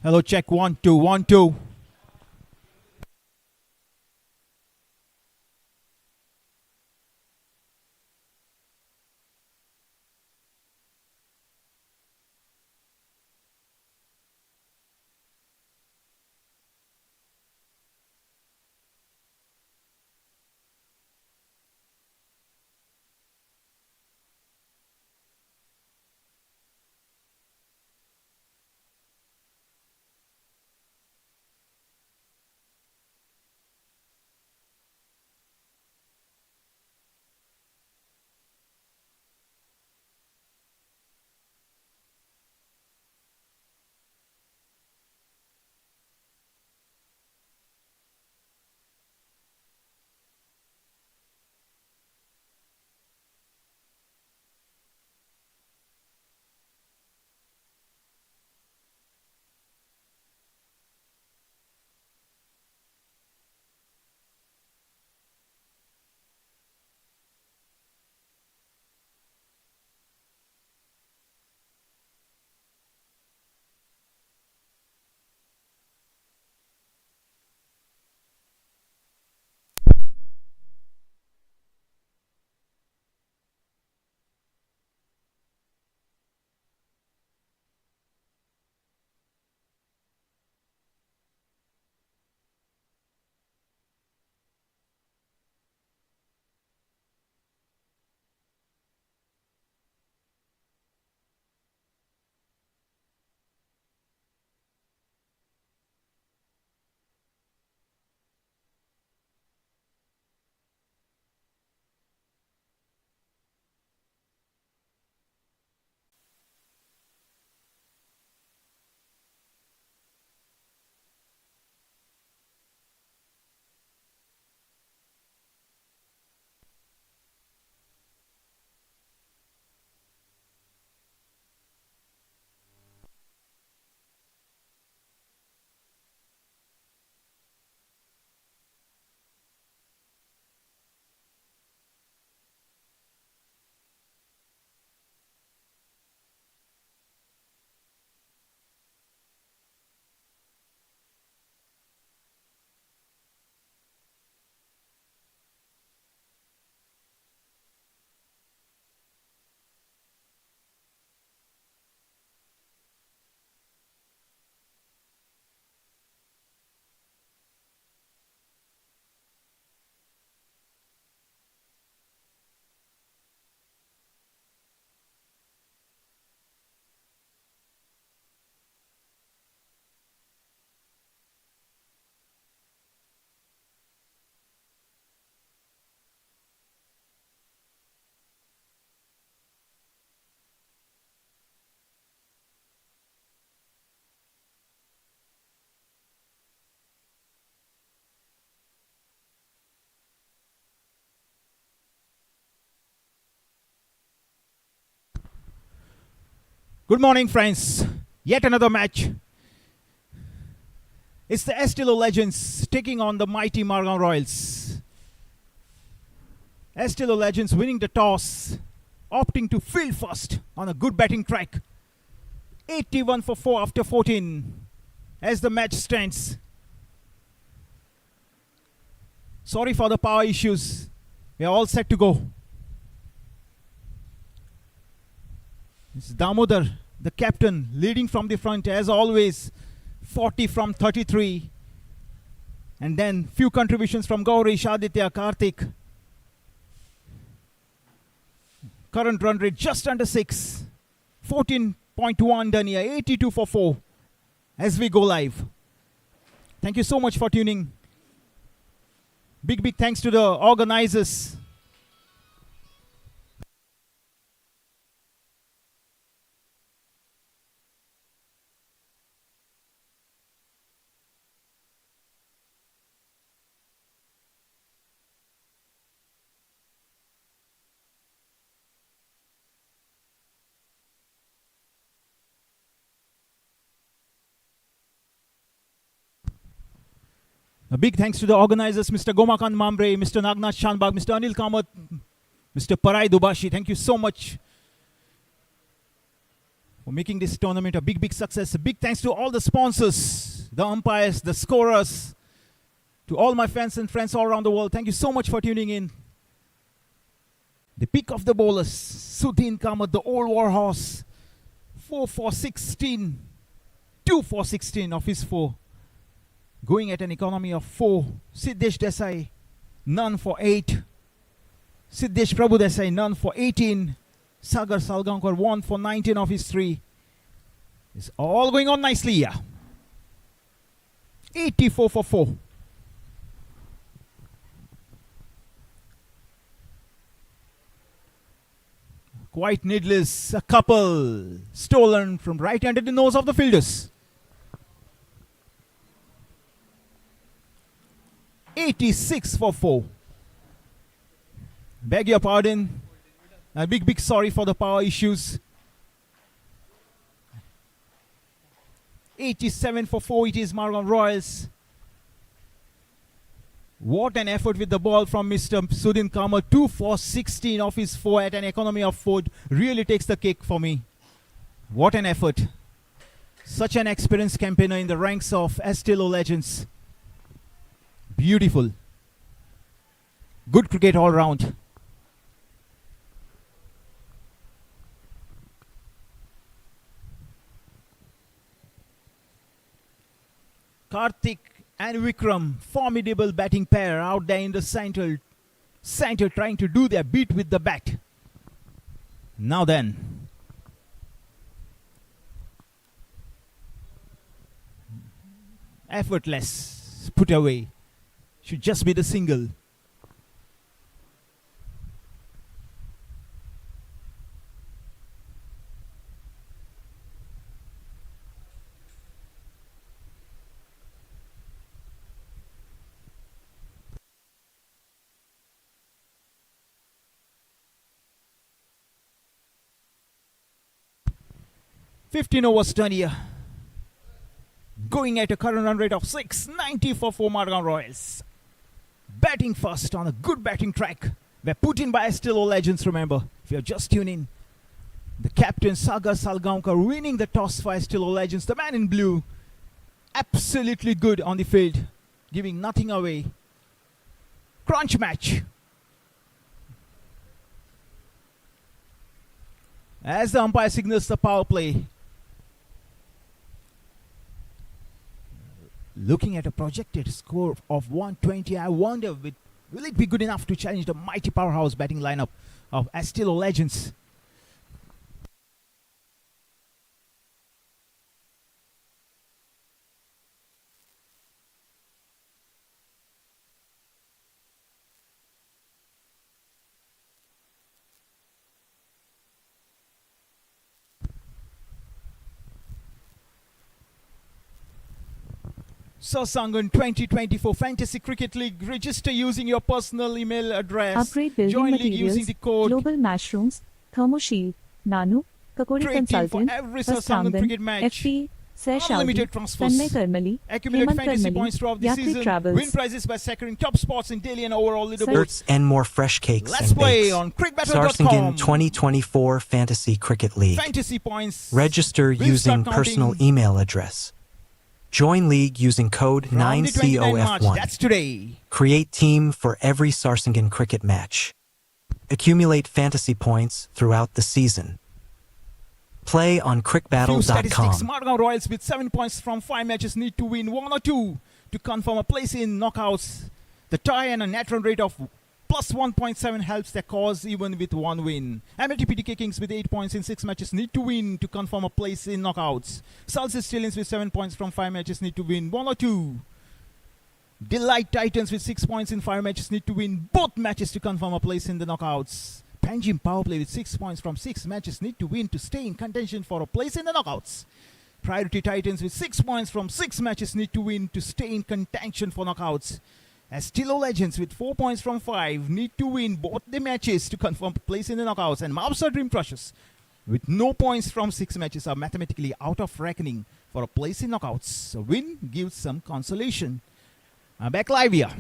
Hello, check 1 2 1 2. Good morning, friends. Yet another match. It's the Estilo Legends taking on the mighty Margam Royals. Estilo Legends winning the toss, opting to field first on a good batting track. 81 for 4 after 14 as the match stands. Sorry for the power issues. We are all set to go. It's Damodar, the captain, leading from the front as always. 40 from 33. And then few contributions from Gaurish, Aditya, Karthik. Current run rate just under 6. 14.1 done here. 82 for 4 as we go live. Thank you so much for tuning. Big thanks to the organizers. A big thanks to the organizers, Mr. Gomakant Mambre, Mr. Nagnath Shanbag, Mr. Anil Kamath, Mr. Parai Dubashi. Thank you so much. for making this tournament a big success. A big thanks to all the sponsors, the umpires, the scorers, to all my fans and friends all around the world. Thank you so much for tuning in. The pick of the bowlers, Sudhin Kamath, the old war horse, 4 for 16, 2 for 16 of his 4, going at an economy of 4. Siddesh Desai, none for 8. Siddesh Prabhu Desai, none for 18. Sagar Salgaonkar, 1 for 19 of his 3. It's all going on nicely here. 84 for 4. Quite needless, a couple stolen from right under the nose of the fielders. 86 for 4. Beg your pardon. A big sorry for the power issues. 87 for 4 it is Margam Royals. What an effort with the ball from Mr. Sudhin Kamath. 2 for 16 of his 4 at an economy of 4. Really takes the cake for me. What an effort. Such an experienced campaigner in the ranks of Estilo legends. Beautiful. Good cricket all round. Karthik and Vikram, formidable batting pair out there in the center trying to do their bit with the bat. Now then. Effortless. Put away. Should just be the single. "15 overs done here. Going at a current run rate of 690 for 4 Margam Royals. Batting first on a good batting track. We're put in by Estilo legends, remember. If you're just tuning, the captain Sagar Salgaonkar winning the toss for Estilo legends. The man in blue, absolutely good on the field, giving nothing away. Crunch match. As the umpire signals the power play. Looking at a projected score of 120, I wonder will it be good enough to challenge the mighty powerhouse batting lineup of Estilo legends. Sarsangan 2024 Fantasy Cricket League. Register using your personal email address. Upgrade building Join league materials, using the code Global Mushrooms, Thermoshield, Nano, Kakori Trade team for Consultant, every Sarsangan cricket match. FP, Sesh Unlimited Audi, transfers. Tanmay Karmali, Accumulate Hemant fantasy Karmali, points throughout the Yatri season. Travels. Win prizes by securing top spots in daily and overall leaderboards. Desserts and more fresh cakes Let's and play bakes. on Sarsangan crickbattle.com. 2024 Fantasy Cricket League. Fantasy points. Register We'll using start personal counting. email address. Join league using code From the 29 March, 9COF1. that's today. Create team for every Sarsangan cricket match. Accumulate fantasy points throughout the season. Play on Few statistics. crickbattle.com. Margam Royals with 7 points from 5 matches need to win 1 or 2 to confirm a place in knockouts. The tie and a net run rate of plus 1.7 helps their cause even with 1 win. MLTPTK Kings with 8 points in 6 matches need to win to confirm a place in knockouts. Salsis Stallions with 7 points from 5 matches need to win 1 or 2. Delight Titans with 6 points in 5 matches need to win both matches to confirm a place in the knockouts. Panjim Powerplay with 6 points from 6 matches need to win to stay in contention for a place in the knockouts. Priority Titans with 6 points from 6 matches need to win to stay in contention for knockouts. Estilo Legends with 4 points from 5 need to win both the matches to confirm place in the knockouts. And Mausa Dream Crushers with no points from 6 matches are mathematically out of reckoning for a place in knockouts. A win gives some consolation. I'm back live here.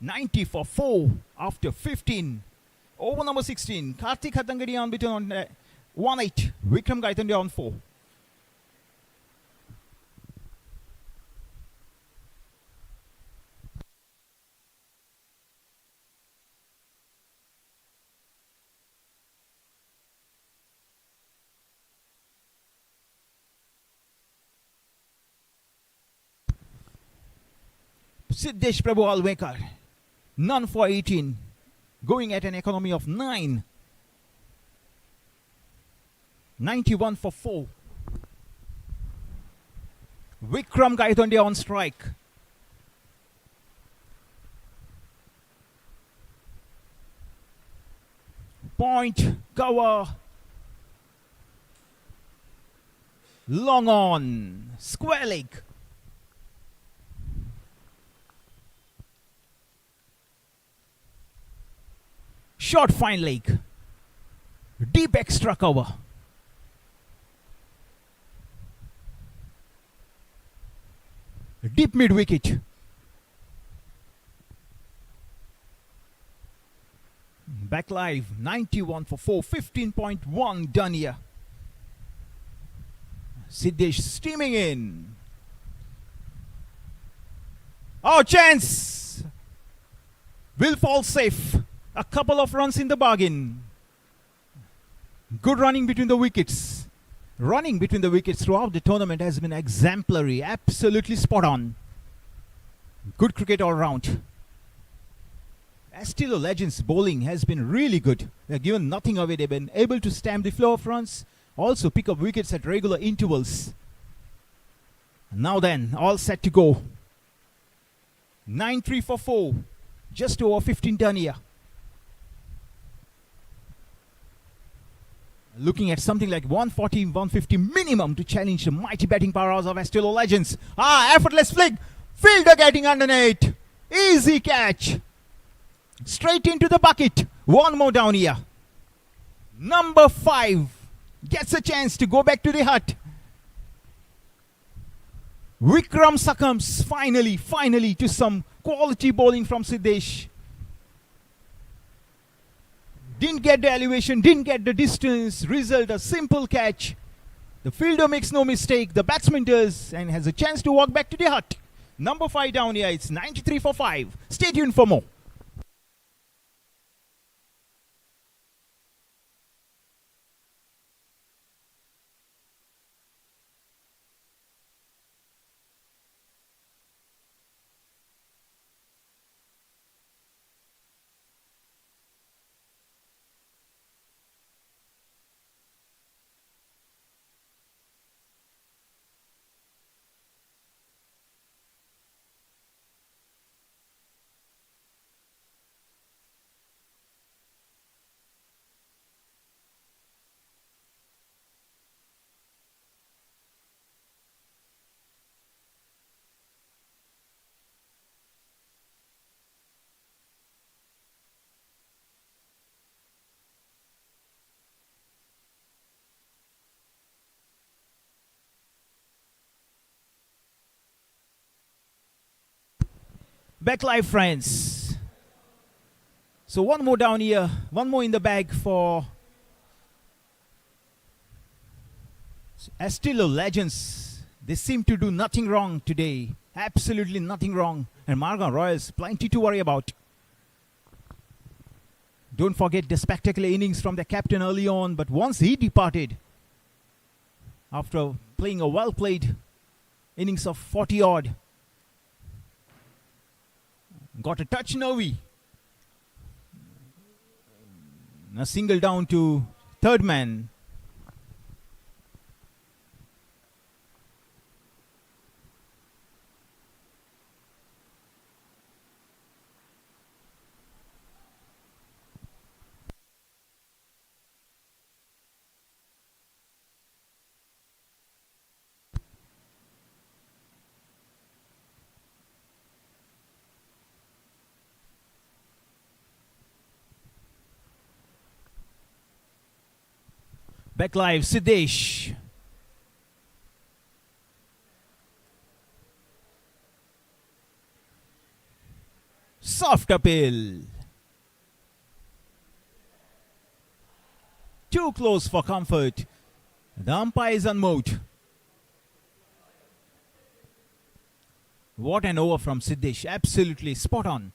90 for 4 after 15. Over number 16, Karthik Hattangadi unbeaten on 1-8. Vikram Gaitonde on 4. Siddesh Prabhu Alvekar, none for 18, going at an economy of 9. 91 for 4. Vikram Gaitonde on strike. Point, cover. Long on, square leg. Short fine leg. Deep extra cover. Deep mid wicket. Back live, 91 for 4, 15.1 done here. Siddesh steaming in. Oh, chance! Will fall safe. A couple of runs in the bargain. Good running between the wickets. Running between the wickets throughout the tournament has been exemplary. Absolutely spot on. Good cricket all round. Astilo Legends bowling has been really good. They've given nothing away. They've been able to stamp the flow of runs. Also pick up wickets at regular intervals. Now then, all set to go. 9-3 for 4. Just over 15 done here. Looking at something like 140, 150 minimum to challenge the mighty batting powers of Astilo Legends. Effortless flick. Fielder getting underneath. Easy catch. Straight into the bucket. One more down here. Number 5 gets a chance to go back to the hut. Vikram succumbs finally to some quality bowling from Siddesh. Didn't get the elevation, didn't get the distance. Result, a simple catch. The fielder makes no mistake. The batsman does and has a chance to walk back to the hut. Number 5 down here. It's 93 for 5. Stay tuned for more. Back live, friends. So one more down here, one more in the bag for Astilo Legends. They seem to do nothing wrong today. Absolutely nothing wrong. And Marga Royals, plenty to worry about. Don't forget the spectacular innings from their captain early on, but once he departed, after playing a well-played innings of 40 odd, got a touch nervy. A single down to third man. Back live, Siddesh. Soft appeal. too close for comfort. The umpire is unmoved. What an over from Siddesh. Absolutely spot on.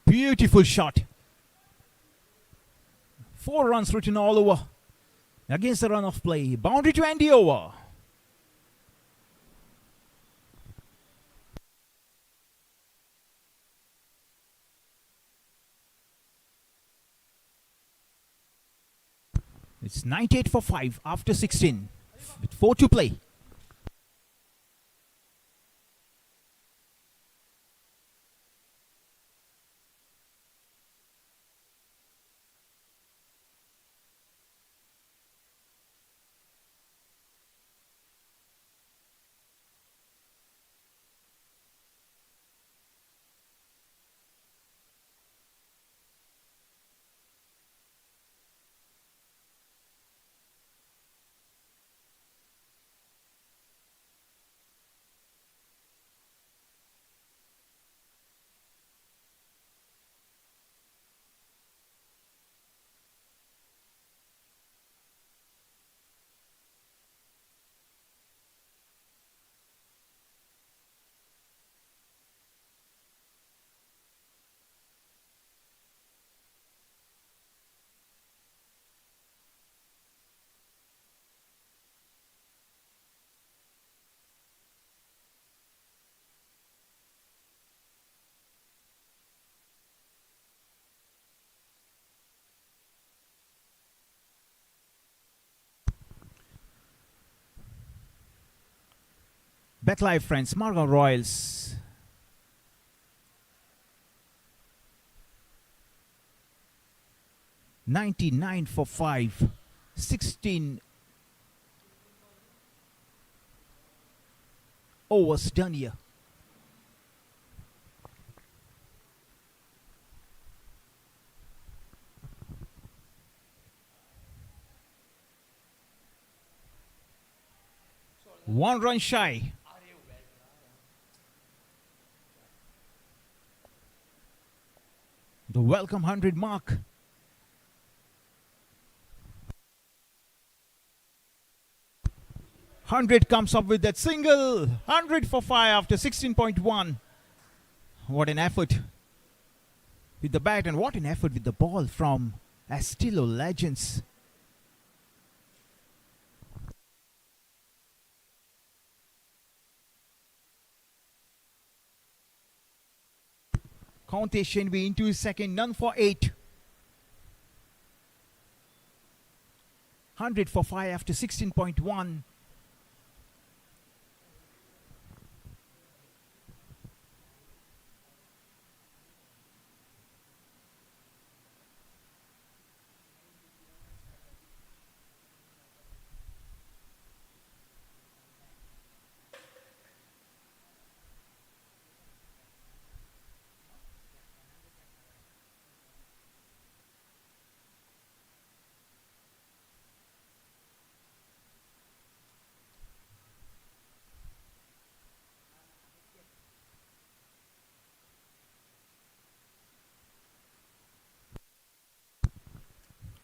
Beautiful shot. 4 runs written all over against the run of play. Boundary to end the over. It's 98 for 5 after 16 with 4 to play. Back live, friends. Margao Royals. $99 for 5. 16 overs done here. One run shy. The welcome 100 mark. Hundred comes up with that single. 100 for 5 after 16.1. What an effort with the bat and what an effort with the ball from Astilo Legends. Conte Shenvi into his second, none for 8. 100 for 5 after 16.1.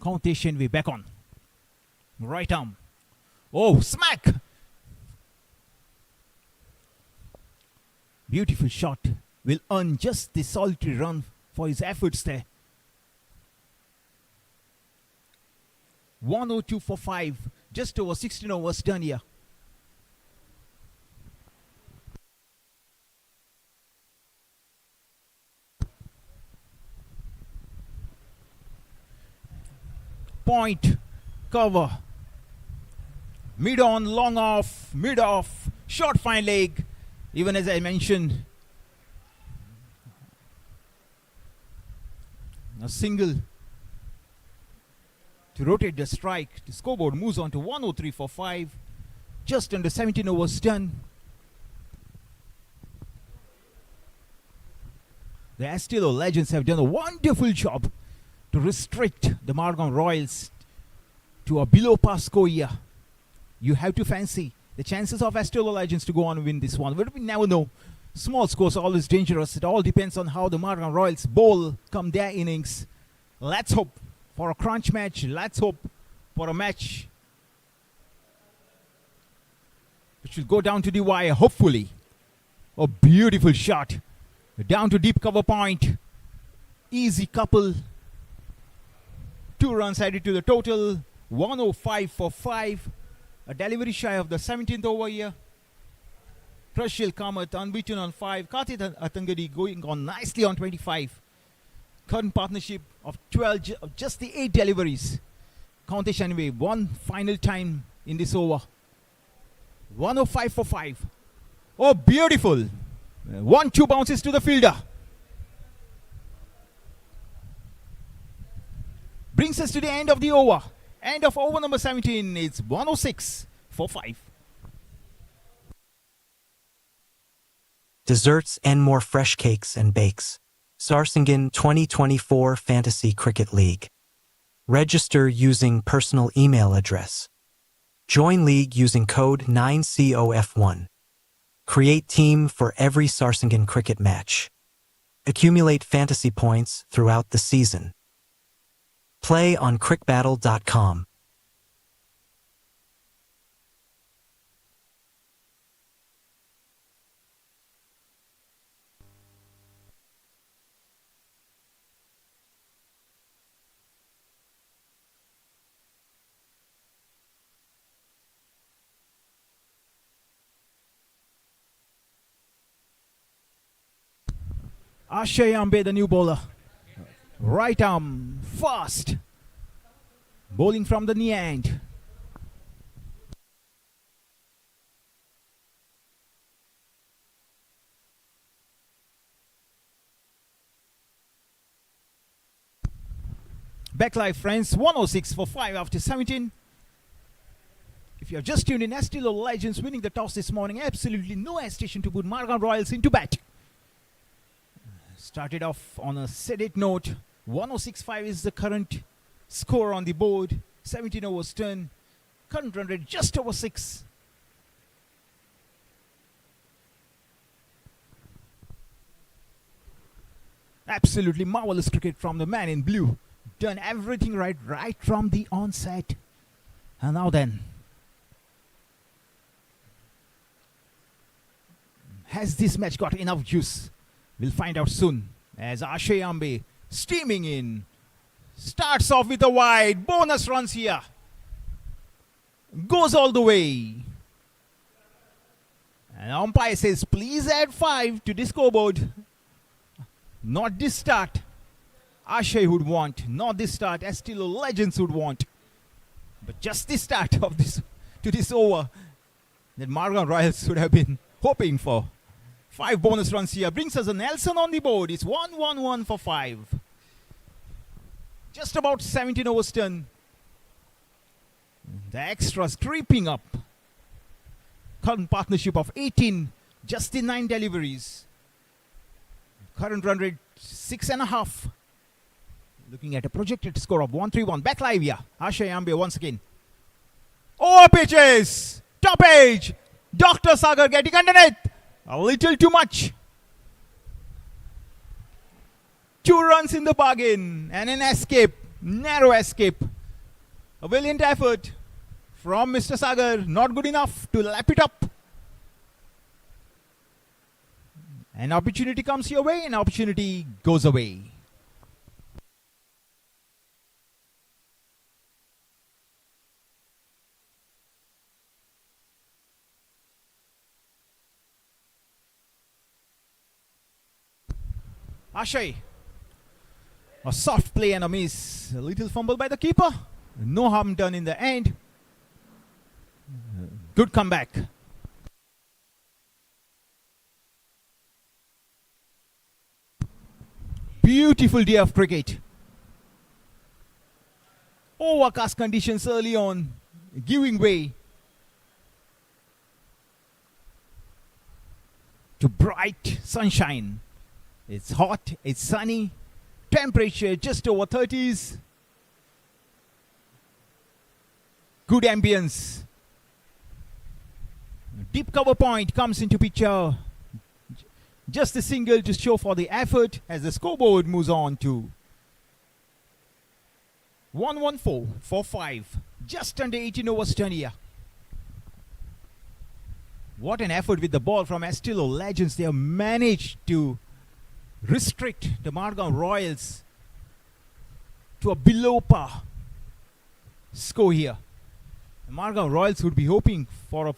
Conte Shenvi back on. Right arm. Oh, smack! Beautiful shot. Will earn just the solitary run for his efforts there. 102 for 5. Just over 16 overs done here. Point, cover, mid on, long off, mid off, short fine leg. Even as I mentioned, a single to rotate the strike. The scoreboard moves on to 103 for 5. Just under 17 overs done. The Astilo Legends have done a wonderful job to restrict the Margam Royals to a below par score here. You have to fancy the chances of Astro Legends to go on and win this one. But we never know. Small scores are always dangerous. It all depends on how the Margam Royals bowl come their innings. Let's hope for a crunch match. Let's hope for a match which will go down to the wire, hopefully. A beautiful shot. Down to deep cover point. Easy couple. 2 runs added to the total. 105 for 5. A delivery shy of the 17th over here. Prashil Kamath unbeaten on 5. Karthik Atangadi going on nicely on 25. Current partnership of 12, just the 8 deliveries. Countish anyway, one final time in this over. 105 for 5. Oh, beautiful. 1-2 bounces to the fielder. Brings us to the end of the over. End of over number 17. It's 106 for 5. Desserts and more fresh cakes and bakes. Sarsangan 2024 Fantasy Cricket League. Register using personal email address. Join league using code 9COF1. Create team for every Sarsangan cricket match. Accumulate fantasy points throughout the season. Play on crickbattle.com. Ashay Ambe, the new bowler. Right arm, fast. Bowling from the knee end. Back live, friends. 106 for 5 after 17. If you have just tuned in, Astro Legends winning the toss this morning. Absolutely no hesitation to put Margam Royals into bat. Started off on a sedate note. 106.5 is the current score on the board. 17 overs turn. Current run rate just over 6. Absolutely marvelous cricket from the man in blue. Done everything right from the onset. And now then, has this match got enough juice? We'll find out soon as Ashay Ambe steaming in. Starts off with a wide. Bonus runs here. Goes all the way. And umpire says, please add 5 to the scoreboard. Not this start Ashay would want. Not this start Astro Legends would want. But just the start of this to this over that Margam Royals would have been hoping for. 5 bonus runs here. Brings us a Nelson on the board. It's 1-1-1 for 5. Just about 17 overs done. The extras creeping up. Current partnership of 18. Just in 9 deliveries. Current run rate 6.5. Looking at a projected score of 131. Back live here. Ashay Ambe once again. Over pitches. Top edge. Dr. Sagar getting underneath. A little too much. 2 runs in the bargain. And an escape. Narrow escape. A valiant effort from Mr. Sagar. Not good enough to lap it up. An opportunity comes your way. An opportunity goes away. Ashay. A soft play and a miss. A little fumble by the keeper. No harm done in the end. Good comeback. Beautiful day of cricket. Overcast conditions early on, giving way to bright sunshine. It's hot, it's sunny, Temperature just over 30s. Good ambience. Deep cover point comes into picture. Just a single to show for the effort as the scoreboard moves on to 114 for 5. Just under 18 overs done here. What an effort with the ball from Estilo Legends. They have managed to restrict the Margam Royals to a below par score here. The Margam Royals would be hoping for a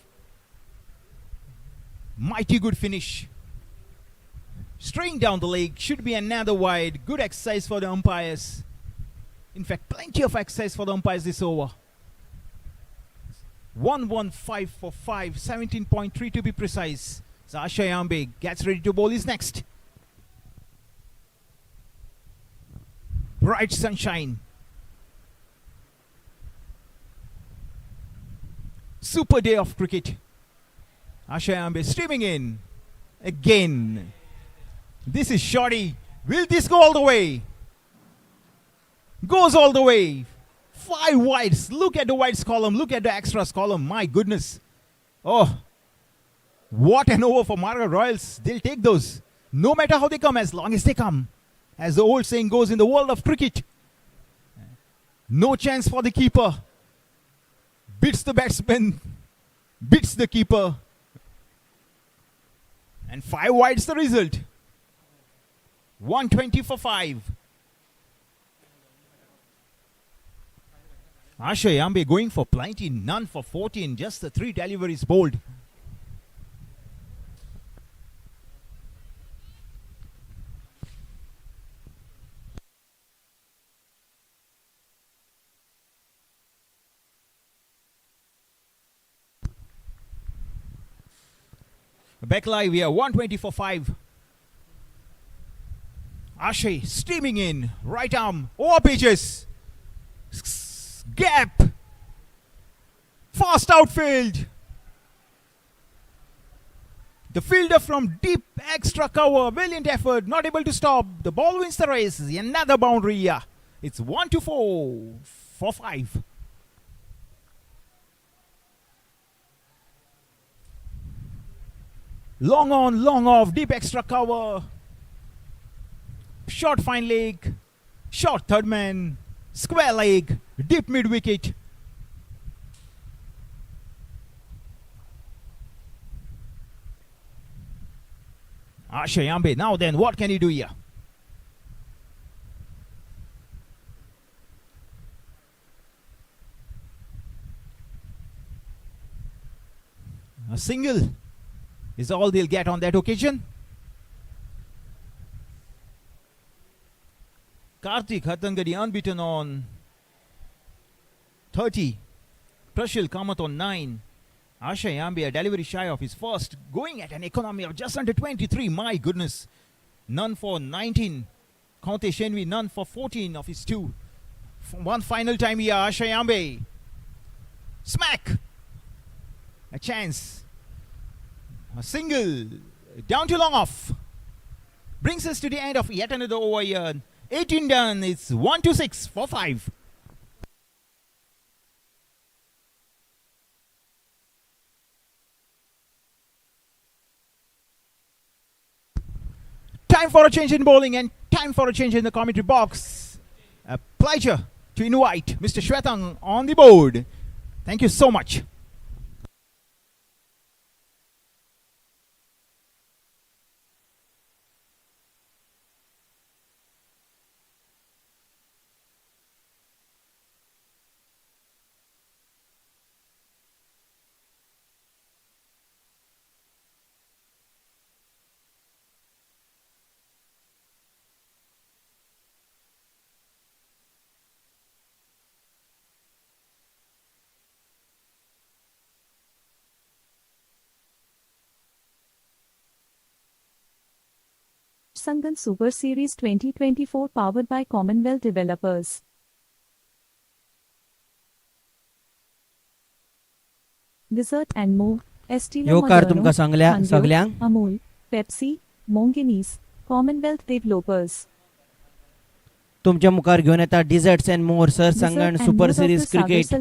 mighty good finish. Straying down the leg, should be another wide. Good exercise for the umpires. In fact, plenty of exercise for the umpires this over. 115 for 5, 17.3 to be precise. Sasha Yambe gets ready to bowl his next. Bright sunshine. Super day of cricket. Asha Yambe streaming in. Again. This is shoddy. Will this go all the way? Goes all the way. 5 wides. Look at the wides column. Look at the extras column. My goodness. Oh. What an over for Margam Royals. They'll take those. No matter how they come, as long as they come. As the old saying goes in the world of cricket. No chance for the keeper. Beats the batsman. Beats the keeper. And 5 wides the result. 120 for 5. Asha Yambe going for plenty, none for 14. Just the 3 deliveries bowled. Back live, we are 120 for 5. Ashay steaming in, right arm, over pitches, gap, fast outfield. The fielder from deep extra cover, valiant effort, not able to stop. The ball wins the race. Another boundary here. It's 1-4 for 5. Long on, long off, deep extra cover. Short fine leg, short third man, square leg, deep mid wicket. Asha Yambe, now then, what can he do here? A single is all they'll get on that occasion. Karthik Hattangadi unbeaten on 30. Prashil Kamath on 9. Asha Yambe a delivery shy of his first, going at an economy of just under 23. My goodness. None for 19. Kaunte Shenvi none for 14 of his 2. One final time here, Asha Yambe. Smack. A chance. A single. Down to long off. Brings us to the end of yet another over here. 18 done. It's 1-6 for 5. Time for a change in bowling and time for a change in the commentary box. A pleasure to invite Mr. Shwetang on the board. Thank you so much. Sarsangan Super Series 2024 powered by Commonwealth Developers. Dessert and more. Estilo योकार Moderno, तुमका Hanjo, सगळ्यांक Amul, Pepsi, Monginis, Commonwealth Developers. तुमच्या मुखार घेऊन येता desserts and more Sarsangan super series cricket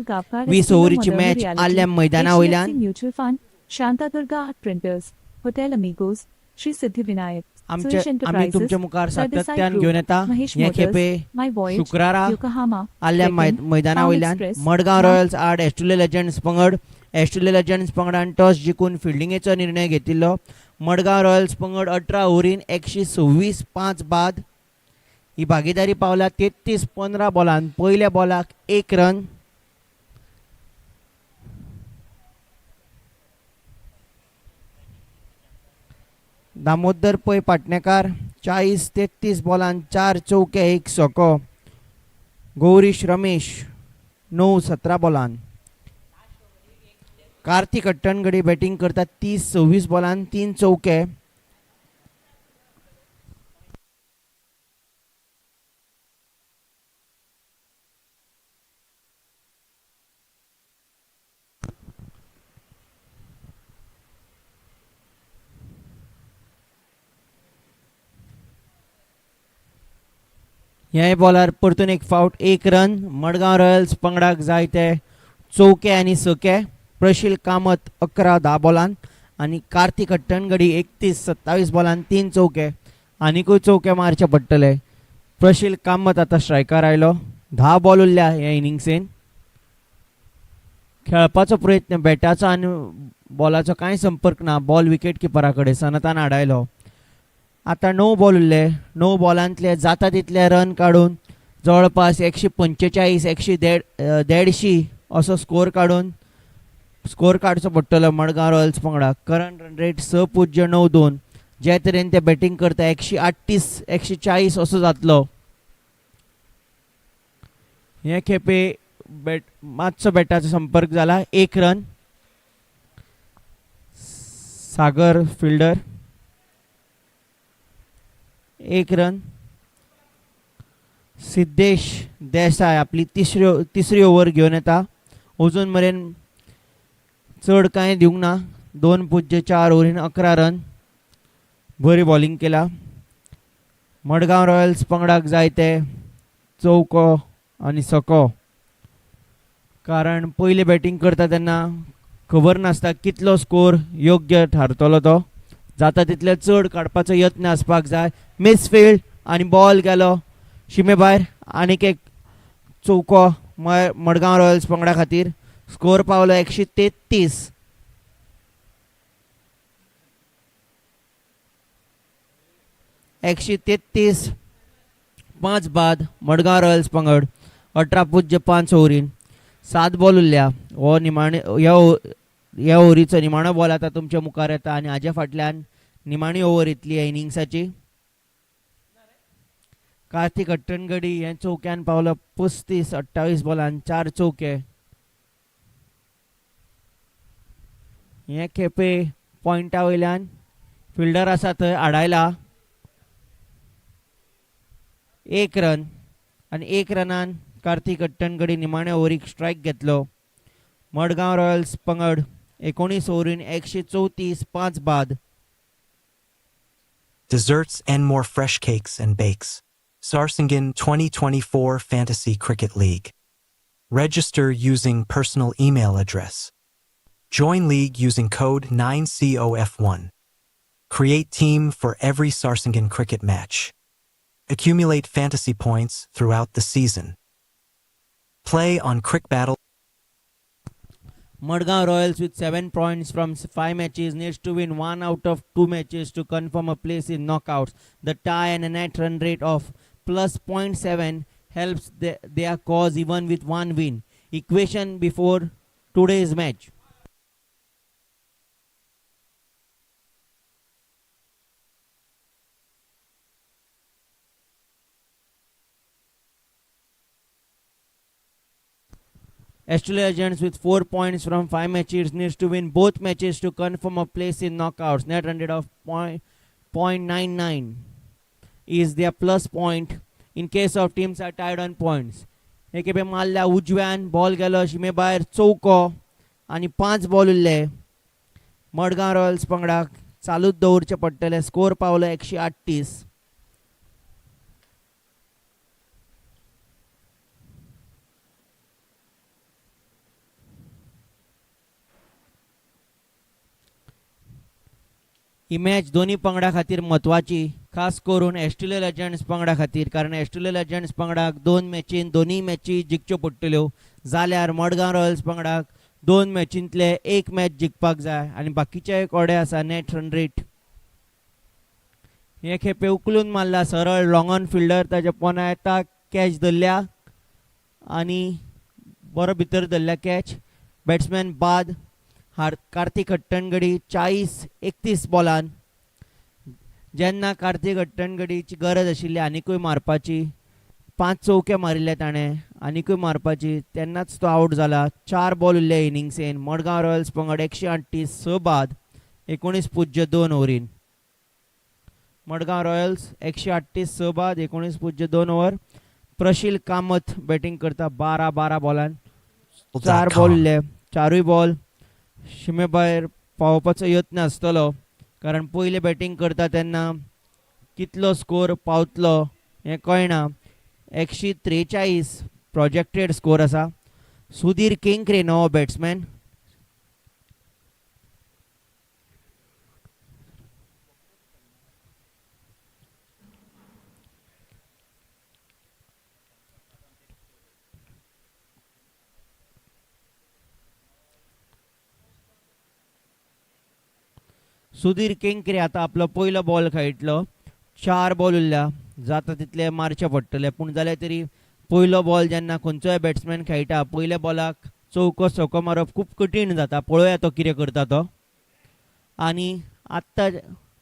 20 ओव्हरीची match आल्या मैदाना वयल्यान mutual fund Shantadurga printers hotel Amigos Shri Siddhivinayak आम्ही तुमच्या मुखार सातत्यान घेऊन येता हे खेपे शुक्रारा आल्या मैदाना वयल्यान मडगांव रॉयल्स आड ऑस्ट्रेलिया लेजंड्स पंगड ऑस्ट्रेलिया लेजंड्स पंगडान टॉस जिखून फिल्डिंगेचो निर्णय घेतिल्लो मडगांव रॉयल्स पंगड 18 ओव्हरीन 126 5 बाद ही भागीदारी पावला 33-15 बॉलान पहिल्या बॉलाक 1 रन दामोदर पै पाटणेकार 40-33 बॉलान 4 चौके 1 सको गौरीश रमेश 9-17 बॉलान कार्तिक अट्टणगडी बॅटिंग करतात 30-26 बॉलान 3 चौके ह्या बॉलार परतून एक फावट 1 रन मडगांव रॉयल्स पंगडाक जाय ते चौके आनी सके प्रशील कामत 11-10 बॉलान आणि कार्तिक अट्टणगडी 31-27 बॉलान 3 चौके आनीकूय चौके मारचे पडटले प्रशील कामत आता स्ट्रायकार आयलो 10 बॉल उरल्या ह्या इनिंग्सेन खेळपाचो प्रयत्न बॅटाचो आनी बॉलाचो कांय संपर्क ना बॉल विकेट किपरा कडेन सनतान आडायलो आता 9 बॉल उरले 9 बॉलांतले जाता तितले रन काढून जवळपास 145 150 असो स्कोर काढून स्कोर काडचो पडटलो मडगांव रॉयल्स पंगडाक करंट रन रेट 6.92 जे तरेन ते बॅटिंग करता 138 140 असो जातलो हे खेपे मातसो बॅटाचो संपर्क जाला 1 रन सागर फिल्डर 1 रन सिद्धेश देसाय आपली तिसरी ओव्हर घेऊन येता अजून मेरेन चड कांय दिवंक ना 2.4 ओव्हरीन 11 रन बरी बॉलिंग केला मडगांव रॉयल्स पंगडाक जाय ते चौको आनी सको कारण पयली बॅटिंग करता तेन्ना खबर नासता कितलो स्कोर योग्य थारतलो तो जाता तितले चड काडपाचो यत्न आसपाक जाय मिसफिल्ड आनी बॉल गेलो शिमे भायर आनीक एक चौको मडगांव रॉयल्स पंगडा खातीर स्कोर पावलो 133 5 बाद मडगांव रॉयल्स पंगड 18.5 ओव्हरीन 7 बॉल उरल्या हो निमाणे ह्या ओव्हरीचो निमाणो बॉल आता तुमच्या मुखार येता आनी हाज्या फाटल्यान निमाणी ओव्हर येतली ह्या इनिंग्साची कार्तिक अट्टणगडी हे चौक्यान पावलो 35-28 बॉलान 4 चौके हे खेपे पॉइंटा वयल्यान फिल्डर आसा थंय आडायला 1 रन आनी 1 रनान कार्तिक अट्टणगडी निमाण्या ओव्हरीक स्ट्रायक घेतलो मडगांव रॉयल्स पंगड 19 ओव्हरीन 134 5 बाद Desserts and more fresh cakes and bakes. Sarsangan 2024 Fantasy Cricket League. Register using personal email address. Join league using code 9COF1. Create team for every Sarsangan cricket match. Accumulate fantasy points throughout the season. Play on Crick Battle. Mudgaon Royals with 7 points from 5 matches needs to win 1 out of 2 matches to confirm a place in knockouts. The tie and a net run rate of plus 0.7 helps their cause even with 1 win. Equation before today's match. Australia Legends with 4 points from 5 matches needs to win both matches to confirm a place in knockouts. Net run rate of 0.99 is their plus point in case of teams are tied on points. एकेबे मारल्या उजव्यान ball गेलो शिमे भायर चौको आनी 5 ball उरले Madgaon Royals पंगडाक चालूच दवरचे पडटले स्कोर पावलो 138 ही मॅच दोन्ही पंगडा खातीर म्हत्वाची, खास करून एस्ट्रेलिया लेजंड्स पंगडा खातीर, कारण एस्ट्रेलिया लेजंड्स पंगडाक दोन्ही मॅची जिखच्यो पडटल्यो. जाल्यार मडगांव रॉयल्स पंगडाक 2 मॅचींतले 1 मॅच जिखपाक जाय आनी बाकीचे कोडे आसा नेट रन रेट. हे खेपे उखलून मारला सरळ लॉंग ऑन फिल्डर ताच्या पोना येता, कॅच धरल्या आनी बरो भितर धरल्या कॅच. बॅट्समॅन बाद. कार्तिक हट्टणगडी 40-31 बॉलान, जेन्ना कार्तिक हट्टणगडीची गरज आशिल्ली आनिकूय मारपाची, 5 चौके मारिल्ले ताणें आनिकूय मारपाची, तेन्नाच तो आवट जाला. 4 बॉल उरले इनिंग्सेन. मडगांव रॉयल्स पंगड 138 बाद 19.2 ओव्हरीन. मडगांव रॉयल्स 138 बाद 19.2 ओव्हर. प्रशील कामत बॅटिंग करता 12 बॉलान. 4 बॉल उरले. 4 बॉल शिमे भायर पावपाचो यत्न आसतलो, कारण पयले बॅटिंग करता तेन्ना कितलो स्कोर पावतलो हें कळना. 143 प्रोजेक्टेड स्कोर आसा. सुधीर केंकरे नवो बॅट्समॅन. सुधीर केंकरे आता आपलो पयलो बॉल खेळटलो. 4 बॉल उरल्या, जाता तितले मारचे पडटले, पूण जाल्यार तरी पयलो बॉल जेन्ना खंयचोय बॅट्समॅन खेळटा पयल्या बॉलाक चौको सोको मारप खूब कठीण जाता. पळोवया तो कितें करता तो. आनी आत्तां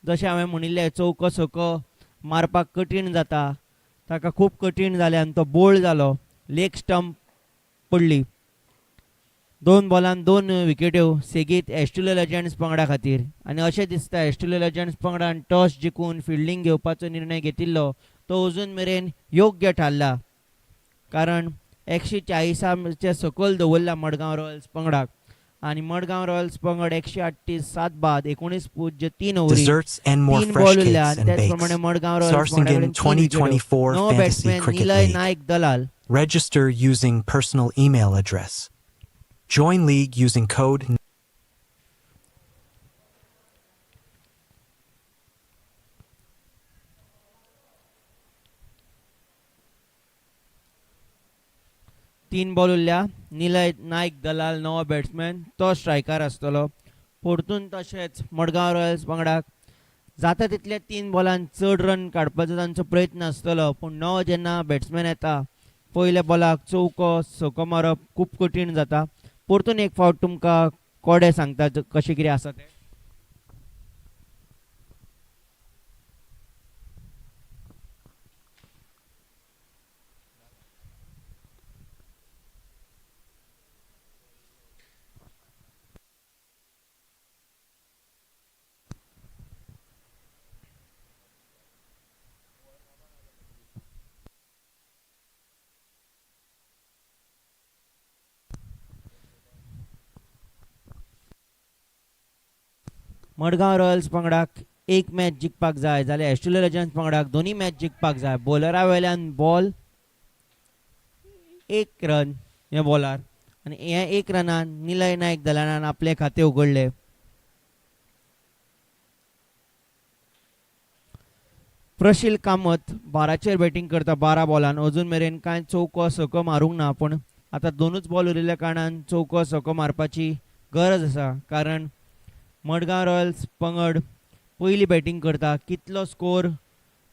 जशें हांवें म्हणिल्लें चौको सोको मारपाक कठीण जाता, ताका खूब कठीण जालें आनी तो बोल्ड जालो. लेग स्टंप पडली. 2 बॉलान 2 विकेट्यो सेगीत एस्ट्रेलिया लेजंड्स पंगडा खातीर. आनी अशें दिसता एस्ट्रेलिया लेजंड्स पंगडान टॉस जिखून फिल्डिंग घेवपाचो निर्णय घेतिल्लो तो अजून मेरेन योग्य थारला, कारण 140चे सकयल दवरला मडगांव रॉयल्स पंगडाक. आनी मडगांव रॉयल्स पंगड 138 बाद 19.3 ovary. Desserts and more 3 fresh ball उरल्या cakes आनी and त्याच bakes. प्रमाणे मडगांव रॉयल्स Sarsangan 2024 नवो Fantasy बॅट्समॅन Cricket निलय League. नायक दलाल. Register using personal email address. Join league using code 3 ball उरल्या. निलय नायक दलाल नवो बॅट्समॅन, तो स्ट्रायकार आसतलो. परतून तशेंच मडगांव रॉयल्स पंगडाक जाता तितले 3 बॉलान चड रन काडपाचो तांचो प्रयत्न आसतलो, पूण नवो जेन्ना बॅट्समॅन येता पयल्या बॉलाक चौको सोको मारप खूब कठीण जाता. परतून एक फावट तुमकां कोडे सांगता कशें कितें आसा तें. मडगांव रॉयल्स पंगडाक 1 मॅच जिखपाक जाय जाल्यार एस्ट्रेलिया लेजंड्स पंगडाक 2 मॅच जिखपाक जाय. बॉलरा वयल्यान बॉल 1 रन हे बॉलार, आनी हे 1 रनान निलय नायक दलालान आपले खाते उगडले. प्रशील कामत 12चेर बॅटिंग करता 12 बॉलान. अजून मेरेन कांय चौको सोको मारूंक ना, पूण आतां 2च बॉल उरिल्ल्या कारणान चौको सोको मारपाची गरज आसा, कारण मडगांव रॉयल्स पंगड पयली बॅटिंग करता. कितलो स्कोर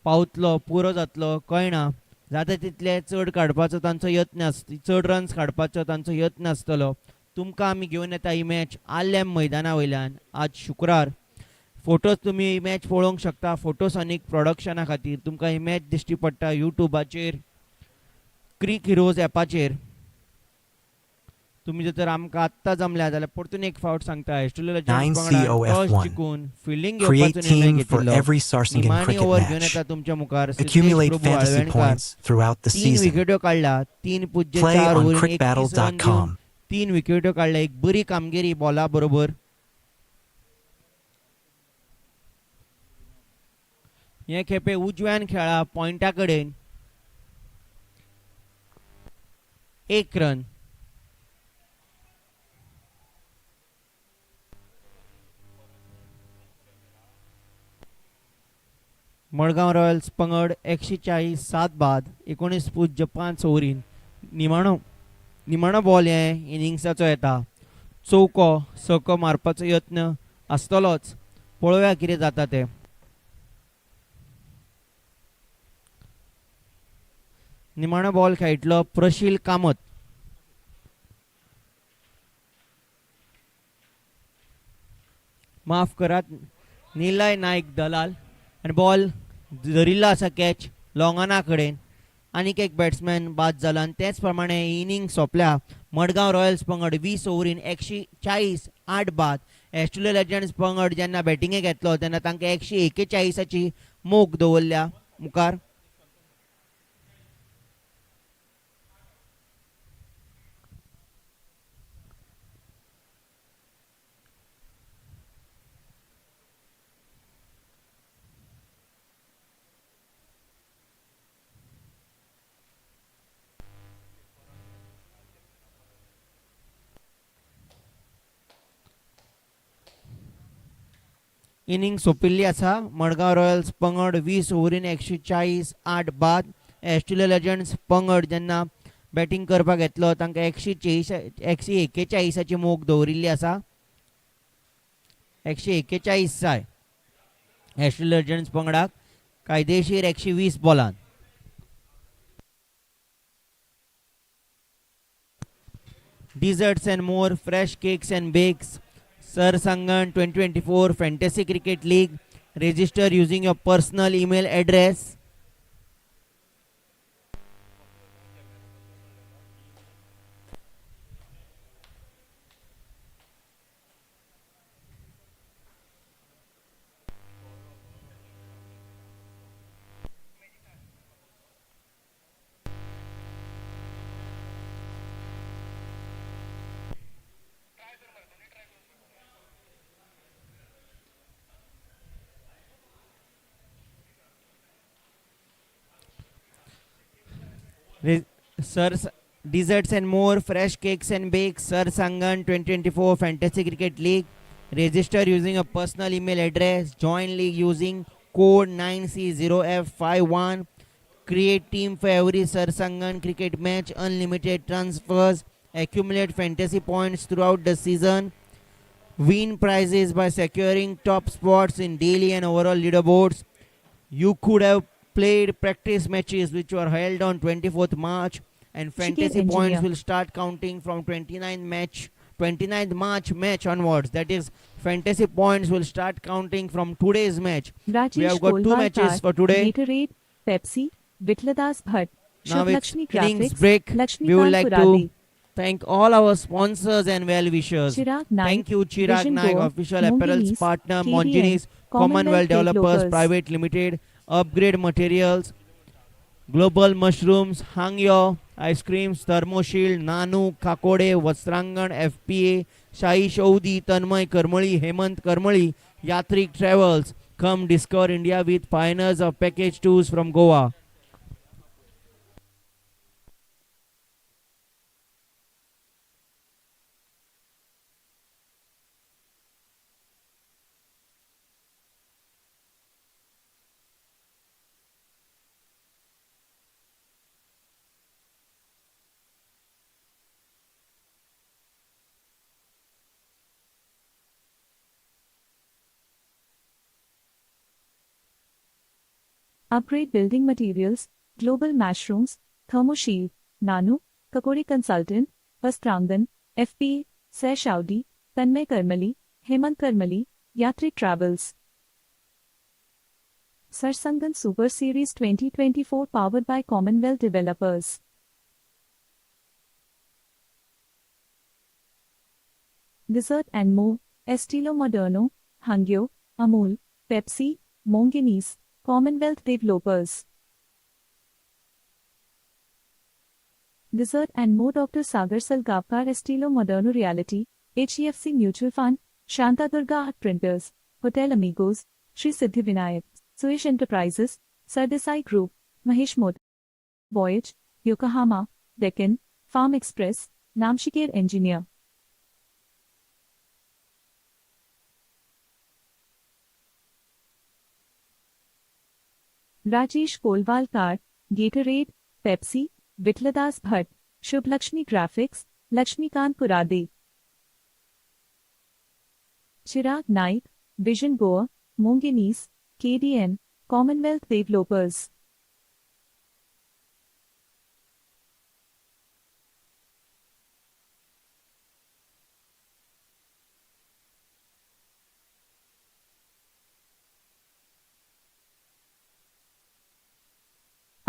पावतलो पुरो जातलो कळना. जाता तितले चड काडपाचो तांचो यत्न चड रन्स काडपाचो तांचो यत्न आसतलो. तुमकां आमी घेवन येता ही मॅच आल्लेम मैदाना वयल्यान. आज शुक्रार. फोटोज तुमी ही मॅच पळोवंक शकता फोटोसॉनिक प्रोडक्शना खातीर. तुमकां ही मॅच दिश्टी पडटा युट्यूबाचेर, क्रिक हिरोज एपाचेर. तुम्ही जर आमकां आत्तां जमल्या जाल्यार परतून एक फावट सांगता एस्ट्रेलिया लेजंड्स पंगडान टॉस जिखून फिल्डिंग Create घेवपाचो निर्णय team for घेतिल्लो. every Sarsangan निमाणी cricket ओव्हर घेवन match. येता तुमच्या मुखार Siddhesh Accumulate Prabhu fantasy आळवणकार. points throughout the 3 season. विकेट्यो काडला. Play 3.4 on ओव्हरीन 31 रन दिवन crickbattle.com. 3 विकेट्यो काडल्या. एक बरी कामगिरी बॉला बरोबर. हे खेपे उजव्यान खेळा पॉइंटा कडेन. 1 रन. मडगांव रॉयल्स पंगड 140 7 बाद 19.5 ओव्हरीन निमाणो बॉल हे इनिंग्साचो येता. चौको सको मारपाचो यत्न आसतलोच. पळोवया कितें जाता तें. निमाणो बॉल खेळटलो प्रशील कामत. माफ करात, निलय नायक दलाल. आनी बॉल धरिल्लो आसा कॅच लॉंगॉना कडेन. आनीक एक बॅट्समॅन बाद जाला आनी तेच प्रमाणे इनिंग सोंपल्या. मडगांव रॉयल्स पंगड 20 ओव्हरीन 140 8 बाद. ऑस्ट्रेलिया लेजंड्स पंगड जेन्ना बॅटिंगेक येतलो तेन्ना तांकां 141ची मोख दवरल्या मुखार. इनिंग सोंपिल्ली आसा. मडगांव रॉयल्स पंगड 20 ओव्हरीन 140 8 बाद. ऑस्ट्रेलिया लेजंड्स पंगड जेन्ना बॅटिंग करपाक येतलो तांकां 141ची मोख दवरिल्ली आसा. 141 जाय ऑस्ट्रेलिया लेजंड्स पंगडाक कायदेशीर 120 बॉलान. Desserts and more, fresh cakes and bakes. Sarsangan 2024 Fantasy Cricket League. Register using your personal email address. Desserts and more, fresh cakes and bakes. Sarsangan 2024 Fantasy Cricket League. Register using a personal email address. Join league using code 9C0F51. Create team for every Sarsangan cricket match. Unlimited transfers. Accumulate fantasy points throughout the season. Win prizes by securing top spots in daily and overall leaderboards. You could have played practice matches which were held on 24th March, and fantasy points will start counting from 29th March match onwards. That is, fantasy points will start counting from today's match. We have got two matches for today. Gatorade, Pepsi, Vitladas Bhatt, Now it's Lakshmi innings Graphics, break. Lakshmi We would like to Purade, thank all our sponsors and well-wishers. Chirag Naik, Thank you, Chirag Vision Naik, Go, official apparels Monginis, partner, KDN, Monginis, Commonwealth Developers Private Limited, Upgrade Materials, Global Mushrooms, Hangyo, Ice Creams, Thermoshield, Nanu, Kakode, Vastrangan, FPA, Shai Shaudi, Tanmay Karmali, Hemant Karmali, Yatrik Travels. Come discover India with pioneers of package tours from Goa. Upgrade Building Materials, Global Mushrooms, Thermoshield, Nanu, Kakori Consultant, Vastrangan, FPA, Sai Shaudi, Tanmay Karmali, Hemant Karmali, Yatrik Travels. Sarsangan Super Series 2024 powered by Commonwealth Developers. Dessert and more, Estilo Moderno, Hangyo, Amul, Pepsi, Monginis, Commonwealth Developers. Dessert and more, Dr. Sagar Salgapkar, Estilo Moderno Reality, HDFC Mutual Fund, Shanta Durga Art Printers, Hotel Amigos, Sri Siddhi Vinayak, Suish Enterprises, Sardesai Group, Mahesh Modi, Voyage, Yokohama, Deccan, Farm Express, Namshikir Engineer. Rajesh Kolvalkar, Gatorade, Pepsi, Vitladas Bhatt, Shubh Lakshmi Graphics, Lakshmikant Kurade. Chirag Naik, Vision Goa, Monginis, KDN, Commonwealth Developers.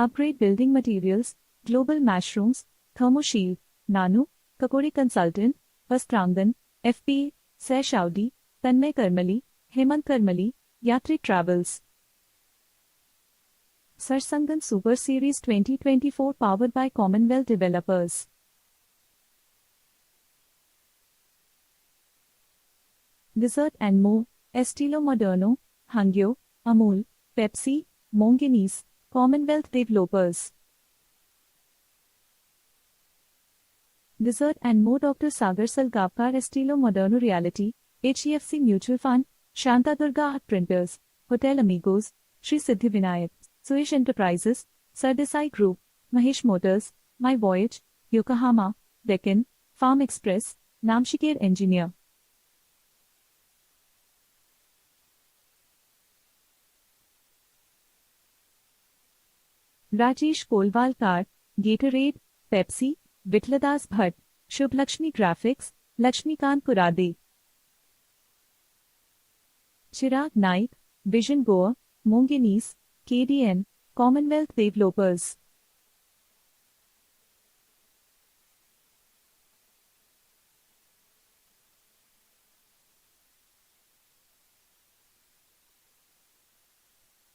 Upgrade Building Materials, Global Mushrooms, Thermoshield, Nanu, Kakori Consultant, Vastrangan, FPA, Sesh Audi, Tanmay Karmali, Hemant Karmali, Yatri Travels. Sarsangan Super Series 2024 powered by Commonwealth Developers. Dessert and more, Estilo Moderno, Hangyo, Amul, Pepsi, Monginis, Commonwealth Developers. Dessert and more Dr. Sagar Salgapkar Estilo Moderno Reality, HEFC Mutual Fund, Shanta Durga Art Printers, Hotel Amigos, Sri Siddhi Vinayak, Suyash Enterprises, Sardesai Group, Mahesh Motors, My Voyage, Yokohama, Deccan, Farm Express, Namshikir Engineer. Rajesh Kolvalkar, Gatorade, Pepsi, Vitladas Bhatt, Shubh Lakshmi Graphics, Lakshmikant Kurade. Chirag Naik, Vision Goa, Monginis, KDN, Commonwealth Developers.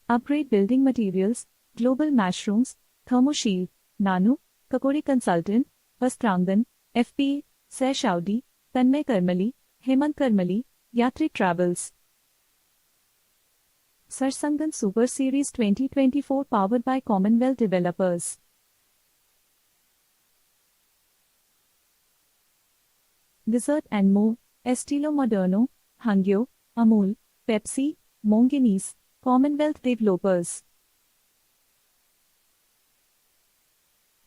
Upgrade Building Materials, Global Mushrooms, Thermoshield, Nanu, Kakori Consultant, Vastrangan, FPA, Sesh Audi, Tanmay Karmali, Hemant Karmali, Yatri Travels. Sarsangan Super Series 2024 powered by Commonwealth Developers. Dessert and more, Estilo Moderno, Hangyo, Amul, Pepsi, Monginis, Commonwealth Developers.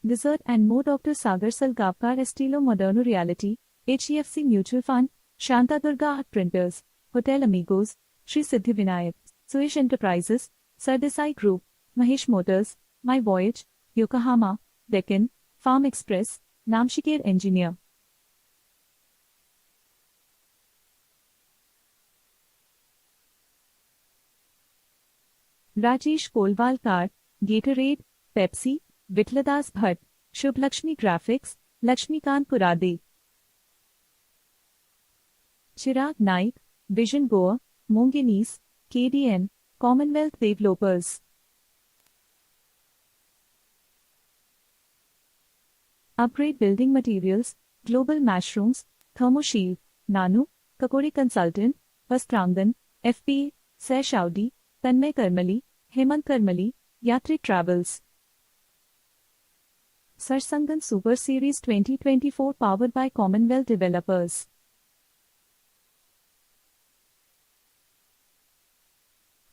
Dessert and more Dr. Sagar Salgapkar Estilo Moderno Reality, HEFC Mutual Fund, Shanta Durga Art Printers, Hotel Amigos, Sri Siddhi Vinayak, Suyash Enterprises, Sardesai Group, Mahesh Motors, My Voyage, Yokohama, Deccan, Farm Express, Namshikir Engineer. Rajesh Kolvalkar, Gatorade, Pepsi, Vitladas Bhatt, Shubh Lakshmi Graphics, Lakshmikant Kurade. Chirag Naik, Vision Goa, Monginis, KDN, Commonwealth Developers. Upgrade Building Materials, Global Mushrooms, Thermoshield, Nanu, Kakori Consultant, Vastrangan, FPA, Sesh Audi, Tanmay Karmali, Hemant Karmali, Yatri Travels. Sarsangan Super Series 2024 powered by Commonwealth Developers.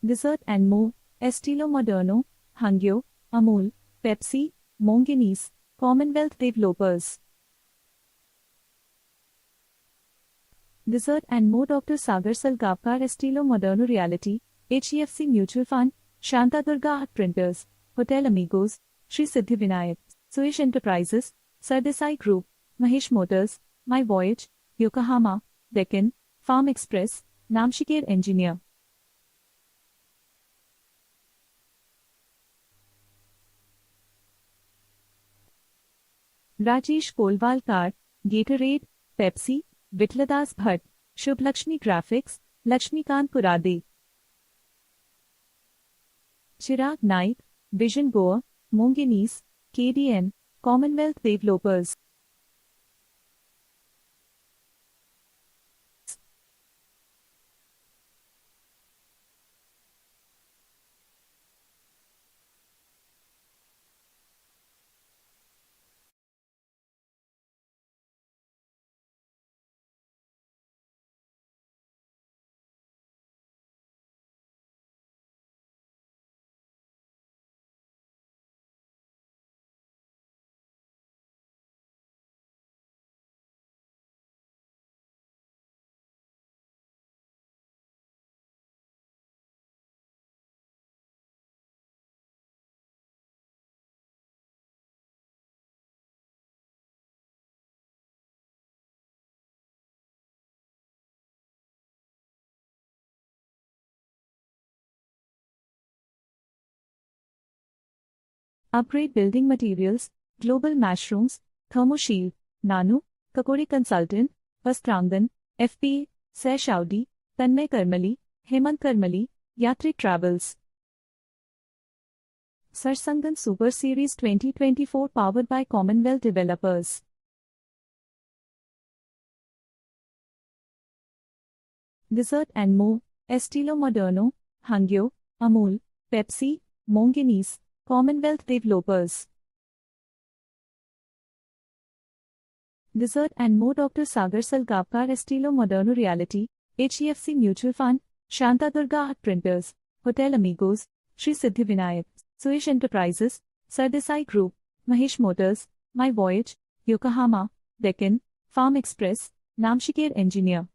Dessert and more, Estilo Moderno, Hangyo, Amul, Pepsi, Monginis, Commonwealth Developers. Dessert and more Dr. Sagar Salgapkar Estilo Moderno Reality, HEFC Mutual Fund, Shanta Durga Art Printers, Hotel Amigos, Sri Siddhi Vinayak, Suyash Enterprises, Sardesai Group, Mahesh Motors, My Voyage, Yokohama, Deccan, Farm Express, Namshikir Engineer. Rajesh Kolvalkar, Gatorade, Pepsi, Vitladas Bhatt, Shubh Lakshmi Graphics, Lakshmikant Kurade. Chirag Naik, Vision Goa, Monginis, KDN, Commonwealth Developers. Upgrade building materials, global mushrooms, thermoshield, Nanu, Kakori Consultant, Sarsangan, FP, Seh Shaudi, Tanmay Karmali, Hemant Karmali, Yatri Travels. Sarsangan Super Series 2024 powered by Commonwealth Developers. Dessert and more, Estilo Moderno, Hangyo, Amul, Pepsi, Mongenis, Commonwealth Developers. Dessert and more Dr. Sagar Salgapkar Estilo Moderno Reality, HEFC Mutual Fund, Shanta Durga Art Printers, Hotel Amigos, Sri Siddhi Vinayak, Suyash Enterprises, Sardesai Group, Mahesh Motors, My Voyage, Yokohama, Deccan, Farm Express, Namshikir Engineer.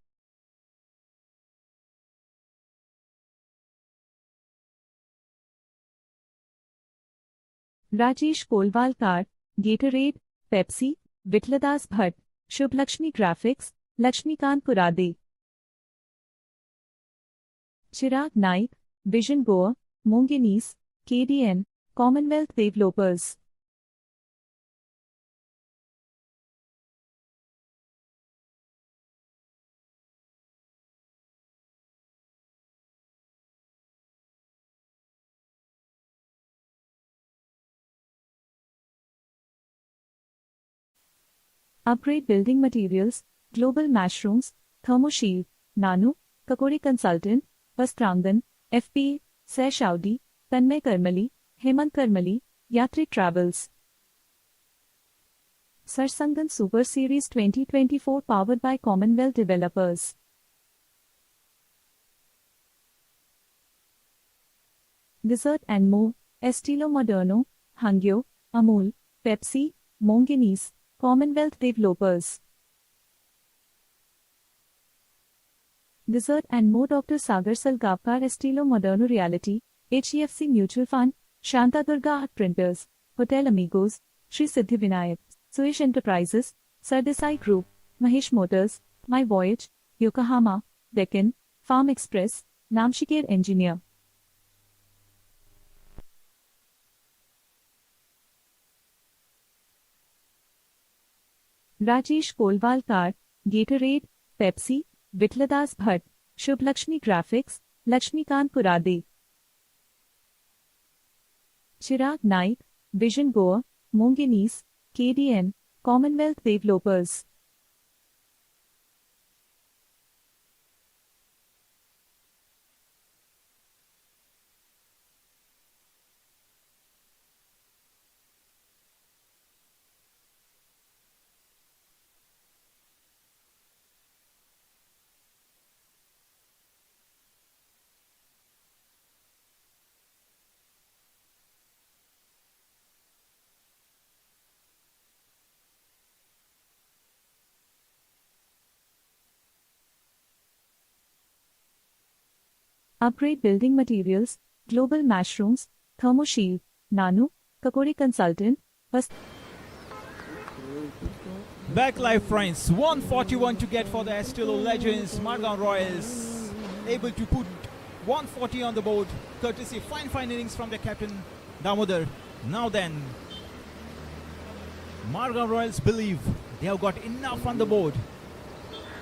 Rajesh Kolwalkar, Gatorade, Pepsi, Vitladas Bhatt, Shubh Lakshmi Graphics, Lakshmikant Kurade. Chirag Naik, Vision Goa, Mongenis, KDN, Commonwealth Developers. Upgrade building materials, global mushrooms, thermoshield, Nanu, Kakori Consultant, Sarsangan, FP, Seh Shaudi, Tanmay Karmali, Hemant Karmali, Yatri Travels. Sarsangan Super Series 2024 powered by Commonwealth Developers. Dessert and more, Estilo Moderno, Hangyo, Amul, Pepsi, Mongenis, Commonwealth Developers. Dessert and more Dr. Sagar Salgapkar Estilo Moderno Reality, HEFC Mutual Fund, Shanta Durga Art Printers, Hotel Amigos, Sri Siddhi Vinayak, Suyash Enterprises, Sardesai Group, Mahesh Motors, My Voyage, Yokohama, Deccan, Farm Express, Namshikir Engineer. Rajesh Kolwalkar, Gatorade, Pepsi, Vitladas Bhatt, Shubh Lakshmi Graphics, Lakshmikant Kurade. Chirag Naik, Vision Goa, Mongenis, KDN, Commonwealth Developers. Upgrade building materials, global mushrooms, thermoshield, Nanu, Kakori Consultant, Back live, friends. 141 to get for the Estilo Legends. Margan Royals able to put 140 on the board, courtesy fine innings from their captain Damodar. Now then, Margan Royals believe they have got enough on the board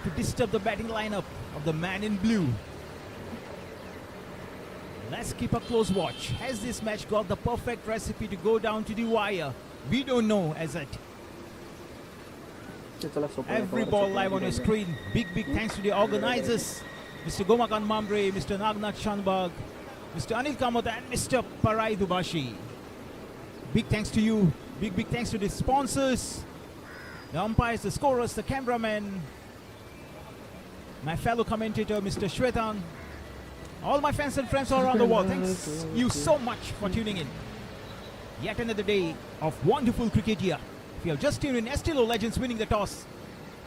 to disturb the batting lineup of the man in blue. Let's keep a close watch. Has this match got the perfect recipe to go down to the wire? We don't know as yet. Every ball live on your screen. Big thanks to the organizers, Mr. Gomakan Mambre, Mr. Nagnath Shanbag, Mr. Anil Kamota and Mr. Parai Dubashi. Big thanks to you. Big thanks to the sponsors, the umpires, the scorers, the cameramen, my fellow commentator, Mr. Shwetan, all my fans and friends all around the world. Thanks you so much for tuning in. Yet another day of wonderful cricket here. If you have just tuned in, Estilo Legends winning the toss,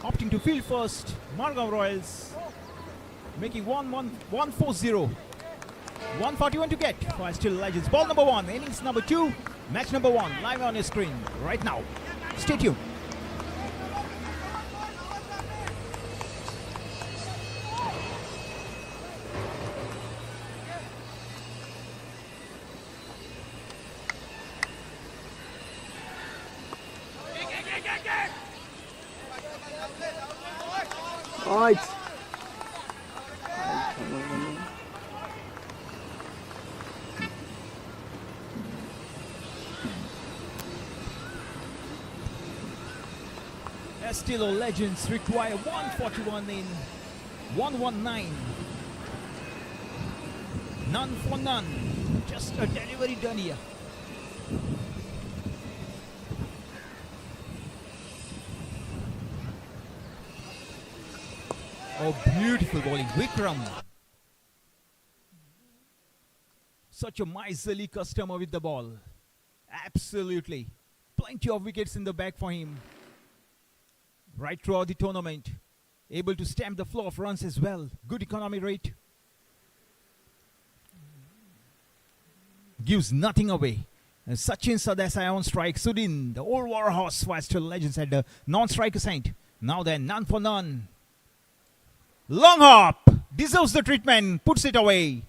opting to field first. Margam Royals making 140. 141 to get for Estilo Legends. Ball number 1, innings number 2, match number 1, live on your screen right now. Stay tuned. Right. Estilo Legends require 141 in 119. None for none. Just a delivery done here. Oh, beautiful bowling. Vikram. Such a miserly customer with the ball. Absolutely. Plenty of wickets in the bag for him. Right throughout the tournament. Able to stamp the flow of runs as well. Good economy rate. Gives nothing away. Sachin Sadesai on strike. Sudin, the old war horse for Astral Legends, had the non-strike assigned. Now then, none for none. Long hop. Deserves the treatment. Puts it away.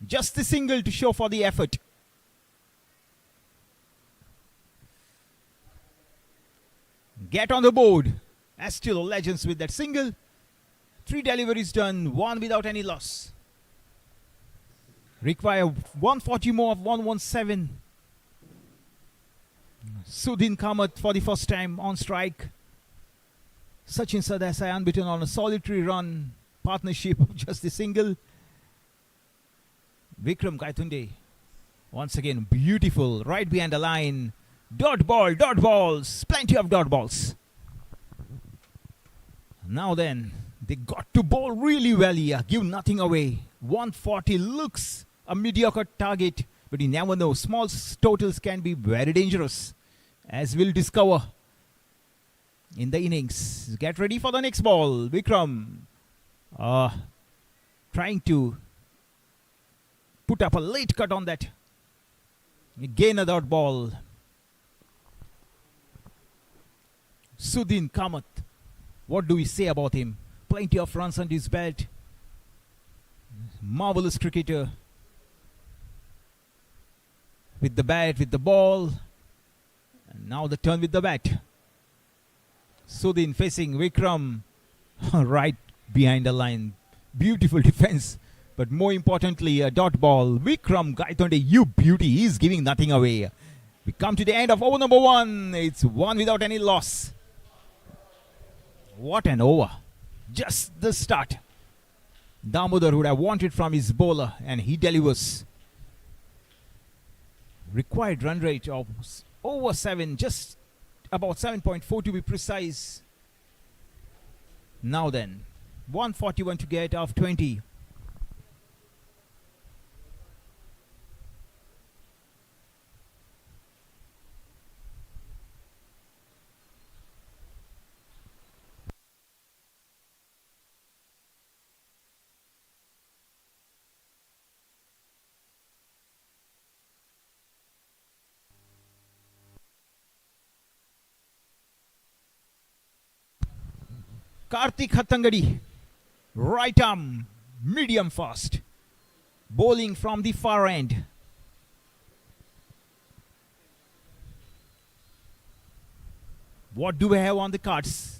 Just the single to show for the effort. Get on the board. Astral Legends with that single. 3 deliveries done. 1 without any loss. Require 140 more of 117. Sudin Kamath for the first time on strike. Sachin Sadesai unbeaten on a solitary run partnership of just the single. Vikram Gaitunde once again beautiful right behind the line. Dot balls, plenty of dot balls. Now then, they got to bowl really well here, give nothing away. 140 looks a mediocre target, but you never know. Small totals can be very dangerous, as we'll discover in the innings. Get ready for the next ball. Vikram trying to put up a late cut on that. Again a dot ball. Sudin Kamath. What do we say about him? Plenty of runs under his belt. Marvelous cricketer. With the bat, with the ball. And now the turn with the bat. Sudin facing Vikram. Right behind the line. Beautiful defense. But more importantly, a dot ball. Vikram Gaitonde, you beauty. He's giving nothing away. We come to the end of over number 1. It's 1 without any loss. What an over. Just the start. Damodar would have wanted from his bowler, and he delivers. Required run rate of over 7, just about 7.4 to be precise. Now then, 141 to get off 20. Karthik Hattangadi, right arm, medium fast, bowling from the far end. What do we have on the cards?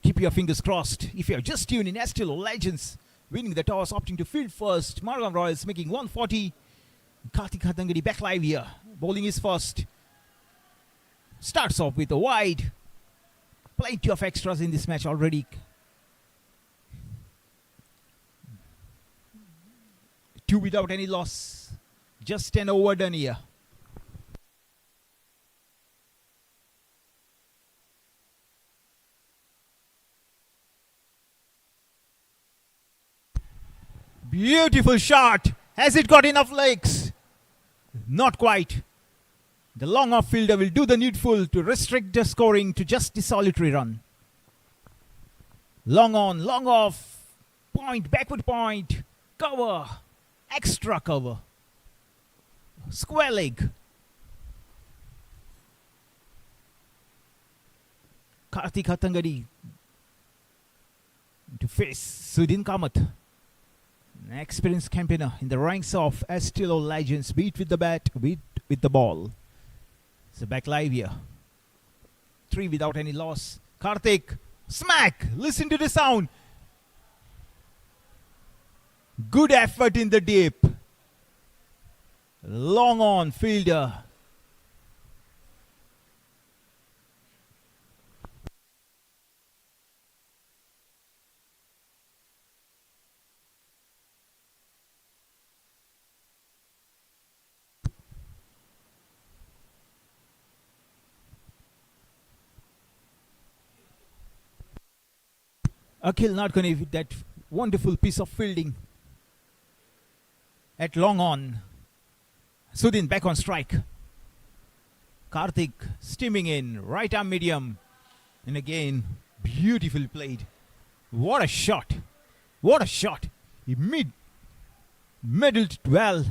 Keep your fingers crossed. If you have just tuned in, Astral Legends winning the toss, opting to field first. Margam Royals making 140. Karthik Hattangadi back live here, bowling is first. Starts off with a wide. Plenty of extras in this match already. 2 without any loss. Just an over done here. Beautiful shot. Has it got enough legs? Not quite. The long off fielder will do the needful to restrict the scoring to just the solitary run. Long on, long off, point, backward point, cover, extra cover, square leg. Karthik Hattangadi to face Sudin Kamath. An experienced campaigner in the ranks of Astral Legends. Beat with the bat, beat with the ball. So back live here. 3 without any loss. Karthik Smack! Listen to the sound. Good effort in the deep. Long on, fielder. Akhil not going to hit that wonderful piece of fielding at long on. Sudin back on strike. Karthik steaming in, right arm medium. And again, beautifully played. What a shot. What a shot. He middled it well.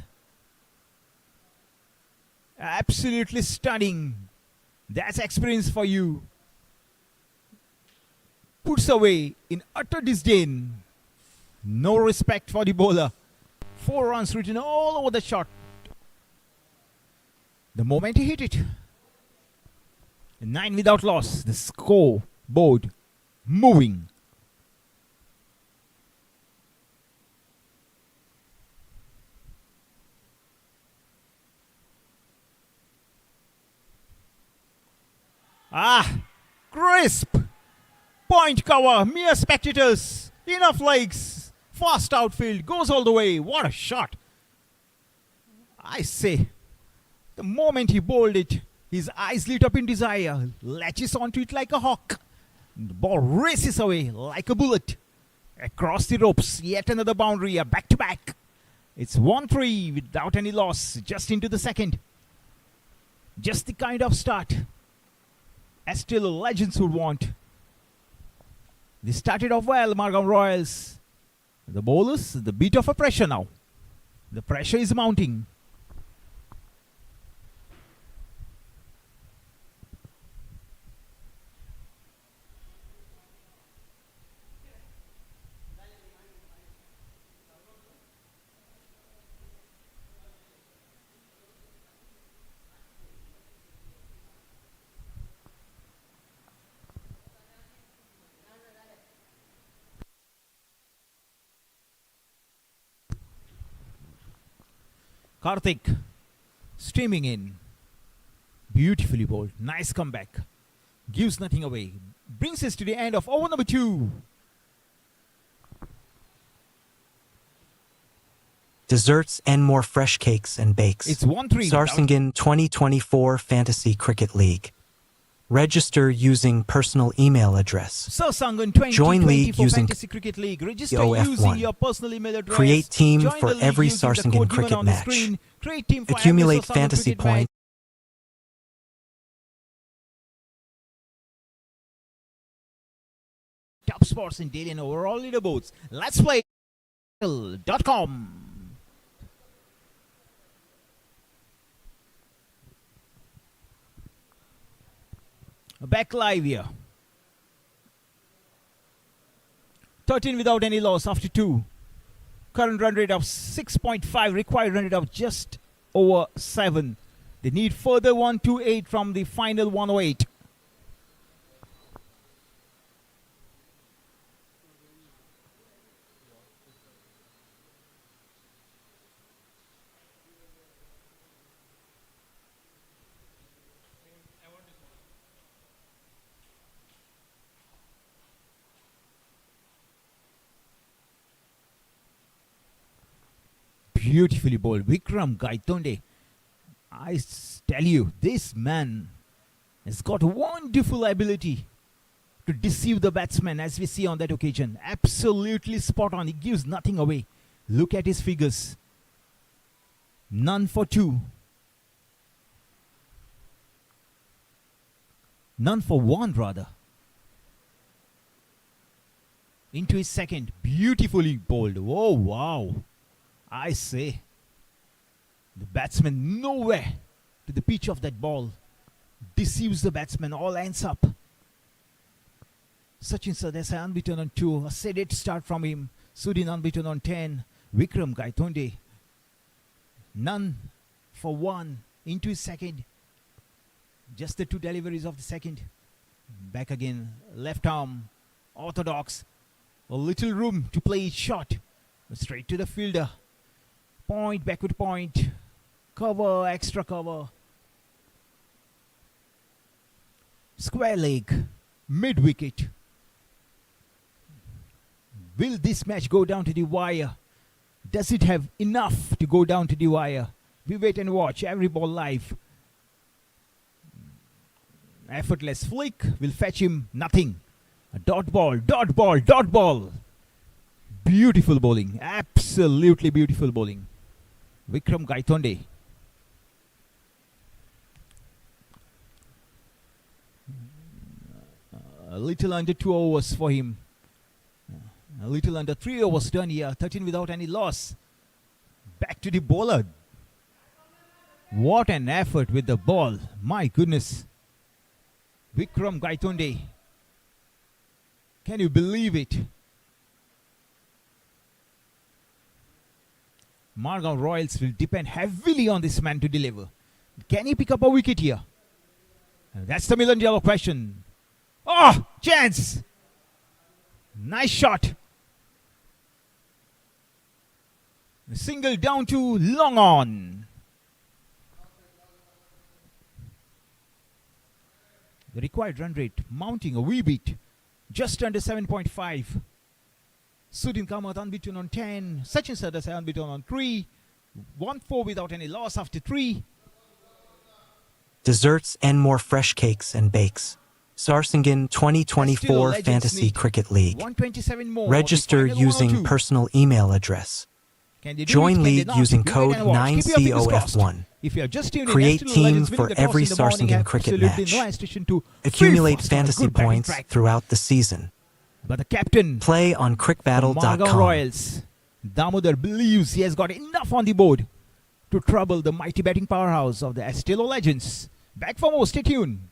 Absolutely stunning. That's experience for you. Puts away in utter disdain. No respect for the bowler. 4 runs written all over the shot. The moment he hit it. 9 without loss. The score board moving. Crisp. Point cover, mere spectators, enough legs, fast outfield, goes all the way. What a shot. I say, the moment he bowled it, his eyes lit up in desire, latches onto it like a hawk. The ball races away like a bullet. Across the ropes, yet another boundary, a back-to-back. It's 1-3 without any loss, just into the second. Just the kind of start Estilo legends would want. They started off well, Margam Royals. The bowlers, the bit of a pressure now. The pressure is mounting. Karthik streaming in. Beautifully bowled. Nice comeback. Gives nothing away. Brings us to the end of over number 2. Desserts and more fresh cakes and bakes. It's 1-3. Sarsangan 2024 Fantasy Cricket League. Register using personal email address. Sarsangan 2024 Join league using Fantasy Cricket League. Register OF1. using your personal email address. Create team Join for the league every using the Sarsangan code given cricket on the match. screen. Create team for Accumulate every Sarsangan fantasy cricket match. points. Top spots in daily and overall leaderboards. Let's play. .com. Back live here. 13 without any loss after 2. Current run rate of 6.5. Required run rate of just over 7. They need further 128 from the final 108. Beautifully bowled. Vikram Gaitonde. Tell you, this man has got wonderful ability to deceive the batsman, as we see on that occasion. Absolutely spot on. He gives nothing away. Look at his figures. None for 2. None for 1 rather. Into his second. Beautifully bowled. Oh wow. I say, the batsman nowhere to the pitch of that ball. Deceives the batsman, all ends up. Sachin Sardesai unbeaten on 2. A sedate start from him. Sudin unbeaten on 10. Vikram Gaitonde. None for 1. Into his second. Just the 2 deliveries of the second. Back again. Left arm. orthodox. A little room to play each shot. Straight to the fielder. Point, backward point. Cover, extra cover. Square leg. Mid wicket. Will this match go down to the wire? Does it have enough to go down to the wire? We wait and watch. Every ball live. Effortless flick will fetch him nothing. A dot ball, dot ball, dot ball. Beautiful bowling. Absolutely beautiful bowling. Vikram Gaitonde. A little under 2 overs for him. A little under 3 overs done here. 13 without any loss. Back to the bowler. What an effort with the ball. My goodness. Vikram Gaitonde. Can you believe it? Margao Royals will depend heavily on this man to deliver. Can he pick up a wicket here? That's the million-dollar question. Oh, chance! Nice shot. A single down to long on. The required run rate mounting a wee bit. Just under 7.5. Sudin Kamath unbeaten on 10. Sachin Sardesai unbeaten on 3. 1-4 without any loss after 3. Desserts and more fresh cakes and bakes. Sarsangan 2024 Fantasy Cricket League. 127 more. Register using personal email address. Join league using code 9COF1. If you are just tuned in, Create Astral teams Legends for winning the toss every in the morning, Sarsangan cricket absolutely match. no hesitation to Accumulate fill fast on a fantasy good batting points track. throughout the season. But the captain, Play on Margao crickbattle.com. Royals, Damodar, believes he has got enough on the board to trouble the mighty batting powerhouse of the Astral Legends. Back for more, stay tuned.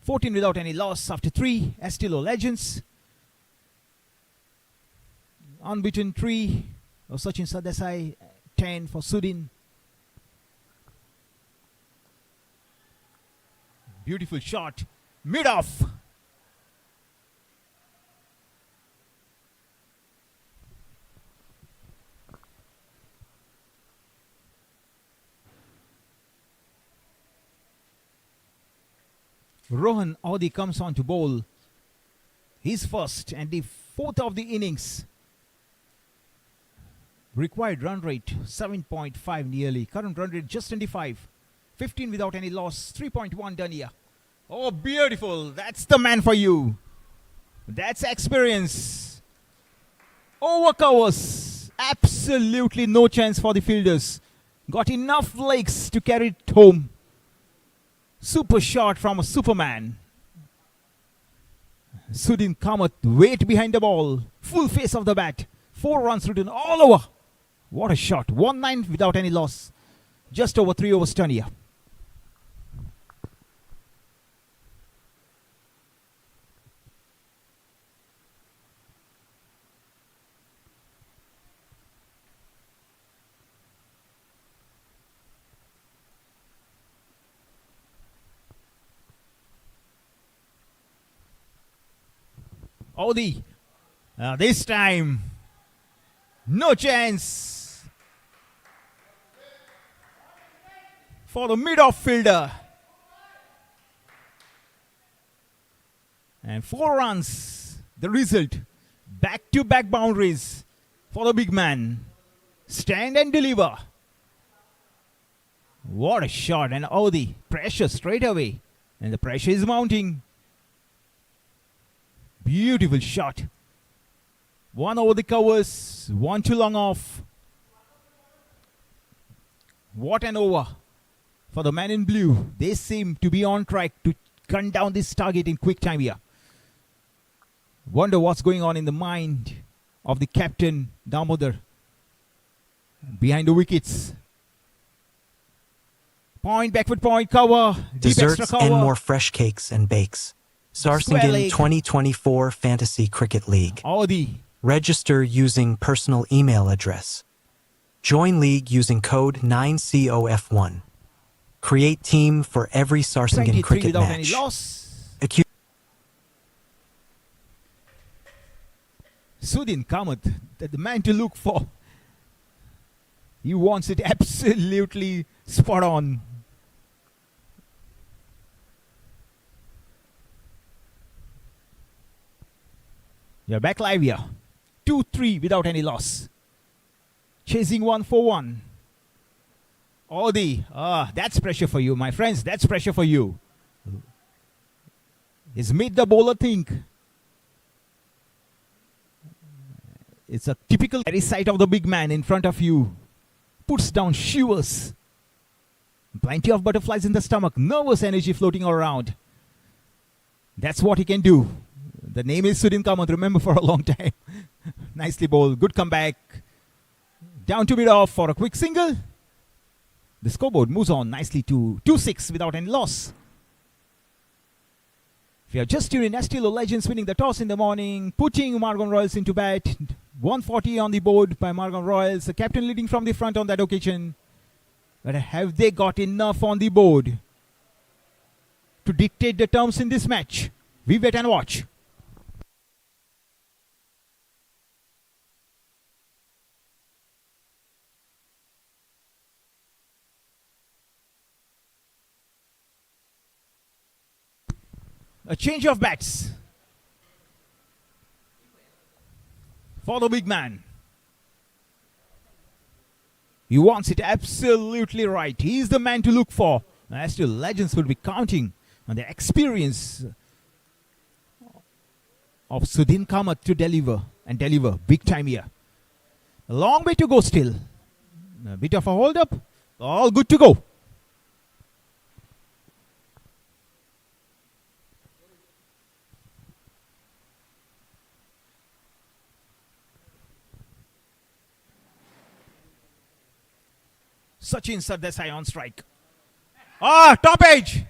$14 without any loss after 3. Astral Legends. Unbeaten 3. Sachin Sardesai 10 for Sudin. Beautiful shot. Mid off. Rohan Audi comes on to bowl. His first and the fourth of the innings. Required run rate 7.5 nearly. Current run rate just 25. 15 without any loss. 3.1 done here. Oh, beautiful. That's the man for you. That's experience. Overcovers. Absolutely no chance for the fielders. Got enough legs to carry it home. Super shot from a Superman. Sudin Kamath, weight behind the ball. Full face of the bat. 4 runs written all over. What a shot. 1-9 without any loss. Just over 3 overs done here. Audi. This time, no chance for the mid-off fielder. And 4 runs, the result. Back-to-back boundaries for the big man. Stand and deliver. What a shot. And Audi, pressure straight away. And the pressure is mounting. Beautiful shot. One over the covers, one too long off. What an over for the man in blue. They seem to be on track to gun down this target in quick time here. Wonder what's going on in the mind of the captain, Damodar, behind the wickets. Point, backward point, cover, deep extra Desserts cover. and more fresh cakes and bakes. Sarsangan Swelling. 2024 Fantasy Cricket League. Audi. Register using personal email address. Join league using code 9COF1. Create team for every Sarsangan 23 cricket without match. any loss. Sudin Kamath, the man to look for. He wants it absolutely spot on. You're back live here. 2-3 without any loss. Chasing 1 for 1. Audi. That's pressure for you, my friends. That's pressure for you. It's made the bowler think. It's a typical very sight of the big man in front of you. Puts down shivers. Plenty of butterflies in the stomach. Nervous energy floating around. That's what he can do. The name is Sudin Kamath, remember, for a long time. Nicely bowled. Good comeback. Down to mid-off for a quick single. The scoreboard moves on nicely to 2-6 without any loss. If you are just tuned in, Estilo Legends winning the toss in the morning, putting Margam Royals into bat. 140 on the board by Margam Royals. The captain leading from the front on that occasion. But have they got enough on the board to dictate the terms in this match? We wait and watch. A change of bats for the big man. He wants it absolutely right. He's the man to look for. As to legends will be counting on the experience of Sudin Kamath to deliver big time here. A long way to go still. A bit of a hold up. All good to go. Sachin Sardesai on strike. Top edge.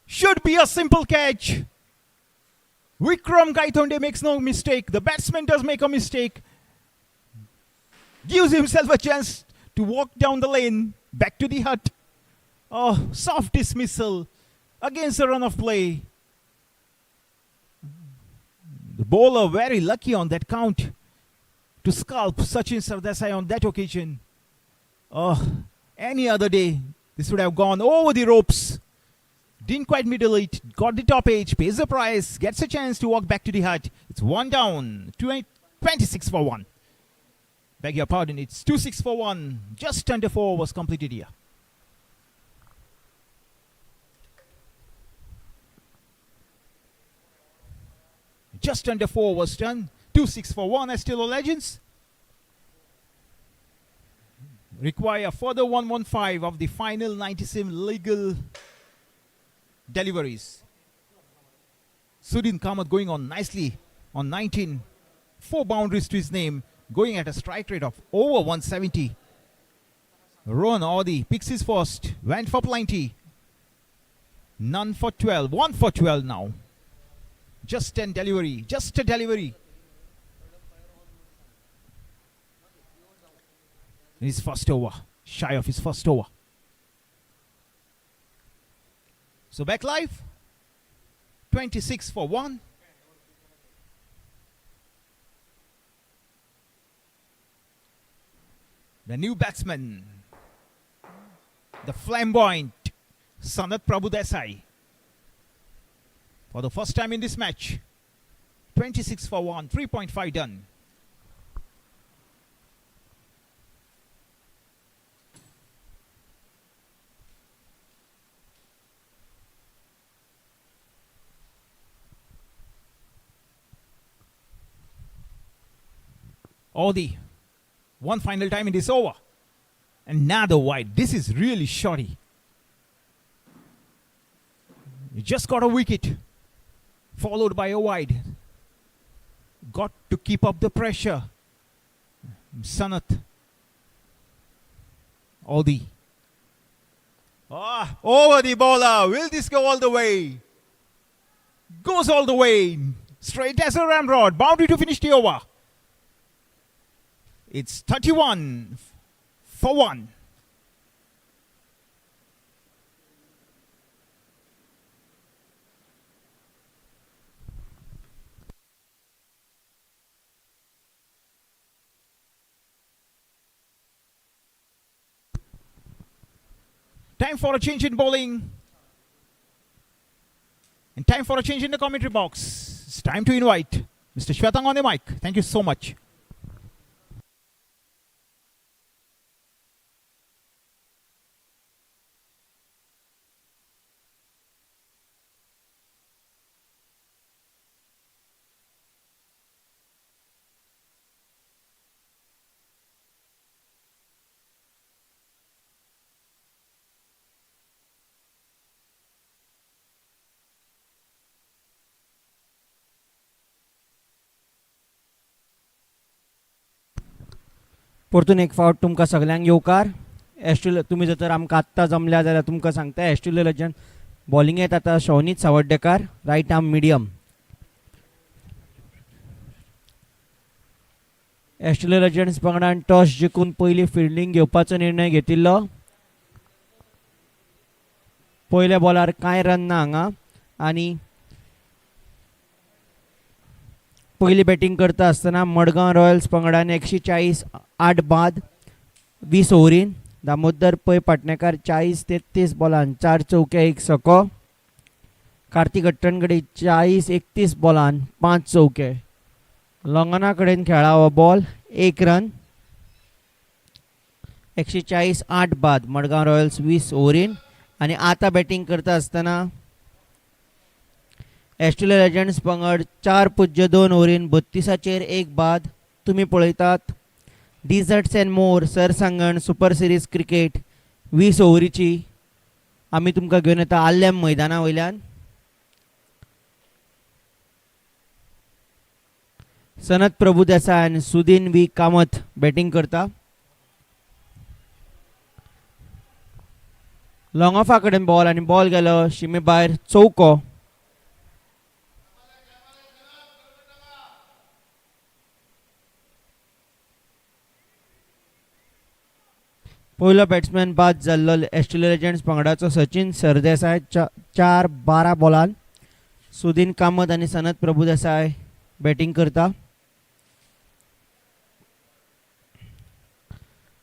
Should be a simple catch. Vikram Gaitonde makes no mistake. The batsman does make a mistake. Gives himself a chance to walk down the lane. Back to the hut. Soft dismissal against a run of play. The bowler very lucky on that count to scalp Sachin Sardesai on that occasion. Any other day, this would have gone over the ropes. Didn't quite middle it. Got the top edge. Pays the price. Gets a chance to walk back to the hut. It's one down. 26 for 1. Beg your pardon. It's 2-6 for 1. Just under 4 was completed here. Just under 4 was done. 2-6 for 1 as still Legends. Require further 115 of the final 97 legal deliveries. Sudin Kamath going on nicely on 19. 4 boundaries to his name. Going at a strike rate of over 170. Rohan Audi picks his first. Went for plenty. None for 12. 1 for 12 now. Just 10 delivery. Just a delivery. His first over. Shy of his first over. So back live. 26 for 1. The new batsman. The flamboyant Sanath Prabhudesai. For the first time in this match. 26 for 1. 3.5 done. Audi, one final time in this over. Another wide. This is really shoddy. You just got a wicket, followed by a wide. Got to keep up the pressure. Sanat. Audi. Over the bowler. Will this go all the way? Goes all the way. Straight as a ramrod. Boundary to finish the over. It's 31 for 1. Time for a change in bowling. And time for a change in the commentary box. It's time to invite Mr. Shwetang on the mic. Thank you so much. परतून एक फावट तुमकां सगल्यांक येवकार. एस्ट्रेलिया तुमी जर तर आमकां आत्तां जमल्या जाल्यार तुमकां सांगता एस्ट्रेलिया लेजंड बॉलिंगेंत आतां शौनीत सावड्डेकार, रायट आर्म मिडियम. एस्ट्रेलिया लेजंड्स पंगडान टॉस जिखून पयली फिल्डिंग घेवपाचो निर्णय घेतिल्लो. पयल्या बॉलार कांय रन ना हांगा आनी पयली बॅटिंग करता आसतना मडगांव रॉयल्स पंगडान 140 बाद 20 ओव्हरीन. दामोदर पै पाटणेकार 40-33 बॉलान 4 चौके 1 सको. कार्तिक अट्टणगडे 40-31 बॉलान 5 चौके. लॉंगना कडेन खेळावो बॉल 1 रन. 140 बाद मडगांव रॉयल्स 20 ओव्हरीन. आनी आतां बॅटिंग करता आसतना एस्ट्रेलिया लेजंड्स पंगड 4.2 ओव्हरीन 32चेर 1 बाद. तुमी पळयतात desserts and more Sarsangan super series cricket 20 ओव्हरीची आमी तुमकां घेवन येता आल्लेम मैदाना वयल्यान. सनत प्रभुदेसाय आनी सुदीन वी कामत बॅटिंग करता. लॉंग ऑफा कडेन बॉल आनी बॉल गेलो शिमे भायर चौको. पयलो बॅट्समॅन बाद जाल्लो एस्ट्रेलिया लेजंड्स पंगडाचो सचिन सरदेसाय 4-12 बॉलान. सुदीन कामत आनी सनत प्रभुदेसाय बॅटिंग करता.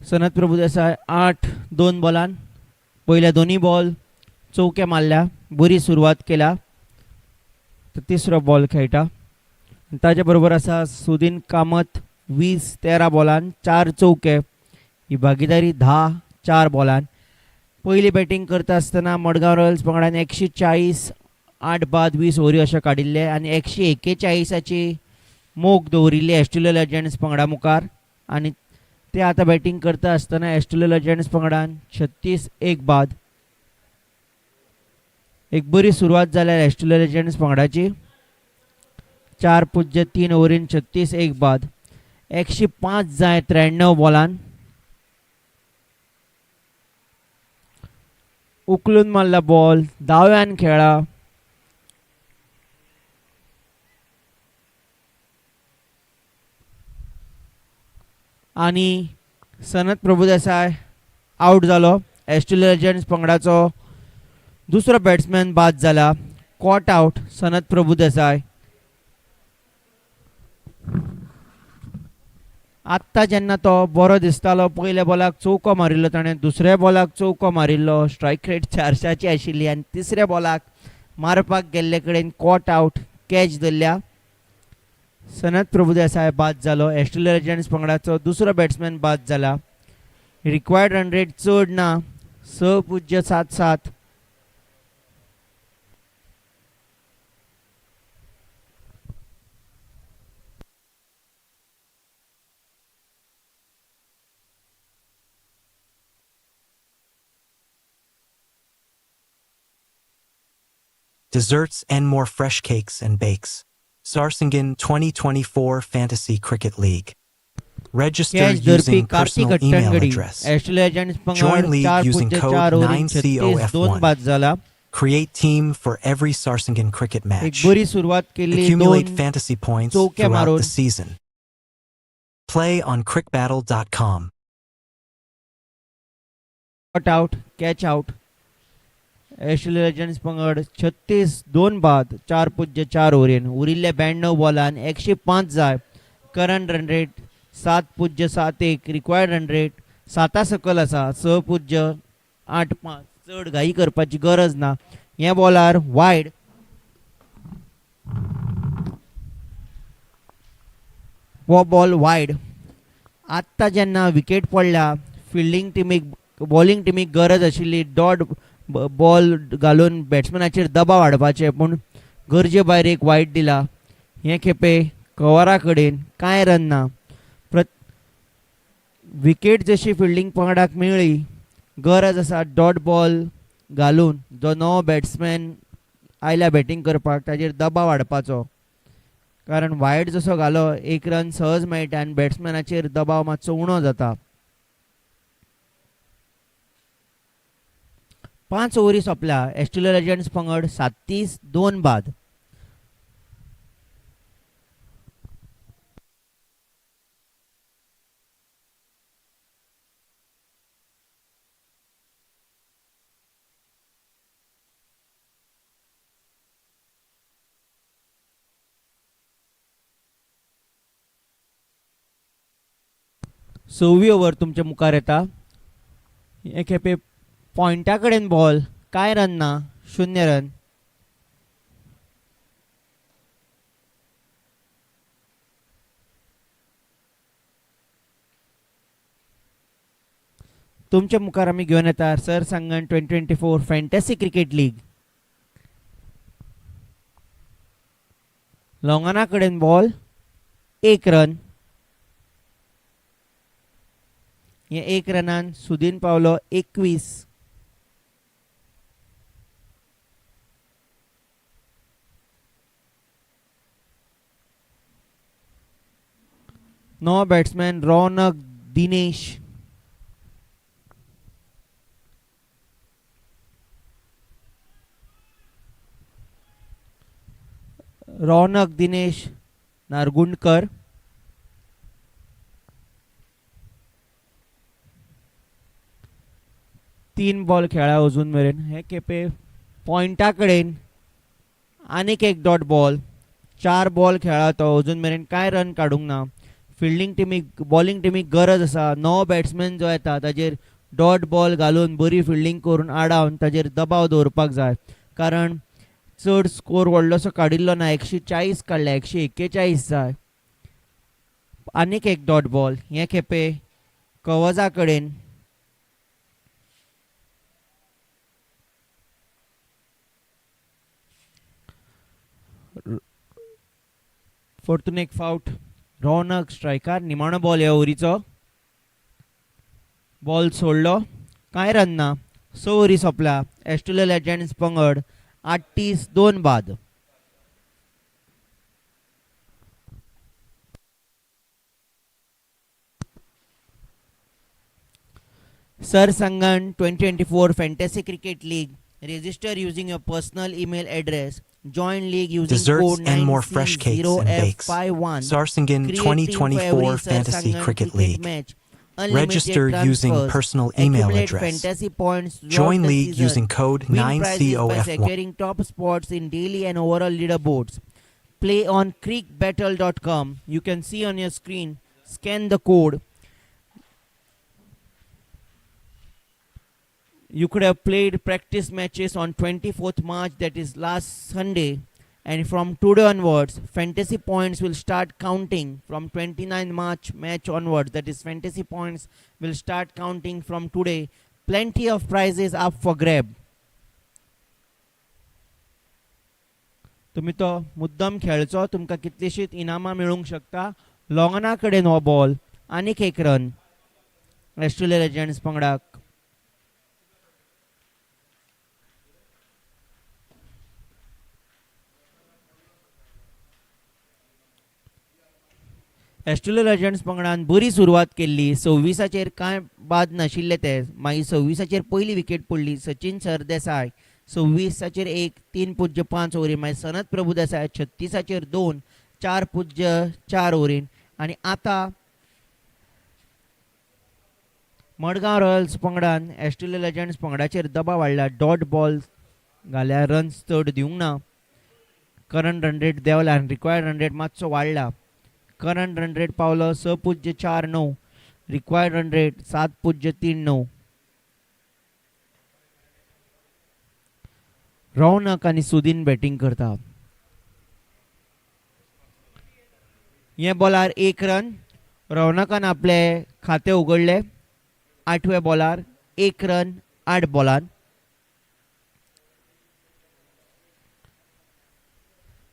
सनत प्रभुदेसाय 8-2 बॉलान पयल्या दोनी बॉल चौके मारल्या. बरी सुरवात केल्या. तिसरो बॉल खेळटा. ताचे बरोबर आसा सुदीन कामत 20-13 बॉलान 4 चौके. ही भागीदारी 10-4 बॉलान. पयली बॅटिंग करता आसतना मडगांव रॉयल्स पंगडान 140 बाद 20 ओव्हरी अशें काडिल्ले आनी 141ची मोख दवरिल्ली एस्ट्रेलिया लेजंड्स पंगडा मुखार. आनी ते आतां बॅटिंग करता आसतना एस्ट्रेलिया लेजंड्स पंगडान 36 बाद. एक बरी सुरवात जाल्या एस्ट्रेलिया लेजंड्स पंगडाची. 4.3 ओव्हरीन 36 बाद. 105 जाय 93 बॉलान. उखलून मारला बॉल दाव्यान खेळा. आनी सनत प्रभुदेसाय आउट जालो. एस्ट्रेलिया लेजंड्स पंगडाचो दुसरो बॅट्समॅन बाद जाला. Caught out Sanat Prabhudesai. आत्तां जेन्ना तो बरो दिसतालो पयल्या बॉलाक चौको मारिल्लो ताणें. दुसऱ्या बॉलाक चौको मारिल्लो. स्ट्रायक रेट 400ची आशिल्ली आनी तिसऱ्या बॉलाक मारपाक गेल्ले कडेन कॉट आउट कॅच धरल्या. सनत प्रभुदेसाय बाद जालो. एस्ट्रेलिया लेजंड्स पंगडाचो दुसरो बॅट्समॅन बाद जाला. रिक्वायर्ड रन रेट चड ना 6.77. desserts and more fresh cakes and bakes. Sarsangan 2024 Fantasy Cricket League. Register catch धरपी using कार्तिक personal email अट्टंगडी address. ऑस्ट्रेलिया लेजंड्स Join पंगड league 4 using पूज्य code 4 ओव्हरीन 36 2 9COF1. बाद झाला. Create team for every Sarsangan cricket एक match. बरी सुरुवात केली. Accumulate 2 fantasy points चौक्या throughout maroon. the season. Play on crickbattle.com. Not out catch out Australia legends पंगड 36 2 बाद 4 पूज्य 4 ओव्हरीन उरिल्ल्या 92 बॉलान 105 जाय. Current run rate 7.71 required run rate 7 सकल आसा. 6.85 चड घाई करपाची गरज ना. ह्या बॉलार वायड हो बॉल वायड. आत्ता जेन्ना विकेट पडल्या फिल्डिंग टिमीक बॉलिंग टिमीक गरज आशिल्ली डॉट बॉल घालून बॅट्समॅनाचेर दबाव हाडपाचे पूण गरजे भायर एक वायड दिला. हे खेपे कवरा कडेन कांय रन ना. विकेट जशी फिल्डिंग पंगडाक मेळ्ळी गरज आसा डॉट बॉल घालून जो नवो बॅट्समॅन आयल्या बॅटिंग करपाक ताजेर दबाव हाडपाचो. कारण वायड जसो घालो एक रन सहज मेळटा आनी बॅट्समॅनाचेर दबाव मातसो उणो जाता. 5 ओव्हरी सोंपल्या. ऑस्ट्रेलिया लेजंड्स पंगड 37 2 बाद. सव्वी ओव्हर तुमच्या मुखार येता. हे खेपे पॉइंटा कडेन बॉल कांय रन ना 0 रन. तुमच्या मुखार आमी घेवन येता सरसंगण 2024 फॅन्टसी क्रिकेट लीग. लॉंगना कडेन बॉल 1 रन. हे 1 रनान सुदीन पावलो 21. नो बॅट्समॅन रौनक दिनेश. रौनक दिनेश नारगुंडकर. तीन बॉल खेळा अजून मेरेन. हे खेपे पॉइंटा कडेन आनीक एक डॉट बॉल. 4 बॉल खेळा तो अजून मेरेन कांय रन काडूंक ना. फिल्डिंग टिमीक बॉलिंग टिमीक गरज आसा. नवो बॅट्समॅन जो येता ताजेर डॉट बॉल घालून बरी फिल्डिंग करून आडावन ताजेर दबाव दवरपाक जाय. कारण चड स्कोर व्हडलोसो काडिल्लो ना. 140 काडल्या 141 जाय. आनीक एक डॉट बॉल. हे खेपे कवजा कडेन. परतून एक फावट रौनक स्ट्रायकार. निमाणो बॉल ह्या ओव्हरीचो. बॉल सोडलो कांय रन ना. 6 ओव्हरी सोंपल्या. ऑस्ट्रेलिया लेजंड्स पंगड 38 2 बाद. सरसंगण 2024 fantasy cricket league. Register using your personal email address. Join league using Desserts code and more fresh cakes and bakes. 9C0F51. Sarsangan Create team for 2024 every Fantasy Sarsangan Cricket League. match. Unlimited Register using transfers. personal email Accumulate address. fantasy points throughout Join the league season. using code Win prizes by 9COF1. securing top spots in daily and overall leaderboards. Play on crickbattle.com. You can see on your screen. Scan the code. You could have played practice matches on 24th March, that is last Sunday, and from today onwards fantasy points will start counting from 29th March match onwards. That is, fantasy points will start counting from today. Plenty of prizes up for grab. तुम्ही तो मुद्दम खेळचो. तुमकां कितलीशीच इनामां मेळूंक शकता. लॉंगना कडेन हो ball आनीक एक रन ऑस्ट्रेलिया लेजंड्स पंगडाक. एस्ट्रेलिया लेजंड्स पंगडान बरी सुरवात केल्ली 26 कांय बाद नाशिल्ले ते मागीर 26 पयली विकेट पडली सचिन सरदेसाय 26 3.5 ओव्हरीन मागीर सनत प्रभुदेसाय 36 2 4.4 ओव्हरीन आनी आतां मडगांव रॉयल्स पंगडान एस्ट्रेलिया लेजंड्स पंगडाचेर दबाव हाडला डॉट बॉल घाल्यार रन्स चड दिवंक ना करंट रन रेट देंवला आनी रिक्वायर्ड रन रेट मातसो वाडला करंट रन रेट पावलो 6.49 रिक्वायर्ड रन रेट 7.39 रौनक आनी सुदीन बॅटिंग करता हे बॉलार 1 रन रौनकान आपले खातें उगडले 8व्या बॉलार 1 रन 8 बॉलान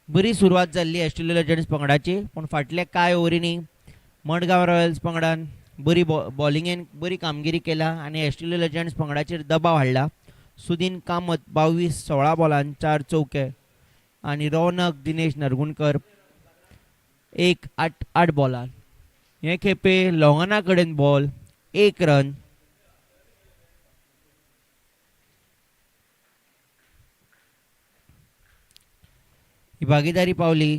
बरी सुरवात जाल्ली एस्ट्रेलिया लेजंड्स पंगडाची पूण फाटल्या कांय ओव्हरींनी मडगांव रॉयल्स पंगडान बरी बॉलिंगेन बरी कामगिरी केला आनी एस्ट्रेलिया लेजंड्स पंगडाचेर दबाव हाडला सुदीन कामत 22-16 बॉलान 4 चौके आनी रौनक दिनेश नरगुणकर 8 बॉलान हे खेपे लॉंगना कडेन बॉल 1 रन ही भागीदारी पावली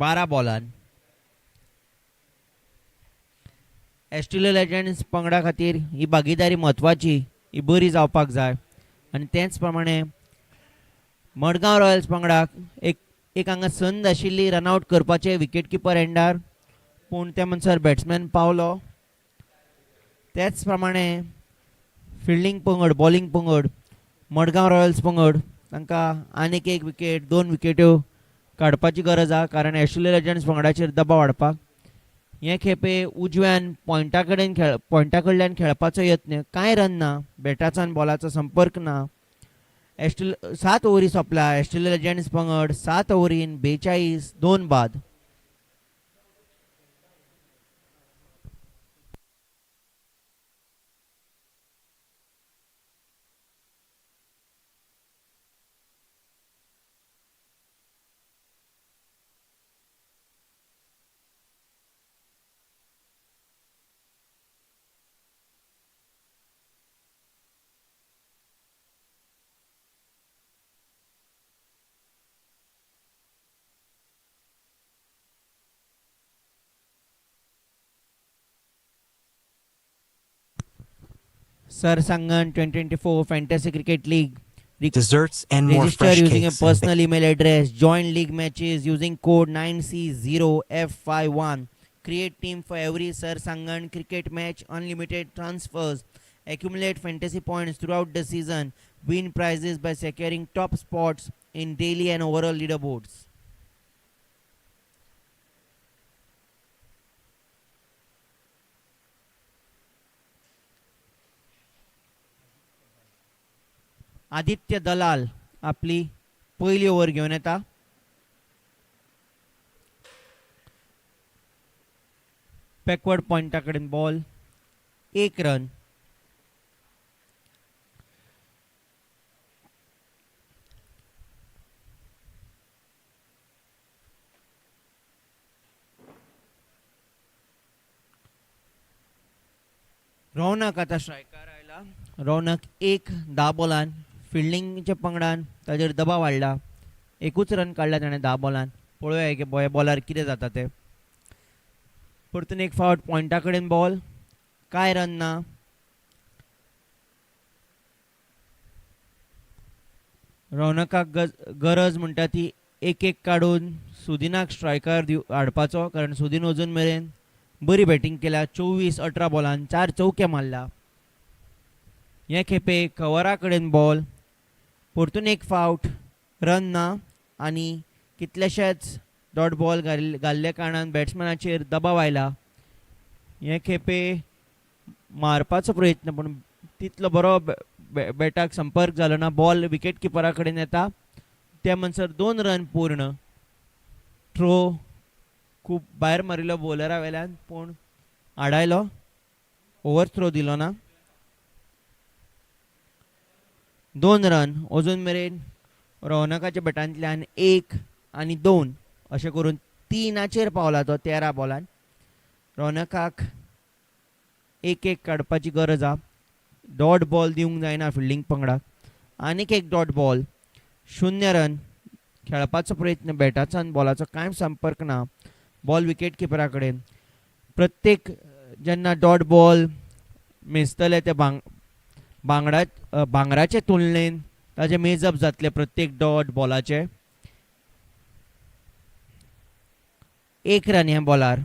12 बॉलान एस्ट्रेलिया लेजंड्स पंगडा खातीर ही भागीदारी म्हत्वाची ही बरी जावपाक जाय आनी तेच प्रमाणे मडगांव रॉयल्स पंगडाक एक हांगा संद आशिल्ली रनआउट करपाचे विकेट किपर एंडार पूण त्या म्हणसर बॅट्समॅन पावलो तेच प्रमाणे फिल्डिंग पंगड बॉलिंग पंगड मडगांव रॉयल्स पंगड तांकां आनीक एक विकेट 2 विकेट्यो काडपाची गरज आसा कारण एस्ट्रेलिया लेजंड्स पंगडाचेर दबाव हाडपाक हे खेपे उजव्यान पॉयंटा कडल्यान खेळपाचो यत्न कांय रन ना बॅटाचो आनी बॉलाचो संपर्क ना 7 ओव्हरी सोंपला एस्ट्रेलिया लेजंड्स पंगड 7 ओव्हरीन 42 2 बाद Sarsangan 2024 Fantasy Cricket League. Desserts and more Register fresh using a cakes. personal email address. Join league matches using code 9C0F51. Create team for every Sarsangan cricket match. Unlimited transfers. Accumulate fantasy points throughout the season. Win prizes by securing top spots in daily and overall leaderboards. Aditya दलाल आपली पहिली over घेऊन येता backward पॉइंटा कडेन ball 1 run रौनक आता स्ट्रायकार आयला रौनक 10 बॉलान फिल्डिंगच्या पंगडान ताजेर दबाव हाडला 1 रन काडला ताणें 10 बॉलान पळोवया की बॉलार कितें जाता ते परतून एक फावट पॉइंटा कडेन बॉल कांय रन ना रौनकाक गरज म्हणटा ती एक काडून सुदिनाक स्ट्रायकार हाडपाचो कारण सुदीन अजून मेरेन बरी बॅटिंग केल्या 24-18 बॉलान 4 चौके मारला हे खेपे कवरा कडेन बॉल परतून एक फावट रन ना आनी कितलेशेच डॉट बॉल घाल्ल्या कारणान बॅट्समॅनाचेर दबाव आयला हे खेपे मारपाचो प्रयत्न पूण तितलो बरो बॅटाक संपर्क जालो ना बॉल विकेट किपरा कडेन येता त्या म्हणसर 2 रन पूर्ण थ्रो खूब भायर मारिल्लो बॉलरा वेल्यान पूण आडायलो ओवर थ्रो दिलो ना 2 रन अजून मेरेन रौनकाच्या बॅटांतल्यान 1 आनी 2 अशें करून 3 पावला तो 13 बॉलान. रौनकाक एक काडपाची गरज आहा. डॉट बॉल दिवंक जायना फिल्डिंग पंगडाक. आनीक एक डॉट बॉल. 0 रन. खेळपाचो प्रयत्न बॅटाचो आनी बॉलाचो कांय संपर्क ना. बॉल विकेट किपरा कडेन. प्रत्येक जेन्ना डॉट बॉल मेजतले ते भांगराचे तुलनेन ताजे मेजप जातले प्रत्येक डॉट बॉलाचे. 1 रन ह्या बॉलार.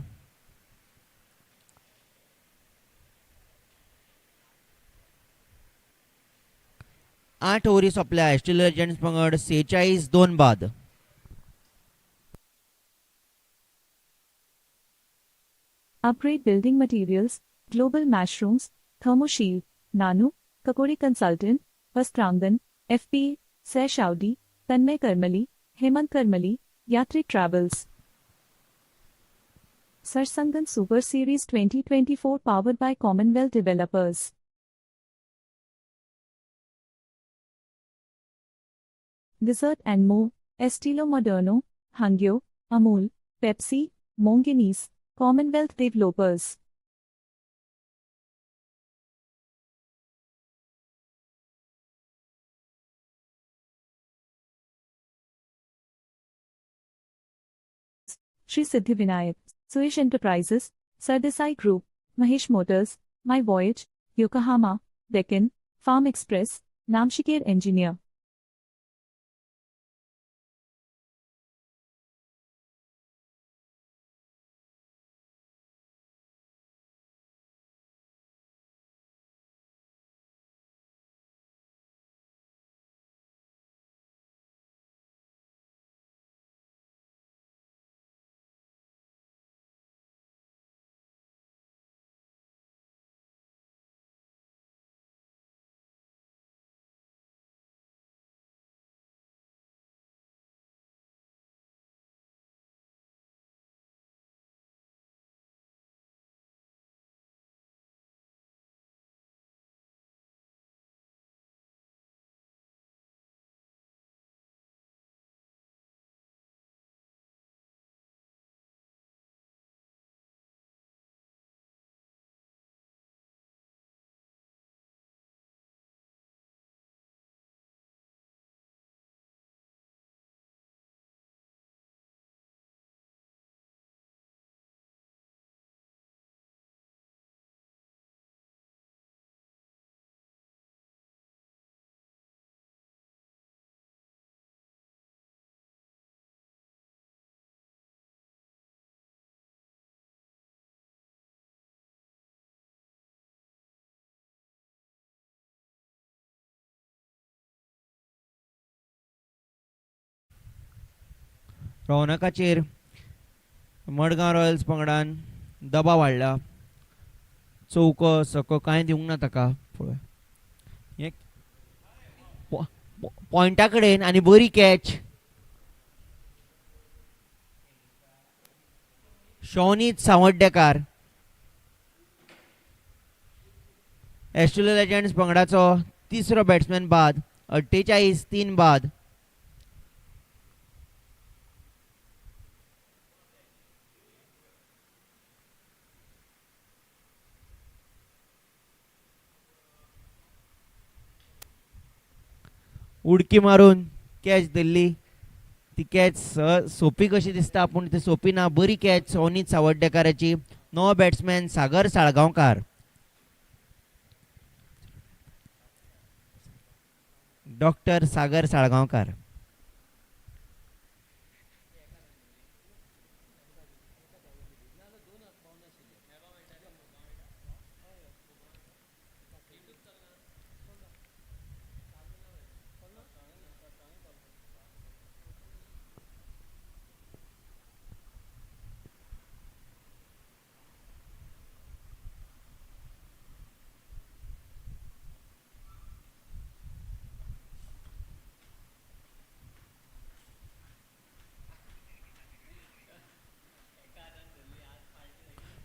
आठ ओव्हरी सोंपल्या. स्टील लेजंड्स पंगड 46 बाद. Upgrade building materials, global mushrooms, thermoshield, Nano, Kakori Consultant, Vastrangan, FP, Seh Shaudi, Tanmay Karmali, Hemant Karmali, Yatrik Travels. Sarsangan Super Series 2024 powered by Commonwealth Developers. Dessert and more, Estilo Moderno, Hangyo, Amul, Pepsi, Monginis, Commonwealth Developers. Shri Siddhi Vinayak, Suish Enterprises, Sardesai Group, Mahesh Motors, My Voyage, Yokohama, Deccan, Farm Express, Namshikir Engineer. रौनकाचेर Madgaon royals पंगडान दबाव हाडला. चौको सको कांय दिवंक ना ताका. पॉइंटा कडेन आनी बरी कॅच. शौनीत सावड्डेकार. एस्ट्रेलिया लेजंड्स पंगडाचो तिसरो बॅट्समॅन बाद. 48 बाद. उडकी मारून कॅच धरली. ती कॅच सोपी कशी दिसता पूण ती सोपी ना. बरी कॅच सोनीत सावड्डेकाराची. नवो बॅट्समॅन सागर साळगांवकार. डॉक्टर सागर साळगांवकार.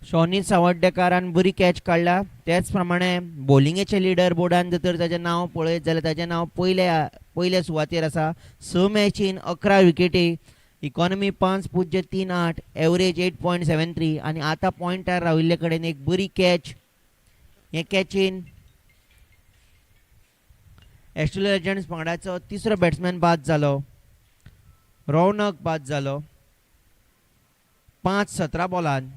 शौनीत सावड्डेकारान बरी कॅच काडला. त्याच प्रमाणे बॉलिंगेचे लिडर बोर्डान जर ताचें नांव पळयत जाल्यार ताचें नांव पयल्या सुवातेर आसा. 6 मॅचीन 11 विकेटी इकॉनॉमी 5.38, एव्हरेज 8.73 आणि आता पॉइंटार राविल्ले कडेन एक बरी कॅच. हे कॅचीन एस्ट्रेलिया लेजंड्स पंगडाचो तिसरो बॅट्समॅन बाद जालो. रौनक बाद जालो 5-17 बॉलान.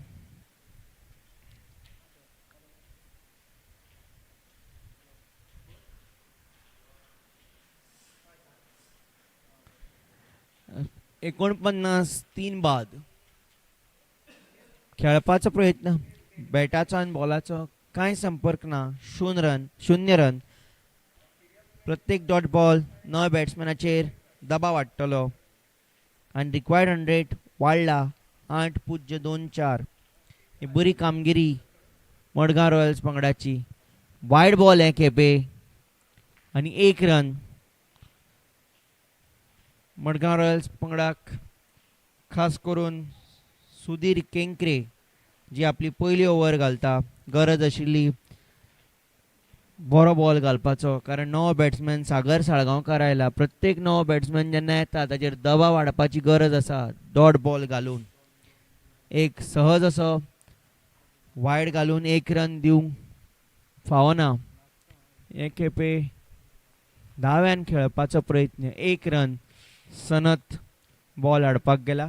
एकोणपन्नास 3 बाद. खेळपाचो प्रयत्न बॅटाचो आणि बॉलाचो कांय संपर्क ना. 0 रन. प्रत्येक डॉट बॉल नव्या बॅट्समॅनाचेर दबाव वाडटलो आणि रिक्वायर्ड 100 वाडला 8.24. ही बरी कामगिरी मडगांव रॉयल्स पंगडाची. वायड बॉल हे खेपे आणि 1 रन. मडगांव रॉयल्स पंगडाक खास करून सुधीर केंकरे जी आपली पयली ओव्हर घालता गरज आशिल्ली बरो बॉल घालपाचो, कारण नवो बॅट्समॅन सागर साळगांवकार आयला. प्रत्येक नवो बॅट्समॅन जेन्ना येता ताचेर दबाव वाडपाची गरज आसा. डॉट बॉल घालून एक सहज असो वायड घालून 1 रन दिवंक फावना. हे खेपे दाव्यान खेळपाचो प्रयत्न 1 रन. सनत बॉल हाडपाक गेला.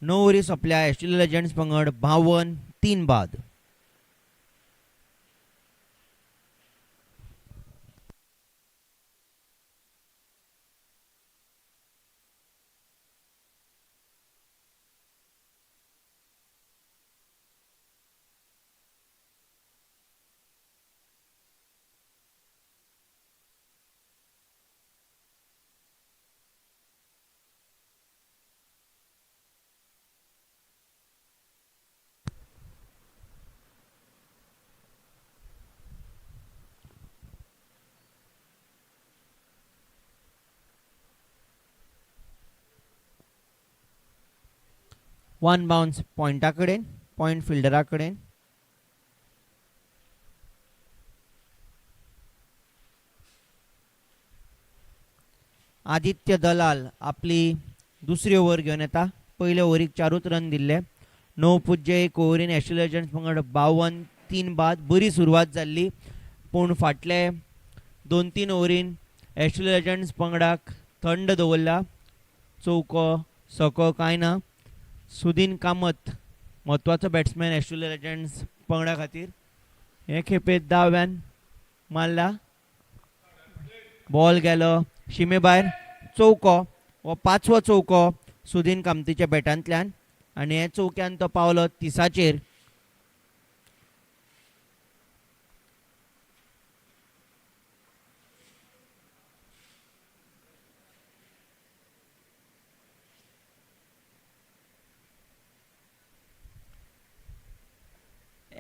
णव ओव्हरी सोंपल्या. ऑस्ट्रेलिया लेजंड्स पंगड 52 3 बाद. वन बाउन्स पॉइंटा कडेन, पॉइंट फिल्डरा कडेन. आदित्य दलाल आपली दुसरी ओव्हर घेवन येता. पयल्या ओव्हरीक 4 रन दिल्ले. 9.1 ओव्हरीन ऑस्ट्रेलिया लेजंड्स पंगड 52 3 बाद. बरी सुरवात जाल्ली पूण फाटले 2-3 ओव्हरीन ऑस्ट्रेलिया लेजंड्स पंगडाक थंड दवरला. चौको सको कांय ना. सुदीन कामत म्हत्वाचो बॅट्समॅन ऑस्ट्रेलिया लेजंड्स पंगडा खातीर. हे खेपे दाव्यान मारला. बॉल गेलो शिमे भायर. चौको हो 5वो चौको सुदीन कामतीच्या बॅटांतल्यान आनी हे चौक्यान तो पावलो 30चेर.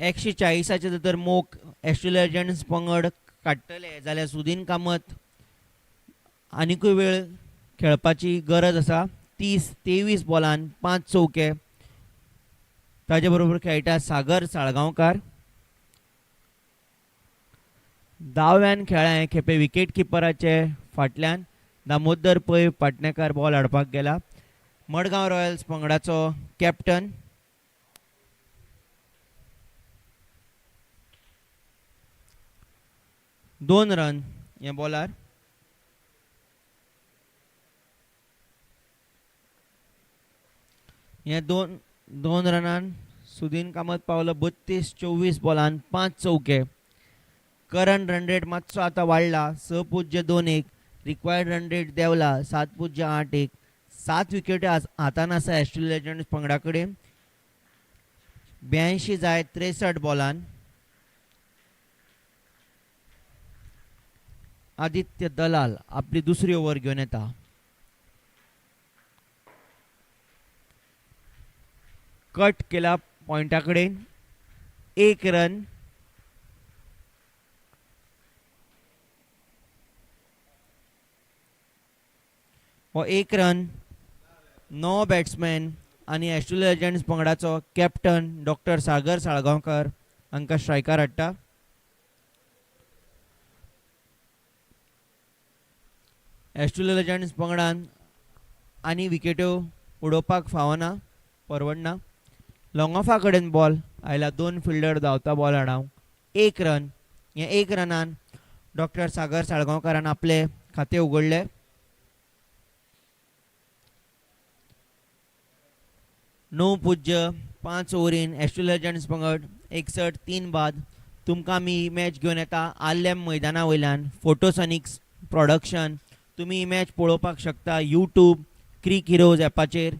एकशे 40 जर मोख ऑस्ट्रेलिया लेजंड्स पंगड काडटले जाल्यार सुदीन कामत आनीकूय वेळ खेळपाची गरज आसा. 30-23 बॉलान 5 चौके. ताजे बरोबर खेळटा सागर साळगांवकार. दाव्यान खेळ्ळा हे खेपे विकेट किपराचे फाटल्यान. दामोदर पै पाटणेकार बॉल हाडपाक गेला. मडगांव रॉयल्स पंगडाचो कॅप्टन. दोन रन या बॉलार. हे दोन रनान सुदीन कामत पावलो 32-24 बॉलान 5 चौके. करंट रन रेट मातसो आतां वाडला 6.21. Required run rate देंवला 7.81. 7 विकेटी हातान आसा ऑस्ट्रेलिया लेजंड्स पंगडा कडेन. 82 जाय 63 बॉलान. आदित्य दलाल आपली दुसरी ओव्हर घेवन येता. कट केला पॉइंटा कडेन 1 रन. हो 1 रन. 9 बॅट्समॅन आनी ऑस्ट्रेलिया लेजंड्स पंगडाचो कॅप्टन डॉक्टर सागर साळगांवकर हांकां स्ट्रायकार हाडटा. एस्ट्रेलिया लेजंड्स पंगडान आनी विकेट्यो उडोवपाक फावना परवडना. लॉंग ऑफा कडेन बॉल आयला 2 फिल्डर धांवता बॉल हाडावंक 1 रन. हे 1 रनान डॉक्टर सागर साळगांवकारान आपले खातें उगडले. णव पुज्य 5 ओव्हरीन एस्ट्रेलिया लेजंड्स पंगड 61 बाद. तुमकां आमी ही मॅच घेवन येता आल्लेम मैदाना वयल्यान. फोटोसॉनिक्स प्रोडक्शन. तुमी ही मॅच पळोवपाक शकता यूट्यूब क्रिक हिरोज एपाचेर.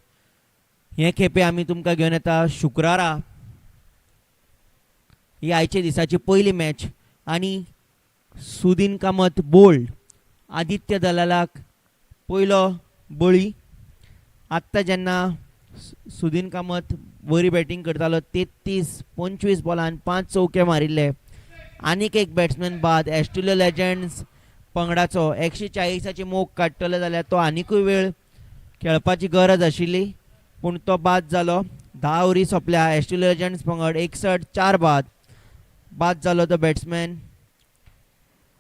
हे खेपे आमी तुमकां घेवन येता शुक्रारा. ही आयचे दिसाची पयली मॅच आनी सुदीन कामत बोल्ड आदित्य दलालाक पयलो बळी. आत्तां जेन्ना सुदीन कामत बरी बॅटिंग करतालो 33-25 बॉलान 5 चौके मारिल्ले. आनीक एक बॅट्समॅन बाद एस्ट्रेलिया लेजंड्स पंगडाचो 140ची मोख काडटले जाल्यार तो आनिकूय वेळ खेळपाची गरज आशिल्ली पूण तो बाद जालो. 10 ओव्हरी सोंपल्या. एस्ट्रेलिया लेजंड्स पंगड 61 बाद जालो तो बॅट्समॅन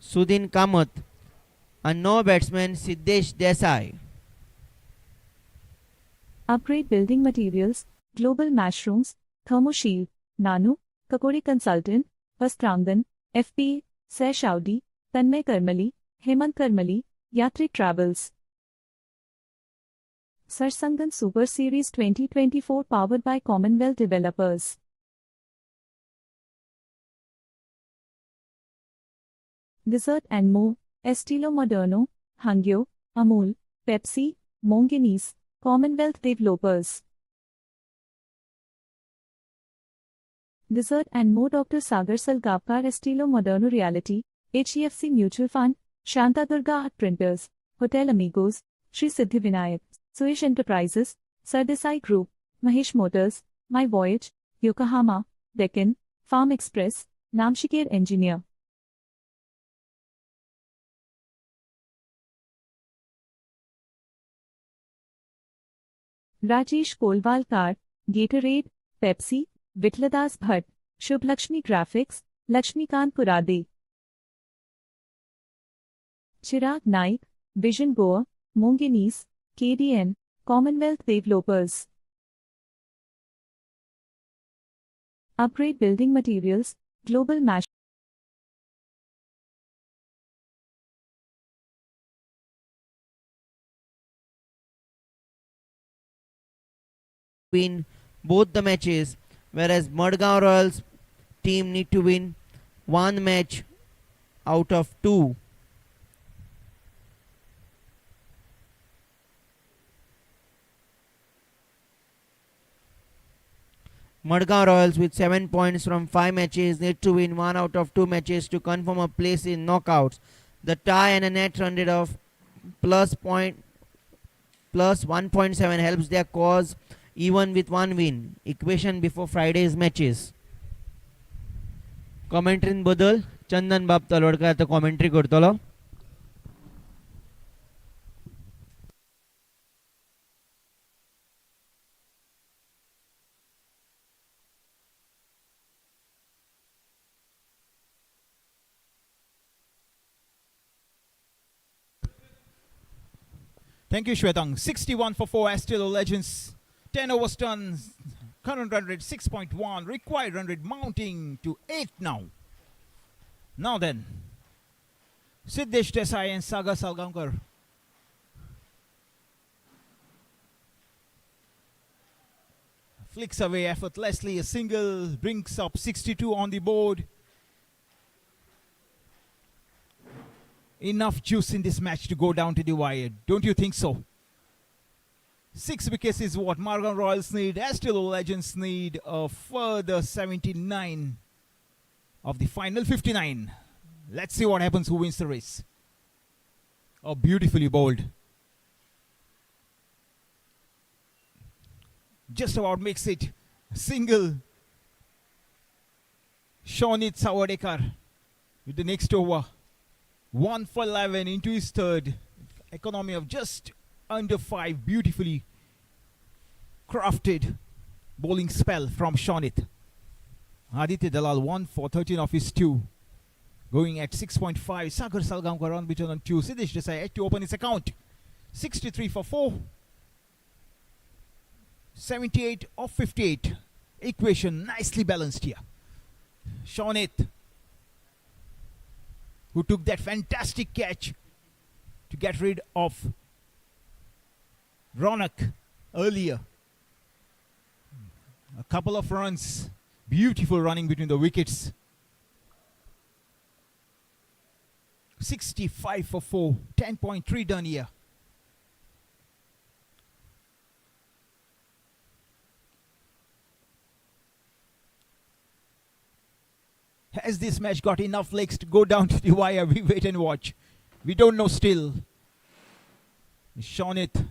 सुदीन कामत आनी no batsman Siddhesh Desai. Upgrade building materials, global mushrooms, thermoshield, Nanu, Kakori Consultant, Sarsangan, FP, Seh Shaudi, Tanmay Karmali, Hemant Karmali, Yatrik Travels. Sarsangan Super Series 2024 powered by Commonwealth Developers. Dessert and more, Estilo Moderno, Hangyo, Amul, Pepsi, Monginese, Commonwealth Developers. Dessert and more Dr. Sagar Salgapkar Estilo Moderno Reality, HEFC Mutual Fund, Shanta Durga Art Printers, Hotel Amigos, Sri Siddhivinayak, Suish Enterprises, Sardesai Group, Mahesh Motors, My Voyage, Yokohama, Deccan, Farm Express, Namshikir Engineer. Rajesh Kolwalkar, Gatorade, Pepsi, Vitladas Bhatt, Shubh Lakshmi Graphics, Lakshmikant Purade. Chirag Naik, Vision Goa, Monginese, KDN, Commonwealth Developers. Upgrade building materials, global mash. Win both the matches, whereas Madgaon Royals team need to win 1 match out of 2. Madgaon Royals with 7 points from 5 matches need to win 1 out of 2 matches to confirm a place in knockouts. The tie and a net run rate of plus 1.7 helps their cause even with 1 win. Equation before Friday's matches. Commentary बदल चंदन बाब तलवडकर आता commentary करतलो. Thank you, Shwetang. 61 for 4 Estilo Legends. 10 overs done. Current run rate 6.1. Required run rate mounting to 8 now. Now then, Siddhesh Desai and Sagar Salgaonkar. Flicks away effortlessly. A single brings up 62 on the board. Enough juice in this match to go down to the wire. Don't you think so? 6 wickets is what Madgaon Royals need. Estilo Legends need a further 79 of the final 59. Let's see what happens, who wins the race. Oh, beautifully bowled. Just about makes it. Single. Shonit Sawadekar with the next over. 1 for 11 into his third. Economy of just under 5. Beautifully crafted bowling spell from Shonit. Aditya Dalal 1 for 13 of his 2. going at 6.5. Sagar Salgaonkar on beaten on 2. Siddesh Desai yet to open his account. 63 for 4. 78 of 58. Equation nicely balanced here. Shaunit, who took that fantastic catch to get rid of Ronak earlier. A couple of runs. Beautiful running between the wickets. 65 for 4. 10.3 done here. Has this match got enough legs to go down to the wire? We wait and watch. We don't know still. Shaunit,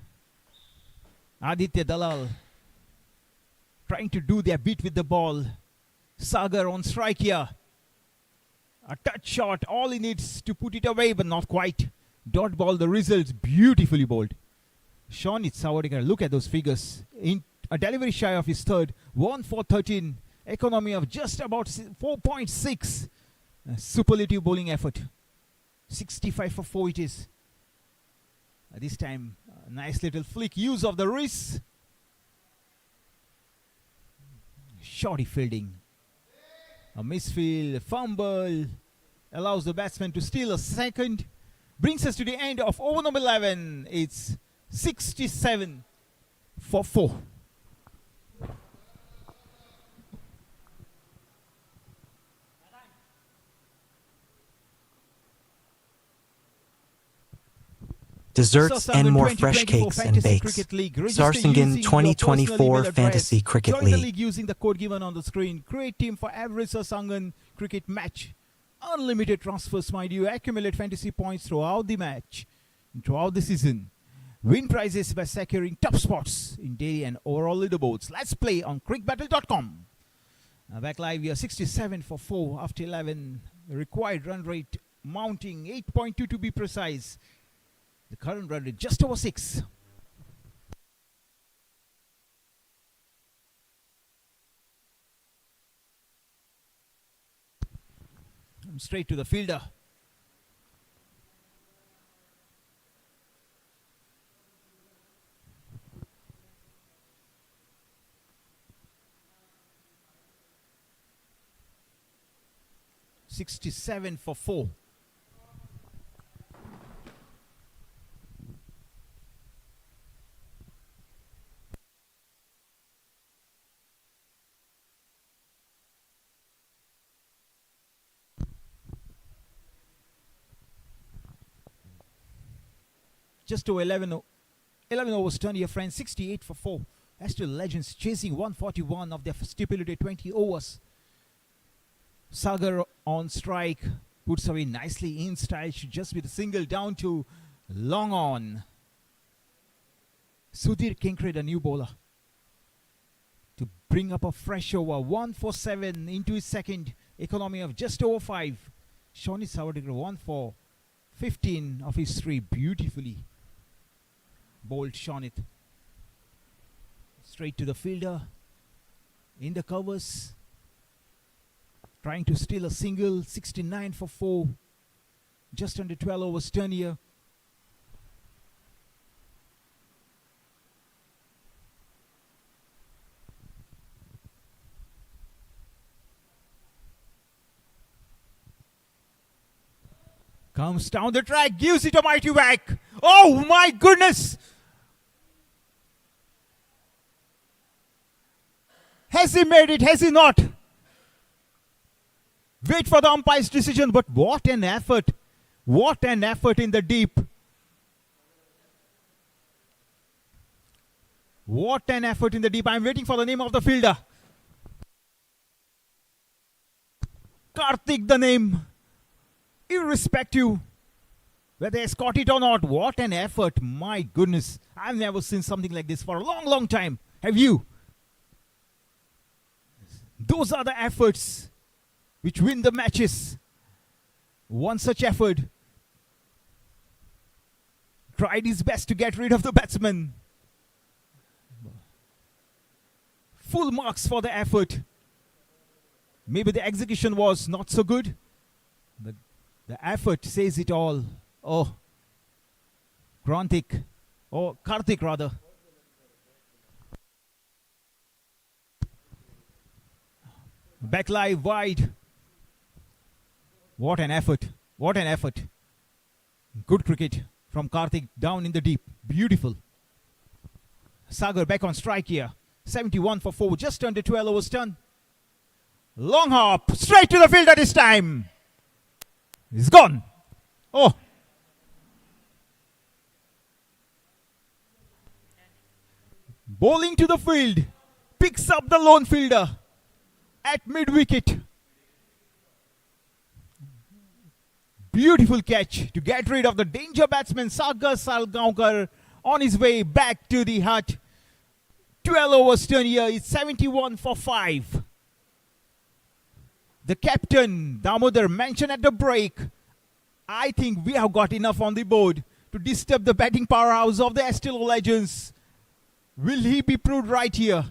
Aditya Dalal trying to do their bit with the ball. Sagar on strike here. A touch shot. All he needs to put it away, but not quite. Dot ball, the results beautifully bowled. Shaunit Sawadekar, look at those figures. In a delivery shy of his third. 1 for 13. Economy of just about 4.6. Superlative bowling effort. 65 for 4 it is. This time, a nice little flick. Use of the wrist. Shoddy fielding. A misfield, fumble. Allows the batsman to steal a second. Brings us to the end of over number 11. It's 67 for 4. Desserts and Sarsangan more 2024 fresh cakes and Fantasy bakes. Cricket League. Register using Sarsangan your personal 2024 email address. Fantasy Cricket Join the League. league using the code given on the screen. Create team for every Sarsangan cricket match. Unlimited transfers, mind you. Accumulate fantasy points throughout the match and throughout the season. Win prizes by securing top spots in daily and overall leaderboards. Let's play on crickbattle.com. Back live, we are 67 for 4 after 11. Required run rate mounting 8.2 to be precise. The current run rate just over 6. Straight to the fielder. $67 for 4. Just to 11 overs turn here, friends. 68 for 4. Astral Legends chasing 141 of their stipulated 20 overs. Sagar on strike. Puts away nicely in style. Should just be the single down to long on. Sudhir Kinkred, a new bowler. To bring up a fresh over. 1 for 7 into his second. Economy of just over 5. Shaunit Sawadekar 1 for 15 of his 3. Beautifully bowled Shaunit. Straight to the fielder. In the covers. Trying to steal a single. 69 for 4. Just under 12 overs turn here. Comes down the track, gives it a mighty whack. Oh my goodness! Has he made it? Has he not? Wait for the umpire's decision, but what an effort. What an effort in the deep. What an effort in the deep. I'm waiting for the name of the fielder. Karthik, the name. Irrespective whether they caught it or not. What an effort. My goodness. I've never seen something like this for a long, long time. Have you? Those are the efforts which win the matches. One such effort tried his best to get rid of the batsman. Full marks for the effort. Maybe the execution was not so good, but The effort says it all. Oh, Karthik rather. Back live wide. What an effort. What an effort. Good cricket from Karthik down in the deep. Beautiful. Sagar back on strike here. 71 for 4. Just under 12 overs done. Long hop. Straight to the fielder this time. He's gone. Oh. Bowling to the field. Picks up the lone fielder at mid-wicket. Beautiful catch to get rid of the danger batsman Sagar Salgaonkar on his way back to the hut. 12 overs turn here. It's 71 for 5. The captain Damodar mentioned at the break, I think we have got enough on the board to disturb the batting powerhouse of the Estilo Legends. Will he be proved right here?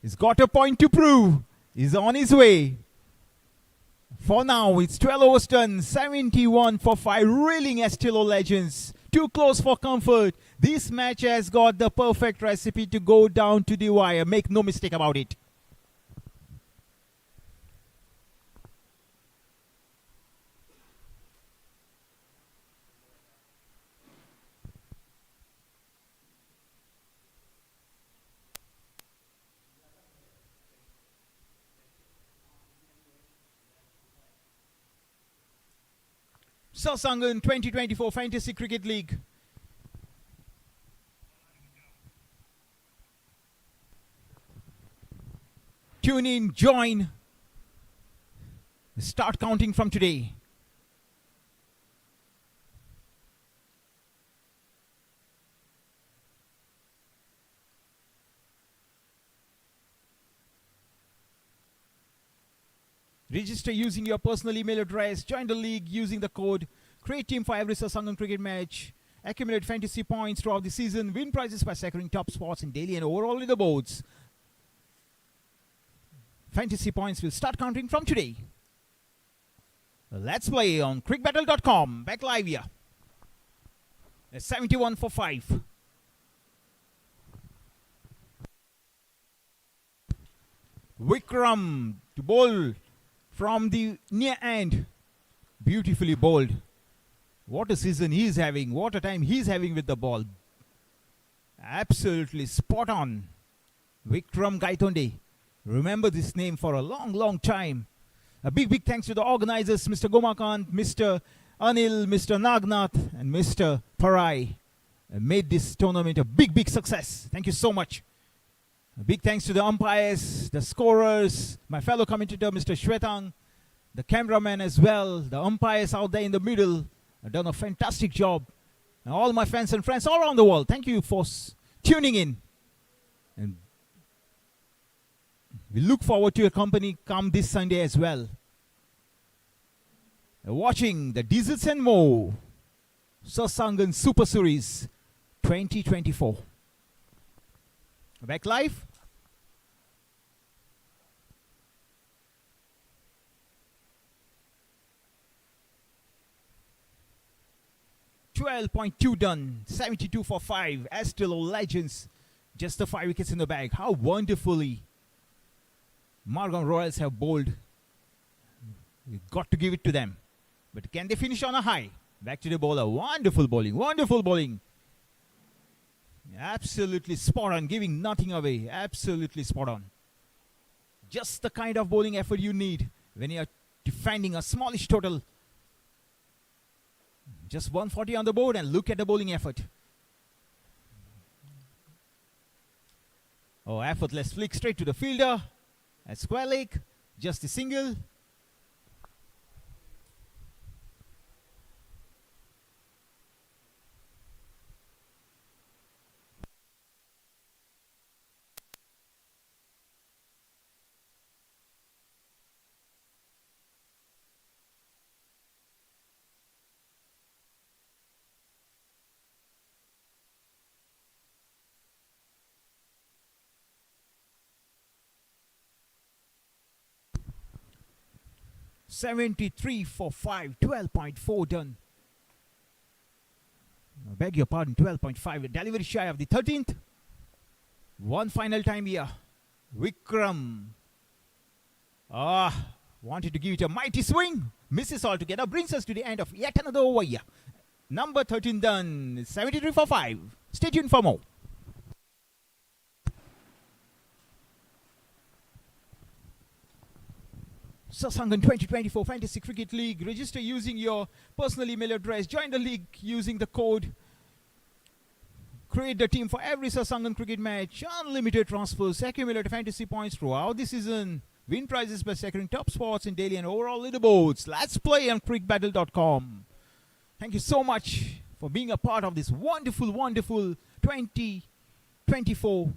He's got a point to prove. He's on his way. For now, it's 12 overs done. 71 for 5. Reeling Estilo Legends. Too close for comfort. This match has got the perfect recipe to go down to the wire. Make no mistake about it. Sarsangan 2024 Fantasy Cricket League. Tune in, join. Start counting from today. Register using your personal email address. Join the league using the code. Create team for every Sarsangan cricket match. Accumulate fantasy points throughout the season. Win prizes by securing top spots in daily and overall leaderboards. Fantasy points will start counting from today. Let's play on crickbattle.com. Back live here. It's 71 for 5. Vikram to bowl from the near end. Beautifully bowled. What a season he's having. What a time he's having with the ball. Absolutely spot on. Vikram Gaitonde. Remember this name for a long, long time. A big thanks to the organizers, Mr. Gomakant, Mr. Anil, Mr. Nagnath, and Mr. Parai. Made this tournament a big success. Thank you so much. A big thanks to the umpires, the scorers, my fellow commentator, Mr. Shwetang, the cameraman as well, the umpires out there in the middle have done a fantastic job. And all my fans and friends all around the world, thank you for tuning in. And we look forward to your company come this Sunday as well. Watching the Desserts and More Sarsangan Super Series 2024. Back live. .2 done. 72 for 5. Estilo Legends. Just the 5 wickets in the bag. How wonderfully Margam Royals have bowled. We've got to give it to them. But can they finish on a high? Back to the bowler. Wonderful bowling. Wonderful bowling. Absolutely spot on. Giving nothing away. Absolutely spot on. Just the kind of bowling effort you need when you're defending a smallish total. Just 140 on the board and look at the bowling effort. Oh, effortless flick straight to the fielder. A square leg. Just a single. 73 for 5, 12.4 done. I beg your pardon, 12.5. Delivery shy of the 13th. One final time here. Vikram. Wanted to give it a mighty swing. Misses altogether. Brings us to the end of yet another over here. Number 13 done. 73 for 5. Stay tuned for more. Sarsangan 2024 Fantasy Cricket League. Register using your personal email address. Join the league using the code. Create the team for every Sarsangan cricket match. Unlimited transfers. Accumulate fantasy points throughout the season. Win prizes by securing top spots in daily and overall leaderboards. Let's play on crickbattle.com. Thank you so much for being a part of this wonderful, wonderful 2024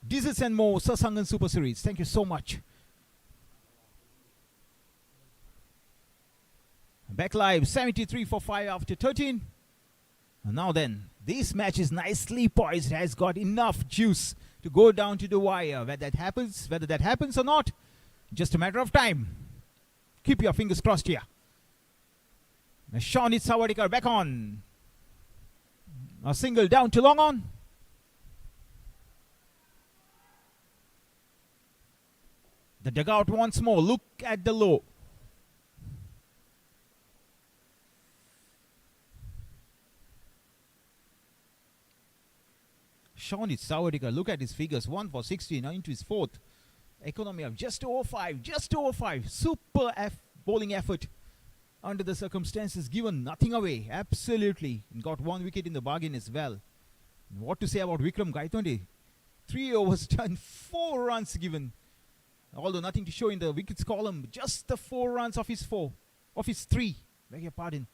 Desserts and More Sarsangan Super Series. Thank you so much. Back live, 73 for 5 after 13. And now then, this match is nicely poised. It has got enough juice to go down to the wire. Whether that happens or not, just a matter of time. Keep your fingers crossed here. Shonit Sawadikar back on. A single down to long on. The dugout once more. Look at the low. Shonit Sawadikar, look at his figures. 1 for 60, now into his fourth. Economy of just over 5. Super bowling effort under the circumstances. Given nothing away. Absolutely. And got 1 wicket in the bargain as well. And what to say about Vikram Gaitonde? 3 overs done, 4 runs given. Although nothing to show in the wickets column. Just the 4 runs of his 3. Beg your pardon.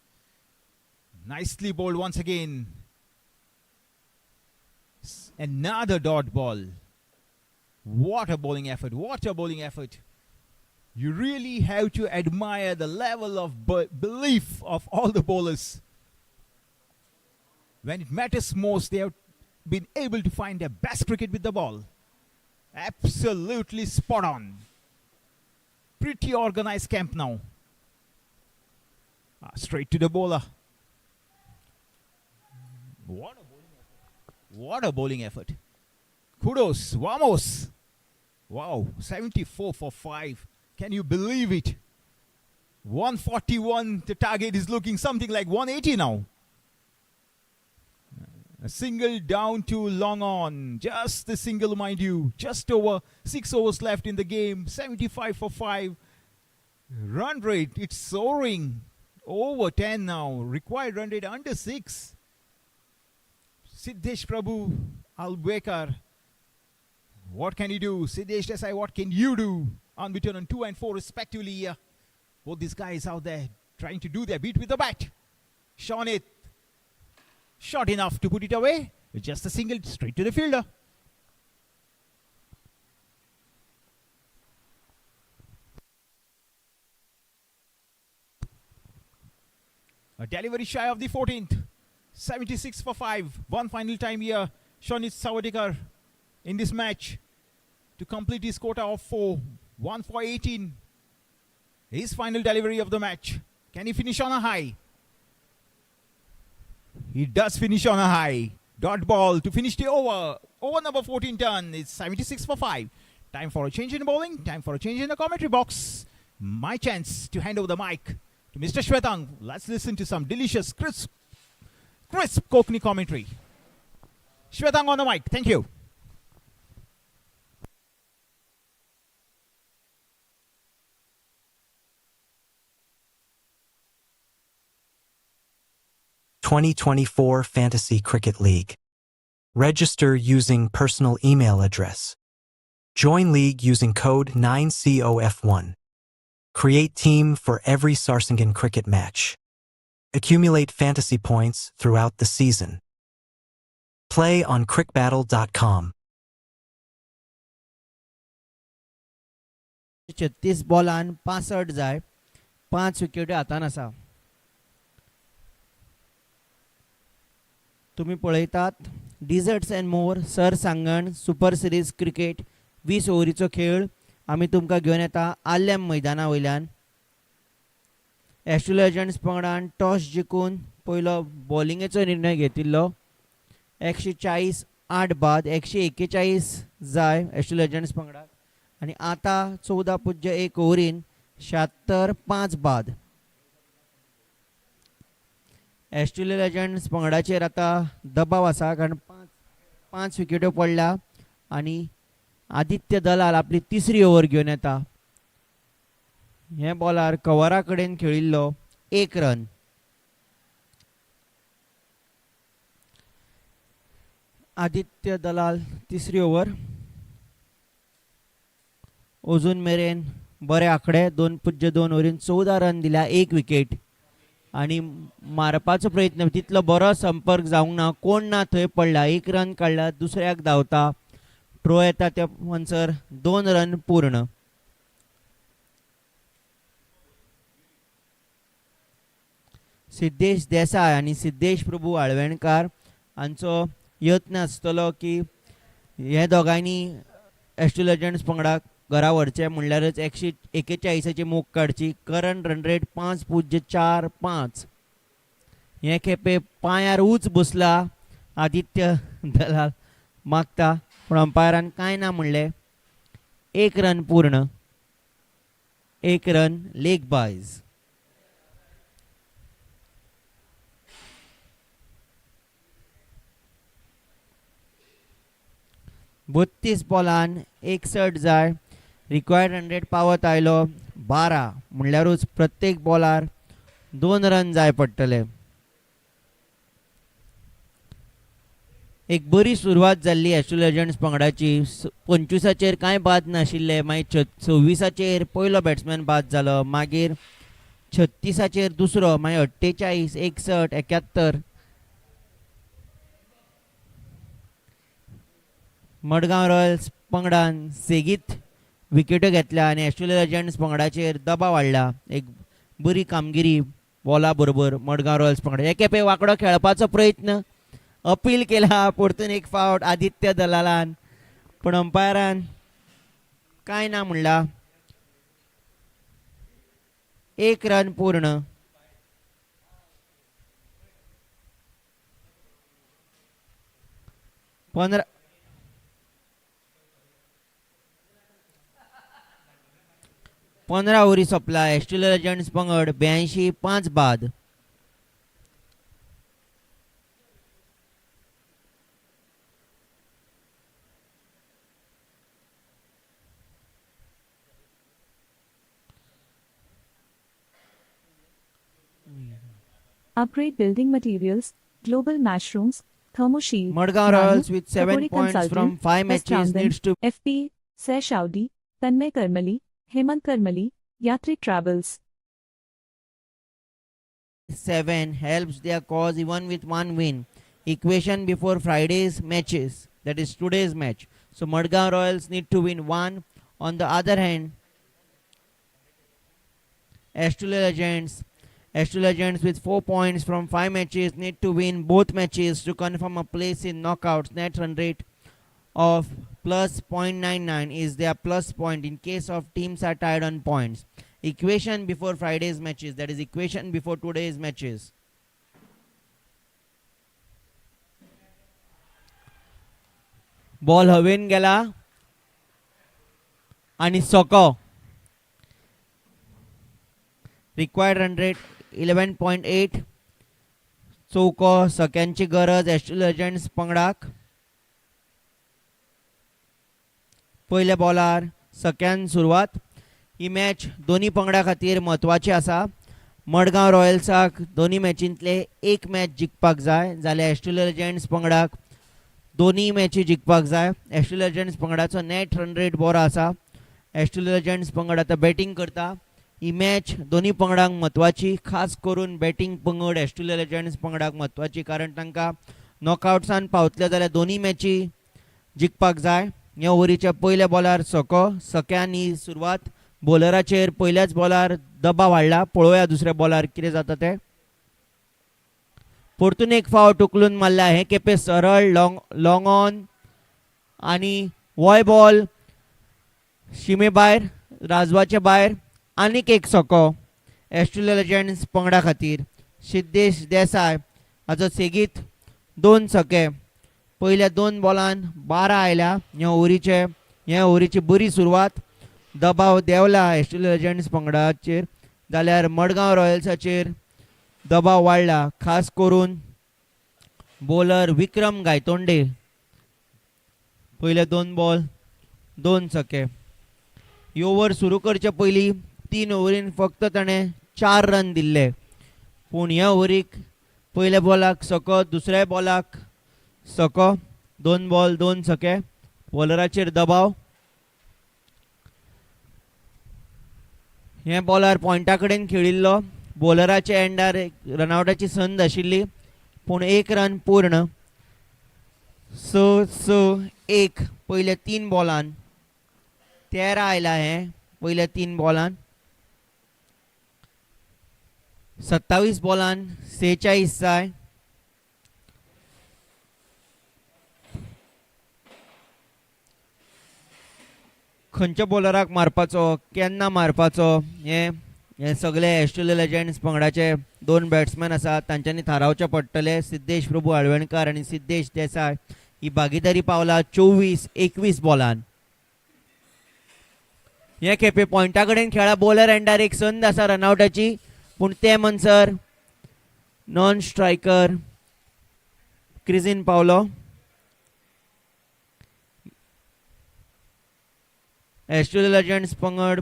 Nicely bowled once again. Another dot ball. What a bowling effort. You really have to admire the level of belief of all the bowlers. When it matters most, they have been able to find their best cricket with the ball. Absolutely spot on. Pretty organized camp now. Straight to the bowler. What a bowling effort. Kudos. Vamos. Wow. 74 for 5. Can you believe it? 141. The target is looking something like 180 now. A single down to long on. Just the single, mind you. Just over 6 overs left in the game. 75 for 5. Run rate, it's soaring. Over 10 now. Required run rate under 6. Siddesh Prabhu, Albekar. What can he do? Siddesh Desai, what can you do? Unbeaten on 2 and 4 respectively. Both these guys out there trying to do their beat with the bat. Shonit. Short enough to put it away. Just a single straight to the fielder. A delivery shy of the 14th. 76 for 5. One final time here. Shonit Sawadikar in this match to complete his quota of 4. 1 for 18. His final delivery of the match. Can he finish on a high? He does finish on a high. Dot ball to finish the over. Over number 14 done. It's 76 for 5. Time for a change in bowling. Time for a change in the commentary box. My chance to hand over the mic to Mr. Shwetang. Let's listen to some delicious, crisp Konkani commentary. Shwetang on the mic. Thank you. (2024) Fantasy Cricket League. Register using personal email address. Join league using code 9COF1. Create team for every Sarsangan cricket match. Accumulate fantasy points throughout the season. Play on crickbattle.com. 36 बॉलान 65 जाय 5 विकेटी हातान आसा. तुम्ही पळयतात desserts and more Sarsangan super series cricket 20 ओव्हरीचो खेळ आमी तुमकां घेवन येता आल्यम मैदाना वयल्यान. एस्ट्रोलेजन्स पंगडान टॉस जिखून पयलो बॉलिंगेचो निर्णय घेतिल्लो. 140 8 बाद 141 जाय एस्ट्रोलेजन्स पंगडाक आनी आतां 14.1 ओव्हरीन 76 5 बाद. एस्ट्रोलेजन्स पंगडाचेर आतां दबाव आसा कारण 5 विकेट्यो पडल्या आनी आदित्य दलाल आपली तिसरी ओव्हर घेवन येता. हे बॉलार कवरा कडेन खेळिल्लो 1 रन. आदित्य दलाल तिसरी ओव्हर. अजून मेरेन बरे आंकडे 2.2 ओव्हरीन 14 रन दिल्या 1 विकेट आनी मारपाचो प्रयत्न तितलो बरो संपर्क जावंक ना. कोण ना थंय पडला. 1 रन काडला दुसऱ्याक धांवता. थ्रो येता त्या म्हणसर 2 रन पूर्ण. सिद्धेश देसाय आणि सिद्धेश प्रभू आळवणकार हांचो यत्न आसतलो की हे दोगांनी एस्ट्रोलेजन्स पंगडाक घरा व्हरचे म्हणल्यारच 141ची मोख काडची. Current run rate 5.45. हे खेपे पांयार उंच बसला आदित्य दलाल मागता पूण अंपायरान कांय ना म्हणलें. 1 रन पूर्ण. 1 रन लेग बायज. बत्तीस बॉलान 61 जाय. रिक्वायर्ड रन रेट पावत आयलो 12 म्हणल्यारूच प्रत्येक बॉलार 2 रन जाय पडटले. एक बरी सुरवात जाल्ली एस्ट्रोलेजन्स पंगडाची. 25चेर कांय बाद नाशिल्ले. मागीर 26चेर पयलो बॅट्समॅन बाद जालो. मागीर 36चेर दुसरो. मागीर 48 61 71. मडगांव रॉयल्स पंगडान सेगीत विकेट्यो घेतल्या आनी एस्ट्रोलेजन्स पंगडाचेर दबाव हाडला. एक बरी कामगिरी बॉला बरोबर मडगांव रॉयल्स पंगडा. हे खेपे वांकडो खेळपाचो प्रयत्न अपील केला परतून एक फावट आदित्य दलालान पण अंपायरान कांय ना म्हणला. 1 रन पूर्ण. पंदरा ओव्हरी सोंपला. एस्ट्रोलेजन्स पंगड 82 5 बाद. Upgrade building materials, global mushrooms, thermoshield. Mudgaon Royals with 7 points from 5 matches needs to FP, Saish Audi, Tanmay Karmali, Hemant Karmali, Yatrik Travels. 7 helps their cause even with 1 win. Equation before Friday's matches, that is today's match. So Mudgaon Royals need to win 1. On the other hand, Legends with 4 points from 5 matches need to win both matches to confirm a place in knockouts. Net run rate of plus 0.99 is their plus point in case of teams are tied on points. Equation before Friday's matches, that is equation before today's matches. Ball हवेन गेला आणि सको. Required run rate 11.8. चौको सक्यांची गरज एस्ट्रोलेजन्स पंगडाक. पयल्या बॉलार scan सुरवात. ही match दोन्ही पंगडा खातीर म्हत्वाची आसा. मडगांव रॉयल्साक दोन्ही मॅचींतले एक मॅच जिखपाक जाय जाल्यार एस्ट्रोलेजन्स पंगडाक दोन्ही मॅची जिखपाक जाय. एस्ट्रोलेजन्स पंगडाचो नेट रन रेट बरो आसा. एस्ट्रोलेजन्स पंगड आतां बॅटिंग करता. ही मॅच दोन्ही पंगडांक म्हत्वाची, खास करून बॅटिंग पंगड एस्ट्रोलेजन्स पंगडाक म्हत्वाची कारण तांकां नॉकआउट्सान पावतले जाल्यार दोन्ही मॅची जिखपाक जाय. ह्या ओव्हरीच्या पयल्या बॉलार सक्यान ही सुरवात. बॉलराचेर पयल्याच बॉलार दबाव हाडला. पळोवया दुसऱ्या बॉलार कितें जाता तें. परतून एक फावट उखलून मारला. हे खेपे सरळ लॉंग ऑन आनी वॉय बॉल शिमे भायर, राजवाचे भायर. आनीक एक सको. ऑस्ट्रेलिया लेजंड्स पंगडा खातीर सिद्धेश देसाय हाचो सेगीत 2 छके पयल्या 2 बॉलान 12 आयल्या हे ओव्हरीची बरी सुरवात दबाव देंवला ऑस्ट्रेलिया लेजंड्स पंगडाचेर जाल्यार मडगांव रॉयल्साचेर दबाव वाडला खास करून बॉलर विक्रम गायतोंडे पयले 2 बॉल 2 छके ही ओव्हर सुरू करचे पयलीं 3 ओव्हरीन फक्त ताणें 4 रन दिल्ले पूण ह्या ओव्हरीक पयल्या बॉलाक सको दुसऱ्या बॉलाक सको 2 बॉल 2 छके बॉलराचेर दबाव हे बॉलर पॉइंटा कडेन खेळिल्लो बॉलराच्या एंडार रनआउटाची संद आशिल्ली पूण 1 रन पूर्ण 6-6-1 पयल्या 3 बॉलान 13 आयला हे पयल्या 3 बॉलान 27 बॉलान 46 जाय खंयच्या बॉलराक मारपाचो केन्ना मारपाचो हे सगळे ऑस्ट्रेलिया लेजंड्स पंगडाचे 2 बॅट्समॅन आसात तांच्यांनी थारावचे पडटले सिद्धेश प्रभू आळवणकर आनी सिद्धेश देसाय ही भागीदारी पावला 24-21 बॉलान हे खेपे पॉइंटा कडेन खेळा बॉलर एंडार एक संद आसा रनआउटाची पूण ते मनसर नॉन स्ट्रायकर क्रिजीन पावलो ऑस्ट्रेलिया लेजंड्स पंगड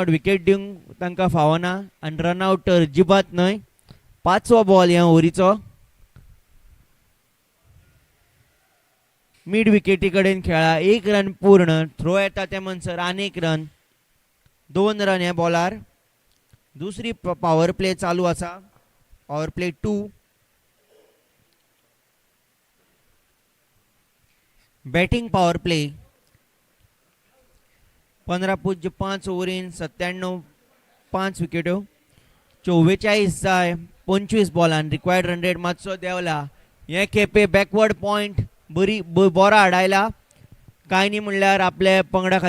विकेट दिवंक तांकां फावना आनी रनआउट तर अजिबात न्हय 5वो बॉल ह्या ओव्हरीचो मिड विकेटी कडेन खेळा 1 रन पूर्ण थ्रो येता ते म्हणसर आनी 1 रन 2 रन हे बॉलार दुसरी पॉवर प्ले चालू आसा power play 2 batting power play 15.5 ovarian 97 विकेट्यो 44 जाय 25 बॉलान रिक्वायर्ड रन रेट मातसो देंवला हे खेपे बॅकवर्ड पॉइंट बरो हाडायला कांय न्ही म्हणल्यार आपल्या पंगडा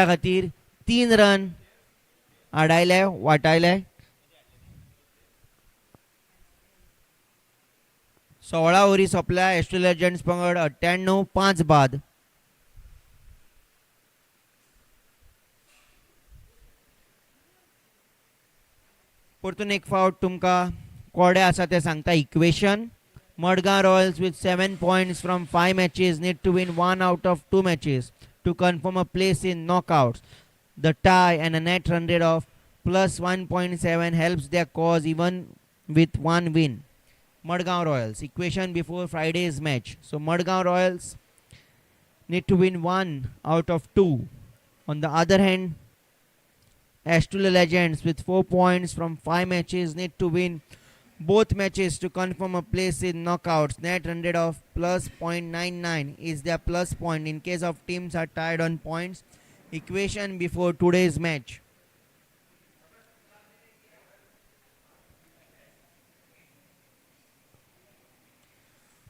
खातीर 3 रन हाडायले वाटायले 16 ओव्हरी सोंपल्या ऑस्ट्रेलिया लेजंड्स पंगड 98-5 बाद परतून एक फावट तुमकां कोडे आसा ते सांगता equation Madgaon Royals with 7 points from 5 matches need to win 1 out of 2 matches to confirm a place in knockouts. The tie and a net run rate of plus 1.7 helps their cause even with 1 win. Mudgaon Royals equation before Friday's match. So Mudgaon Royals need to win 1 out of 2. On the other hand, Australia Legends with 4 points from 5 matches need to win both matches to confirm a place in knockouts. Net run rate of plus 0.99 is their plus point in case of teams are tied on points. Equation before today's match.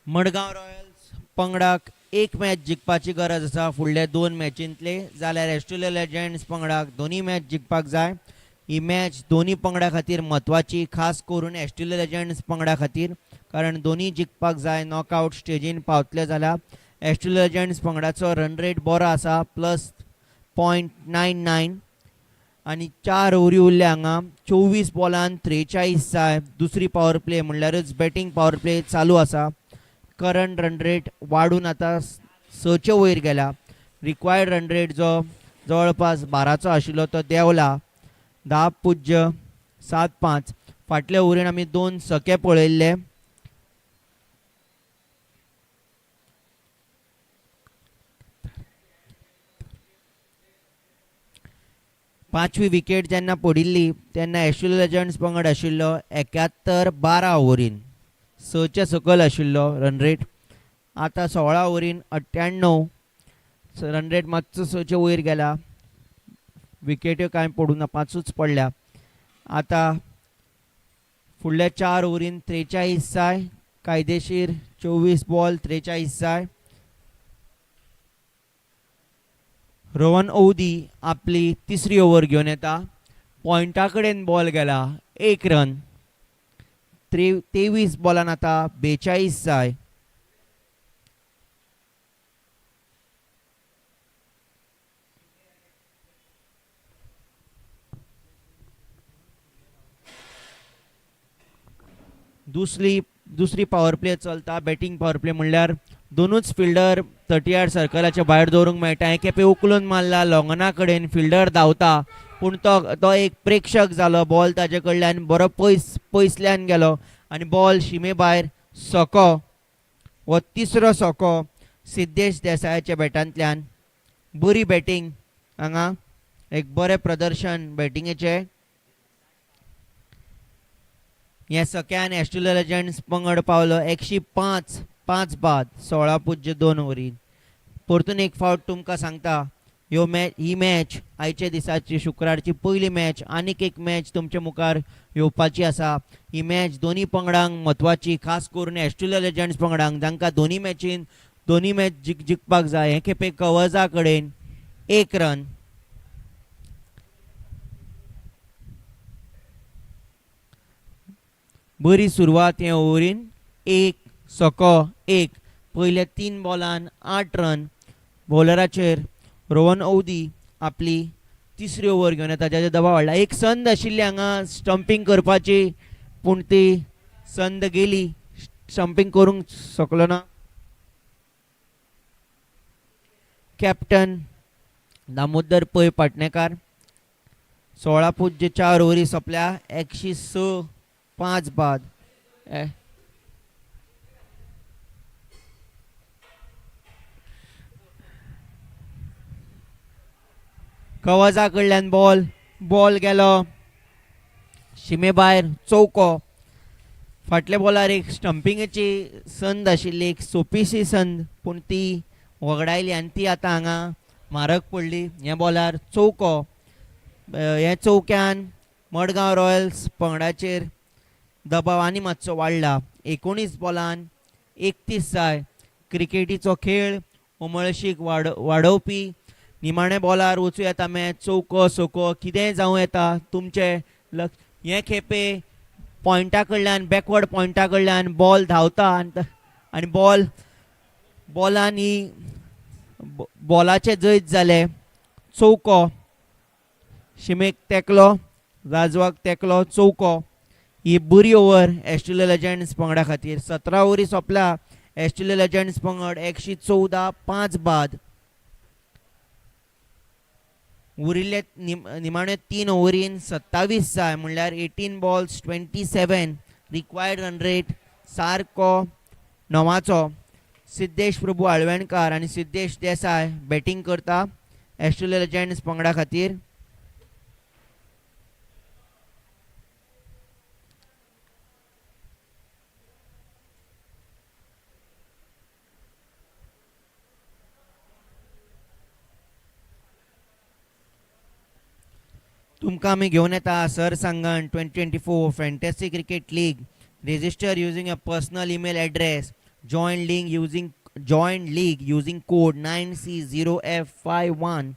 Madgaon Royals पंगडाक एक match जिखपाची गरज आसा फुडल्या 2 मॅचींतले जाल्यार Australia legends पंगडाक दोनी match जिखपाक जाय ही match दोनी पंगडा खातीर म्हत्वाची खास करून ऑस्ट्रेलिया लेजंड्स पंगडा खातीर कारण दोनी जिखपाक जाय नॉकआउट स्टेजीन पावतले जाल्यार ऑस्ट्रेलिया लेजंड्स पंगडाचो रन रेट बरो आसा प्लस 0.99 आनी 4 ओव्हरी उरल्या हांगा 24 बॉलान 43 जाय दुसरी पॉवर प्ले म्हणल्यारच बॅटिंग पॉवर प्ले चालू आसा करंट रन रेट वाढून आता 6च्या वयर गेला रिक्वायर्ड रन रेट जो जवळपास 12चो आशिल्लो तो देंवला 10.75 फाटल्या ओव्हरीन आमी 2 सके पळयल्ले पांचवी विकेट जेन्ना पडिल्ली तेन्ना ऑस्ट्रेलिया लेजंड्स पंगड आशिल्लो 71-12 ओव्हरीन 6च्या सकयल आशिल्लो रन रेट आता 16 ओव्हरीन 98 रन रेट मातसो 6च्या वयर गेला विकेट्यो कांय पडूं ना 5च पडल्या आता फुडल्या 4 ओव्हरीन 43 जाय कायदेशीर 24 बॉल 43 जाय रोहन ओदी आपली तिसरी ओव्हर घेऊन येता. पॉइंटा कडेन बॉल गेला 1 रन. 23 बॉलान आता 42 जाय. दुसरी पॉवर प्ले चलता. बॅटिंग पॉवर प्ले म्हणल्यार दोनूच फिल्डर 30 यार्ड सर्कलाच्या भायर दवरूंक मेळटा. हे खेपे उखलून मारला लॉंगना कडेन. फिल्डर धांवता पूण तो एक प्रेक्षक जालो. बॉल ताजे कडल्यान बरो पयसल्यान गेलो आनी बॉल शिमे भायर सोको. हो तिसरो सोको सिद्धेश देसायाच्या बॅटांतल्यान. बरी बॅटिंग हांगा. एक बरें प्रदर्शन बॅटिंगेचे. हे सगळ्यान ऑस्ट्रेलिया लेजंड्स पंगड पावलो 105 बाद 16.2 ओव्हरीन. परतून एक फावट तुमकां सांगता ही मॅच आयच्या दिसाची शुक्रारची पयली मॅच. आनीक एक मॅच तुमच्या मुखार येवपाची आसा. ही मॅच दोनी पंगडांक म्हत्वाची, खास करून ऑस्ट्रेलिया लेजंड्स पंगडांक जांकां दोनी मॅच जिखपाक जाय. हे खेपे कवजा कडेन 1 रन. बरी सुरवात हे ओव्हरीन. 1 सोको 1. पयल्या 3 बॉलान 8 रन. बॉलराचेर रोहन ओदी आपली तिसरी ओव्हर घेवन येता. जाचे दबाव वाडला. एक संद आशिल्ली हांगा स्टंपिंग करपाची पूण ती संद गेली. स्टंपिंग करूंक शकलो ना. कॅप्टन दामोदर पै पाटणेकार. 16.4 ओव्हरी सोंपल्या. 106 बाद. कवजा कडल्यान बॉल गेलो शिमे भायर चौको. फाटल्या बॉलार एक स्टंपिंगेची संद आशिल्ली, एक सोपीशी संद पूण ती वगडायली आनी ती आतां हांगा म्हारग पडली. ह्या बॉलार चौको. हे चौक्यान मडगांव रॉयल्स पंगडाचेर दबाव आनी मातसो वाडला. 19 बॉलान 31 जाय. क्रिकेटीचो खेळ उमळशीक वाडोवपी निमाणे बॉलार वचूं येता मॅच. चौको सोको कितेंय जावं येता. तुमचे हे खेपे पॉइंटा कडल्यान बॅकवर्ड पॉइंटा कडल्यान बॉल धांवता आनी बॉलान ही बॉलाचे जैत जाले. चौको शिमेक तेकलो, राजवाक तेकलो. चौको. ही बरी ओव्हर ऑस्ट्रेलिया लेजंड्स पंगडा खातीर. 17 ओव्हरी सोंपल्या. ऑस्ट्रेलिया लेजंड्स पंगड 114 बाद. उरिल्ले निमाणे 3 ओव्हरीन 27 जाय म्हणल्यार 18 बॉल्स 27. रिक्वायर्ड रन रेट सारको 9. सिद्धेश प्रभू आळवणकार आनी सिद्धेश देसाय बॅटिंग करता ऑस्ट्रेलिया लेजंड्स पंगडा खातीर. तुमकां आमी घेवन येता Sarsangan 2024 fantasy cricket league. Register using a personal email address. Join league using code 9C0F51.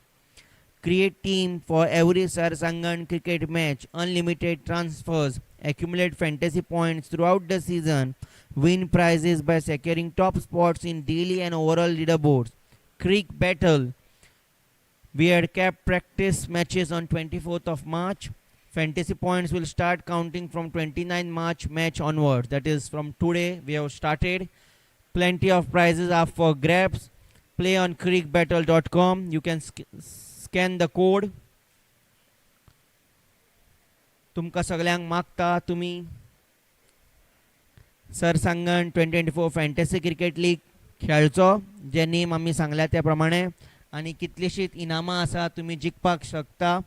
Create team for every Sarsangan cricket match. Unlimited transfers. Accumulate fantasy points throughout the season. Win prizes by securing top spots in daily and overall leaderboards. Creek Battle. We had kept practice matches on 24th of March. Fantasy points will start counting from 29 March match onwards. That is from today we have started. Plenty of prizes are for grabs. Play on creekbattle.com. You can scan the code. तुमकां सगळ्यांक मागता तुमी सरसांगण 2024 fantasy cricket league खेळचो. जे name आमी सांगल्या त्या प्रमाणे आनी कितलीशीच इनामां आसा तुमी जिखपाक शकता.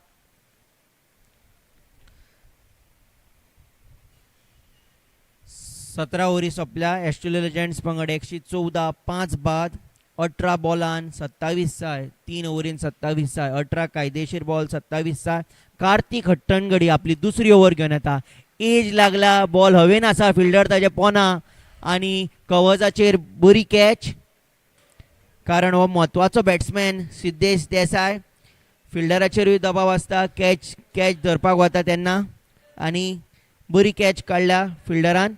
17 ओव्हरी सोंपल्या. ऑस्ट्रेलिया लेजंड्स पंगड 114 बाद. 18 बॉलान 27 जाय. 3 ओव्हरीन 27 जाय. 18 कायदेशीर बॉल 27 जाय. कार्तिक हट्टणगडी आपली दुसरी ओव्हर घेवन येता. एज लागला. बॉल हवेन आसा. फिल्डर ताजे पोना आनी कवजाचेर बरी कॅच. कारण हो म्हत्वाचो बॅट्समॅन सिद्धेश देसाय फिल्डराचेरूय दबाव आसता कॅच धरपाक वता तेन्ना आनी बरी कॅच काडल्या फिल्डरान.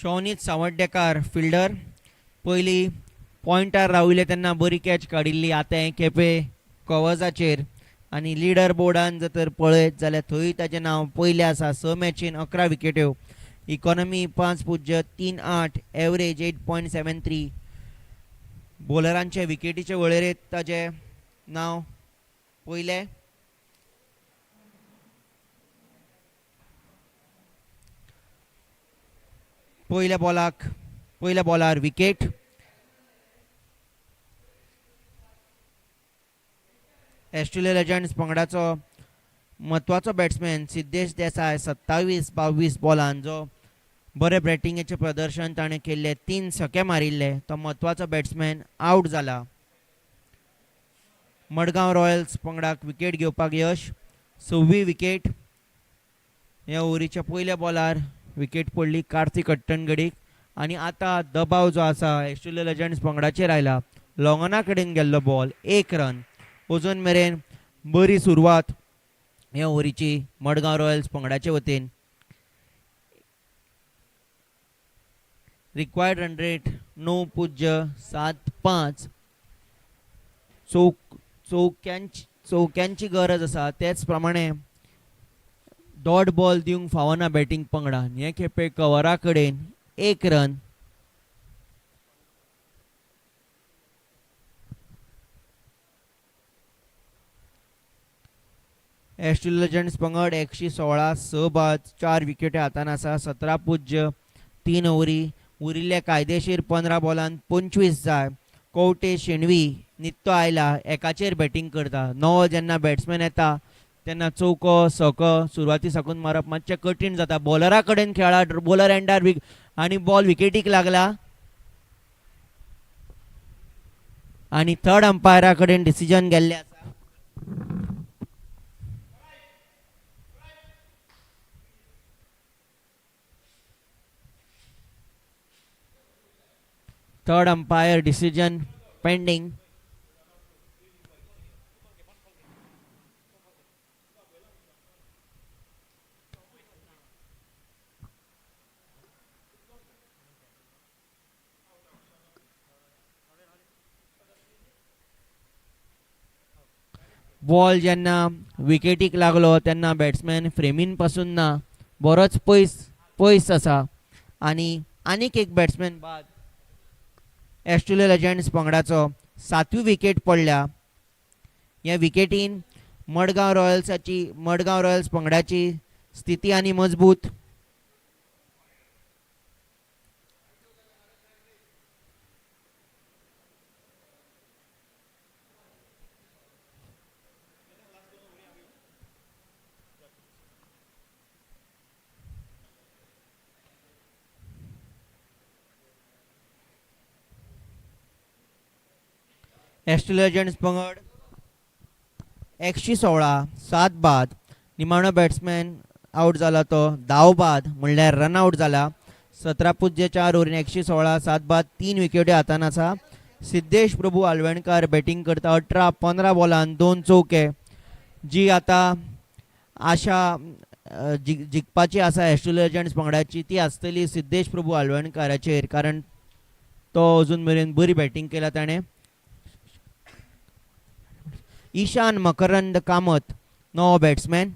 शौनीत सावड्डेकार फिल्डर पयलीं पॉयंटार राविल्ले तेन्ना बरी कॅच काडिल्ली. आतां हे खेपे कवजाचेर आनी लिडर बोर्डान जर तर पळयत जाल्यार थंय ताचें नांव पयलें आसा. 6 मॅचीन 11 विकेट्यो, इकॉनॉमी 5.38, एवरेज 8.73. बॉलरांचे विकेटीचे वळेरेंत ताचें नांव पयलें. पयल्या बॉलार विकेट. ऑस्ट्रेलिया लेजंड्स पंगडाचो म्हत्वाचो बॅट्समॅन सिद्धेश देसाय 27-22 बॉलान जो बरे बॅटिंगेचे प्रदर्शन ताणें केल्ले, 3 छके मारिल्ले, तो म्हत्वाचो बॅट्समॅन आउट जाला. मडगांव रॉयल्स पंगडाक विकेट घेवपाक यश, 6वी विकेट. ह्या ओव्हरीच्या पयल्या बॉलार विकेट पडली कार्तिक अट्टणगडीक आनी आतां दबाव जो आसा ऑस्ट्रेलिया लेजंड्स पंगडाचेर आयला. लॉंगना कडेन गेल्लो बॉल, 1 रन. अजून मेरेन बरी सुरवात ह्या ओव्हरीची मडगांव रॉयल्स पंगडाचे वतीन. Required run rate 9.75. चौक्यांची गरज आसा, तेच प्रमाणे डॉट बॉल दिवंक फावना बॅटिंग पंगडान. हे खेपे कवरा कडेन 1 रन. ऑस्ट्रेलिया लेजंड्स पंगड 116, 6 बाद, 4 विकेटी हातान आसा. 17.3 ओव्हरी उरिल्ले. कायदेशीर 15 बॉलान 25 जाय. कवटे शेणवी नित्तो आयला, एकाचेर बॅटिंग करता. नवो जेन्ना बॅट्समॅन येता तेन्ना चौको सको सुरवाती साकून मारप मातशें कठीण जाता. बॉलरा कडेन खेळा, बॉलर एंडार आनी बॉल विकेटीक लागला आनी थर्ड अंपायरा कडेन डिसिजन गेल्लें आसा. Third umpire decision pending. Ball जेन्ना विकेटीक लागलो तेन्ना बॅट्समॅन फ्रेमीन पासून ना, बरोच पयस आसा आनी आनीक एक बॅट्समॅन बाद. ऑस्ट्रेलिया लेजंड्स पंगडाचो 7वी विकेट पडल्या. ह्या विकेटीन मडगांव रॉयल्स पंगडाची स्थिती आनी मजबूत. ऑस्ट्रेलिया लेजंड्स पंगड 116, 7 बाद. निमाणो बॅट्समॅन आउट जाला तो 10 बाद म्हणल्यार रन आउट जाला. 17.4 ओव्हरीन 116, 7 बाद, 3 विकेटी हातान आसा. सिद्धेश प्रभू आलवणकार बॅटिंग करता. 15 बॉलान 2 चौके. जी आतां आशा जिखपाची आसा ऑस्ट्रेलिया लेजंड्स पंगडाची ती आसतली सिद्धेश प्रभू आलवणकाराचेर, कारण तो अजून मेरेन बरी बॅटिंग केला ताणें. ईशान मकरंद कामत नवो बॅट्समॅन.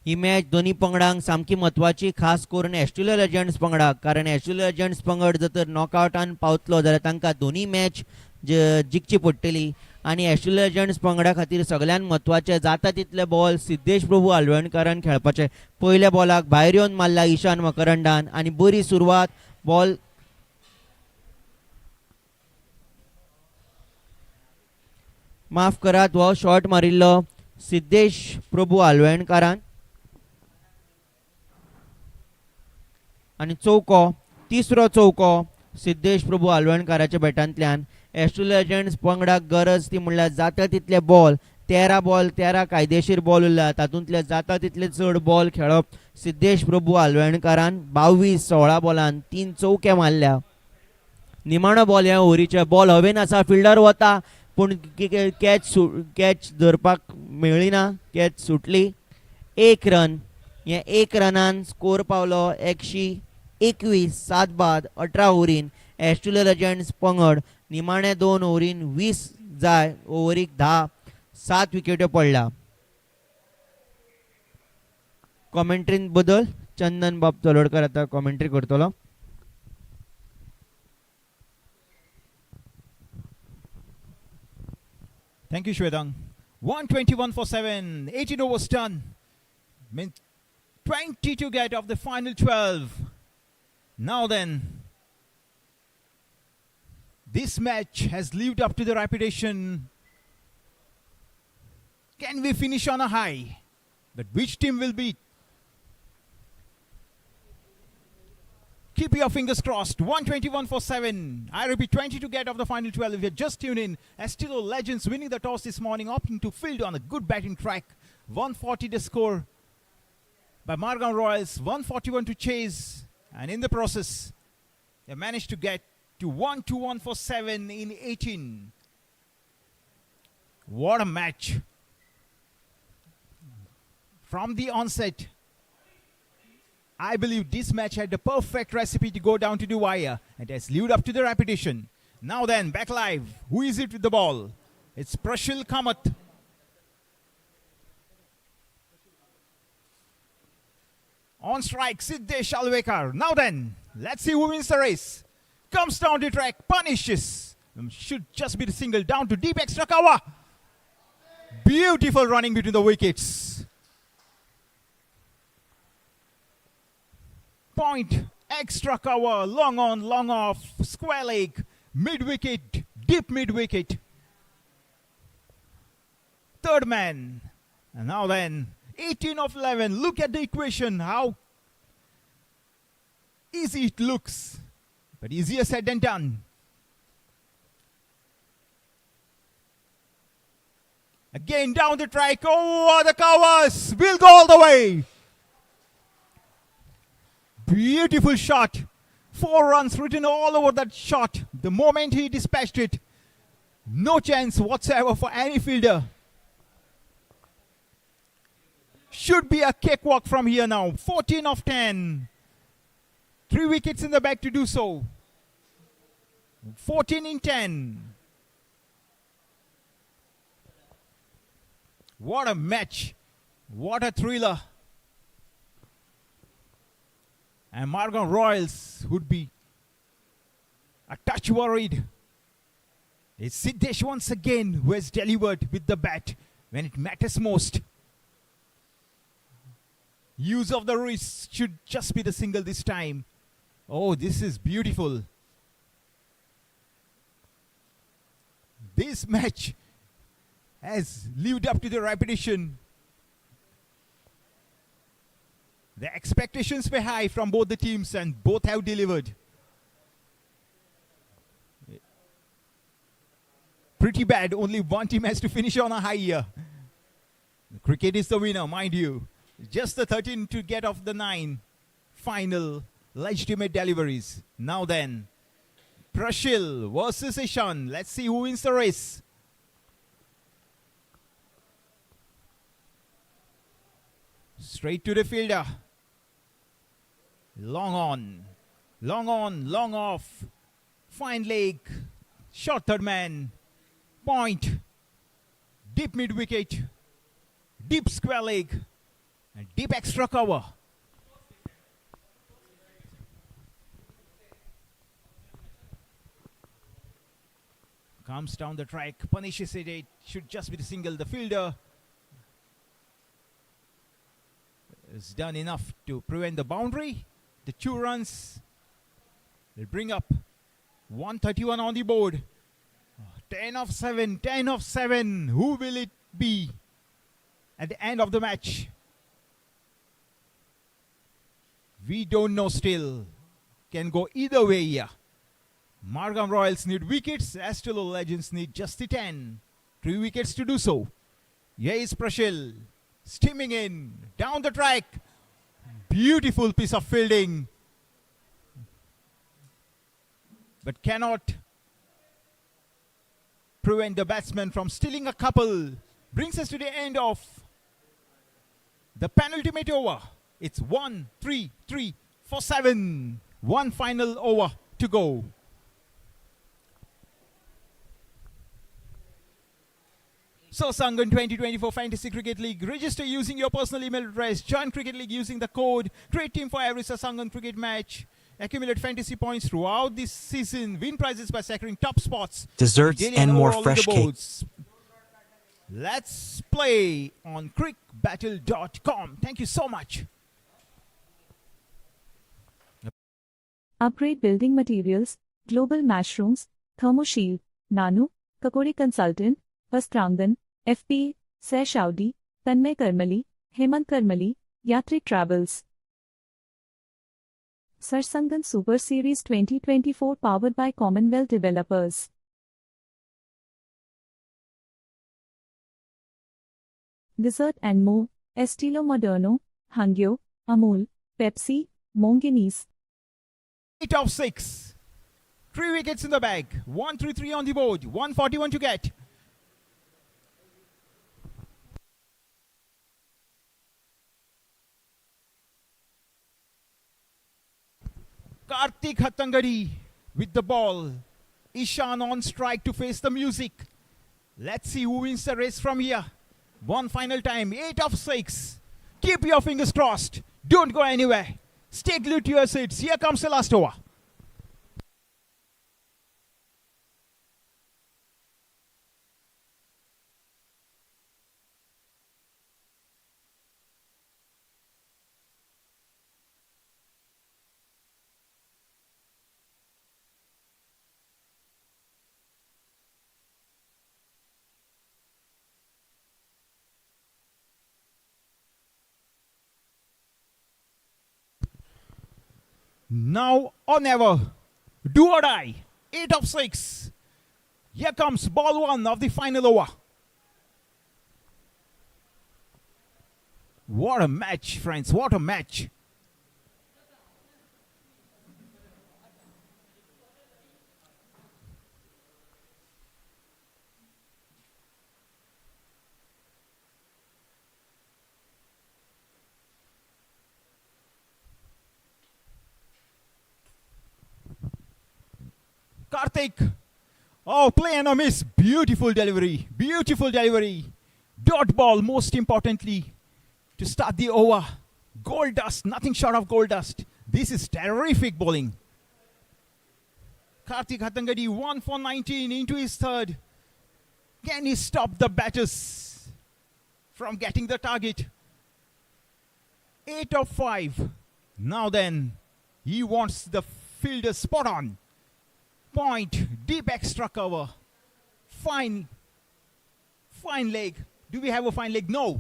ही मॅच दोन्ही पंगडांक सामकी म्हत्वाची, खास करून ऑस्ट्रेलिया लेजंड्स पंगडाक, कारण ऑस्ट्रेलिया लेजंड्स पंगड जर तर नॉकआउटान पावतलो जाल्यार तांकां दोन्ही मॅच जिखची पडटली. आनी ऑस्ट्रेलिया लेजंड्स पंगडा खातीर सगळ्यान म्हत्वाचे जाता तितले बॉल सिद्धेश प्रभू आलवणकारान खेळपाचे. पयल्या बॉलाक भायर येवन मारला ईशान मकरंदान आनी बरी सुरवात. बॉल माफ करात हो शॉट मारिल्लो सिद्धेश प्रभू आलवणकारान आणि चौको तिसरो चौको सिद्धेश प्रभू आलवणकाराच्या बॅटांतल्यान एस्ट्रो लेजंड्स पंगडाक गरज ती म्हणल्यार जाता तितले बॉल 13 कायदेशीर बॉल उरला तातूंतले जाता तितले चड बॉल खेळप सिद्धेश प्रभू आलवणकारान 22-16 बॉलान 3 चौके मारल्या निमाणो बॉल ह्या ओव्हरीचे बॉल हवेन आसा फिल्डर वता पूण कॅच धरपाक मेळ्ळी ना कॅच सुटली 1 रन हे 1 रनान स्कोर पावलो 121 7 बाद 18 ओव्हरीन एस्ट्रो लेजंड्स पंगड निमाणे 2 ओव्हरीन 20 जाय ओव्हरीक 10 7 विकेट्यो पडल्या कॉमेंट्रीन बदल चंदन बाब चलोडकर आता कॉमेंट्री करतलो Thank you, Shwetang. 121 for 7. 18 overs done. Means 20 to get of the final 12. Now then, this match has lived up to the reputation. Can we finish on a high? But which team will beat? Keep your fingers crossed. 121 for 7. I repeat, 20 to get of the final 12. If you're just tuned in, Estilo Legends winning the toss this morning, opting to field on a good batting track. 140 the score by Margam Royals. 141 to chase. And in the process, they managed to get to 121 for 7 in 18. What a match. From the onset, I believe this match had the perfect recipe to go down to the wire and has lived up to the reputation. Now then, back live. Who is it with the ball? It's Prashil Kamath. On strike, Siddesh Alvekar. Now then, let's see who wins the race. Comes down the track, punishes. Should just be the single down to deep extra cover. Beautiful running between the wickets. Point, extra cover, long on, long off, square leg, mid wicket, deep mid wicket. Third man. And now then, 18 of 11. Look at the equation, how easy it looks. But easier said than done. Again down the track, over the covers, we'll go all the way. Beautiful shot. 4 runs written all over that shot. The moment he dispatched it, no chance whatsoever for any fielder. Should be a cakewalk from here now. 14 of 10. 3 wickets in the bag to do so. 14 in 10. What a match. What a thriller. And Margam Royals would be a touch worried. It's Siddesh once again who has delivered with the bat when it matters most. Use of the wrist should just be the single this time. Oh, this is beautiful. This match has lived up to the reputation. The expectations were high from both the teams and both have delivered. Pretty bad, only one team has to finish on a high here. Cricket is the winner, mind you. Just the 13 to get off the 9 final legitimate deliveries. Now then, Prashil versus Ishan. Let's see who wins the race. Straight to the fielder. Long on, long off. Fine leg. Short third man. Point. Deep mid wicket. Deep square leg. And deep extra cover. Comes down the track. Punishes it. It should just be the single. The fielder is done enough to prevent the boundary. The 2 runs will bring up 131 on the board. 10 of 7, 10 of 7. Who will it be at the end of the match? We don't know still. Can go either way here. Margam Royals need wickets. Astelo Legends need just the 10. 3 wickets to do so. Here is Prashil. Steaming in. Down the track. Beautiful piece of fielding. But cannot prevent the batsman from stealing a couple. Brings us to the end of the penultimate over. It's 1, 3, 3 for 7. One final over to go. Sarsangan 2024 Fantasy Cricket League. Register using your personal email address. Join Cricket League using the code. Create team for every Sarsangan cricket match. Accumulate fantasy points throughout this season. Win prizes by securing top spots. Desserts Daily and more overall fresh cake. leaderboards. Let's play on crickbattle.com. Thank you so much. Upgrade building materials, global mushrooms, thermoshield, Nanu, Kakori Consultant, Vastrangan, FP, Seh Shaudi, Tanmay Karmali, Hemant Karmali, Yatri Travels. Sarsangan Super Series 2024 powered by Commonwealth Developers. Dessert and more, Estilo Moderno, Hangyo, Amul, Pepsi, Monginese. 8 of 6. 3 wickets in the bag. 133 on the board. 141 to get. Kartik Hattangadi with the ball. Ishan on strike to face the music. Let's see who wins the race from here. One final time. 8 of 6. Keep your fingers crossed. Don't go anywhere. Stay glued to your seats. Here comes the last over. Now or never. Do or die. 8 of 6. Here comes ball 1 of the final over. What a match, friends. What a match. Karthik. Oh, play and a miss. Beautiful delivery. Beautiful delivery. Dot ball, most importantly, to start the over. Gold dust. Nothing short of gold dust. This is terrific bowling. Karthik Hattangadi 1 for 19 into his third. Can he stop the batters from getting the target? 8 of 5. Now then, he wants the fielder spot on. Point, deep extra cover. Fine leg. Do we have a fine leg? No.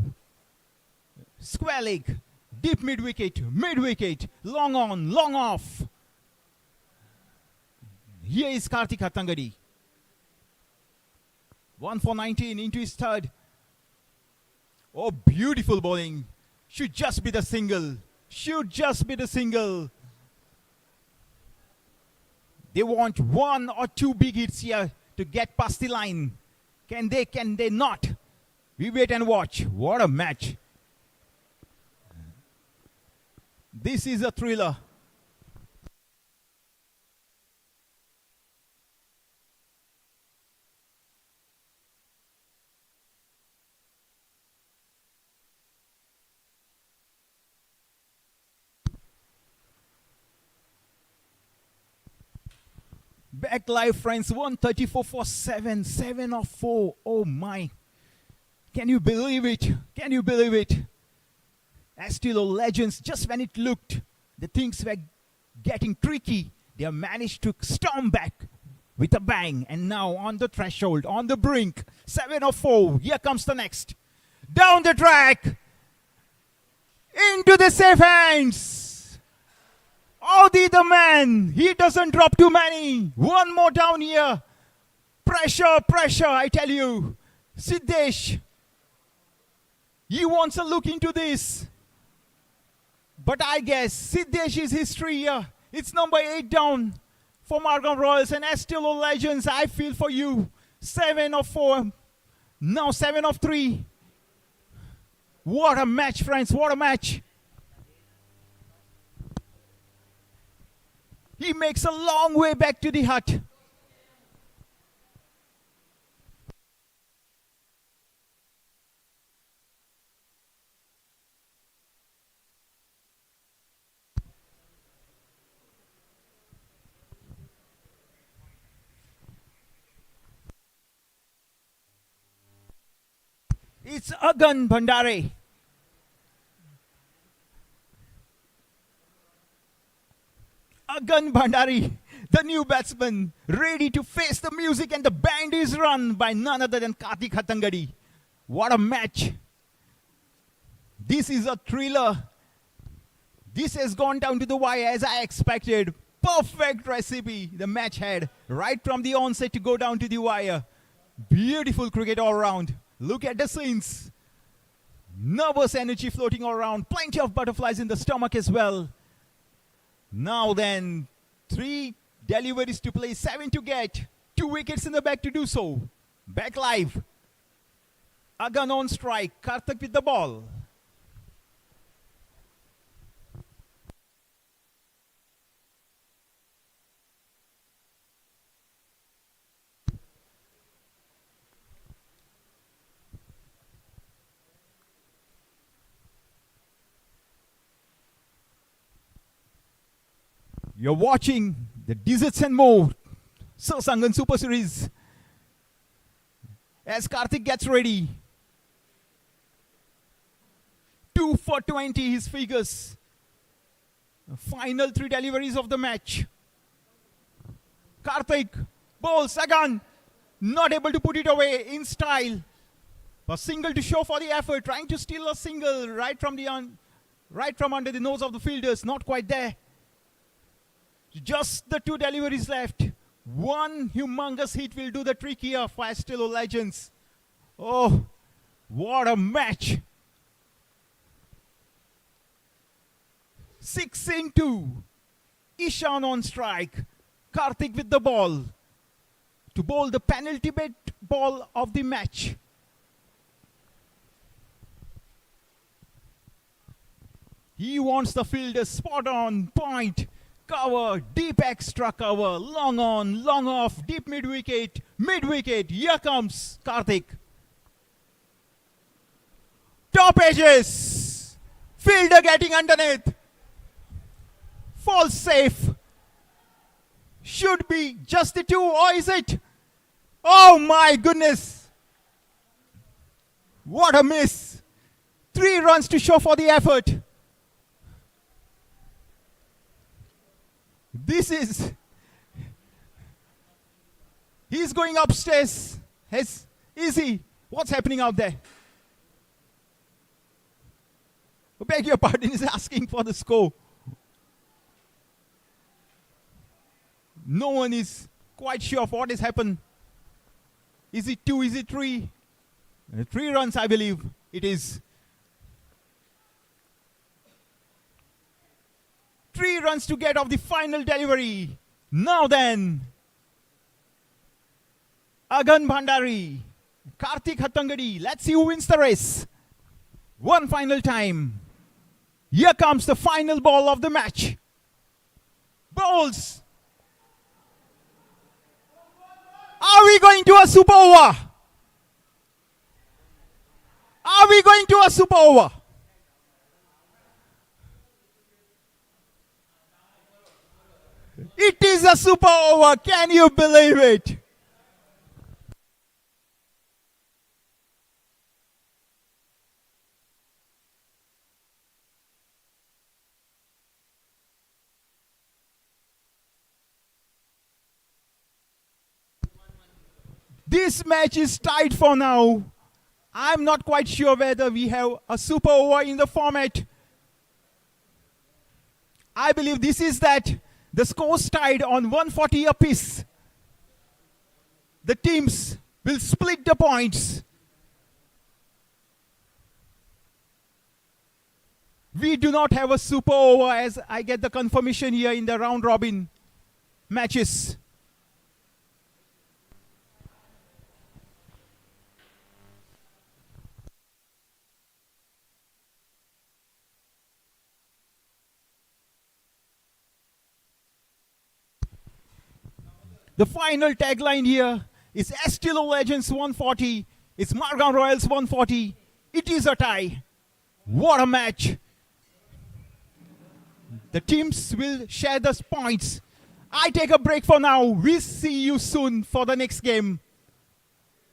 Square leg. Deep mid wicket. Long on, long off. Here is Karthik Hattangadi. 1 for 19 into his third. Oh, beautiful bowling. Should just be the single. They want 1 or 2 big hits here to get past the line. Can they not? We wait and watch. What a match. This is a thriller. Back live, friends. 134 for 7. 7 of 4. Oh my. Can you believe it? Astilo Legends, just when it looked the things were getting tricky, they have managed to storm back with a bang. And now on the threshold, on the brink. 7 of 4. Here comes the next. Down the track. Into the safe hands. Audi the man. He doesn't drop too many. One more down here. Pressure, pressure, I tell you. Siddesh. He wants a look into this. But I guess Siddesh is history here. It's number 8 down for Markham Royals and Estilo Legends. I feel for you. 7 of 4. Now 7 of 3. What a match, friends. What a match. He makes a long way back to the hut. It's Agan Bhandare. Agan Bhandari, the new batsman, ready to face the music, and the band is run by none other than Kartik Hattangadi. What a match. This is a thriller. This has gone down to the wire as I expected. Perfect recipe the match had right from the onset to go down to the wire. Beautiful cricket all round. Look at the scenes. Nervous energy floating all around. Plenty of butterflies in the stomach as well. Now then, 3 deliveries to play, 7 to get. 2 wickets in the back to do so. Back live. Agan on strike. Karthik with the ball. You're watching the Desserts and More Sarsangan Super Series as Karthik gets ready. 2 for 20 his figures. Final 3 deliveries of the match. Karthik bowls again. Not able to put it away in style. A single to show for the effort. Trying to steal a single right from under the nose of the fielders. Not quite there. Just the 2 deliveries left. One humongous hit will do the trick here for Estilo Legends. Oh, what a match. 6 in 2. Ishan on strike. Karthik with the ball to bowl the penalty bit ball of the match. He wants the fielder spot on, point, cover, deep extra cover, long on, long off, deep mid wicket. Here comes Karthik. Top edges. Fielder getting underneath. Falls safe. Should be just the 2, or is it? Oh my goodness. What a miss. 3 runs to show for the effort. He's going upstairs. Easy. What's happening out there? I beg your pardon, he's asking for the score. No one is quite sure of what has happened. Is it 2? Is it 3? 3 runs, I believe it is. 3 runs to get off the final delivery. Now then, Agan Bhandari, Karthik Hattangadi. Let's see who wins the race. One final time. Here comes the final ball of the match. Bowls. Are we going to a super over? Are we going to a super over? It is a super over. Can you believe it? This match is tied for now. I'm not quite sure whether we have a super over in the format. I believe this is that. The scores tied on 140 apiece. The teams will split the points. We do not have a super over as I get the confirmation here in the round robin matches. The final tagline here is Estilo Legends 140. It's Margan Royals 140. It is a tie. What a match. The teams will share the points. I take a break for now. We'll see you soon for the next game.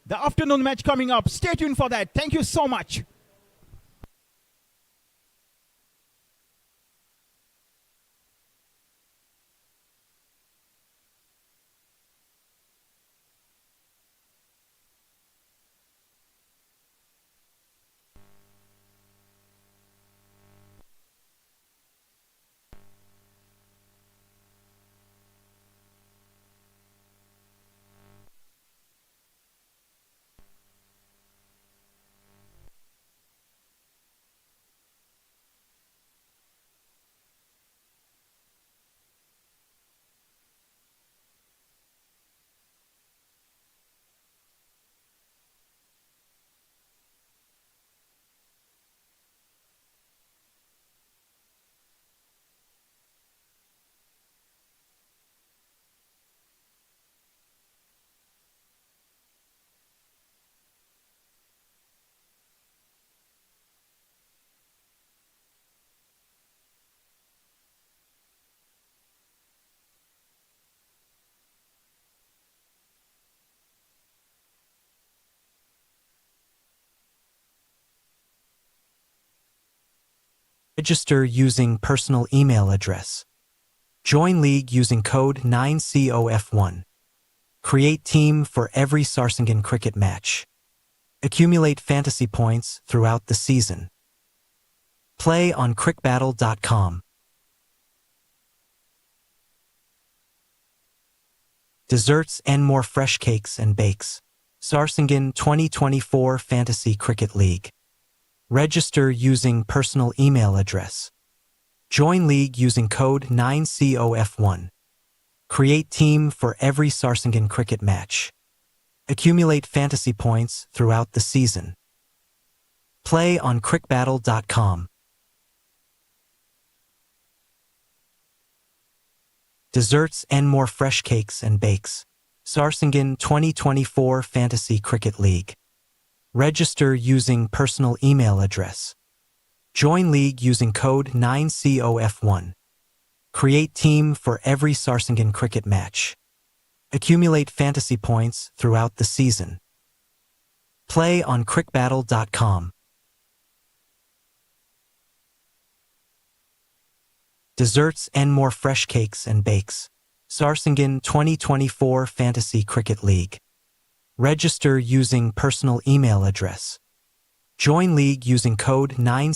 The afternoon match coming up. Stay tuned for that. Thank you so much. Register using personal email address. Join league using code 9COF1. Create team for every Sarsangan cricket match. Accumulate fantasy points throughout the season. Play on crickbattle.com. Desserts and more fresh cakes and bakes. Sarsangan 2024 Fantasy Cricket League. Register using personal email address. Join league using code 9COF1. Create team for every Sarsangan cricket match. Accumulate fantasy points throughout the season. Play on crickbattle.com. Desserts and more fresh cakes and bakes. Sarsangan 2024 Fantasy Cricket League. Register using personal email address. Join league using code 9COF1. Create team for every Sarsangan cricket match. Accumulate fantasy points throughout the season. Play on crickbattle.com. Desserts and more fresh cakes and bakes. Sarsangan 2024 Fantasy Cricket League. Register using personal email address. Join league using code 9.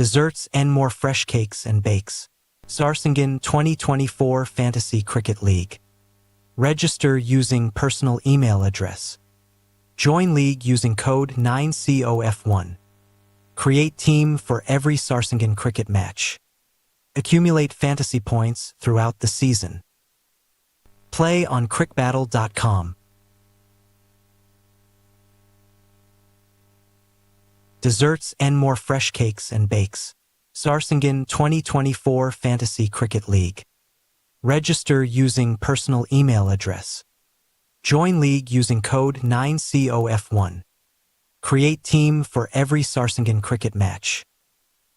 Desserts and more fresh cakes and bakes. Sarsangan 2024 Fantasy Cricket League. Register using personal email address. Join league using code 9COF1. Create team for every Sarsangan cricket match. Accumulate fantasy points throughout the season. Play on crickbattle.com. Desserts and more fresh cakes and bakes. Sarsangan 2024 Fantasy Cricket League. Register using personal email address. Join league using code 9COF1. Create team for every Sarsangan cricket match.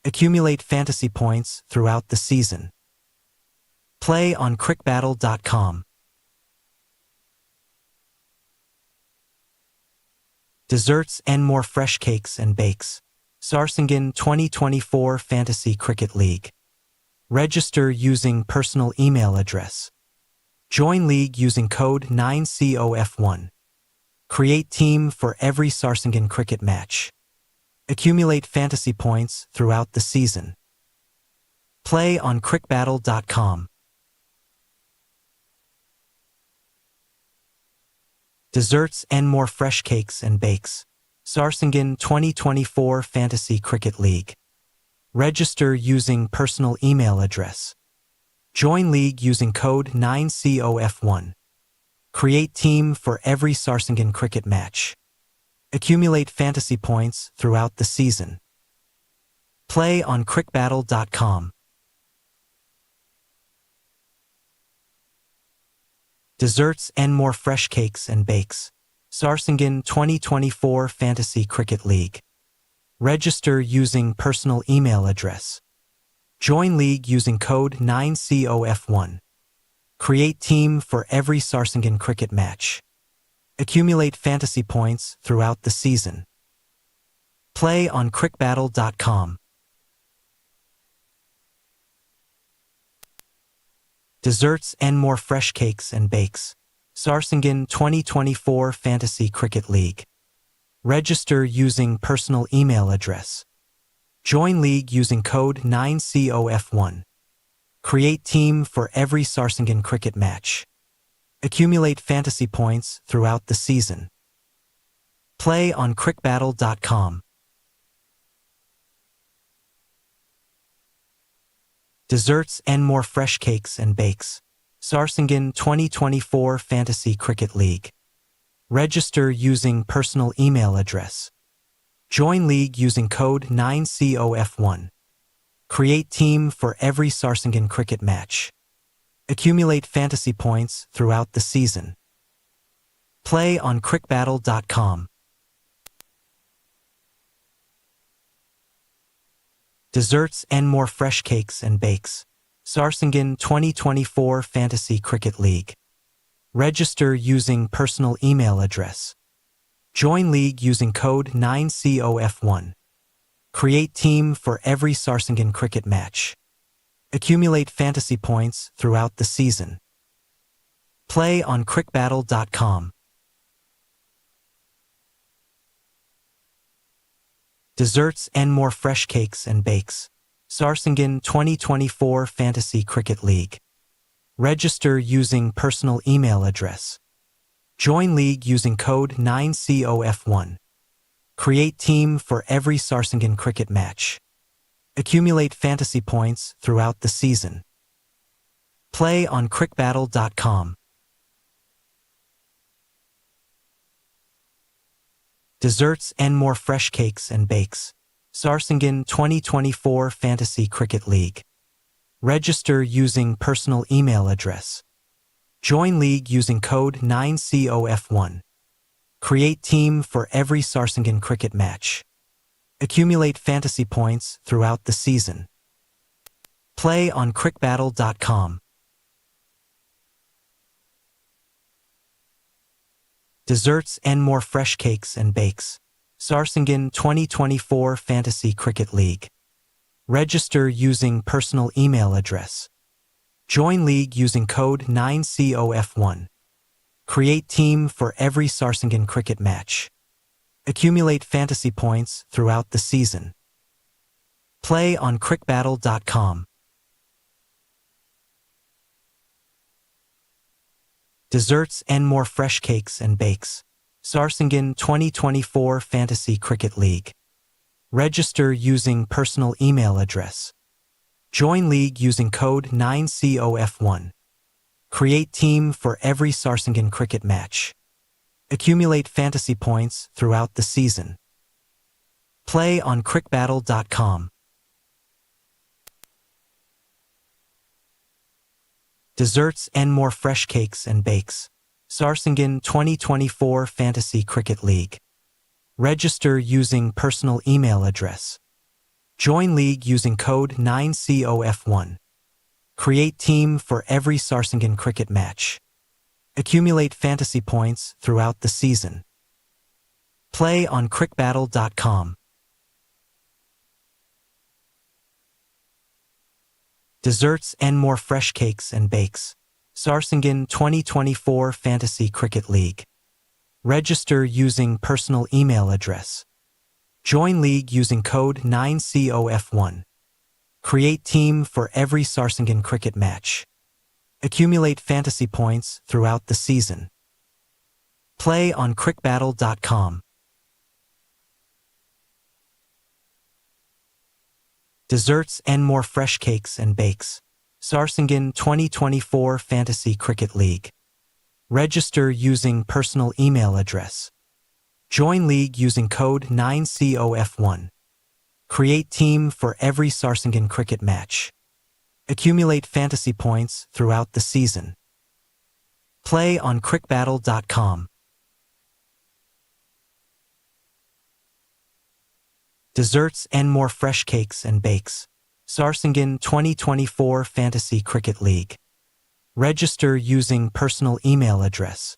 Accumulate fantasy points throughout the season. Play on crickbattle.com. Desserts and more fresh cakes and bakes. Sarsangan 2024 Fantasy Cricket League. Register using personal email address. Join league using code 9COF1. Create team for every Sarsangan cricket match. Accumulate fantasy points throughout the season. Play on crickbattle.com. Desserts and more fresh cakes and bakes. Sarsangan 2024 Fantasy Cricket League. Register using personal email address. Join league using code 9COF1. Create team for every Sarsangan cricket match. Accumulate fantasy points throughout the season. Play on crickbattle.com. Desserts and more fresh cakes and bakes. Sarsangan 2024 Fantasy Cricket League. Register using personal email address. Join league using code 9COF1. Create team for every Sarsangan cricket match. Accumulate fantasy points throughout the season. Play on crickbattle.com. Desserts and more fresh cakes and bakes. Sarsangan 2024 Fantasy Cricket League. Register using personal email address. Join league using code 9COF1. Create team for every Sarsangan cricket match. Accumulate fantasy points throughout the season. Play on crickbattle.com. Desserts and more fresh cakes and bakes. Sarsangan 2024 Fantasy Cricket League. Register using personal email address. Join league using code 9COF1. Create team for every Sarsangan cricket match. Accumulate fantasy points throughout the season. Play on crickbattle.com. Desserts and more fresh cakes and bakes. Sarsangan 2024 Fantasy Cricket League. Register using personal email address. Join league using code 9COF1. Create team for every Sarsangan cricket match. Accumulate fantasy points throughout the season. Play on crickbattle.com. Desserts and more fresh cakes and bakes. Sarsangan 2024 Fantasy Cricket League. Register using personal email address. Join league using code 9COF1. Create team for every Sarsangan cricket match. Accumulate fantasy points throughout the season. Play on crickbattle.com. Desserts and more fresh cakes and bakes. Sarsangan 2024 Fantasy Cricket League. Register using personal email address. Join league using code 9COF1. Create team for every Sarsangan cricket match. Accumulate fantasy points throughout the season. Play on crickbattle.com. Desserts and more fresh cakes and bakes. Sarsangan 2024 Fantasy Cricket League. Register using personal email address. Join league using code 9COF1. Create team for every Sarsangan cricket match. Accumulate fantasy points throughout the season. Play on crickbattle.com. Desserts and more fresh cakes and bakes. Sarsangan 2024 Fantasy Cricket League. Register using personal email address. Join league using code 9COF1. Create team for every Sarsangan cricket match. Accumulate fantasy points throughout the season. Play on crickbattle.com. Desserts and more fresh cakes and bakes. Sarsangan 2024 Fantasy Cricket League. Register using personal email address. Join league using code 9COF1. Create team for every Sarsangan cricket match. Accumulate fantasy points throughout the season. Play on crickbattle.com. Desserts and more fresh cakes and bakes. Sarsangan 2024 Fantasy Cricket League. Register using personal email address. Join league using code 9COF1. Create team for every Sarsangan cricket match. Accumulate fantasy points throughout the season. Play on crickbattle.com. Desserts and more fresh cakes and bakes. Sarsangan 2024 Fantasy Cricket League. Register using personal email address. Join league using code 9COF1. Create team for every Sarsangan cricket match. Accumulate fantasy points throughout the season. Play on crickbattle.com. Desserts and more fresh cakes and bakes. Sarsangan 2024 Fantasy Cricket League. Register using personal email address.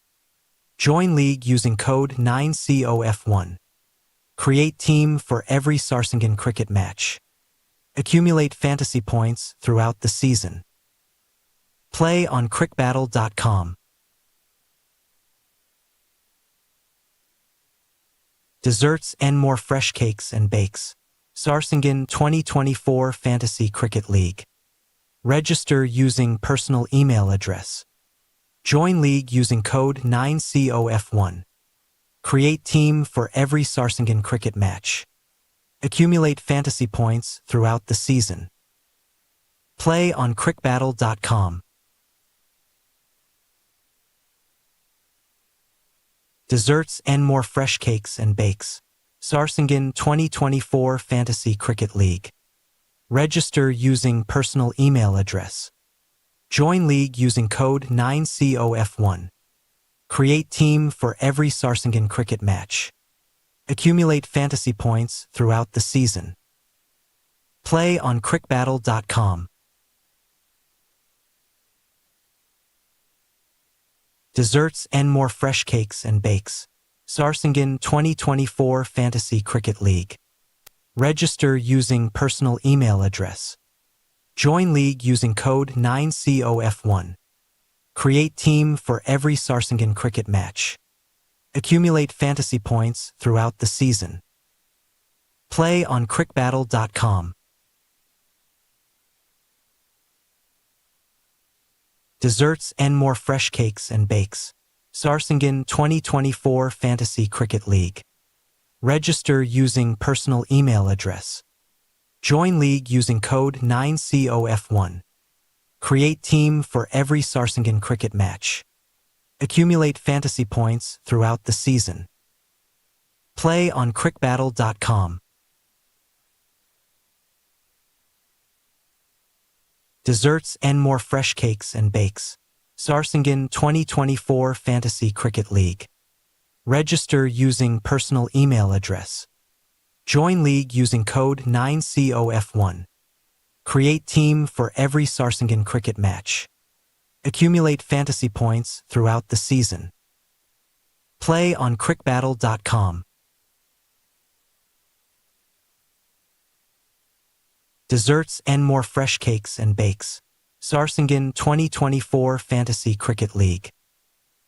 Join league using code 9COF1. Create team for every Sarsangan cricket match. Accumulate fantasy points throughout the season. Play on crickbattle.com. Desserts and more fresh cakes and bakes. Sarsangan 2024 Fantasy Cricket League. Register using personal email address. Join league using code 9COF1. Create team for every Sarsangan cricket match. Accumulate fantasy points throughout the season. Play on crickbattle.com. Desserts and more fresh cakes and bakes. Sarsangan 2024 Fantasy Cricket League. Register using personal email address. Join league using code 9COF1. Create team for every Sarsangan cricket match. Accumulate fantasy points throughout the season. Play on crickbattle.com. Desserts and more fresh cakes and bakes. Sarsangan 2024 Fantasy Cricket League. Register using personal email address. Join league using code 9COF1. Create team for every Sarsangan cricket match. Accumulate fantasy points throughout the season. Play on crickbattle.com. Desserts and more fresh cakes and bakes. Sarsangan 2024 Fantasy Cricket League. Register using personal email address. Join league using code 9COF1. Create team for every Sarsangan cricket match. Accumulate fantasy points throughout the season. Play on crickbattle.com. Desserts and more fresh cakes and bakes. Sarsangan 2024 Fantasy Cricket League. Register using personal email address. Join league using code 9COF1. Create team for every Sarsangan cricket match. Accumulate fantasy points throughout the season. Play on crickbattle.com. Desserts and more fresh cakes and bakes. Sarsangan 2024 Fantasy Cricket League.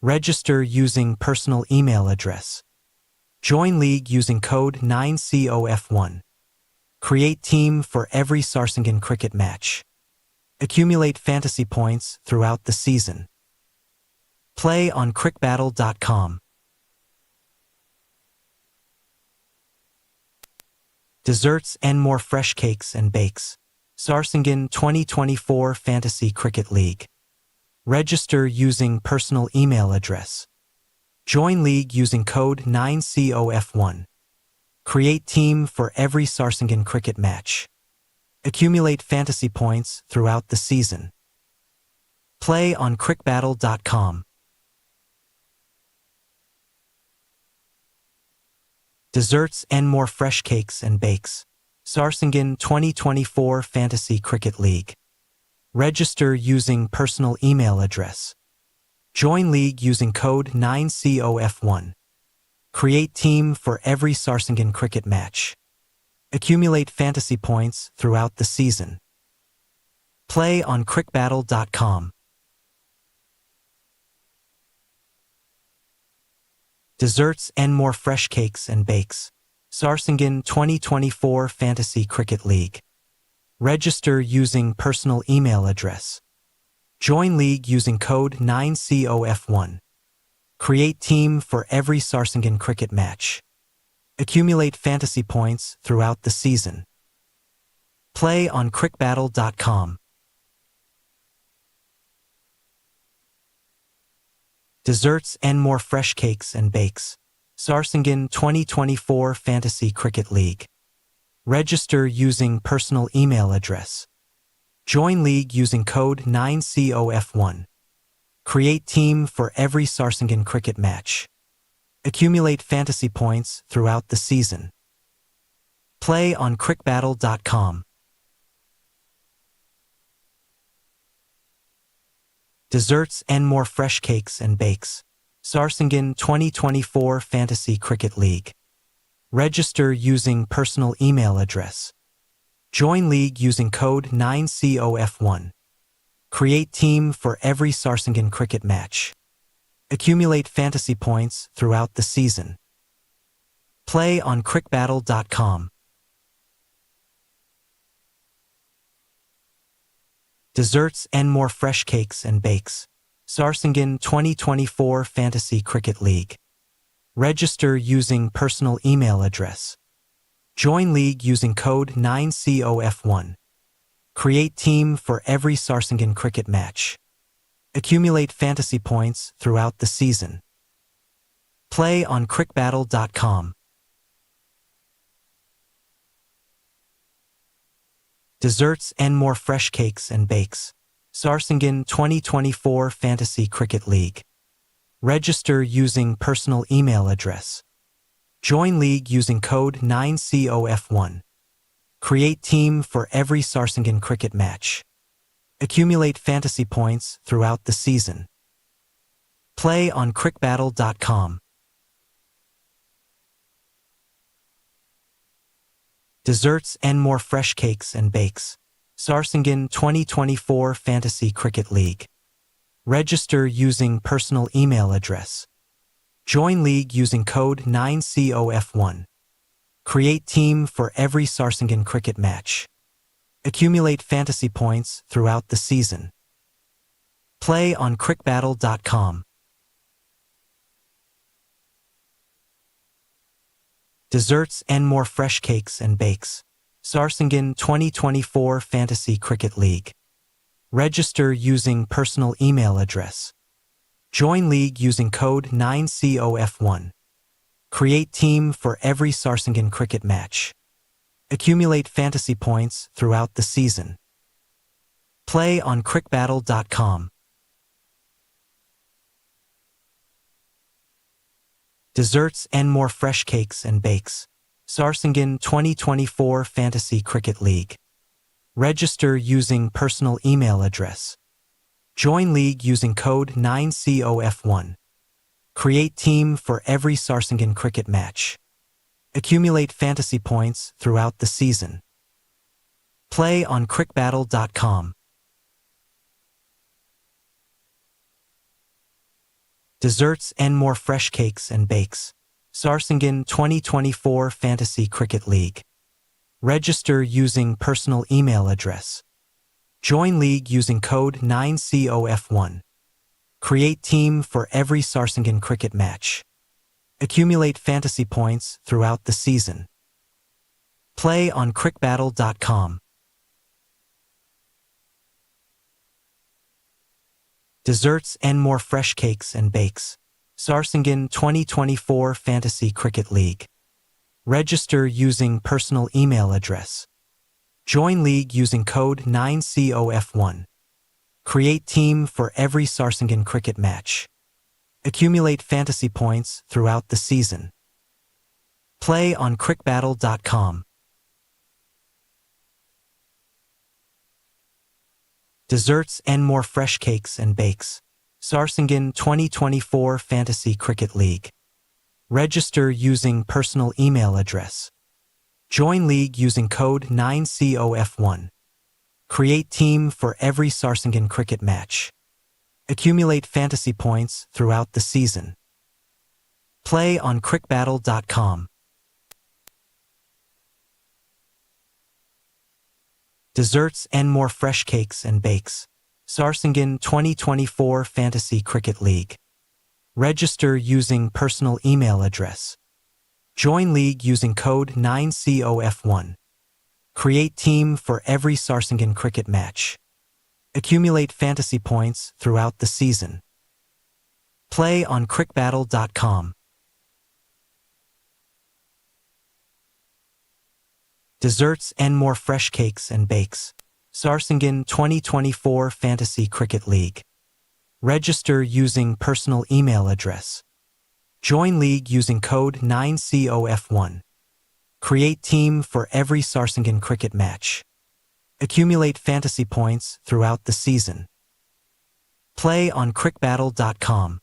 Register using personal email address. Join league using code 9COF1. Create team for every Sarsangan cricket match. Accumulate fantasy points throughout the season. Play on crickbattle.com. Desserts and more fresh cakes and bakes. Sarsangan 2024 Fantasy Cricket League. Register using personal email address. Join league using code 9COF1. Create team for every Sarsangan cricket match. Accumulate fantasy points throughout the season. Play on crickbattle.com. Desserts and more fresh cakes and bakes. Sarsangan 2024 Fantasy Cricket League. Register using personal email address. Join league using code 9COF1. Create team for every Sarsangan cricket match. Accumulate fantasy points throughout the season. Play on crickbattle.com. Desserts and more fresh cakes and bakes. Sarsangan 2024 Fantasy Cricket League. Register using personal email address. Join league using code 9COF1. Create team for every Sarsangan cricket match. Accumulate fantasy points throughout the season. Play on crickbattle.com. Desserts and more fresh cakes and bakes. Sarsangan 2024 Fantasy Cricket League. Register using personal email address. Join league using code 9COF1. Create team for every Sarsangan cricket match. Accumulate fantasy points throughout the season. Play on crickbattle.com. Desserts and more fresh cakes and bakes. Sarsangan 2024 Fantasy Cricket League. Register using personal email address. Join league using code 9COF1. Create team for every Sarsangan cricket match. Accumulate fantasy points throughout the season. Play on crickbattle.com. Desserts and more fresh cakes and bakes. Sarsangan 2024 Fantasy Cricket League. Register using personal email address. Join league using code 9COF1. Create team for every Sarsangan cricket match. Accumulate fantasy points throughout the season. Play on crickbattle.com. Desserts and more fresh cakes and bakes. Sarsangan 2024 Fantasy Cricket League. Register using personal email address. Join league using code 9COF1. Create team for every Sarsangan cricket match. Accumulate fantasy points throughout the season. Play on crickbattle.com. Desserts and more fresh cakes and bakes. Sarsangan 2024 Fantasy Cricket League. Register using personal email address. Join league using code 9COF1. Create team for every Sarsangan cricket match. Accumulate fantasy points throughout the season. Play on crickbattle.com. Desserts and more fresh cakes and bakes. Sarsangan 2024 Fantasy Cricket League. Register using personal email address. Join league using code 9COF1. Create team for every Sarsangan cricket match. Accumulate fantasy points throughout the season. Play on crickbattle.com. Desserts and more fresh cakes and bakes. Sarsangan 2024 Fantasy Cricket League. Register using personal email address. Join league using code 9COF1. Create team for every Sarsangan cricket match. Accumulate fantasy points throughout the season. Play on crickbattle.com. Desserts and more fresh cakes and bakes. Sarsangan 2024 Fantasy Cricket League. Register using personal email address. Join league using code 9COF1. Create team for every Sarsangan cricket match. Accumulate fantasy points throughout the season. Play on crickbattle.com. Desserts and more fresh cakes and bakes. Sarsangan 2024 Fantasy Cricket League. Register using personal email address. Join league using code 9COF1. Create team for every Sarsangan cricket match. Accumulate fantasy points throughout the season. Play on crickbattle.com. Desserts and more fresh cakes and bakes. Sarsangan 2024 Fantasy Cricket League. Register using personal email address. Join league using code 9COF1. Create team for every Sarsangan cricket match. Accumulate fantasy points throughout the season. Play on crickbattle.com. Desserts and more fresh cakes and bakes. Sarsangan 2024 Fantasy Cricket League. Register using personal email address. Join league using code 9COF1. Create team for every Sarsangan cricket match. Accumulate fantasy points throughout the season. Play on crickbattle.com. Desserts and more fresh cakes and bakes. Sarsangan 2024 Fantasy Cricket League. Register using personal email address. Join league using code 9COF1. Create team for every Sarsangan cricket match. Accumulate fantasy points throughout the season. Play on crickbattle.com.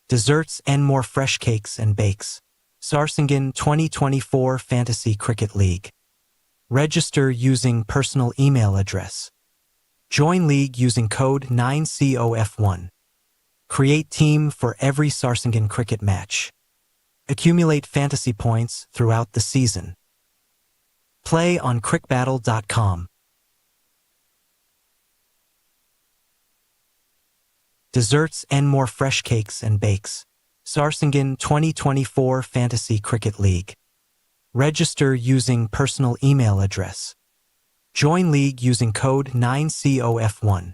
Desserts and more fresh cakes and bakes. Sarsangan 2024 Fantasy Cricket League. Register using personal email address. Join league using code 9COF1. Create team for every Sarsangan cricket match. Accumulate fantasy points throughout the season. Play on crickbattle.com. Desserts and more fresh cakes and bakes. Sarsangan 2024 Fantasy Cricket League. Register using personal email address. Join league using code 9COF1.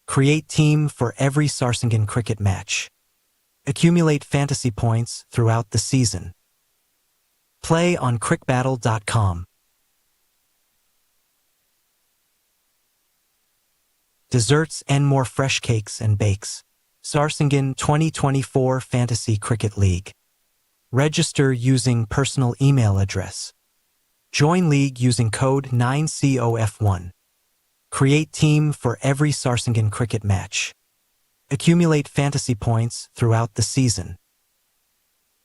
Create team for every Sarsangan cricket match. Accumulate fantasy points throughout the season. Play on crickbattle.com. Desserts and more fresh cakes and bakes. Sarsangan 2024 Fantasy Cricket League. Register using personal email address. Join league using code 9COF1. Create team for every Sarsangan cricket match. Accumulate fantasy points throughout the season.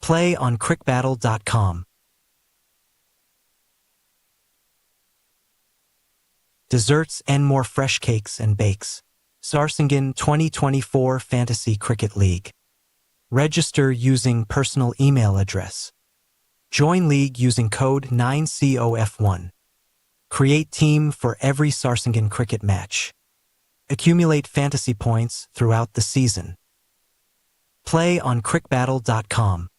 Play on crickbattle.com. Desserts and more fresh cakes and bakes. Sarsangan 2024 Fantasy Cricket League. Register using personal email address. Join league using code 9COF1. Create team for every Sarsangan cricket match. Accumulate fantasy points throughout the season. Play on crickbattle.com.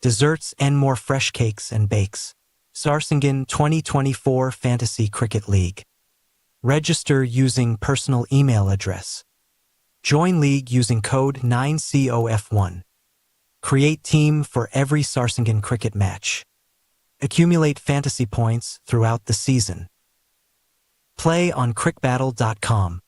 Desserts and more fresh cakes and bakes. Sarsangan 2024 Fantasy Cricket League. Register using personal email address. Join league using code 9COF1. Create team for every Sarsangan cricket match. Accumulate fantasy points throughout the season. Play on crickbattle.com.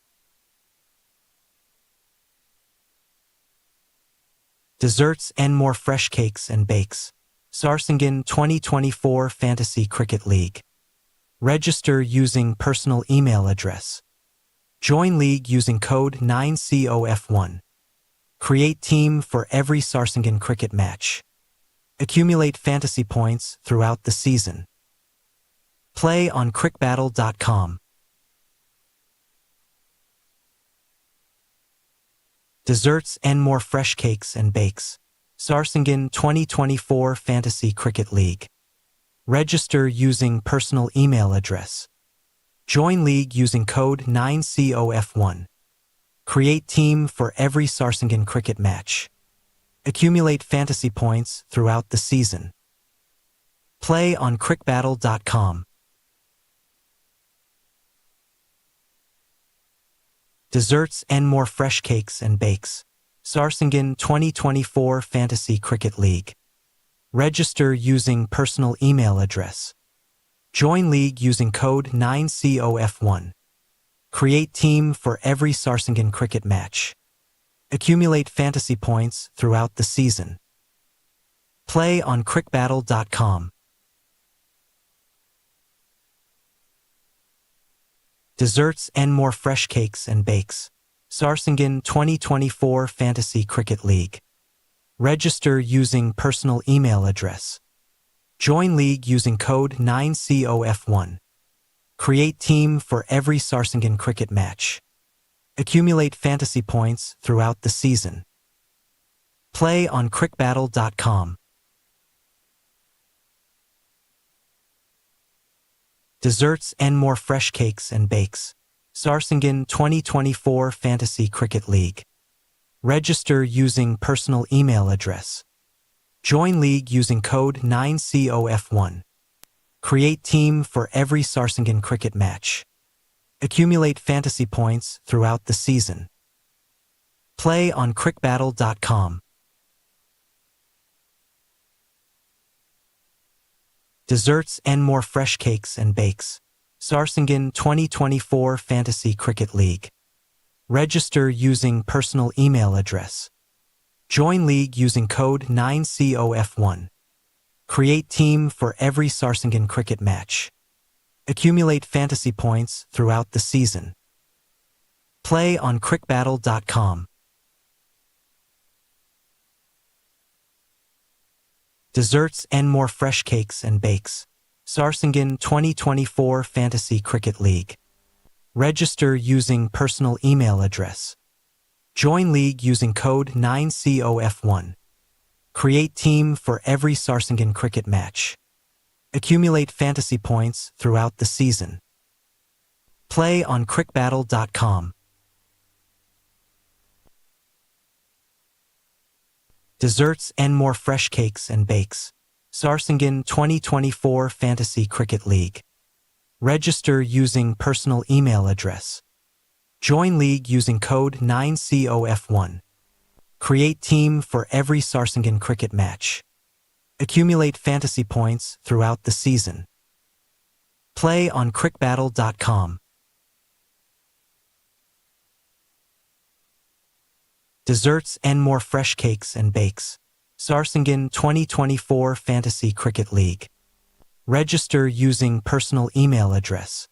Desserts and more fresh cakes and bakes. Sarsangan 2024 Fantasy Cricket League. Register using personal email address. Join league using code 9COF1. Create team for every Sarsangan cricket match. Accumulate fantasy points throughout the season. Play on crickbattle.com. Desserts and more fresh cakes and bakes. Sarsangan 2024 Fantasy Cricket League. Register using personal email address. Join league using code 9COF1. Create team for every Sarsangan cricket match. Accumulate fantasy points throughout the season. Play on crickbattle.com. Desserts and more fresh cakes and bakes. Sarsangan 2024 Fantasy Cricket League. Register using personal email address. Join league using code 9COF1. Create team for every Sarsangan cricket match. Accumulate fantasy points throughout the season. Play on crickbattle.com. Desserts and more fresh cakes and bakes. Sarsangan 2024 Fantasy Cricket League. Register using personal email address. Join league using code 9COF1. Create team for every Sarsangan cricket match. Accumulate fantasy points throughout the season. Play on crickbattle.com. Desserts and more fresh cakes and bakes. Sarsangan 2024 Fantasy Cricket League. Register using personal email address. Join league using code 9COF1. Create team for every Sarsangan cricket match. Accumulate fantasy points throughout the season. Play on crickbattle.com. Desserts and more fresh cakes and bakes. Sarsangan 2024 Fantasy Cricket League. Register using personal email address. Join league using code 9COF1. Create team for every Sarsangan cricket match. Accumulate fantasy points throughout the season. Play on crickbattle.com. Desserts and more fresh cakes and bakes. Sarsangan 2024 Fantasy Cricket League. Register using personal email address. Join league using code 9COF1. Create team for every Sarsangan cricket match. Accumulate fantasy points throughout the season. Play on crickbattle.com. Desserts and more fresh cakes and bakes. Sarsangan 2024 Fantasy Cricket League. Register using personal email address. Join league using code 9COF1. Create team for every Sarsangan cricket match. Accumulate fantasy points throughout the season. Play on crickbattle.com. Desserts and more fresh cakes and bakes. Sarsangan 2024 Fantasy Cricket League. Register using personal email address.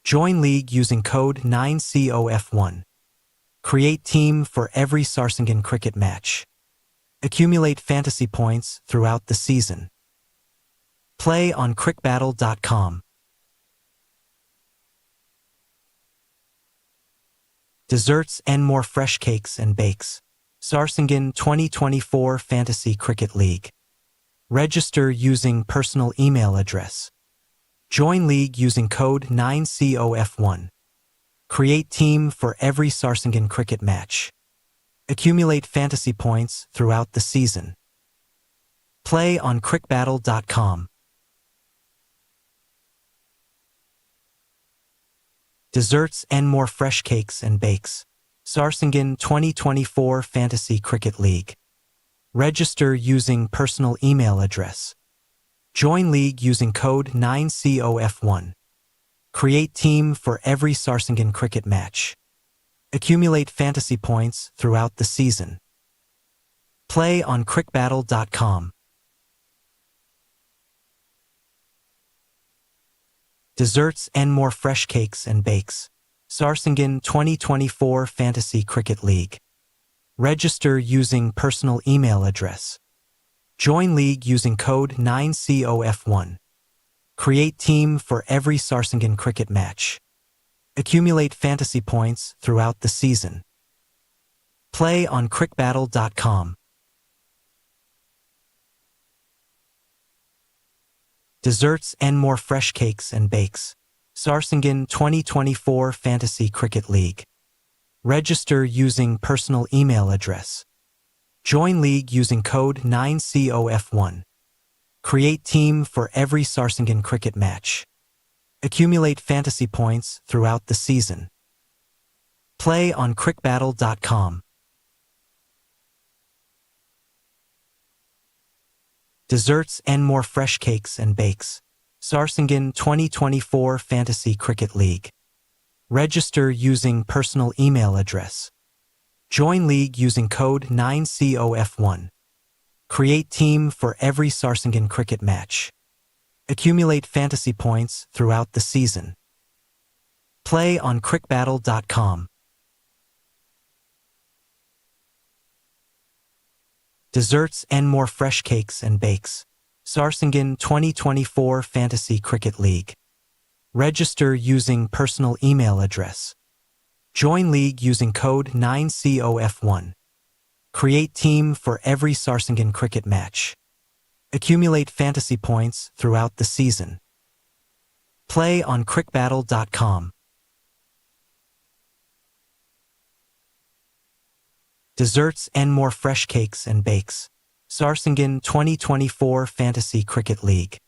Join league using code 9COF1. Create team for every Sarsangan cricket match. Accumulate fantasy points throughout the season. Play on crickbattle.com. Desserts and more fresh cakes and bakes. Sarsangan 2024 Fantasy Cricket League. Register using personal email address. Join league using code 9COF1. Create team for every Sarsangan cricket match. Accumulate fantasy points throughout the season. Play on crickbattle.com. Desserts and more fresh cakes and bakes. Sarsangan 2024 Fantasy Cricket League. Register using personal email address. Join league using code 9COF1. Create team for every Sarsangan cricket match. Accumulate fantasy points throughout the season. Play on crickbattle.com. Desserts and more fresh cakes and bakes. Sarsangan 2024 Fantasy Cricket League. Register using personal email address. Join league using code 9COF1. Create team for every Sarsangan cricket match. Accumulate fantasy points throughout the season. Play on crickbattle.com. Desserts and more fresh cakes and bakes. Sarsangan 2024 Fantasy Cricket League. Register using personal email address. Join league using code 9COF1. Create team for every Sarsangan cricket match. Accumulate fantasy points throughout the season. Play on crickbattle.com. Desserts and more fresh cakes and bakes. Sarsangan 2024 Fantasy Cricket League. Register using personal email address. Join league using code 9COF1. Create team for every Sarsangan cricket match. Accumulate fantasy points throughout the season. Play on crickbattle.com. Desserts and more fresh cakes and bakes. Sarsangan 2024 Fantasy Cricket League. Register using personal email address. Join league using code 9COF1. Create team for every Sarsangan cricket match. Accumulate fantasy points throughout the season. Play on crickbattle.com. Desserts and more fresh cakes and bakes. Sarsangan 2024 Fantasy Cricket League.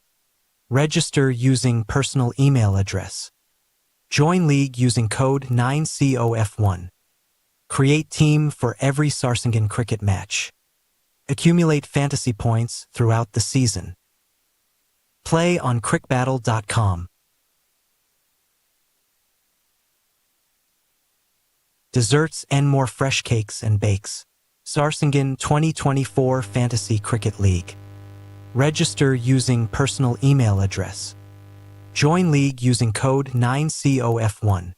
Register using personal email address. Join league using code 9COF1. Create team for every Sarsangan cricket match. Accumulate fantasy points throughout the season. Play on crickbattle.com. Desserts and more fresh cakes and bakes. Sarsangan 2024 Fantasy Cricket League. Register using personal email address. Join league using code 9COF1.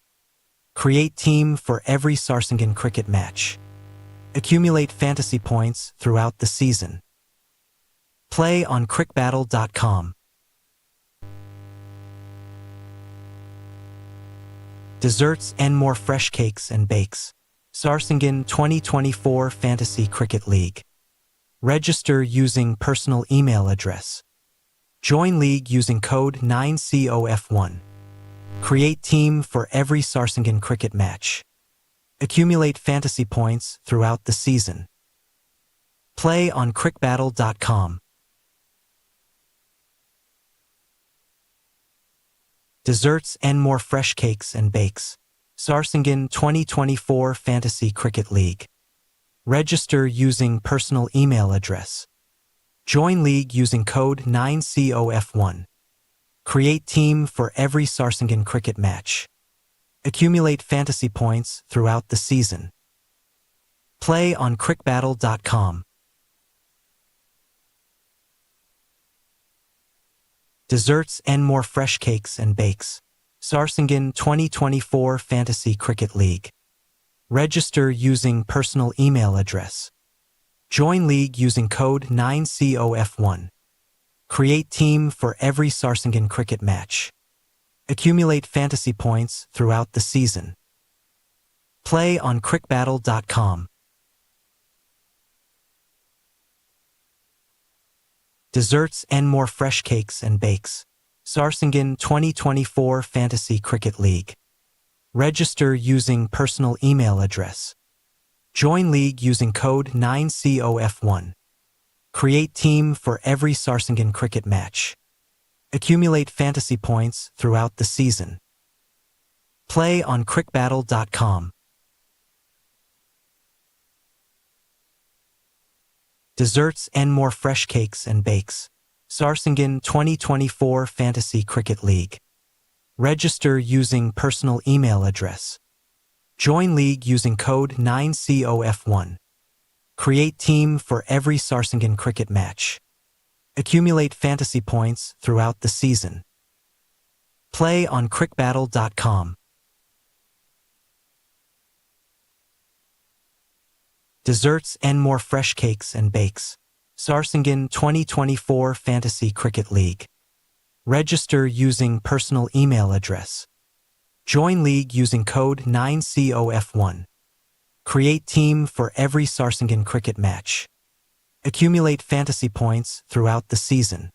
Create team for every Sarsangan cricket match. Accumulate fantasy points throughout the season. Play on crickbattle.com. Desserts and more fresh cakes and bakes. Sarsangan 2024 Fantasy Cricket League. Register using personal email address. Join league using code 9COF1. Create team for every Sarsangan cricket match. Accumulate fantasy points throughout the season. Play on crickbattle.com. Desserts and more fresh cakes and bakes. Sarsangan 2024 Fantasy Cricket League. Register using personal email address. Join league using code 9COF1. Create team for every Sarsangan cricket match. Accumulate fantasy points throughout the season. Play on crickbattle.com. Desserts and more fresh cakes and bakes. Sarsangan 2024 Fantasy Cricket League. Register using personal email address. Join league using code 9COF1. Create team for every Sarsangan cricket match. Accumulate fantasy points throughout the season. Play on crickbattle.com. Desserts and more fresh cakes and bakes. Sarsangan 2024 Fantasy Cricket League. Register using personal email address. Join league using code 9COF1. Create team for every Sarsangan cricket match. Accumulate fantasy points throughout the season. Play on crickbattle.com. Desserts and more fresh cakes and bakes. Sarsangan 2024 Fantasy Cricket League. Register using personal email address. Join league using code 9COF1. Create team for every Sarsangan cricket match. Accumulate fantasy points throughout the season. Play on crickbattle.com. Desserts and more fresh cakes and bakes. Sarsangan 2024 Fantasy Cricket League. Register using personal email address. Join league using code 9COF1. Create team for every Sarsangan cricket match. Accumulate fantasy points throughout the season.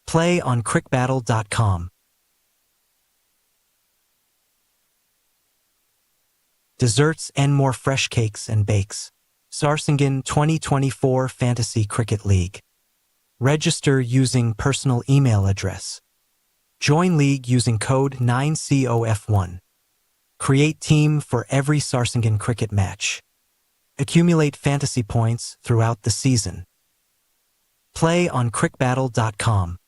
Play on crickbattle.com. Desserts and more fresh cakes and bakes. Sarsangan 2024 Fantasy Cricket League. Register using personal email address. Join league using code 9COF1. Create team for every Sarsangan cricket match. Accumulate fantasy points throughout the season. Play on crickbattle.com.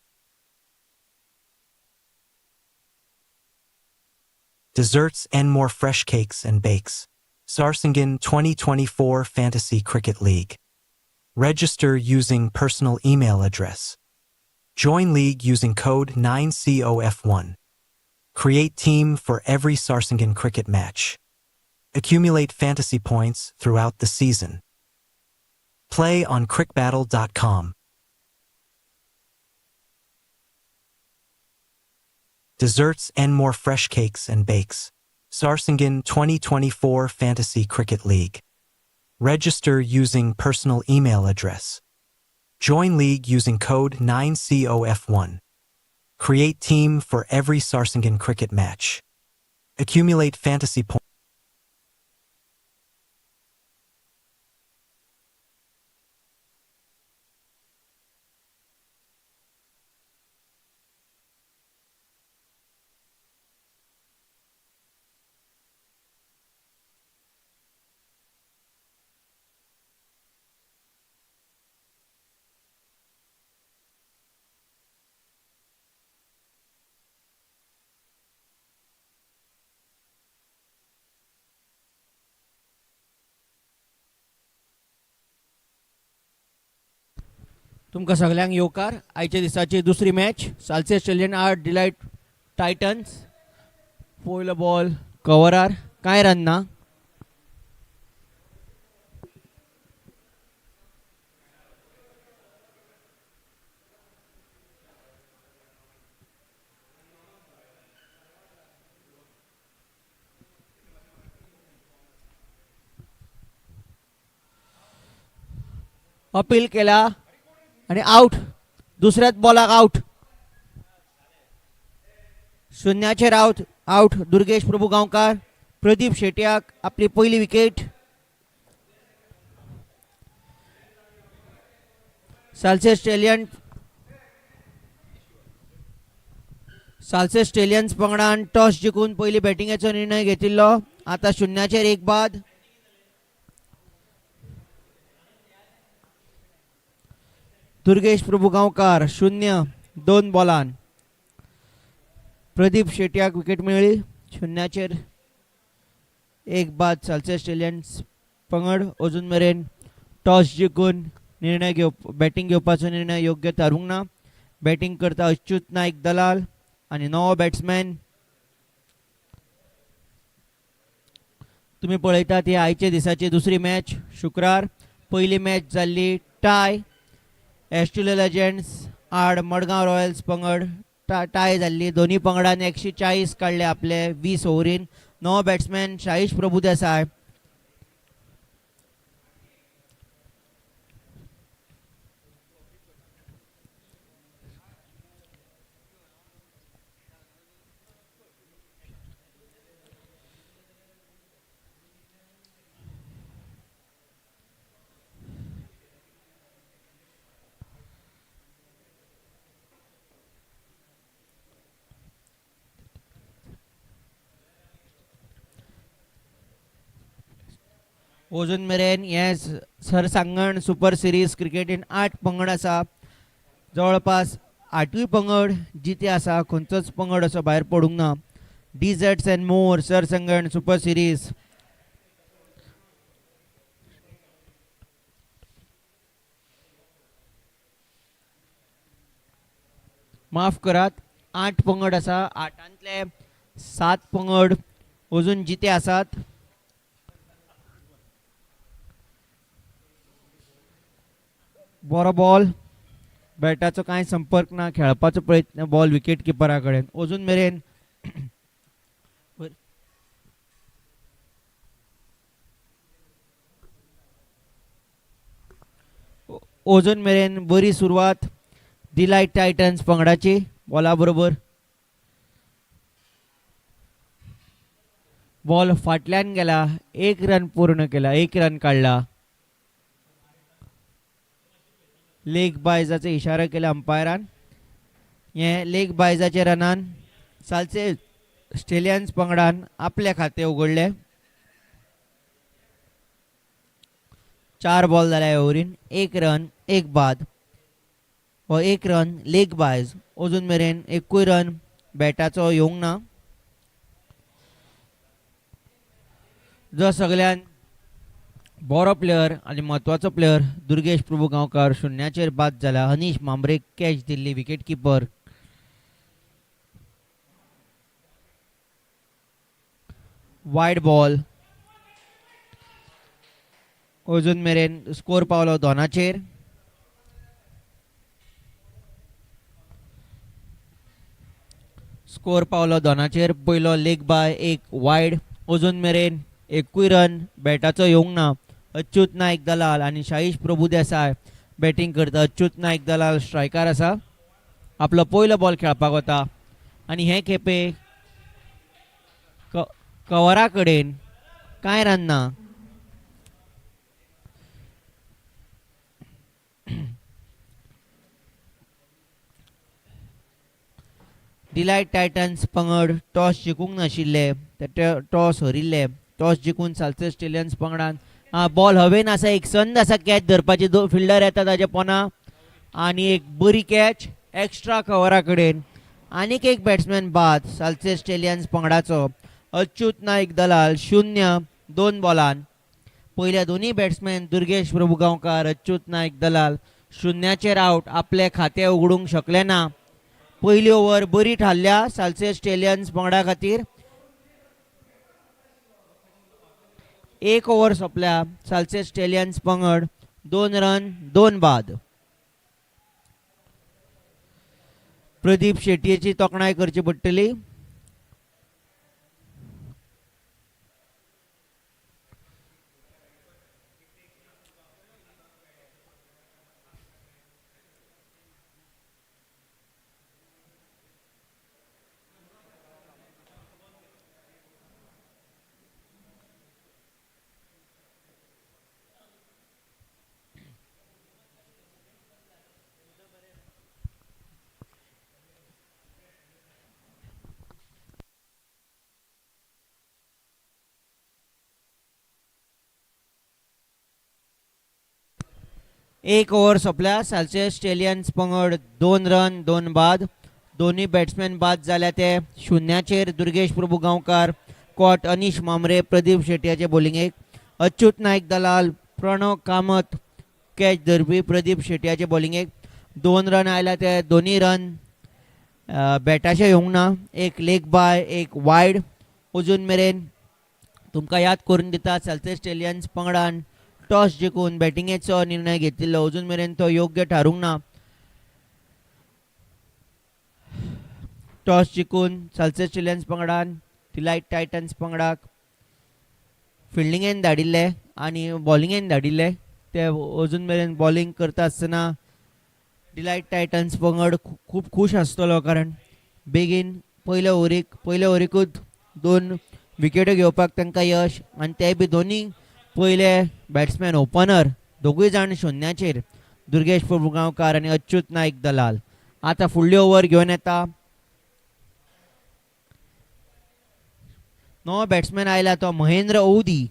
Desserts and more fresh cakes and bakes. Sarsangan 2024 Fantasy Cricket League. Register using personal email address. Join league using code 9COF1. Create team for every Sarsangan cricket match. Accumulate fantasy points throughout the season. Play on crickbattle.com. Desserts and more fresh cakes and bakes. Sarsangan 2024 Fantasy Cricket League. Register using personal email address. Join league using code 9COF1. Create team for every Sarsangan cricket match. Accumulate fantasy points. तुमकां सगळ्यांक येवकार. आयच्या दिसाची दुसरी match Salcete Australian art delight titans. पयलो ball कवरार, कांय run ना. अपील केला आणि आउट. दुसऱ्याच बॉलाक आउट. शून्याचेर आउट. दुर्गेश प्रभू गांवकार. प्रदीप शेट्याक आपली पहिली विकेट. सालसे ऑस्ट्रेलियन्स पंगडान टॉस जिखून पहिली बॅटिंगेचो निर्णय घेतिल्लो. आता शून्याचेर एक बाद. दुर्गेश प्रभू गांवकार 0-2 बॉलान. प्रदीप शेट्याक विकेट मेळ्ळी. शून्याचेर एक बाद. सालसे ऑस्ट्रेलियन्स पंगड अजून मेरेन टॉस जिखून बॅटिंग घेवपाचो निर्णय योग्य थारूंक ना. बॅटिंग करता अच्युत नाईक दलाल आणि नवो बॅट्समॅन. तुम्ही पळयतात ही आयच्या दिसाची दुसरी मॅच. शुक्रार पहिली मॅच जाल्ली टाय. एस्ट्रेलिया लेजेंड्स आड मडगांव रॉयल्स पंगड टाय जाल्ली. दोन्ही पंगडान 140 काढले आपले 20 ओव्हरीन. नवो बॅट्समॅन शाहीश प्रभू देसाय. अजून मेरेन हे सरसांगण सुपर सिरीज क्रिकेटीन 8 पंगड आसा. जवळपास 8वी पंगड जिते आसा. खंयचोच पंगड असो भायर पडूंक ना. डिझर्ट्स and more Sarsangan super series. माफ करात 8 पंगड आसा. 8तले 7 पंगड अजून जिते आसात. बरो बॉल. बॅटाचो कांय संपर्क ना. खेळपाचो प्रयत्न. बॉल विकेट किपरा कडेन. अजून मेरेन अजून मेरेन बरी सुरवात डिलायट टायटन्स पंगडाची बॉला बरोबर. बॉल फाटल्यान गेला, 1 रन पूर्ण केला, 1 रन काढला. लेग बायजाचे इशारा केला अंपायरान. हे लेग बायजाचे रनान सालचे स्टेलियन्स पंगडान आपले खाते उघडले. 4 बॉल जाल्या ह्या ओव्हरीन, 1 रन 1 बाद व 1 रन लेग बायज. अजून मेरेन एकूय रन बॅटाचो येवंक ना. जो सगळ्यान बरो प्लेयर आणि महत्वाचो प्लेयर दुर्गेश प्रभू गांवकार शून्याचेर बाद जाला. हनीश मांबरेक कॅच दिल्ली विकेट किपर. Wide ball. अजून मेरेन स्कोर पावलो दोनाचेर. स्कोर पावलो दोनाचेर. पयलो लेग बाय 1 वायड. अजून मेरेन एकूय रन बॅटाचो येवंक ना. अच्युत नायक दलाल आणि शाहीश प्रभू देसाय बॅटिंग करता. अच्युत नायक दलाल स्ट्रायकार आसा. आपलो पयलो बॉल खेळपाक वता आणि हे खेपे कवरा कडेन कांय रन ना. डिलायट टायटन्स पंगड टॉस जिखूंक नाशिल्ले, ते टॉस हरिल्ले. टॉस जिखून सालसे स्टेलियन्स पंगडान बॉल हवेन आसा, एक संद आसा कॅच धरपाची. 2 फिल्डर येता ताच्या पोना आणि एक बरी कॅच एक्स्ट्रा कवरा कडेन. आनीक एक बॅट्समॅन बाद सालसे स्टेलियन्स पंगडाचो अच्युत नायक दलाल 0-2 बॉलान. पयल्या दोन्ही बॅट्समॅन दुर्गेश प्रभू गांवकार, अच्युत नायक दलाल 0चेर आउट. आपले खाते उगडूंक शकले ना. पयली ओव्हर बरी थारल्या सालसे स्टेलियन्स पंगडा खातीर. 1 ओव्हर सोंपल्या. सालसे स्टेलियन्स पंगड 2 रन 2 बाद. प्रदीप शेट्येची तोखणाय करची पडटली. एक ओव्हर सोंपल्या. सालसे स्टेलियन्स पंगड 2 रन 2 बाद. दोन्ही बॅट्समॅन बाद जाल्या ते 0चेर. दुर्गेश प्रभू गांवकार कॉट, अनीश मामरे, प्रदीप शेट्याचे बॉलिंगेक. अच्युत नायक दलाल, प्रणव कामत कॅच धरपी. प्रदीप शेट्याचे बॉलिंगेक 2 रन आयल्या ते दोन्ही रन बॅटाचे येवंक ना. एक लेग बाय 1 वायड. अजून मेरेन तुमकां याद करून दिता सालसे स्टेलियन्स पंगडान टॉस जिखून बॅटिंगेचो निर्णय घेतिल्लो. अजून मेरेन तो योग्य थारूंक ना. टॉस जिखून सालसे स्टेलियन्स पंगडान डिलायट टायटन्स पंगडाक फिल्डिंगेन धाडिल्ले आणि बॉलिंगेन धाडिल्ले. ते अजून मेरेन बॉलिंग करता आसतना डिलायट टायटन्स पंगड खूब खूश आसतलो, कारण बेगीन पयल्या ओव्हरीकूच 2 विकेट्यो घेवपाक तांकां यश. आनी ते बी दोनी पयले बॅट्समॅन ओपनर, दोगूय जाण 0चेर. दुर्गेश प्रभू गांवकार आणि अच्युत नायक दलाल. आता फुडली ओव्हर घेवन येता नवो बॅट्समॅन आयला, तो महेंद्र ओवदी.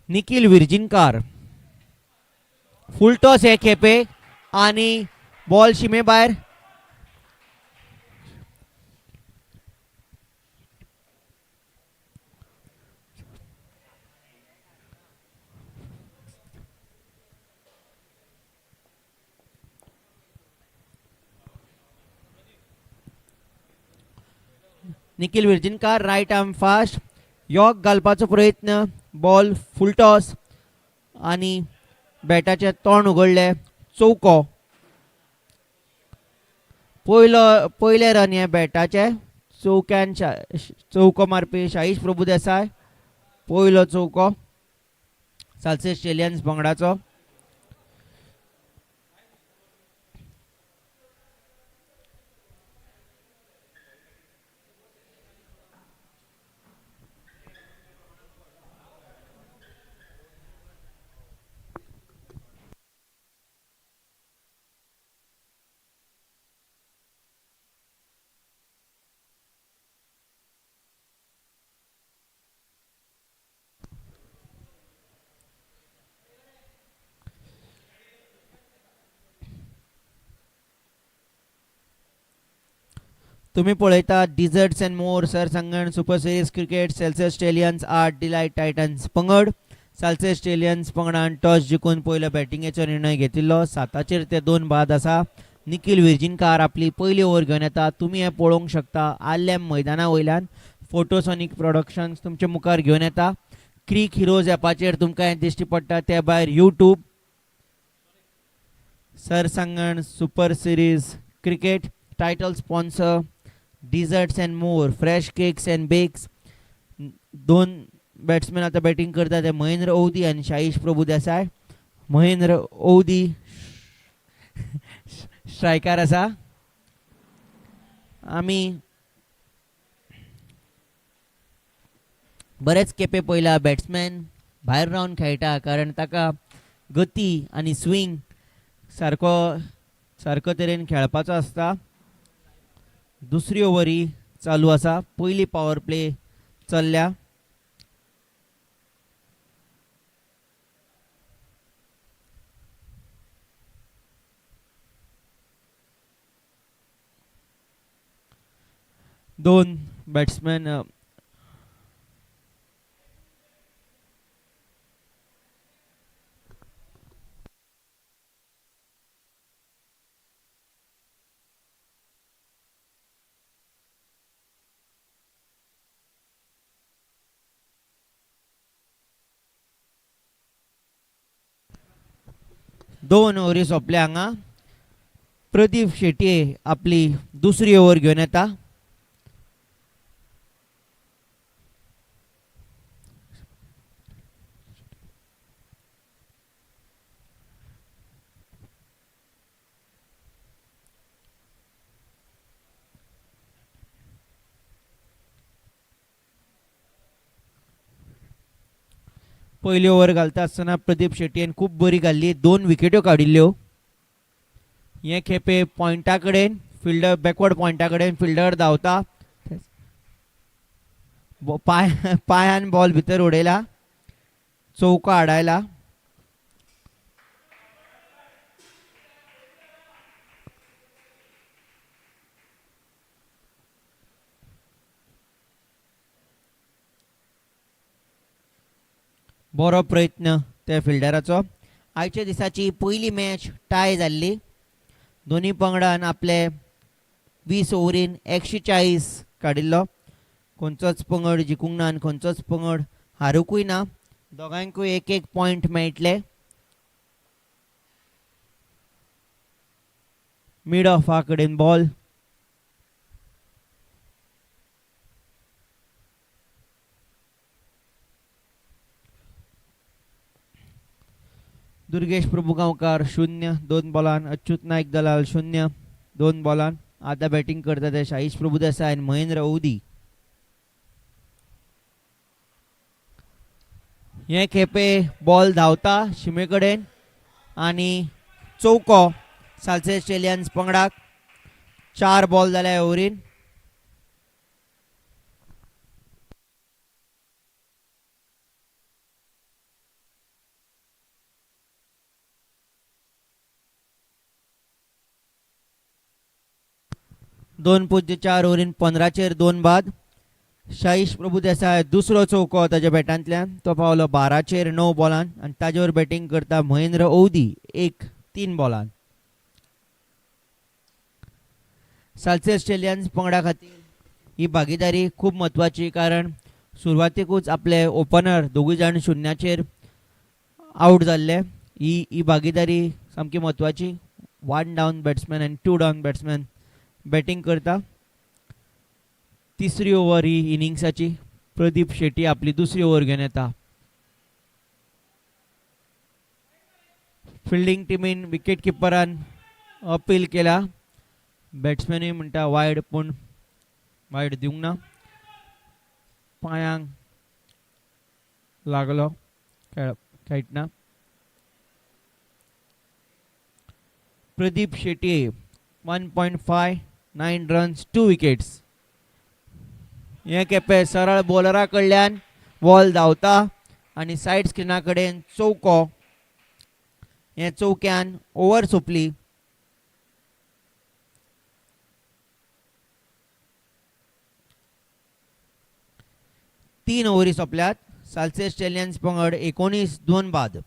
निखिल विर्जिनकार. फुल टॉस हे खेपे आणि बॉल शिमे भायर. Nikhil Virginkar right arm fast यॉक घालपाचो प्रयत्न. बॉल फुल टॉस आणि बॅटाचे तोंड उगडले चौको पयले रन हे बॅटाचे चौक्यान चौको मारपी शाहीश प्रभुदेसाय पयलो चौको सालसे स्टेलियन्स पंगडाचो तुम्ही पळयता desserts and more Sarsangan super series cricket Salcete stallions art delight titans पंगड सालसे स्टेलियन्स पंगडान टॉस जिखून पयलो बॅटिंगेचो निर्णय घेतिल्लो 7 ते 2 बाद आसा निखिल विर्जिनकार आपली पयली ओव्हर घेवन येता तुम्ही हे पळोवंक शकता आल्लेम मैदाना वयल्यान फोटोसॉनिक प्रोडक्शन्स तुमचे मुखार घेवन येता क्रिक हिरोज ॲपाचेर तुमकां हें दिश्टी पडटा त्या भायर YouTube Sarsangan super series cricket title sponsor desserts and more fresh cakes and bakes दोन बॅट्समॅन आता बॅटिंग करता ते महेंद्र ओवदी आणि शाहीश प्रभुदेसाय महेंद्र ओवदी स्ट्रायकार आसा आमी बरेच खेपे पयला बॅट्समॅन भायर रावन खेळटा कारण ताका गती आणि स्विंग सारको तरेन खेळपाचो आसता दुसरी ओव्हरी चालू आसा पयली पॉवर प्ले चल्ल्या दोन बॅट्समॅन दोन ओव्हरी सोंपल्या हांगा प्रदीप शेटये आपली दुसरी ओव्हर घेवन येता पयली ओव्हर घालता आसतना प्रदीप शेटयेन खूब बरी घाल्ली 2 विकेट्यो काडिल्ल्यो हे खेपे पॉइंटा कडेन फिल्डर बॅकवर्ड पॉइंटा कडेन फिल्डर धांवता पायान बॉल भितर उडयला चौको आडायला बरो प्रयत्न त्या फिल्डराचो आयच्या दिसाची पयली मॅच टाय जाल्ली दोन्ही पंगडान आपले 20 ओव्हरीन 140 काडिल्लो खंयचोच पंगड जिखूंक ना आनी खंयचोच पंगड हारूंकूय ना दोगांयकूय एक एक पॉइंट मेळटले मिड ऑफा कडेन बॉल दुर्गेश प्रभुगांवकार 0 2 बॉलान अच्युत नाईक दलाल 0 2 बॉलान आता बॅटिंग करता ते शाहीश प्रभुदेसाय आणि महेंद्र ओवदी हे खेपे बॉल धांवता शिमे कडेन आणि चौको सालसे स्टेलियन्स पंगडाक 4 बॉल जाल्या ओव्हरीन दोन पूज्य 4 ओव्हरीन 15 2 बाद शाहीश प्रभुदेसाय दुसरो चौको ताच्या बॅटांतल्यान तो पावलो 12 9 बॉलान आणि ताजेवर बॅटिंग करता महेंद्र ओवदी 3 बॉलान सालसे स्टेलियन्स पंगडा खातीर ही भागीदारी खूब महत्वाची कारण सुरवातेकूच आपले ओपनर दोगूय जाण 0 आउट जाल्ले ही भागीदारी सामकी म्हत्वाची. 1 डावन बॅट्समॅन आनी 2 डावन बॅट्समॅन बॅटिंग करता. तिसरी ओव्हर ही इनिंग्साची. प्रदीप शेट्टी आपली दुसरी ओव्हर घेवन येता. फिल्डिंग टिमीन विकेट किपरान अपील केला. बॅट्समॅनूय म्हणटा वायड, पूण वायड दिवंक ना. पांयांक लागलो, खेळटना. Pradeep Shetty 1.5, 9 runs, 2 wickets. हे खेपे सरळ बॉलरा कडल्यान बॉल धांवता आनी सायड स्क्रिना कडेन चौको. हे चौक्यान ओव्हर सोंपली. तीन ओव्हरी सोंपल्यात. साल्सेस स्टेलियन्स पंगड 19-2 बाद.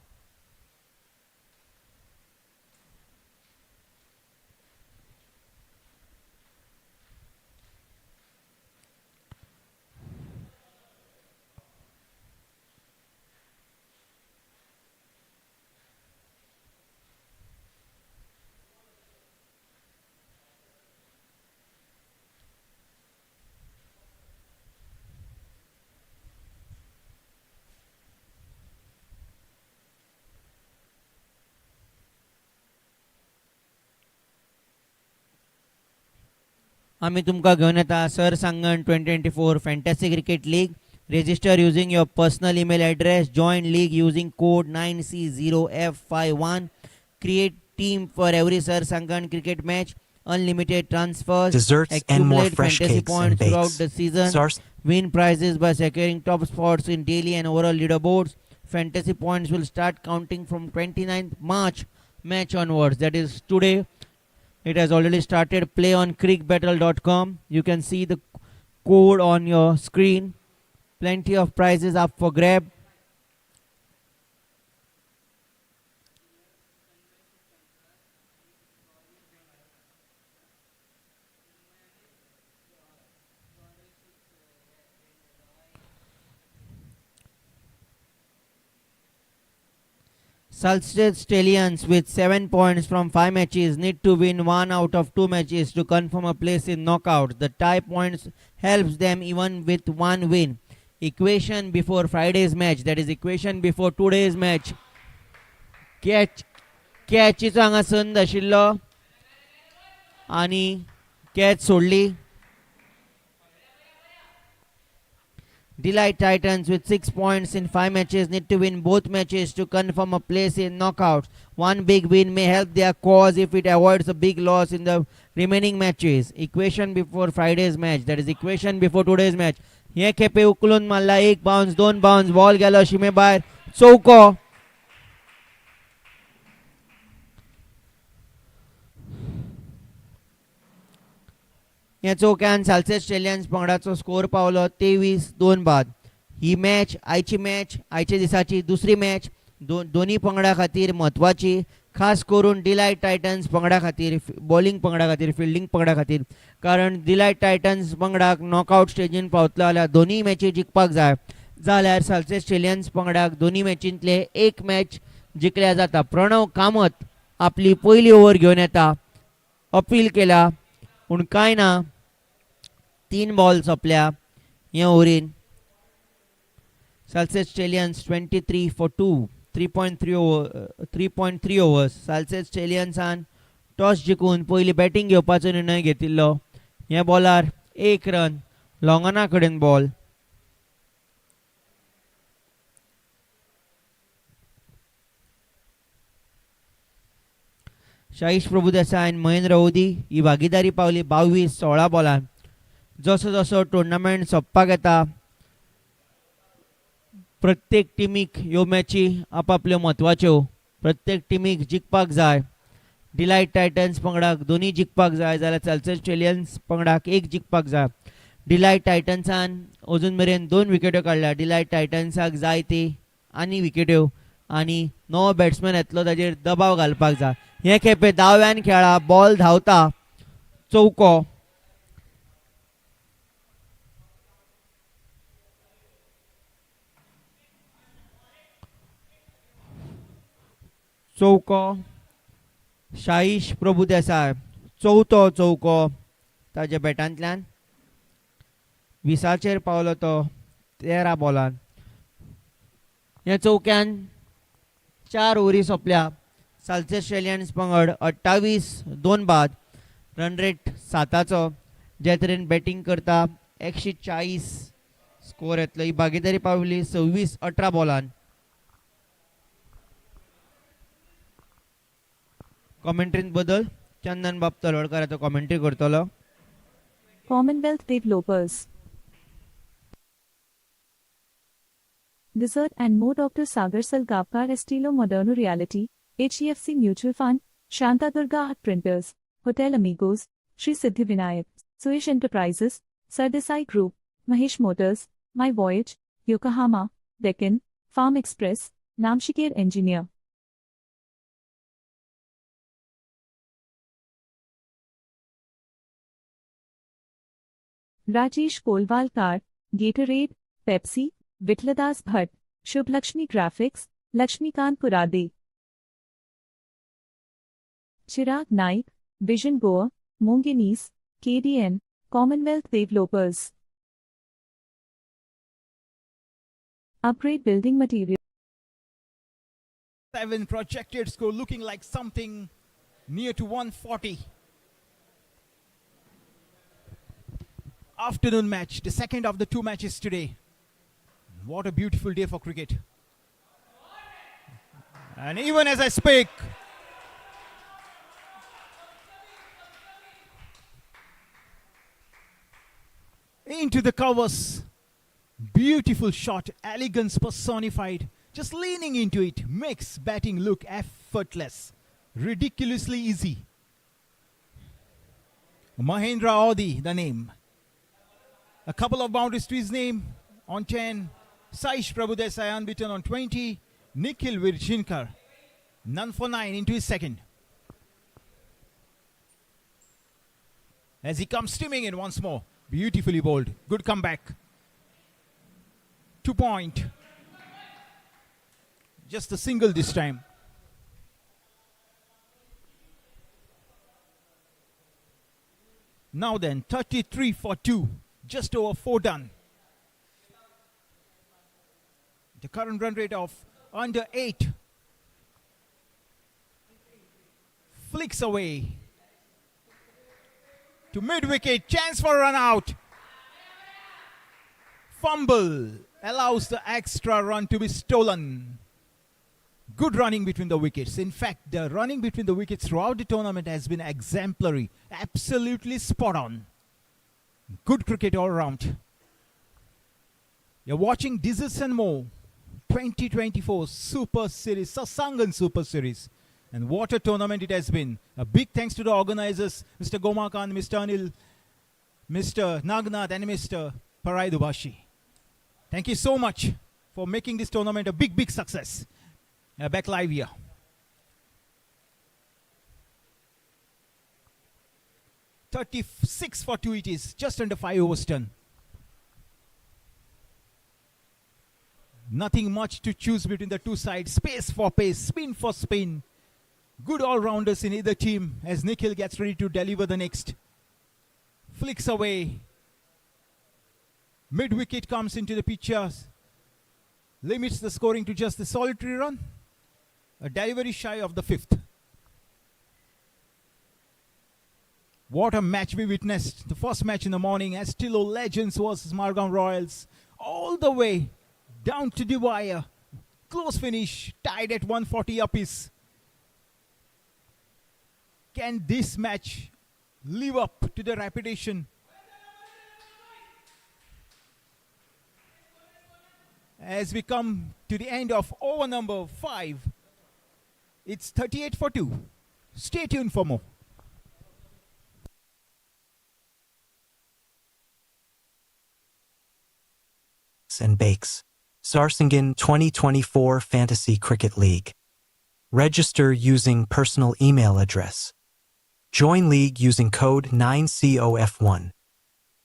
आमी तुमकां घेवन येता Sarsangan 2024 fantasy cricket league. Register using your personal email address. Join league using code 9C0F51. Create team for every Sarsangan cricket match. Unlimited transfers. Desserts and more Accumulate fresh fantasy cakes and points throughout bakes. the season. Win prizes by securing top spots in daily and overall leaderboards. Fantasy points will start counting from 29th March match onwards. That is today. It has already started. Play on crickbattle.com. You can see the code on your screen. Plenty of prizes up for grab. Salsted Stallions with 7 points from 5 matches need to win 1 out of 2 matches to confirm a place in knockouts. The tie points helps them even with 1 win. Equation before Friday's match, that is equation before today's match. कॅचीचो हांगा संद आशिल्लो आनी catch सोडली. Delight Titans with 6 points in 5 matches need to win both matches to confirm a place in knockouts. One big win may help their cause if it avoids a big loss in the remaining matches. Equation before Friday's match, that is equation before today's match. हे खेपे उकलून मारला. 1 bounce, 2 bounce, ball गेलो शिमे भायर, चौको. हे चौक्यान साल्सेस स्टेलियन्स पंगडाचो score Paulo 23-2 बाद. ही match आयच्या दिसाची दुसरी match. दोन्ही पंगडा खातीर म्हत्वाची, खास करून डिलायट टायटन्स पंगडा खातीर, बॉलिंग पंगडा खातीर, फिल्डिंग पंगडा खातीर. कारण डिलायट टायटन्स पंगडाक नॉकआउट स्टेजीन पावतलो जाल्यार दोनी मॅची जिखपाक जाय. जाल्यार साल्सेस स्टेलियन्स पंगडाक दोनी मॅचींतले एक मॅच जिखल्यार जाता. प्रणव कामत आपली पयली ओव्हर घेवन येता. अपील केला पूण कांय ना. 3 बॉल सोंपल्या हे ओव्हरीन. Salcete stallions 23 for 2, 3.3 overs. Salcete स्टेलियन्सान टॉस जिखून पयली बॅटिंग घेवपाचो निर्णय घेतिल्लो. हे बॉलार 1 रन, लॉंगना कडेन बॉल. शाहीश प्रभुदेसाय आनी महेंद्र ओदी ही भागीदारी पावली 22-16 बॉलान. जसो जसो टुर्नामेंट सोंपपाक येता प्रत्येक टिमीक ह्यो मॅची आपापल्यो म्हत्वाच्यो. प्रत्येक टिमीक जिखपाक जाय. डिलायट टायटन्स पंगडाक दोनी जिखपाक जाय जाल्यार साल्सेस स्टेलियन्स पंगडाक एक जिखपाक जाय. डिलायट टायटन्सान अजून मेरेन 2 विकेट्यो काडल्या. डिलायट टायटन्साक जाय ती आनी विकेट्यो आनी नवो बॅट्समॅन येतलो ताजेर दबाव घालपाक जाय. हे खेपे दाव्यान खेळा, बॉल धांवता, चौको. चौको शाईश प्रभुदेसाय चवथो चौको ताच्या बॅटांतल्यान 20चेर पावलो तो 13 बॉलान. ह्या चौक्यान 4 ओव्हरी सोंपल्या. सालचे ऑस्ट्रेलियन्स पंगड 28 2 बाद रन रेट 7चो. जे तरेन बॅटिंग करता 140 स्कोर येतलो. ही भागीदारी पावली 26-18 बॉलान. कॉमेंट्रीन बदल चंदन बाब तलवडकर आता कॉमेंट्री करतलो. Commonwealth developers. Dessert and more Dr. Sagar Salgapkar Estilo Moderno Reality, HEFC Mutual Fund, Shanta Durga Art Printers, Hotel Amigos, Sri Siddhi Vinayak, Suish Enterprises, Sardesai Group, Mahesh Motors, My Voyage, Yokohama, Deccan, Farm Express, Namshikir Engineer. Rajesh Kolvalkar, Gatorade, Pepsi, Vitladas Bhatt, Shubh Lakshmi Graphics, Lakshmikant Purade. Chirag Naik, Vision Goa, Monginis, KDN, Commonwealth Developers. Upgrade building material. 7 projected score looking like something near to 140. Afternoon match, the second of the 2 matches today. What a beautiful day for cricket. And even as I speak, into the covers. Beautiful shot, elegance personified. Just leaning into it makes batting look effortless, ridiculously easy. Mahendra Audi, the name. A couple of boundaries to his name on 10. Saish Prabhudesai unbeaten on 20. Nikhil Virchinkar, none for 9 into his second. As he comes steaming in once more. Beautifully bowled. Good comeback. 2 point. Just a single this time. Now then, 33 for 2. Just over 4 done. The current run rate of under 8. Flicks away. To mid-wicket, chance for a run out. Fumble allows the extra run to be stolen. Good running between the wickets. In fact, the running between the wickets throughout the tournament has been exemplary. Absolutely spot on. Good cricket all round. You're watching Dizzes and More 2024 Super Series, Sarsangan Super Series. And what a tournament it has been. A big thanks to the organizers, Mr. Gomakan, Mr. Anil, Mr. Nagnath and Mr. Parai Dubashi. Thank you so much for making this tournament a big, big success. Back live here. .36 for 2 it is, just under 5 overs done. Nothing much to choose between the two sides. Pace for pace, spin for spin. Good all-rounders in either team as Nikhil gets ready to deliver the next. Flicks away. Mid-wicket comes into the picture. Limits the scoring to just the solitary run. A delivery shy of the 5th. What a match we witnessed. The first match in the morning, Estilo Legends versus Margam Royals. All the way down to the wire. Close finish, tied at 140 apiece. Can this match live up to the reputation? As we come to the end of over number 5, it's 38 for 2. Stay tuned for more. And bakes. Sarsangan 2024 Fantasy Cricket League. Register using personal email address. Join league using code 9COF1.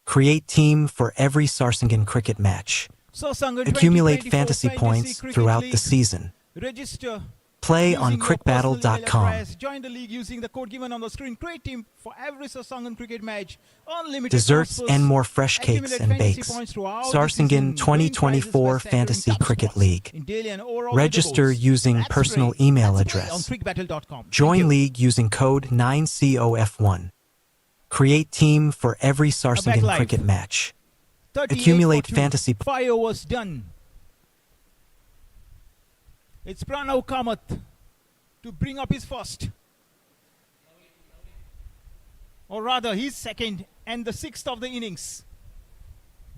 Create team for every Sarsangan cricket match. Sarsangan Accumulate 2024 fantasy points Cricket throughout League. the season. Register Play on Using your personal email crickbattle.com. address, join the league using the code given on the screen. Create team for every Sarsangan cricket match. Unlimited Desserts transfers. and more fresh cakes Accumulate and fantasy bakes. points throughout the Sarsangan season. Win 2024 prizes by staggering Fantasy top Cricket spots League. in daily and overall Register leaderboards. using Let's personal play. email Let's play address. on crickbattle.com. Join league using code 9COF1. Create team for every Sarsangan live. cricket match. 38 Accumulate for two. fantasy 5 overs done. It's Pranav Kamath to bring up his first. Or rather, his second and the sixth of the innings.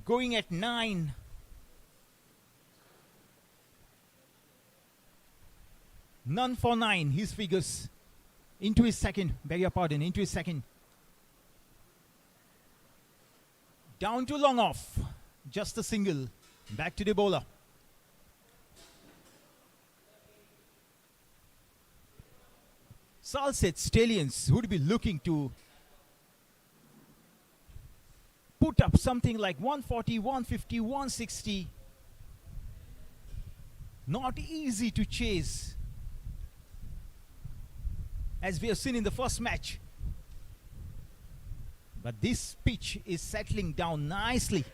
Going at 9. None for 9, his figures. Into his second, beg your pardon, into his second. Down to long off. Just a single. Back to the bowler. Salset Stallions would be looking to put up something like 140, 150, 160. Not easy to chase, as we have seen in the first match. But this pitch is settling down nicely.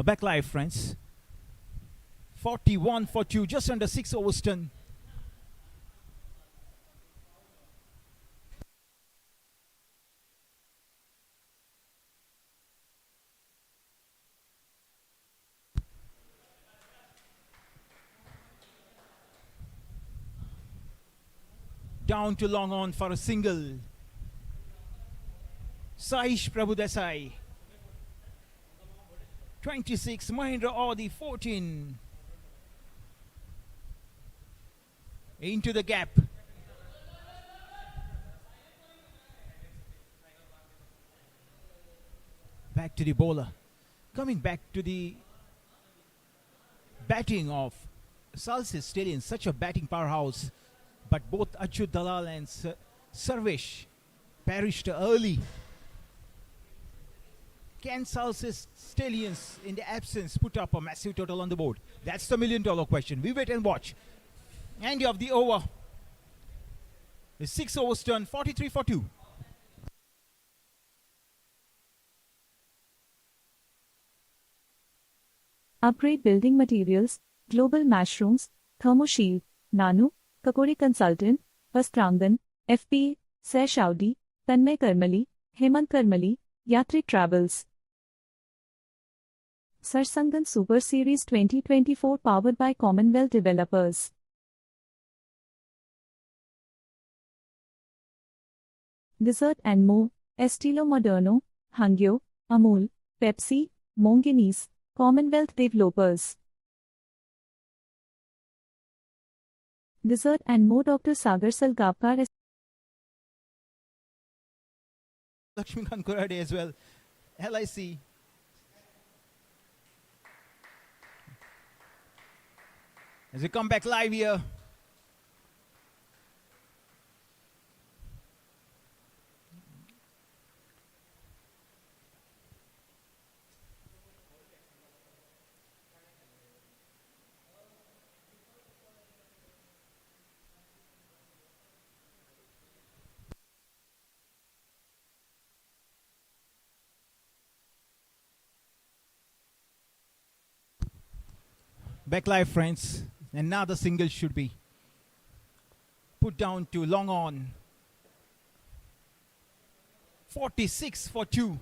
Back live, friends. 41 for 2, just under 6 overs done. Down to long on for a single. Saish Prabhudesai. 26, Mahendra Audi 14. Into the gap. Back to the bowler. Coming back to the batting of Salsis Stallions, such a batting powerhouse. But both Achyut Dalal and Sarvesh perished early. Can Salsis Stallions, in the absence, put up a massive total on the board? That's the million-dollar question. We wait and watch. End of the over. The 6 overs done, 43 for 2. Upgrade building materials, global mushrooms, thermoshield, Nanu, Kakori Consultant, Vastrangan, FP, Sesh Audi, Tanmay Karmali, Hemant Karmali, Yatri Travels. Sarsangan Super Series 2024 powered by Commonwealth Developers. Dessert and more, Estilo Moderno, Hangyo, Amul, Pepsi, Monginese, Commonwealth Developers. Dessert and more Dr. Sagar Salgapkar Lakshmikant Kurade as well. LIC. As we come back live here. Back live, friends. Another single should be put down to long on. 46 for 2.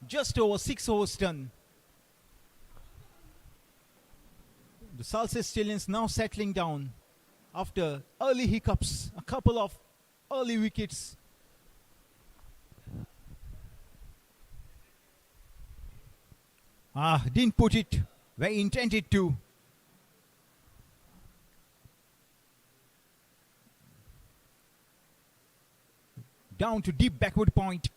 Just over 6 overs done. The Salsis Stallions now settling down after early hiccups, a couple of early wickets. Didn't put it where he intended to. Down to deep backward point.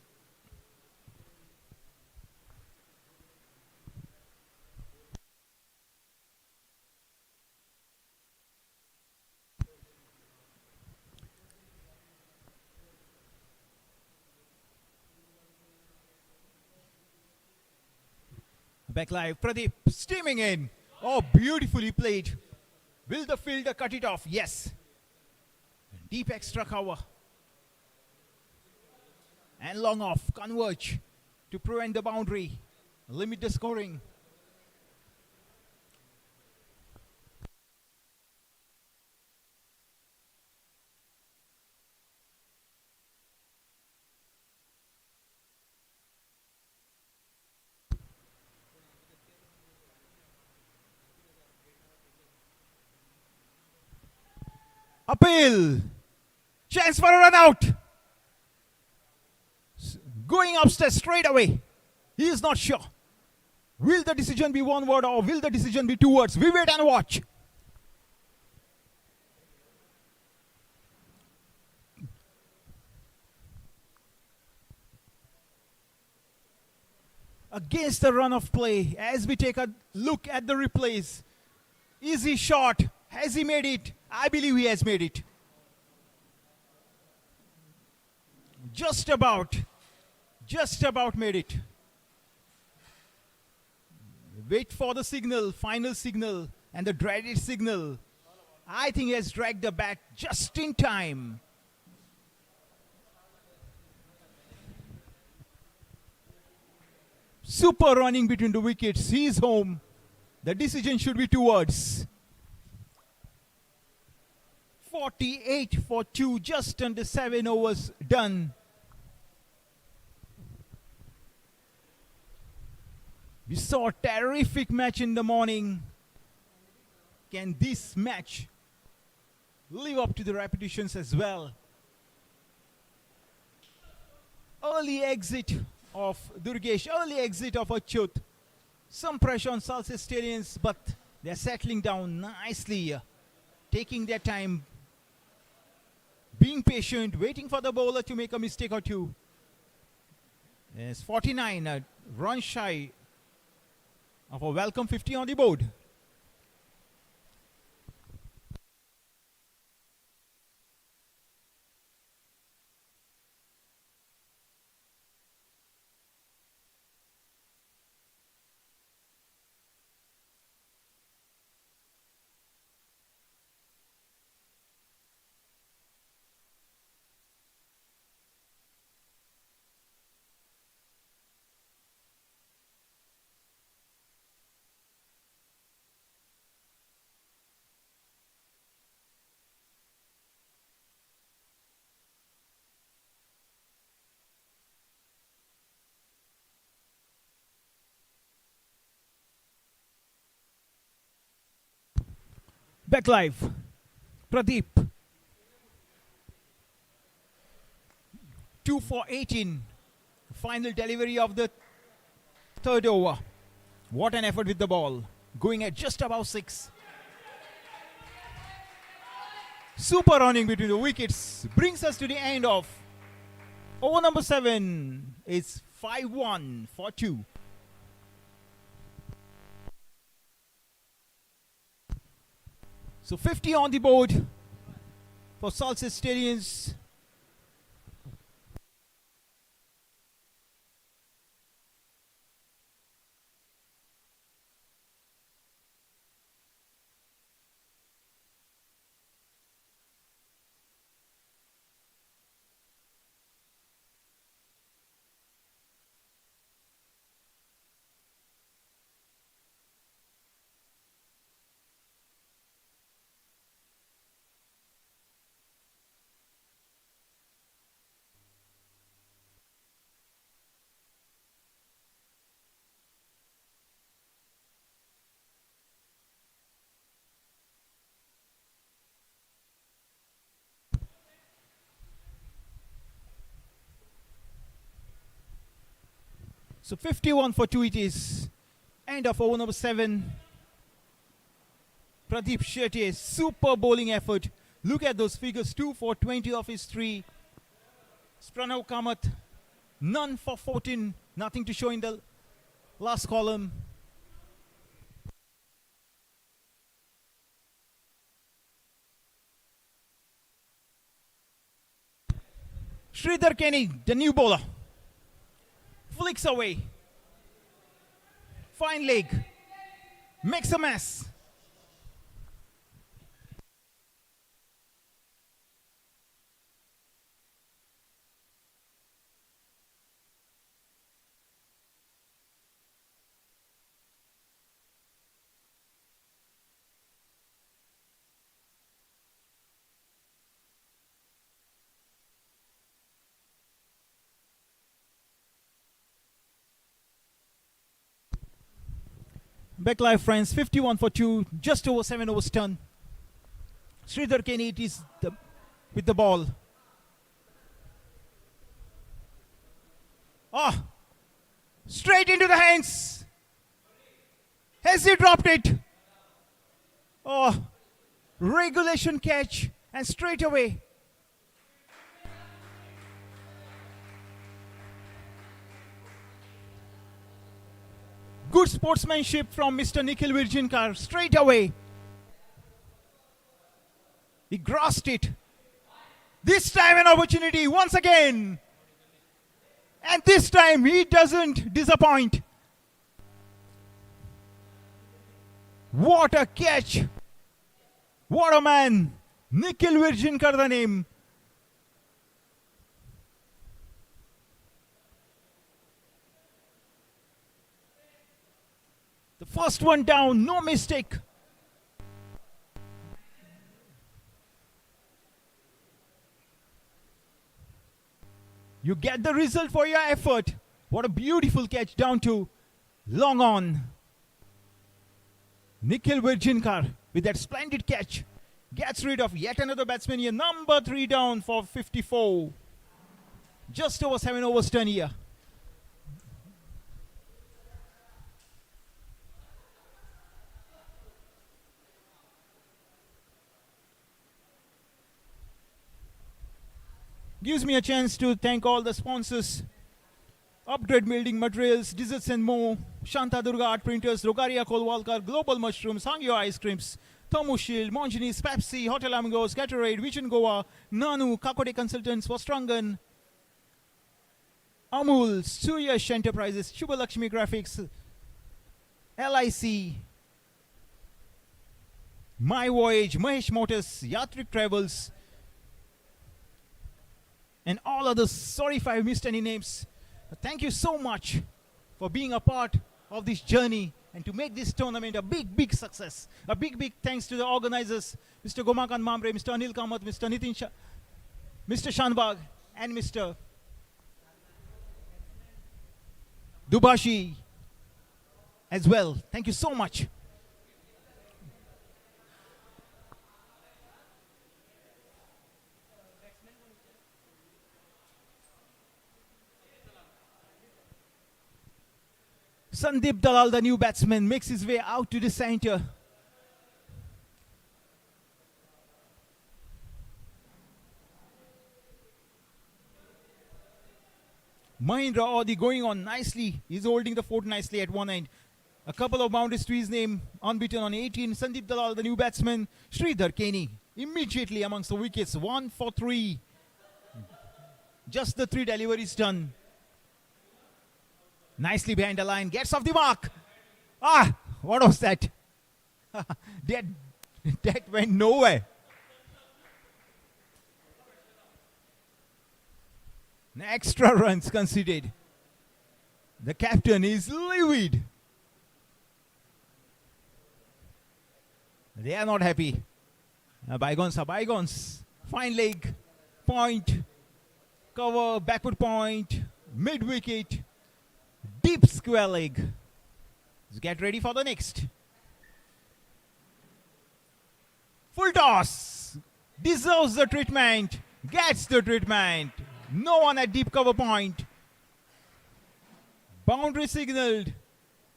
Back live. Pradeep steaming in. Oh, beautifully played. Will the fielder cut it off? Yes. Deep extra cover. And long off. Converge to prevent the boundary. Limit the scoring. Appeal. Chance for a run out. Going upstairs straight away. He is not sure. Will the decision be one word or will the decision be two words? We wait and watch. Against the run of play, as we take a look at the replays. Easy shot. Has he made it? I believe he has made it. Just about made it. Wait for the signal, final signal, and the dreaded signal. I think he has dragged the bat just in time. Super running between the wickets. He is home. The decision should be two words. 48 for 2, just under 7 overs done. We saw a terrific match in the morning. Can this match live up to the repetitions as well? Early exit of Durgesh, early exit of Achyut. Some pressure on Salsistarians, but they're settling down nicely, taking their time, being patient, waiting for the bowler to make a mistake or two. Yes, 49, run shy of a welcome 50 on the board. Back live. Pradeep. 2 for 18. Final delivery of the third over. What an effort with the ball. Going at just above 6. Super running between the wickets. Brings us to the end of over number 7. It's 5-1 for 2. So 50 on the board for Salsistarians. So 51 for 2 it is. End of over number 7. Pradeep Shetty, super bowling effort. Look at those figures. 2 for 20 of his 3. Pranav Kamath, none for 14. Nothing to show in the last column. Sridhar Kenny, the new bowler. Flicks away. Fine leg. Makes a mess. Back live, friends. 51 for 2. Just over 7 overs done. Sridhar Kenny is with the ball. Oh, straight into the hands. Has he dropped it? Oh, regulation catch and straight away. Good sportsmanship from Mr. Nikhil Virjinkar straight away. He grasped it. This time an opportunity once again. And this time he doesn't disappoint. What a catch. What a man. Nikhil Virjinkar the name. The first one down, no mistake. You get the result for your effort. What a beautiful catch down to long on. Nikhil Virjinkar with that splendid catch gets rid of yet another batsman here. Number 3 down for 54. Just over 7 overs done here. Gives me a chance to thank all the sponsors. Upgrade Building Materials, Desserts and More, Shanta Durga Art Printers, Rogaria Kolwalkar, Global Mushrooms, Hangyo Ice Creams, Thermo Shield, Monginis, Pepsi, Hotel Amigos, Gatorade, Vision Goa, Nanu, Kakode Consultants, Sarsangan, Amul, Suryash Enterprises, Shubha Lakshmi Graphics, LIC, My Voyage, Mahesh Motors, Yatrik Travels, and all others. Sorry if I missed any names. But thank you so much for being a part of this journey and to make this tournament a big success. A big thanks to the organizers, Mr. Gomakan Mamre, Mr. Anil Kamath, Mr. Nitin Mr. Shanbag, and Mr. Dubashi as well. Thank you so much. Sandeep Dalal, the new batsman, makes his way out to the center. Mahindra Audi going on nicely. He's holding the fort nicely at one end. A couple of boundaries to his name, unbeaten on 18. Sandeep Dalal, the new batsman. Sridhar Kenny, immediately amongst the wickets. 1 for 3. Just the 3 deliveries done. Nicely behind the line, gets off the mark. Ah, what was that? that went nowhere. Extra runs conceded. The captain is livid. They are not happy. Bygones are bygones. Fine leg, point, cover, backward point, mid wicket. Deep square leg. Let's get ready for the next. Full toss. Deserves the treatment. Gets the treatment. No one at deep cover point. Boundary signaled.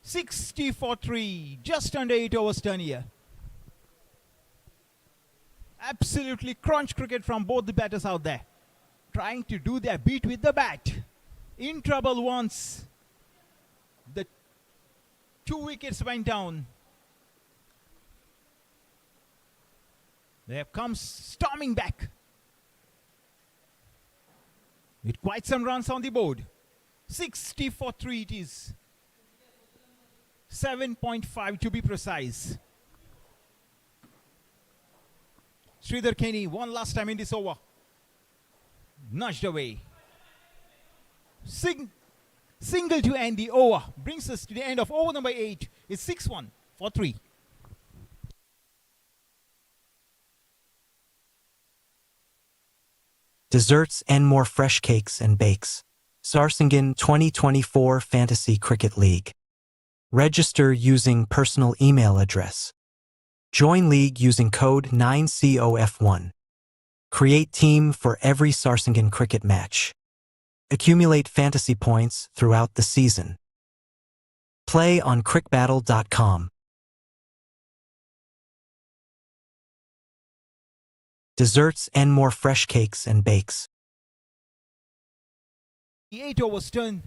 60 for 3. Just under 8 overs done here. Absolutely crunch cricket from both the batters out there. Trying to do their beat with the bat. In trouble once. The 2 wickets went down. They have come storming back. With quite some runs on the board. 60 for 3 it is. 7.5 to be precise. Sridhar Kenny, one last time in this over. Nudged away. Single to end the over. Brings us to the end of over number 8. It's 6-1 for 3. Desserts and more fresh cakes and bakes. Sarsangan 2024 Fantasy Cricket League. Register using personal email address. Join league using code 9COF1. Create team for every Sarsangan cricket match. Accumulate fantasy points throughout the season. Play on crickbattle.com. Desserts and more fresh cakes and bakes. The 8 overs turn.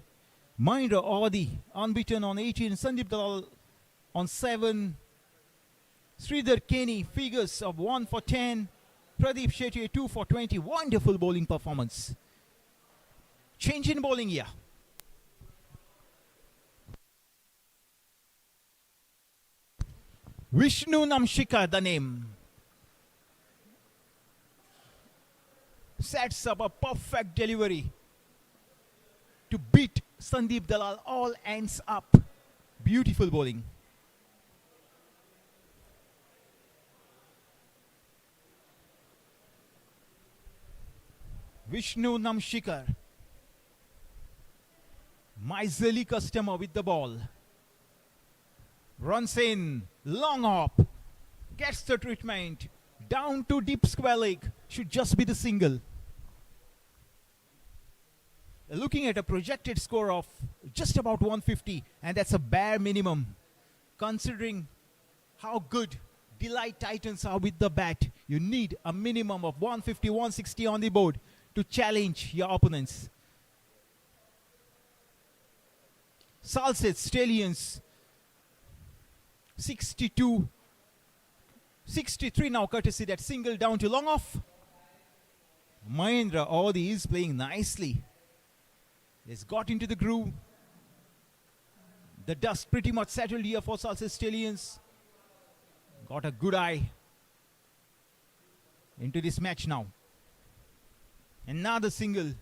Mahindra Avadi unbeaten on 18. Sandeep Dalal on 7. Sridhar Kenny figures of 1 for 10. Pradeep Shetty 2 for 20. Wonderful bowling performance. Change in bowling here. Vishnu Namshika, the name. Sets up a perfect delivery to beat Sandeep Dalal. All ends up. Beautiful bowling. Vishnu Namshikar, miserly customer with the ball. Runs in, long hop, gets the treatment, down to deep square leg, should just be the single. Looking at a projected score of just about 150, and that's a bare minimum. Considering how good Delight Titans are with the bat, you need a minimum of 150, 160 on the board to challenge your opponents. Salsett Stallions 62, 63 now, courtesy that single down to long off. Mahindra Avadi is playing nicely. He's got into the groove. The dust pretty much settled here for Salsett Stallions. Got a good eye into this match now. Another single.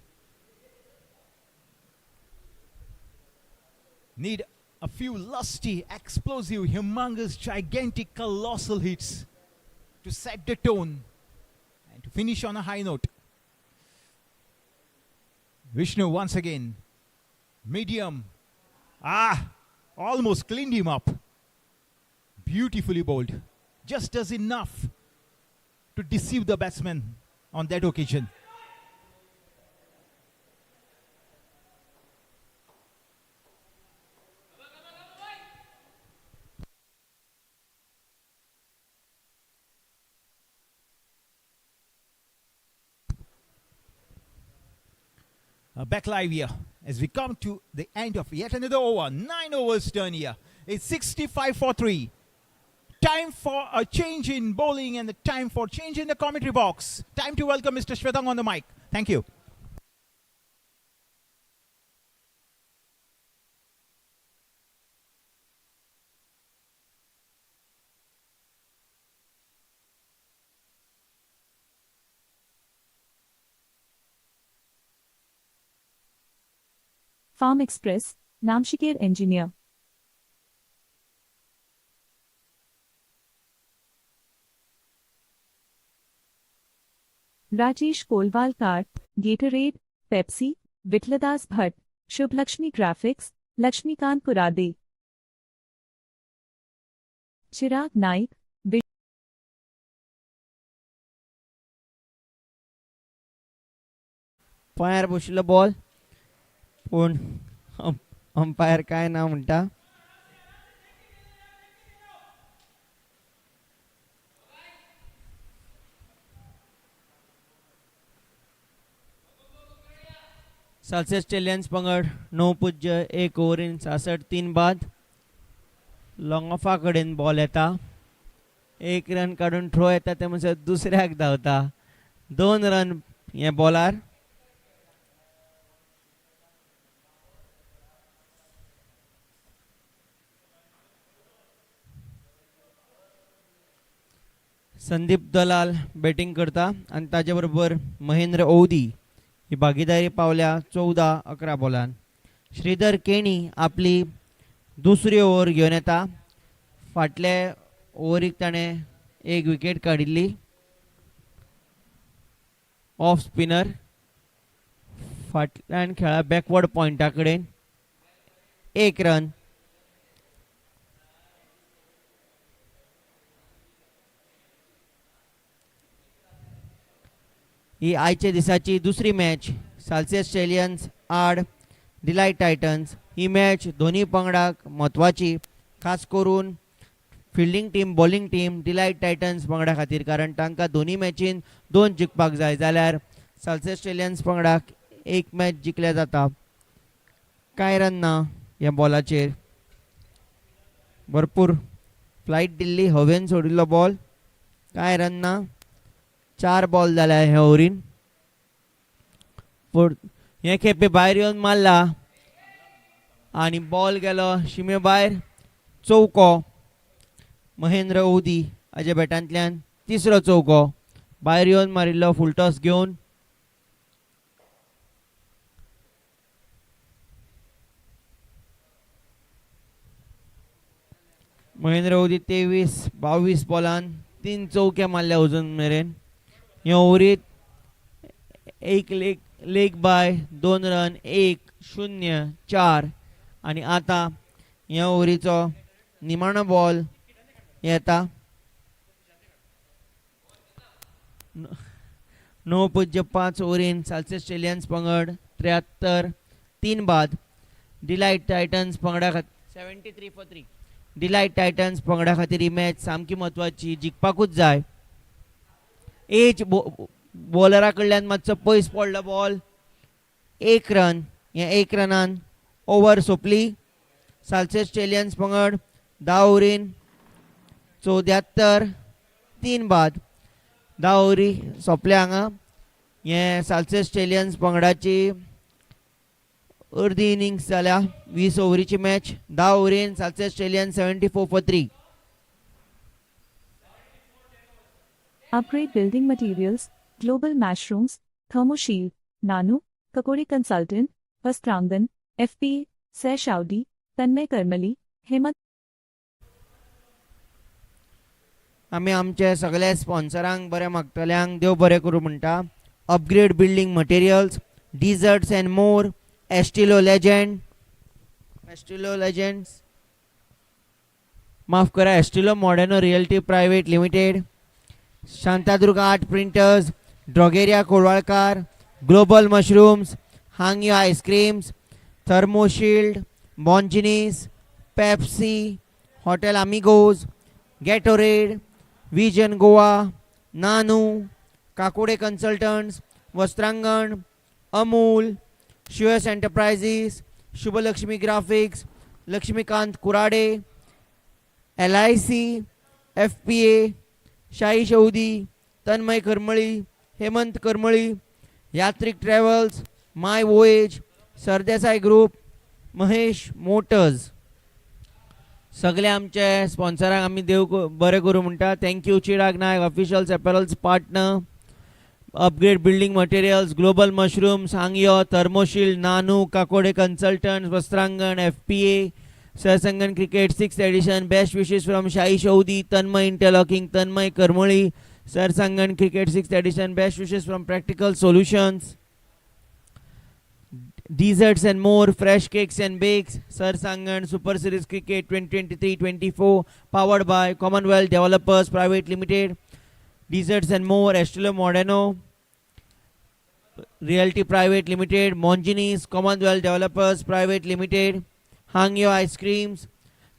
Need a few lusty, explosive, humongous, gigantic, colossal hits to set the tone and to finish on a high note. Vishnu once again. Medium. Almost cleaned him up. Beautifully bowled. Just does enough to deceive the batsman on that occasion. Back live here as we come to the end of yet another over. 9 overs turn here. It's 65 for 3. Time for a change in bowling and the time for change in the commentary box. Time to welcome Mr. Shwetang on the mic. Thank you. Farm Express, Namshikar Engineer. Rajesh Kolwal Car, Gatorade, Pepsi, Vitladas Bhatt, Shubh Lakshmi Graphics, Lakshmikant Purade. Chirag Naik, पायार बसलो ball पण umpire काय ना म्हणटा. साल्सेट स्टेलियन्स पंगड 9.1 ovarian 66 बाद. Long ऑफा कडेन ball येता. 1 run काडून थ्रो येता ते म्हणसर दुसऱ्याक धांवता. 2 रन हे बॉलार. संदीप दलाल बॅटिंग करता आणि ताजे बरोबर महेंद्र ओवदी ही भागीदारी पावल्या 14-11 बॉलान. श्रीधर केणी आपली दुसरी ओव्हर घेवन येता. फाटल्या ओव्हरीक ताणें एक विकेट काडिल्ली. ऑफ स्पिनर फाटल्यान खेळा बॅकवर्ड पॉइंटा कडेन 1 रन. ही आयच्या दिसाची दुसरी मॅच साल्सियस स्टेलियन्स आड डिलायट टायटन्स. ही मॅच दोन्ही पंगडाक म्हत्वाची, खास करून fielding team bowling team delight Titans पंगडा खातीर, कारण तांकां दोन्ही मॅचीन 2 जिखपाक जाय जाल्यार साल्सियस स्टेलियन्स पंगडाक एक मॅच जिखल्या जाता. कांय रन ना ह्या बॉलाचेर. भरपूर फ्लायट दिल्ली, हवेन सोडिल्लो बॉल. कांय रन ना. 4 बॉल जाल्या ह्या ओव्हरीन. पूण हे खेपे भायर येवन मारला आणि बॉल गेलो शिमे भायर. चौको. महेंद्र ओवदी हाच्या बॅटांतल्यान तिसरो चौको. भायर येवन मारिल्लो फुल टॉस घेवन. महेंद्र ओवदी 23-22 बॉलान 3 चौके मारल्या अजून मेरेन. ह्या ओव्हरीत एक लेग बाय 2 रन 1-0-4 आणि आता ह्या ओव्हरीचो निमाणो बॉल येता. 9.5 ओव्हरीन साल्सियस स्टेलियन्स पंगड 73 3 बाद. डिलायट टायटन्स पंगडा 73 for 3. डिलायट टायटन्स पंगडा खातीर ही मॅच सामकी म्हत्वाची, जिखपाकूच जाय. एज बॉलरा कडल्यान मातसो पयस पडलो बॉल. 1 रन. ह्या 1 रनान ओव्हर सोंपली. साल्सियस स्टेलियन्स पंगड 10 ओव्हरीन 74 3 बाद. 10 ओव्हरी सोंपल्या हांगा. हे साल्सियस स्टेलियन्स पंगडाची अर्दी इनिंग्स जाल्या. 20 ओव्हरीची मॅच. 10 ओव्हरीन Salcete stallions 74 for 3. Upgrade building materials, global mushrooms, thermoshield, nano, kakori consultant, Sarsangan, FPA, Saudi, Tanmay Karmali, Hemant. आमी आमचे सगळे स्पॉन्सरांक बरे मागतल्यांक देव बरें करूं म्हणटा. Upgrade building materials, desserts and more, Estilo legends माफ करा, Estilo Moderno realty private limited, Shantadurga art printers, Drogaria Kolvalkar, global mushrooms, Hangyo ice creams, Thermoshield, Monginis, Pepsi, hotel Amigos, Gatorade, vision Goa, Nanu, Kakode consultants, Vastrangan, Amul, Shivas enterprises, Shubhalakshmi graphics, Laxmikant Kurade, LIC, FPA, Shahi Chaudhary, Tanmay Karmali, Hemant Karmali, Yatrik travels, my voyage, Sardesai group, Mahesh motors. सगळे आमचे स्पॉन्सरांक आमी देव बरें करूं म्हणटा. Thank you. Chirag Naik officials apparels partner, upgrade building materials, global mushrooms, Hangyo, Thermoshield, Nanu, Kakode consultants, Vastrangan, FPA, Sarsangan cricket 6th edition. Best wishes from Shahi Chaudhary, Tanmay Interlocking, Tanmay Karmali, Sarsangan Cricket 6th edition. Best wishes from Practical Solutions, Desserts and More, Fresh Cakes and Bakes, Sarsangan Super Series Cricket 2023-24, powered by Commonwealth Developers Private Limited, Desserts and More, Estilo Moderno Realty Private Limited, Monginis, Commonwealth Developers Private Limited, Hangyo Ice Creams.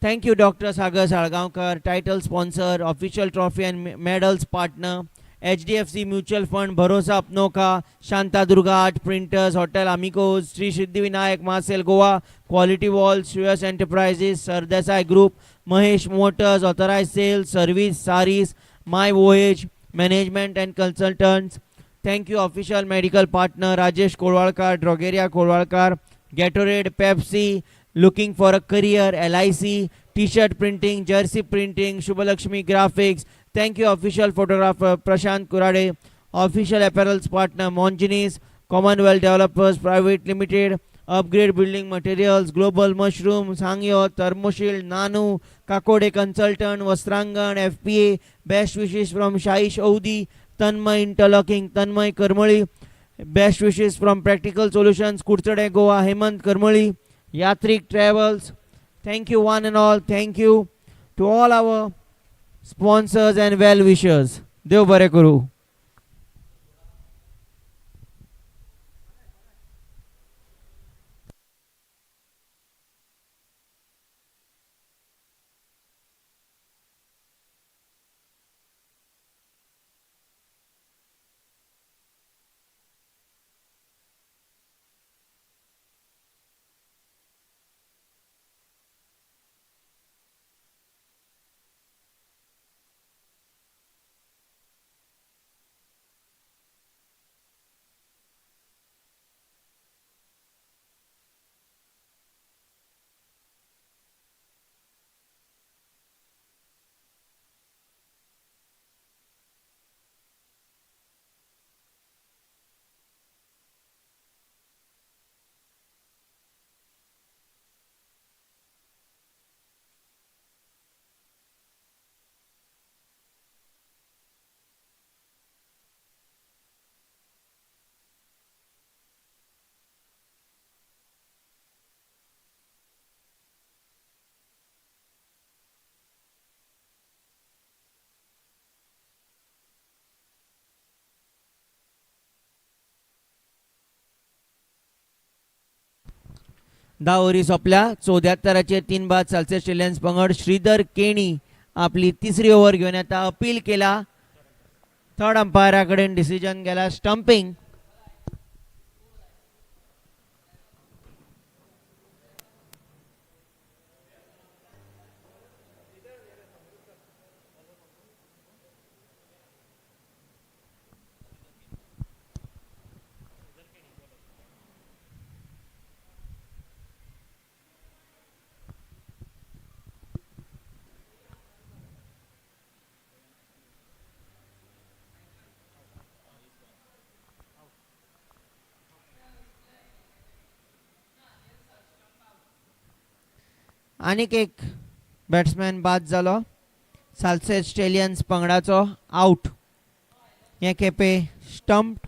Thank you Dr. Sagar Salgaonkar, title sponsor, official trophy and medals partner, HDFC Mutual Fund, Bharosa Apno Ka, Shanta Durga Art Printers, Hotel Amigos, Sri Siddhi Vinayak Marcel Goa, Quality Walls, US Enterprises, Sardesai Group, Mahesh Motors, Authorized Sales, Service, Saris, My Voyage, Management and Consultants. Thank you official medical partner, Rajesh Kolwalkar, Drogeria Kolwalkar, Gatorade, Pepsi, looking for a career, LIC, T-shirt printing, jersey printing, Shubhalakshmi Graphics, Thank you official photographer Prashant Kurade, official apparels partner Monginis, Commonwealth Developers Private Limited, Upgrade Building Materials, Global Mushroom, Sangyo, Thermoshield, Nanu, Kakode Consultant, Vastrangan, FPA. Best wishes from Shaish Audi, Tanmay Interlocking, Tanmay Karmali. Best wishes from Practical Solutions, Kurchade Goa, Hemant Karmali, Yatrik Travels. Thank you one and all. Thank you to all our sponsors and well wishers. Dev bare kuru. धा ovary सोंपल्या 74 3 बाद सालसे Australians पंगड श्रीधर केणी आपली तिसरी over घेऊन येता appeal केला third अंपायरा कडेन डिसिजन गेला स्टंपिंग आनीक एक बॅट्समॅन बाद जालो सालसे ऑस्ट्रेलियन्स पंगडाचो आउट हे खेपे स्टंप्ड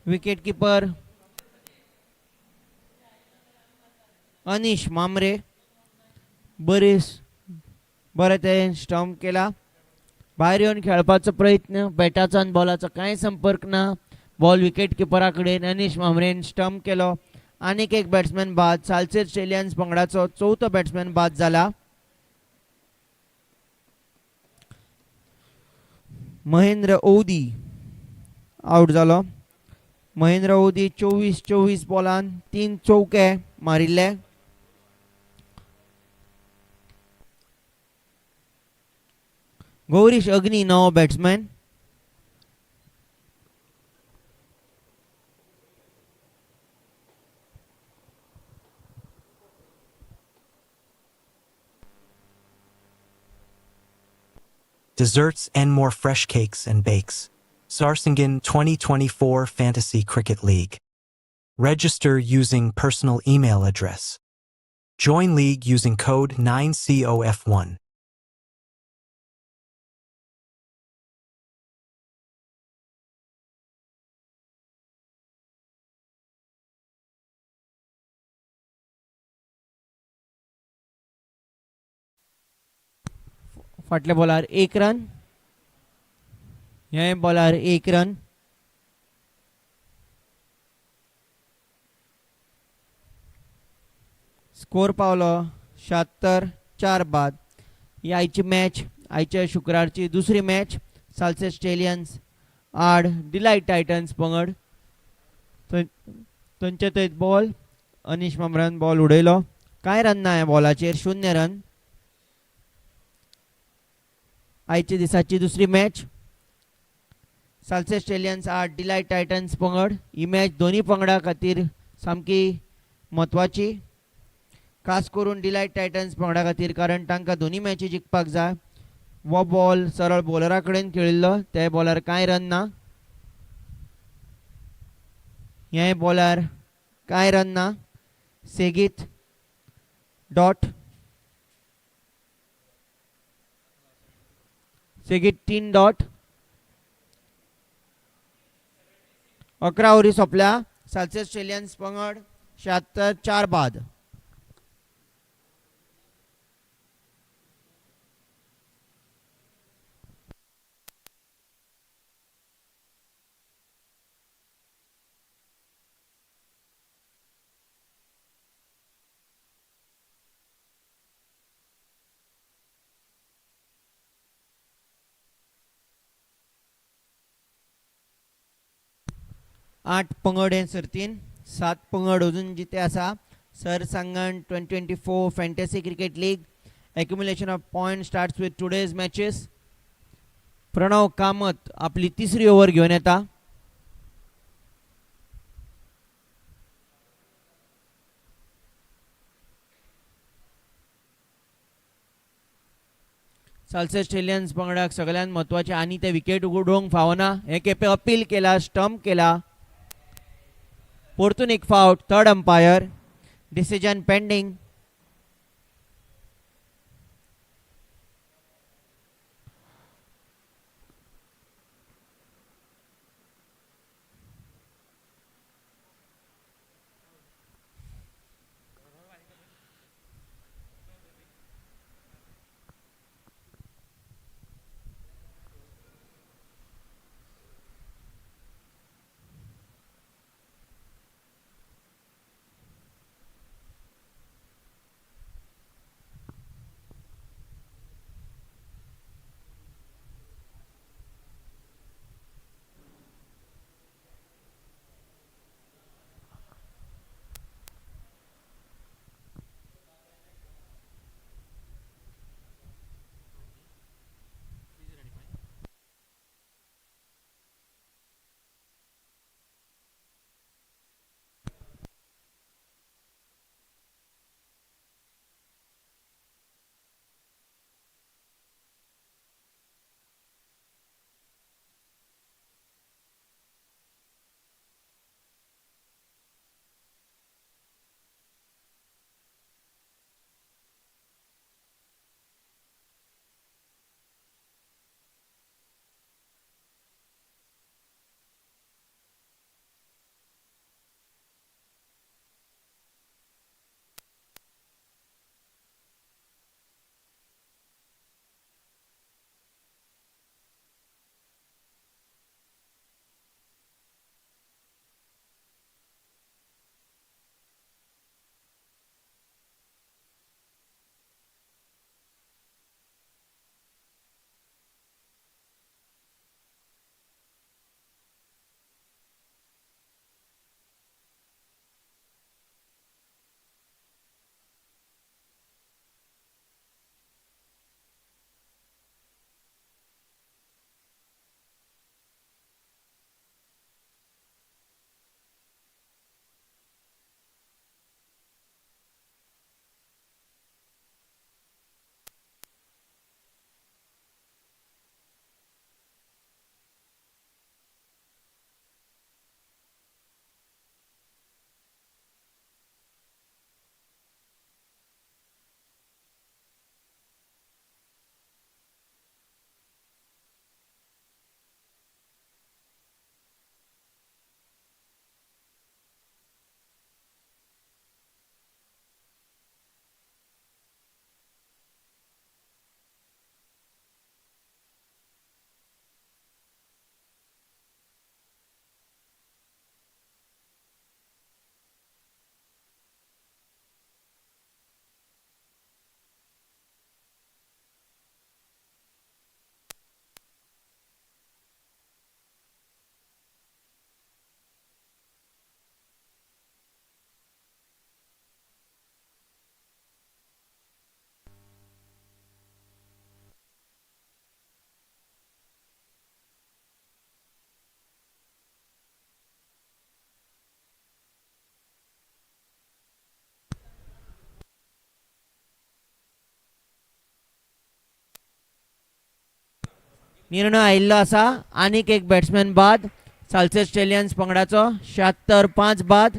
विकेट कीपर अनिश मामरे बरे तरेन स्टंप केला भायर येवन खेळपाचो प्रयत्न बॅटाचो आनी बॉलाचो कांय संपर्क ना बॉल विकेट किपरा कडेन अनिश मामरेन स्टंप केलो आनीक एक बॅट्समॅन बाद सालसे ऑस्ट्रेलियन्स पंगडाचो चवथो बॅट्समॅन बाद जाला महेंद्र ओदी आउट जालो महेंद्र ओदी 24 बॉलान 3 चौके मारिल्ले गौरीश अग्नी नवो batsman Desserts and more fresh cakes and bakes. Sarsangan 2024 Fantasy Cricket League. Register using personal email address. Join league using code 9COF1. फाटल्या बॉलार 1 रन हे बॉलार 1 रन स्कोर पावलो 76 4 बाद ही आयची मॅच आयच्या शुक्रारची दुसरी मॅच सालसे ऑस्ट्रेलियन्स आड डिलायट टायटन्स पंगड थंयचे थंय ball अनिश मामरान ball उडयलो कांय रन ना ह्या बॉलाचेर 0 रन आयच्या दिसाची दुसरी मॅच सालसे ऑस्ट्रेलियन्स आड डिलायट टायटन्स पंगड ही मॅच दोन्ही पंगडा खातीर सामकी म्हत्वाची खास करून डिलायट टायटन्स पंगडा खातीर, कारण तांकां दोनी मॅची जिखपाक जाय. वो बॉल सरळ बॉलरा कडेन खेळिल्लो, ते बॉलार कांय रन ना. हे बॉलार कांय रन ना. सेगीत डॉट. सेगीत 3 डॉट. 11 ओव्हरी सोंपल्या. सालसे ऑस्ट्रेलियन्स पंगड 76 बाद. आठ पंगड हे सर्तीन. 7 पंगड अजून जिते आसा. Sarsangan 2024 fantasy cricket league. Accumulation of point starts with today's matches. Pranav Kamat आपली 3री ओव्हर घेवन येता. सालसे ऑस्ट्रेलियन्स पंगडाक सगळ्यात महत्वाचे आनी ते विकेट उडोवंक फावना. हे खेपे अपील केला, स्टंप केला. परतून एक फावट. Third umpire. Decision pending. निर्णय आयिल्लो आसा. आनीक एक बॅट्समॅन बाद सालसे स्टेलियन्स पंगडाचो. 76 बाद.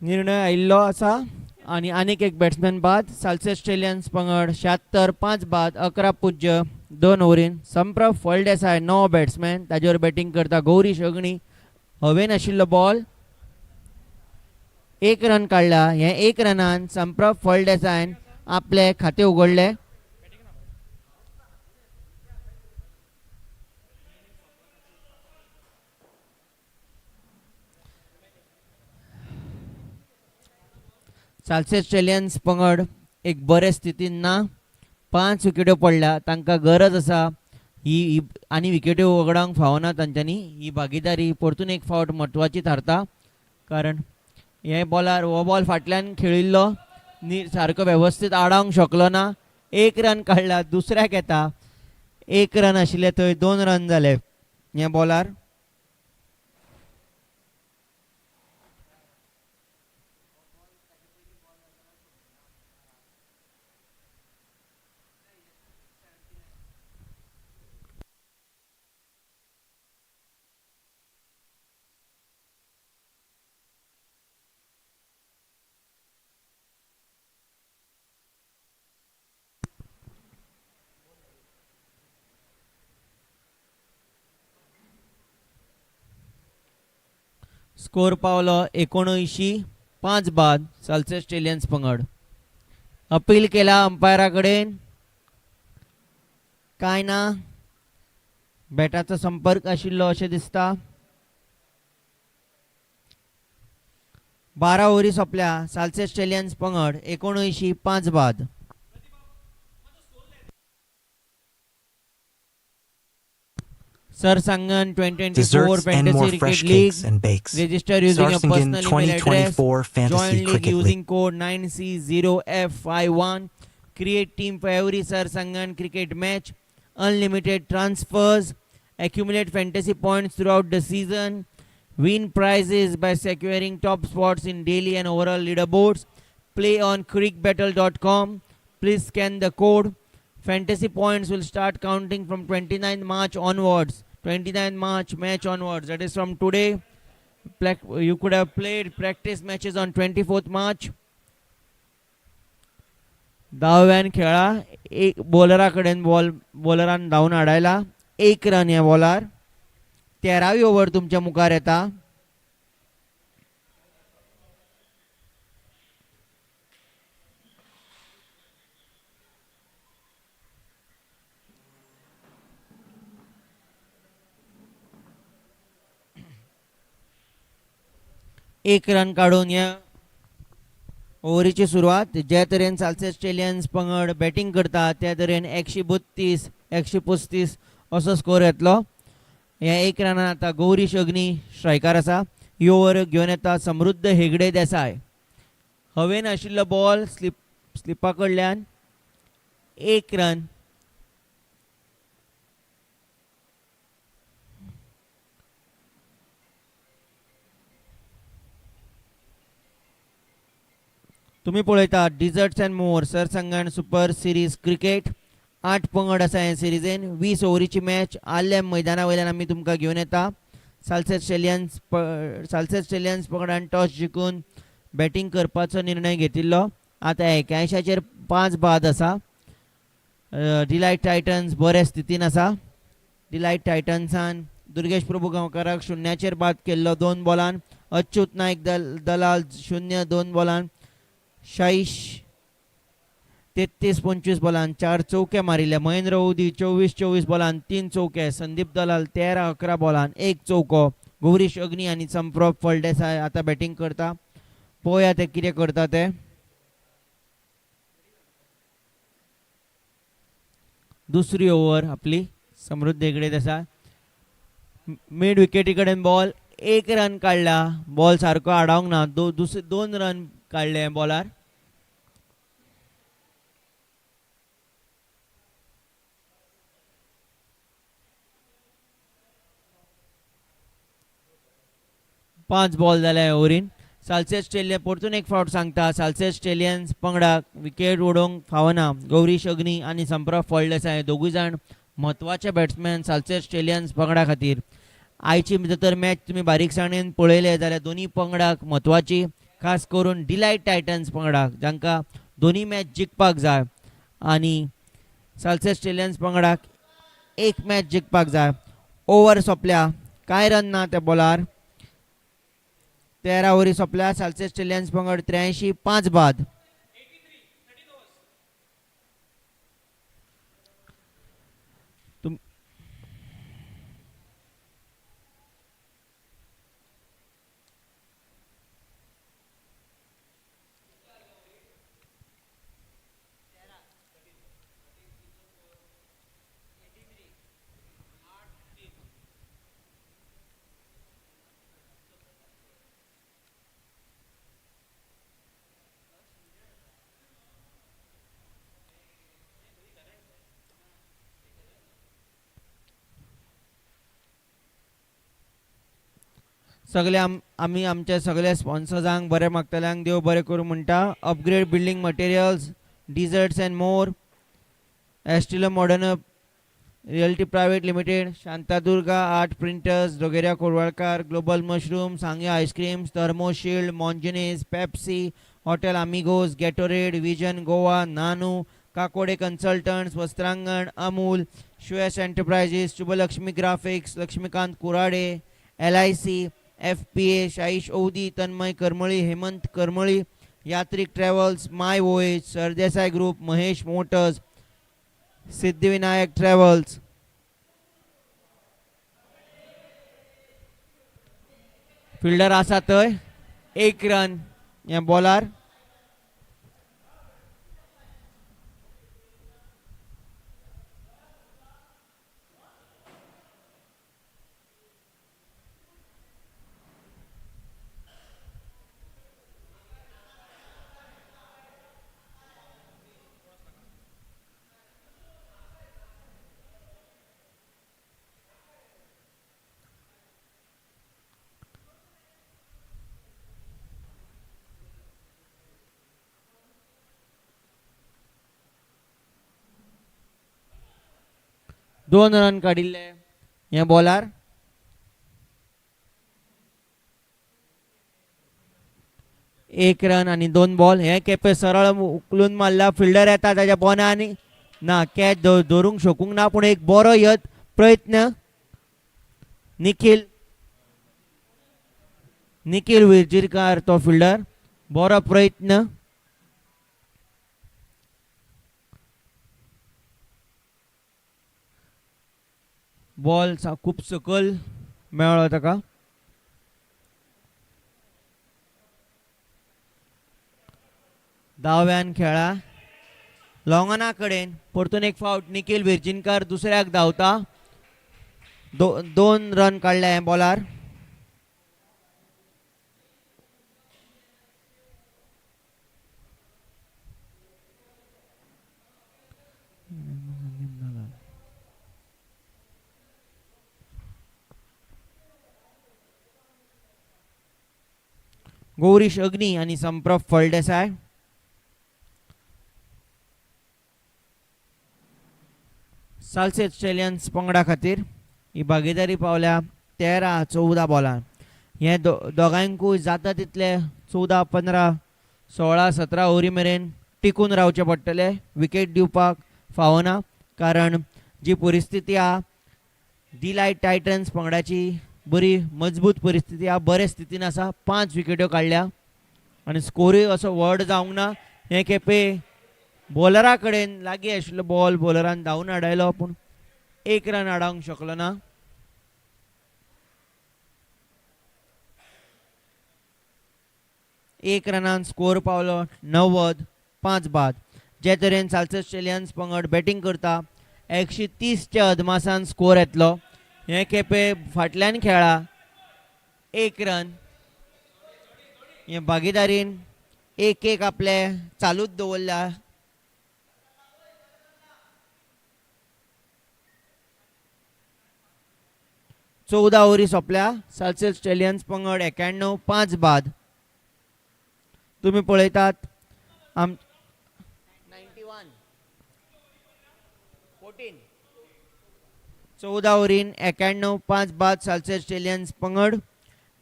निर्णय आयिल्लो आसा. आणि आनीक एक बॅट्समॅन बाद सालसे स्टेलियन्स पंगड. 76 बाद 11.2 ओव्हरीन. Samprabh Phaldesai no batsman. ताजेवर बॅटिंग करता गौरीश अग्नी. हवेन आशिल्लो बॉल. 1 रन काडला. हे 1 रनान संप्रभ फळदेसायन आपले खाते उगडले. सालसे स्टेलियन्स पंगड एक बरे स्थितीन ना. 5 विकेट्यो पडल्या. तांकां गरज आसा ही आनी विकेट्यो वगडावंक फावना तांच्यांनी. ही भागीदारी परतून एक फावट म्हत्वाची थारता. कारण हे बॉलार हो बॉल फाटल्यान खेळिल्लो सारको वेवस्थीत आडावंक शकलो ना. 1 रन काडला. दुसऱ्याक येता. 1 रन आशिल्ले थंय 2 रन जाले हे बॉलार. स्कोर पावलो 79 बाद सालसे स्टेलियन्स पंगड. अपील केला अंपायरा कडेन. काय ना. बॅटाचो संपर्क आशिल्लो अशें दिसता. 12 ओव्हरी सोंपल्या. सालसे स्टेलियन्स पंगड 79 बाद. Sarsangan 2024 Desserts and more Fantasy fresh Cricket League. cakes and bakes. Register using a Sarsangan personal email address. 2024 Fantasy Join league Cricket using League. code 9C0F51. Create team for every Sarsangan cricket match. Unlimited transfers. Accumulate fantasy points throughout the season. Win prizes by securing top spots in daily and overall leaderboards. Play on crickbattle.com. Please scan the code. Fantasy points will start counting from 29th March onwards. 29th March match onwards. That is from today. You could have played practice matches on 24th March. धाव्यान खेळा. एक बॉलरा कडेन बॉलरान धांवन हाडयला. 1 run ह्या बॉलार. 13वी over तुमच्या मुखार येता. एक run काढून या ओव्हरीची सुरवात. ज्या तरेन सालसे स्टेलियन्स पंगड बॅटिंग करता त्या तरेन 132 135 असो स्कोर येतलो. ह्या 1 रनान आता गौरीश अग्नी स्ट्रायकार आसा. ही ओव्हर घेवन येता समृद्ध हेगडे देसाय. हवेन आशिल्लो बॉल स्लिपा कडल्यान 1 रन. तुम्ही पळयता desserts and more Sarsangan super series cricket. 8 पंगड आसा हे सिरिजेन. 20 ओव्हरीची मॅच आल्ल्या मैदाना वयल्यान आमी तुमकां घेवन येता. साल्सेट स्टेलियन्स पंगडान टॉस जिखून बॅटिंग करपाचो निर्णय घेतिल्लो. आतां 81 5 बाद आसा. डिलायट टायटन्स बऱ्या स्थितीन आसा. डिलायट टायटन्सान दुर्गेश प्रभू गांवकाराक 0 बाद केल्लो 2 बॉलान. अच्युत नायक दलाल 0 2 बॉलान. शाईश 33-25 बॉलान 4 चौके मारिल्ले. महेंद्र उदी 24-24 बॉलान 3 चौके. संदीप दलाल 13-11 बॉलान 1 चौको. गौरीश अग्नी आनी संप्रोप फळदेसाय आतां बॅटिंग करता. पळोवया ते कितें करता ते. दुसरी ओव्हर आपली समृद्धी हेगडे आसा. मिड विकेटी कडेन बॉल. 1 रन काडला. बॉल सारको आडावंक ना. 2 रन काडले बॉलार. पांच बॉल जाले ओव्हरीन. साल्सेट स्टेलियन परतून एक फावट सांगता. साल्सेट स्टेलियन्स पंगडाक विकेट उडोवंक फावना. गौरीश अग्नी आनी संप्रोप फळदेसाय दोगूय जाण म्हत्वाचे बॅट्समॅन साल्सेट स्टेलियन्स पंगडा खातीर. आयची जर मॅच तुमी बारीकसाणेन पळयले जाल्यार दोनी पंगडाक म्हत्वाची. खास करून डिलायट टायटन्स पंगडाक जांकां दोनी मॅच जिखपाक जाय आनी साल्सेट स्टेलियन्स पंगडाक एक मॅच जिखपाक जाय. ओव्हर सोंपल्या. कांय रन ना त्या बॉलार. 13 ओव्हरी सोंपल्या. साल्सेट स्टेलियन्स पंगड 83 5 बाद. सगळे आमी आमच्या सगळ्या स्पॉन्सर्सांक बरे मागतल्यांक देव बरें करूं म्हणटा. Upgrade building materials, desserts and more, Estilo modern realty private limited, Shantadurga art printers, Drogaria Kolvalkar, global mushroom, सांग्या ice creams, Thermoshield, Monginis, Pepsi, hotel Amigos, Gatorade, vision Goa, Nanu, Kakode consultants, Vastrangan, Amul, श्वेस enterprises, Shubhalakshmi graphics, Laxmikant Kurade, LIC, FPA, शाईश औदी, Tanmay Karmali, Hemant Karmali, Yatrik travels, my voyage, Sardesai group, Mahesh motors, Siddhivinayak travels. Fielder आसा थंय. 1 run या बॉलार. दोन run काडिल्ले या बॉलार. एक रन आणि 2 बॉल. हे केपे सरळ उकलून मारला. फिल्डर येता ताच्या बोनानी ना. कॅच धरूंक शकूंक ना. पूण एक बरो प्रयत्न. निखिल विर्जिरकार तो फिल्डर. बरो प्रयत्न. बॉल खूप सकल मेळ्ळो ताका. दाव्यान खेळा लॉंगना कडेन. परतून एक फावट निखिल विर्जिनकार दुसऱ्याक धांवता. 2 रन काडले बॉलार. गौरीश अग्नी आणि संप्रोप फळदेसाय. साल्सेट स्टेलियन्स पंगडा खातीर ही भागीदारी पावल्या 13-14 बॉलां. हे दोगांयकूय जाता तितले 14, 15, 16, 17 ओव्हरी मेरेन टिकून रावचे पडटले. विकेट दिवपाक फावना, कारण जी परिस्थिती आहा डिलायट टायटन्स पंगडाची बरी मजबूत परिस्थिती आहा, बरे स्थितीन आसा. 5 विकेट्यो काडल्या आनी स्कोरूय असो व्हड जावंक ना. हे खेपे बॉलरा कडेन लागीं आशिल्लो बॉल बॉलरान धांवन हाडयलो, पूण 1 रन हाडूंक शकलो ना. एक रनान स्कोर पावलो 90, 5 बाद. जे तरेन साल्सेट स्टेलियन्स पंगड बॅटिंग करता 130च्या अदमासान स्कोर येतलो. हे खेपे फाटल्यान खेळा 1 रन. हे भागीदारीन 1-1 आपले चालूच दवरल्या. चौदा ओव्हरी सोंपल्या. साल्सेट स्टेलियन्स पंगड 91, 5 बाद. तुम्ही पळयतात 14 ओव्हरीन 91, 5 बाद साल्सेट स्टेलियन्स पंगड.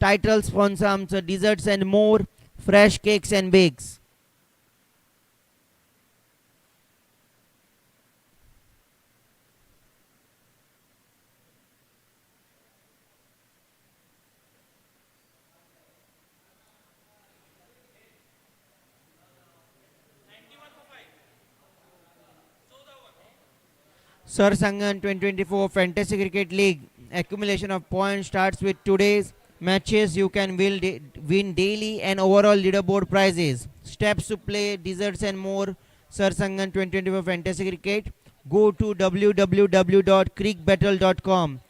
टायटल स्पॉन्सर आमचं desserts and more, fresh cakes and bakes. Sarsangan 2024 Fantasy Cricket League accumulation of points starts with today's matches. You can win daily and overall leaderboard prizes. Steps to play desserts and more. Sarsangan 2024 Fantasy Cricket. Go to www.creekbattle.com.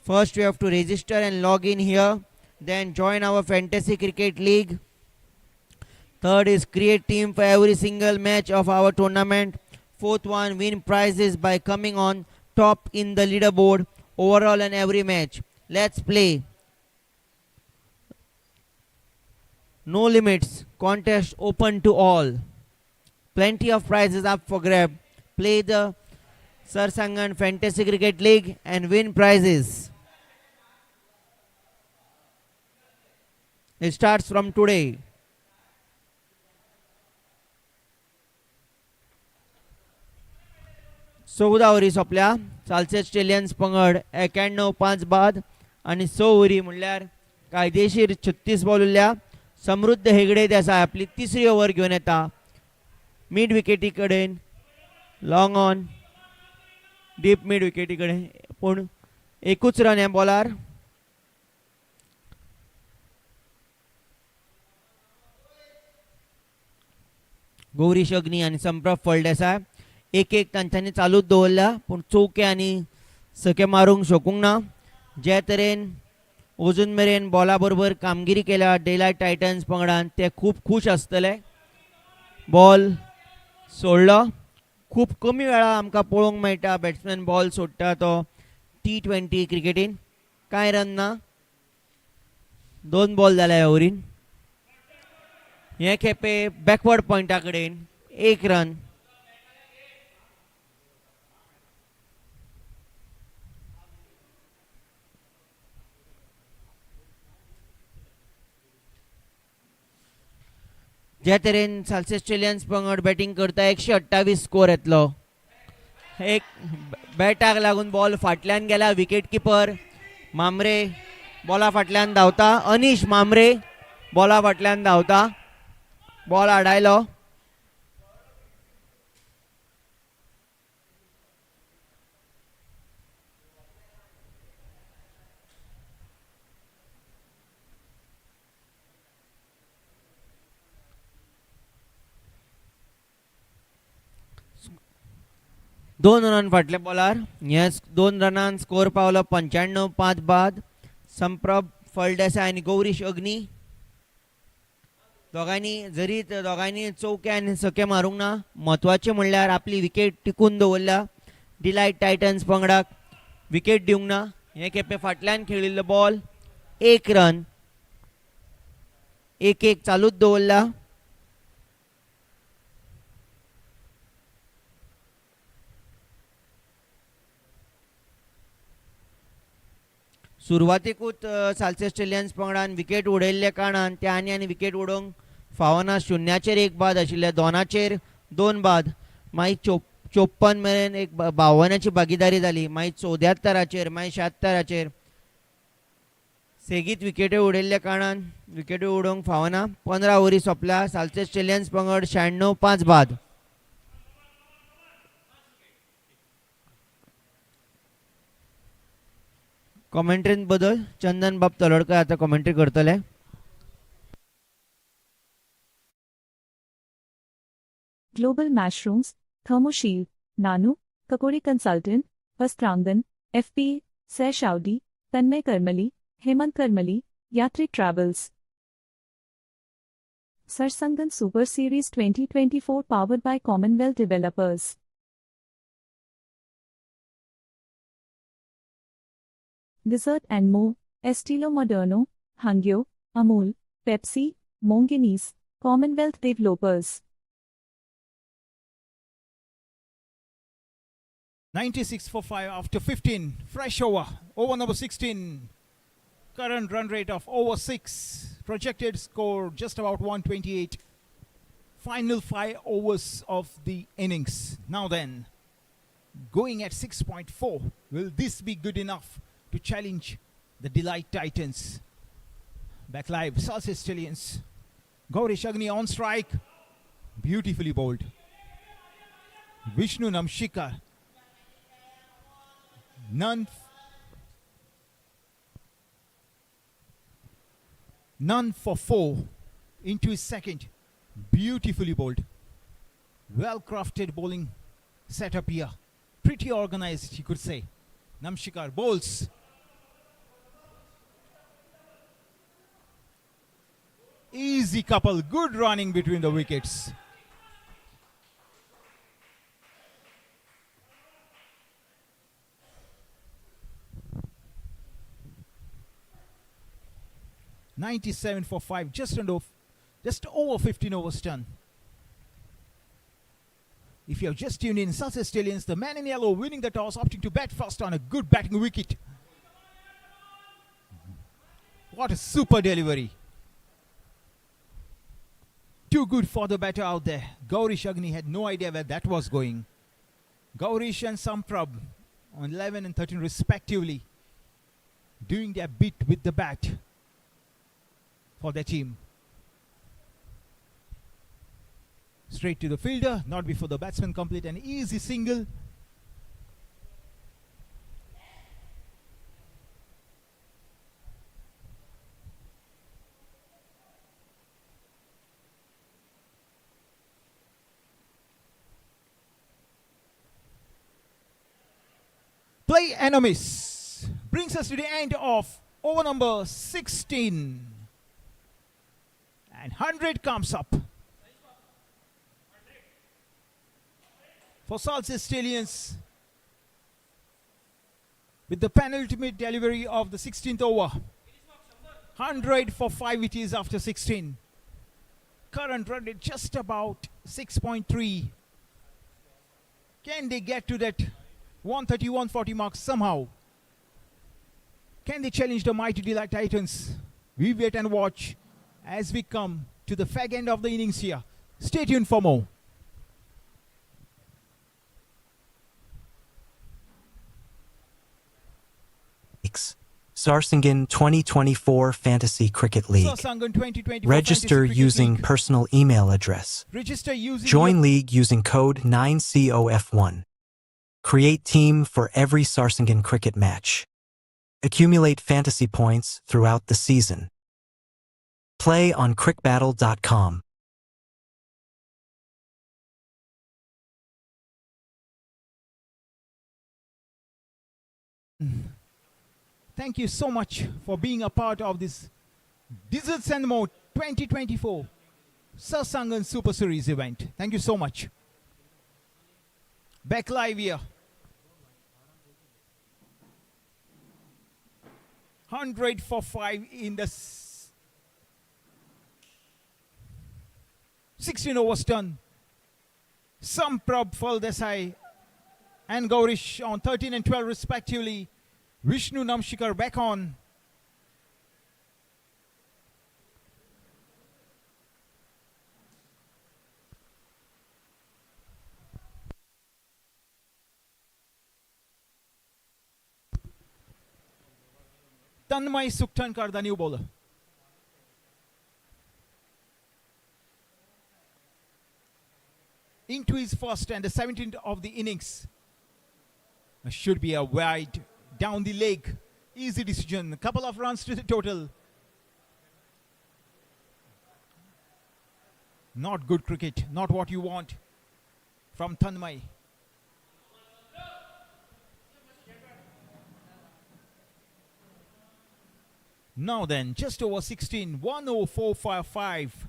First you have to register and log in here. Then join our Fantasy Cricket League. Third is create team for every single match of our tournament. Fourth one, win prizes by coming on top in the leaderboard overall and every match. Let's play. No limits. Contest open to all. Plenty of prizes up for grab. Play the Sarsangan Fantasy Cricket League and win prizes. It starts from today. चौदा ovary सोंपल्या. साल्सेट स्टेलियन्स पंगड 91, 5 बाद आणि 6 ovary म्हणल्यार कायदेशीर 36 ball उरल्या. समृद्ध हेगडे देसाय आपली तिसरी ओव्हर घेवन येता मिड विकेटी कडेन, लॉंग ऑन डीप मिड विकेटी कडेन, पूण एकूच रन ह्या बॉलार. गौरीश अग्नी आणि संप्रभ फळदेसाय 1-1 तांच्यांनी चालूच दवरल्या, पूण चौके आनी सके मारूंक शकूंक ना. जे तरेन अजून मेरेन बॉला बरोबर कामगिरी केल्या डेलायट टायटन्स पंगडान ते खूब खूश आसतले. बॉल सोडलो. खूब कमी वेळा आमकां पळोवंक मेळटा बॅट्समॅन बॉल सोडटा तो T20 क्रिकेटीन. कांय रन ना. 2 बॉल जाल्या ह्या ओव्हरीन. हे खेपे बॅकवर्ड पॉयंटा कडेन 1 रन. जे तरेन साल्सेट स्टेलियन्स पंगड बॅटिंग करता 128 स्कोर येतलो. एक बॅटाक लागून बॉल फाटल्यान गेला. विकेट किपर मामरे बॉला फाटल्यान धांवता. अनीश मामरे बॉला फाटल्यान धांवता. बॉल हाडायलो. दोन रन फाटले बॉलार. हेच 2 रनान स्कोर पावलो 95, 5 बाद. संप्रभ फळदेसाय आणि गौरीश अग्नी दोगांनी चौके आनी सके मारूंक ना. म्हत्वाचे म्हणल्यार आपली विकेट टिकून दवरल्या. डिलायट टायटन्स पंगडाक विकेट दिवंक ना. हे खेपे फाटल्यान खेळिल्लो बॉल 1 रन. 1-1 चालूच दवरल्या. सुरवातेकूच सालसे ऑस्ट्रेलियन्स पंगडान विकेट उडयल्ल्या कारणान ते आनी विकेट उडोवंक फावना. 0-1 बाद आशिल्ले, 2-2 बाद. मागीर 54 मेरेन एक 52ची भागीदारी जाली. मागीर 74 मागीर 76 सेगीत विकेटी उडयल्ल्या कारणान विकेटी उडोवंक फावना. 15 ओव्हरी सोंपल्या. सालसे ऑस्ट्रेलियन्स पंगड 96-5 बाद. कॉमेंट्रीन बदल चंदन बाब तलवडकर आता कॉमेंट्री करतले. Global Mushrooms, Thermoshield, Nanu, Kakori Consultant, Vastrangan, FP, Seh Shaudi, Tanmay Karmali, Hemant Karmali, Yatri Travels. Sarsangan Super Series 2024 powered by Commonwealth Developers. Dessert and more, Estilo Moderno, Hangyo, Amul, Pepsi, Monginis, Commonwealth Developers. 96 for 5 after 15. Fresh over. Over number 16. Current run rate of over 6. Projected score just about 128. Final 5 overs of the innings. Now then, going at 6.4. Will this be good enough to challenge the Delight Titans? Back live, Sarsangan Stallions. Gaurish Agni on strike. Beautifully bowled. Vishnu Namshikar. None for 4 into his second. Beautifully bowled. Well crafted bowling setup here. Pretty organized, you could say. Namshikar bowls. Easy couple. Good running between the wickets. $97 for 5, just over 15 overs done. If you have just tuned in, Sarsangan Stallions, the man in yellow winning the toss, opting to bat first on a good batting wicket. What a super delivery. Too good for the batter out there. Gaurish Agni had no idea where that was going. Gaurish and Samprab on 11 and 13 respectively, doing their bit with the bat for their team. Straight to the fielder, not before the batsman complete an easy single. Play and a miss. Brings us to the end of over number 16. And 100 comes up. For Sarsangan Stallions, with the penultimate delivery of the 16th over. 100 for 5 it is after 16. Current run rate just about 6.3. Can they get to that 130-140 mark somehow? Can they challenge the mighty Delight Titans? We wait and watch as we come to the fag end of the innings here. Stay tuned for more. Sarsangan 2024 Fantasy Cricket League. Sarsangan 2024 Register Fantasy Cricket using League. personal email address. Register using Join league using code 9COF1. Create team for every Sarsangan cricket match. Accumulate fantasy points throughout the season. Play on crickbattle.com. Thank you so much for being a part of this Desserts and More 2024 Sarsangan Super Series event. Thank you so much. Back live here. 100 for 5 in the 16 overs done. Samprab Desai and Gaurish on 13 and 12 respectively. Vishnu Namshikar back on Tanmay Sukhtankar, the new bowler. Into his first and the 17th of the innings. Should be a wide down the leg. Easy decision. A couple of runs to the total. Not good cricket. Not what you want from Tanmay. Now then, just over 16. 10445.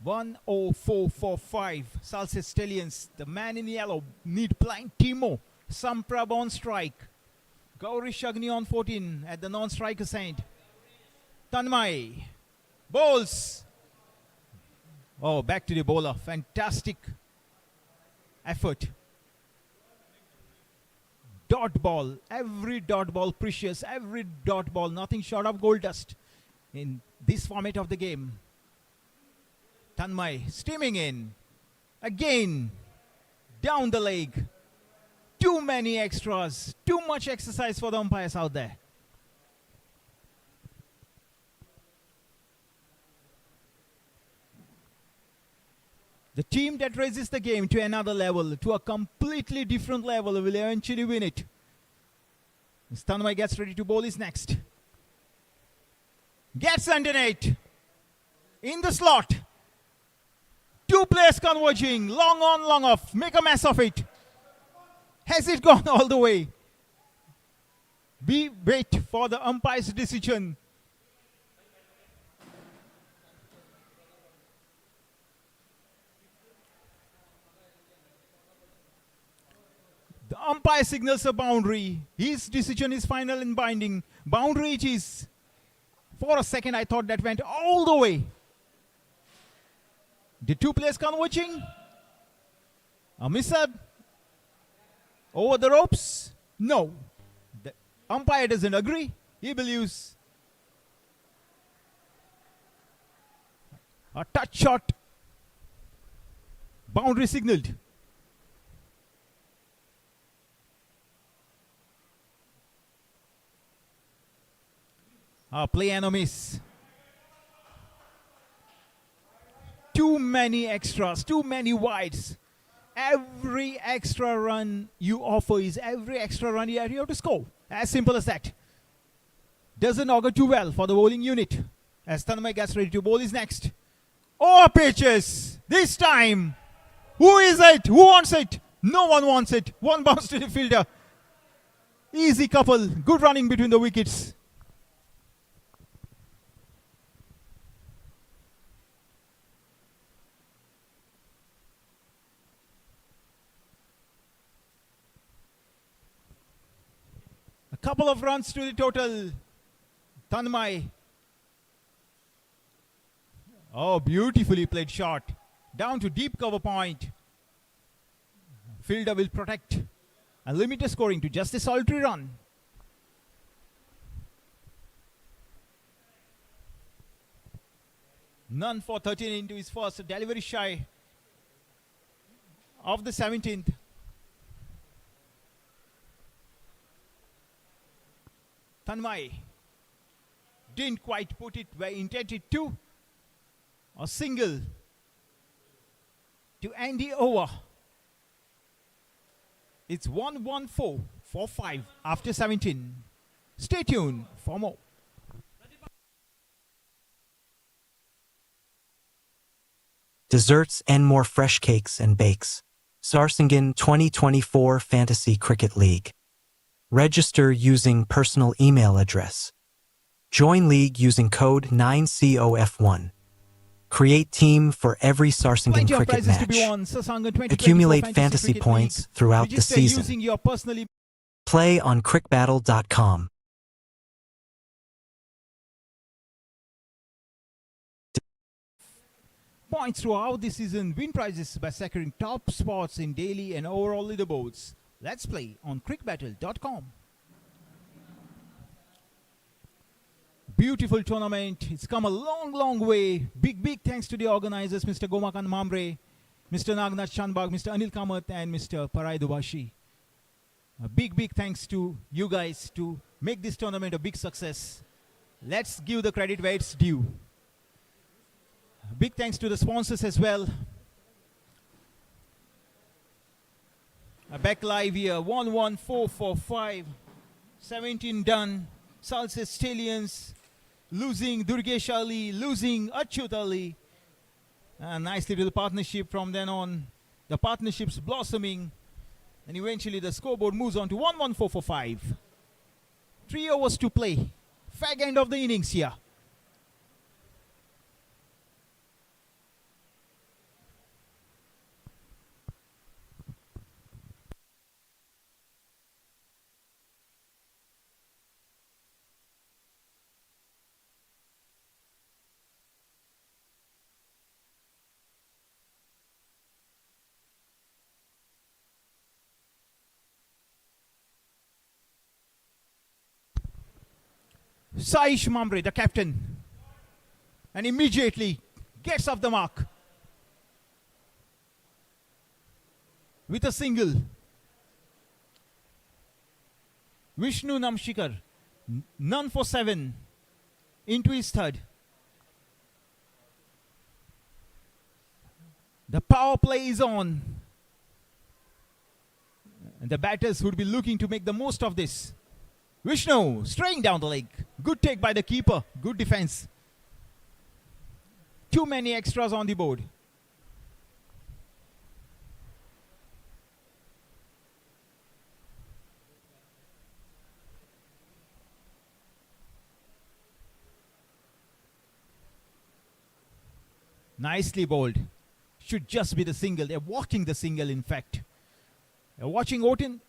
10445. Salsa Stallions. The man in yellow. Need blind Timo. Samprab on strike. Gauri Shagni on 14 at the non-striker side. Tanmay bowls. Oh, back to the bowler. Fantastic effort. Dot ball. Every dot ball precious. Every dot ball. Nothing short of gold dust in this format of the game. Tanmay steaming in. Again. Down the leg. Too many extras. Too much exercise for the umpires out there. The team that raises the game to another level, to a completely different level, will eventually win it. As Tanmay gets ready to bowl is next. Gets underneath. In the slot. Two players converging. Long on, long off. Make a mess of it. Has it gone all the way? We wait for the umpire's decision. The umpire signals a boundary. His decision is final and binding. Boundary it is. For a second I thought that went all the way. The two players converging. A miss-up. Over the ropes? No. The umpire doesn't agree. He believes a touch shot. Boundary signaled. Play and a miss. Too many extras, too many wides. Every extra run you offer is every extra run you have to score. As simple as that. Doesn't augur too well for the bowling unit. As Tanmay gets ready to bowl is next. Oh, pitches! This time! Who is it? Who wants it? No one wants it. One bounce to the fielder. Easy couple. Good running between the wickets. Couple of runs to the total. Tanmay. Oh, beautifully played shot. Down to deep cover point. Fielder will protect and limit the scoring to just a solitary run. None for 13 into his first. Delivery shy of the 17th. Tanmay didn't quite put it where intended to. A single to end the over. It's 114-45 after 17. Stay tuned for more. Desserts and more fresh cakes and bakes. Sarsangan 2024 Fantasy Cricket League. Register using personal email address. Join league using code 9COF1. Create team for every Sarsangan Plenty of cricket prizes to be match. won. Sarsangan 2024 Accumulate Fantasy fantasy Cricket points League. throughout the Register season. using your personal Play on crickbattle.com. points throughout the season. Win prizes by securing top spots in daily and overall leaderboards. Let's play on crickbattle.com. Beautiful tournament. It's come a long, long way. Big thanks to the organizers, Mr. Gomakan Mamre, Mr. Nagnath Chanbag, Mr. Anil Kamath, and Mr. Parai Dubashi. A big thanks to you guys to make this tournament a big success. Let's give the credit where it's due. Big thanks to the sponsors as well. Back live here, 11445, 17 done. Salsa Stallions losing Durgesh Ali, losing Achyut Ali. A nice little partnership from then on. The partnership's blossoming. And eventually the scoreboard moves on to 11445. 3 overs to play. Fag end of the innings here. Saish Mamre, the captain, and immediately gets off the mark with a single. Vishnu Namshikar, none for 7 into his third. The power play is on, and the batters would be looking to make the most of this. Vishnu straying down the leg. Good take by the keeper. Good defense. Too many extras on the board. Nicely bowled. Should just be the single. They're walking the single, in fact. They're watching Otin.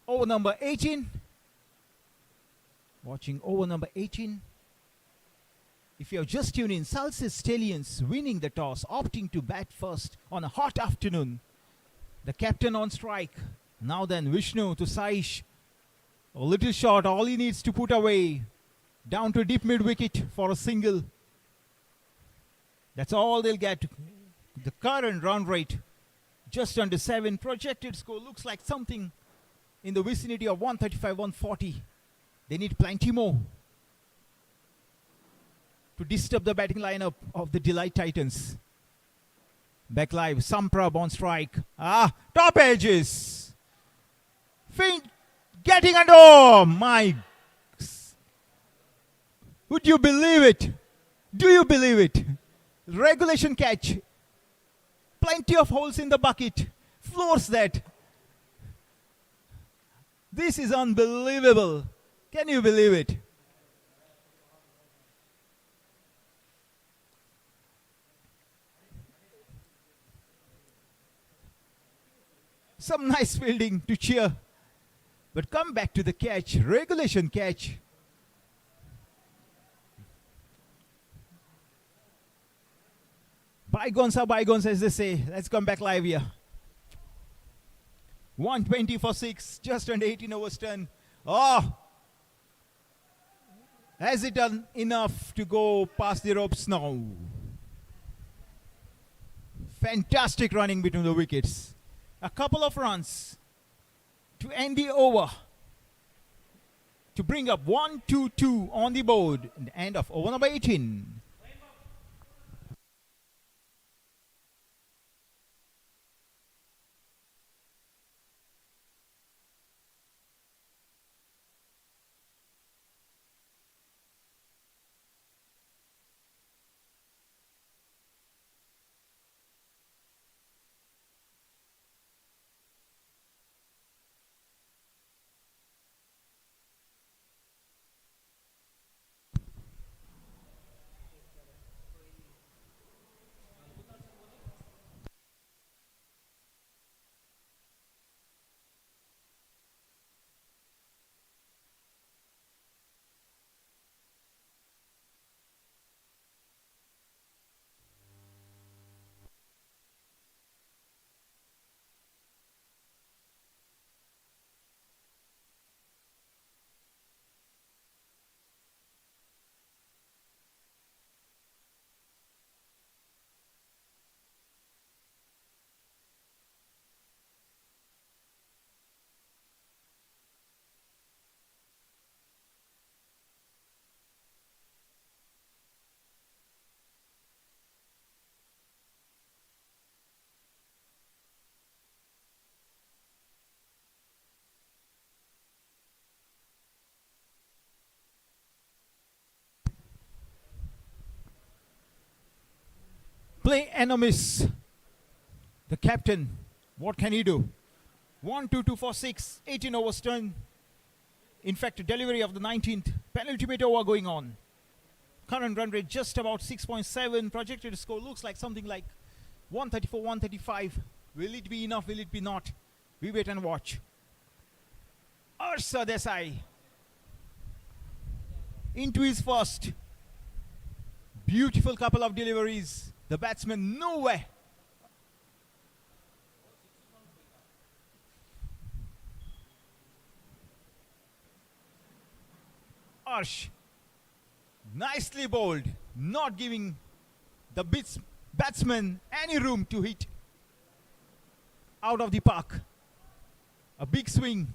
Over number 18. Watching over number 18. If you have just tuned in, Salsa Stallions winning the toss, opting to bat first on a hot afternoon. The captain on strike. Now then, Vishnu to Saish. A little short, all he needs to put away. Down to deep mid wicket for a single. That's all they'll get. The current run rate just under 7. Projected score looks like something in the vicinity of 135, 140. They need plenty more to disturb the batting lineup of the Delight Titans. Back live, Samprab on strike. Top edges. Feint getting under. Oh my. Would you believe it? Do you believe it? Regulation catch. Plenty of holes in the bucket. Floors that. This is unbelievable. Can you believe it? Some nice fielding to cheer. But come back to the catch. Regulation catch. Bygones are bygones, as they say. Let's come back live here. 120 for 6, just under 18 overs done. Oh! Has it done enough to go past the ropes now? Fantastic running between the wickets. A couple of runs to end the over. To bring up 1-2-2 on the board. At the end of over number 18. Play enemies. The captain, what can he do? 1-2-2 for 6, 18 overs turn. In fact, delivery of the 19th penultimate over going on. Current run rate just about 6.7. Projected score looks like something like 134, 135. Will it be enough? Will it be not? We wait and watch. Arsa Desai into his first. Beautiful couple of deliveries. The batsman nowhere. Arsh, nicely bowled, not giving the batsman any room to hit out of the park. A big swing,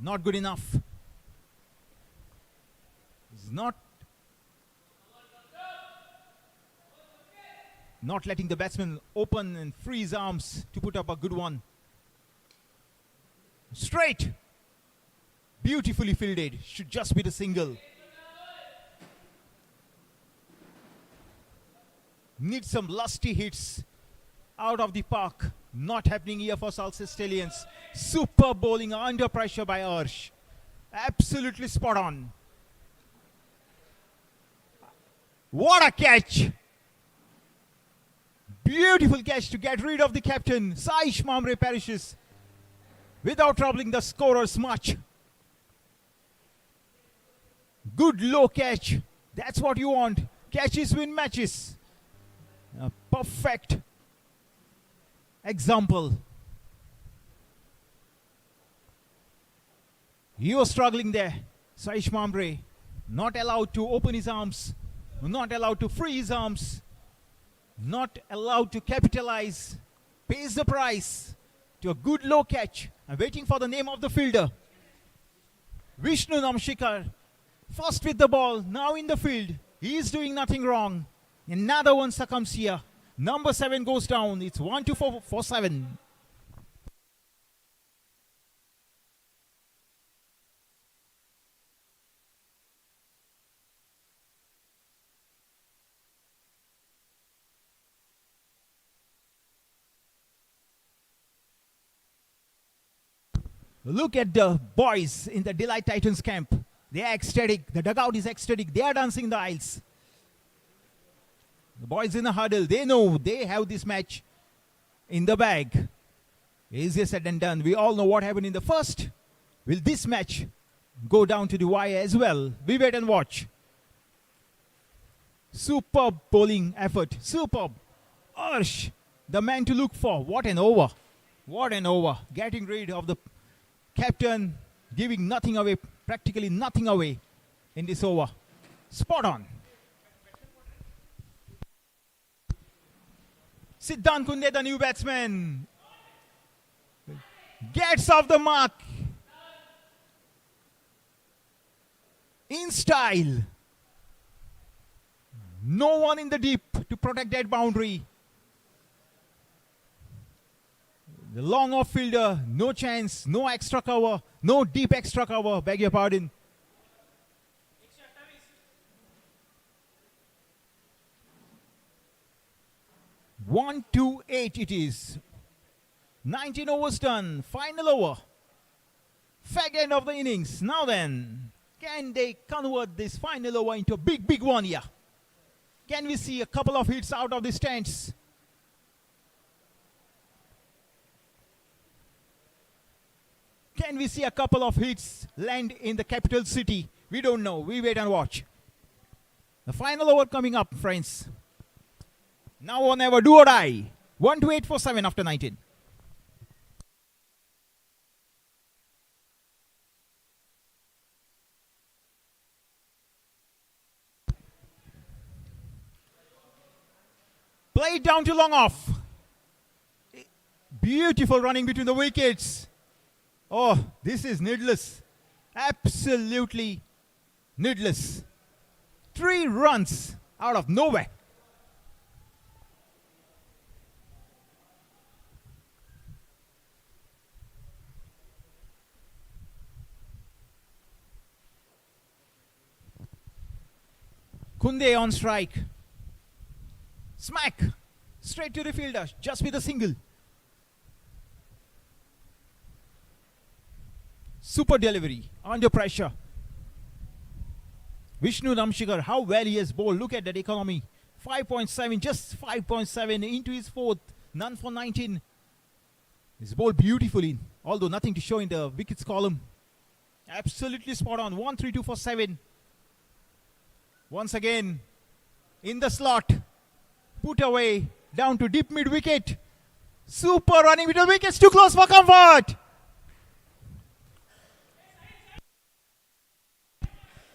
not good enough. It's not letting the batsman open and free his arms to put up a good one. Straight. Beautifully fielded. Should just be the single. Needs some lusty hits out of the park. Not happening here for Salsa Stallions. Super bowling under pressure by Arsh. Absolutely spot on. What a catch! Beautiful catch to get rid of the captain. Saish Mamre perishes without troubling the scorers much. Good low catch. That's what you want. Catches win matches. A perfect example. He was struggling there. Saish Mamre not allowed to open his arms. Not allowed to free his arms. Not allowed to capitalize. Pays the price to a good low catch. I'm waiting for the name of the fielder. Vishnu Namshikar. First with the ball, now in the field. He is doing nothing wrong. Another one succumbs here. Number 7 goes down. It's 1-2 for 7. Look at the boys in the Delight Titans camp. They are ecstatic. The dugout is ecstatic. They are dancing the aisles. The boys in the huddle, they know they have this match in the bag. Easier said than done. We all know what happened in the first. Will this match go down to the wire as well? We wait and watch. Superb bowling effort. Superb. Arsh, the man to look for. What an over. What an over. Getting rid of the captain, giving nothing away. Practically nothing away in this over. Spot on. Siddhant Kunde, the new batsman, gets off the mark in style. No one in the deep to protect that boundary. The long off fielder, no chance, no extra cover, no deep extra cover, beg your pardon. One, 2, 8 it is. 19 overs done, final over. Fag end of the innings. Now then, can they convert this final over into a big one here? Can we see a couple of hits out of the stands? Can we see a couple of hits land in the capital city? We don't know. We wait and watch. The final over coming up, friends. Now or never, do or die. 1-8 for 7 after 19. Play it down to long off. Beautiful running between the wickets. Oh, this is needless. Absolutely needless. 3 runs out of nowhere. Kunde on strike. Smack. Straight to the fielder, just with a single. Super delivery, under pressure. Vishnu Namshikar, how well he has bowled. Look at that economy. 5.7, just 5.7 into his fourth. None for 19. He's bowled beautifully, although nothing to show in the wickets column. Absolutely spot on. 1-3-2 for 7. Once again, in the slot. Put away, down to deep mid wicket. Super running middle wickets, too close for comfort.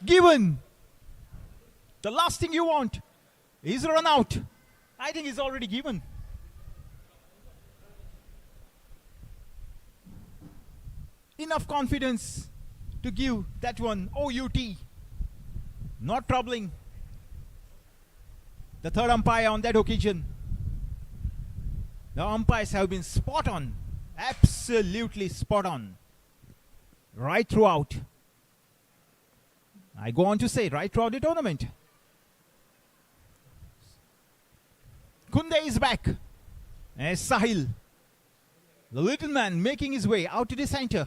Given. The last thing you want is run out. I think he's already given. Enough confidence to give that one OUT. Not troubling the third umpire on that occasion. The umpires have been spot on. Absolutely spot on. Right throughout. I go on to say right throughout the tournament. Kunde is back. As Sahil, the little man, making his way out to the center.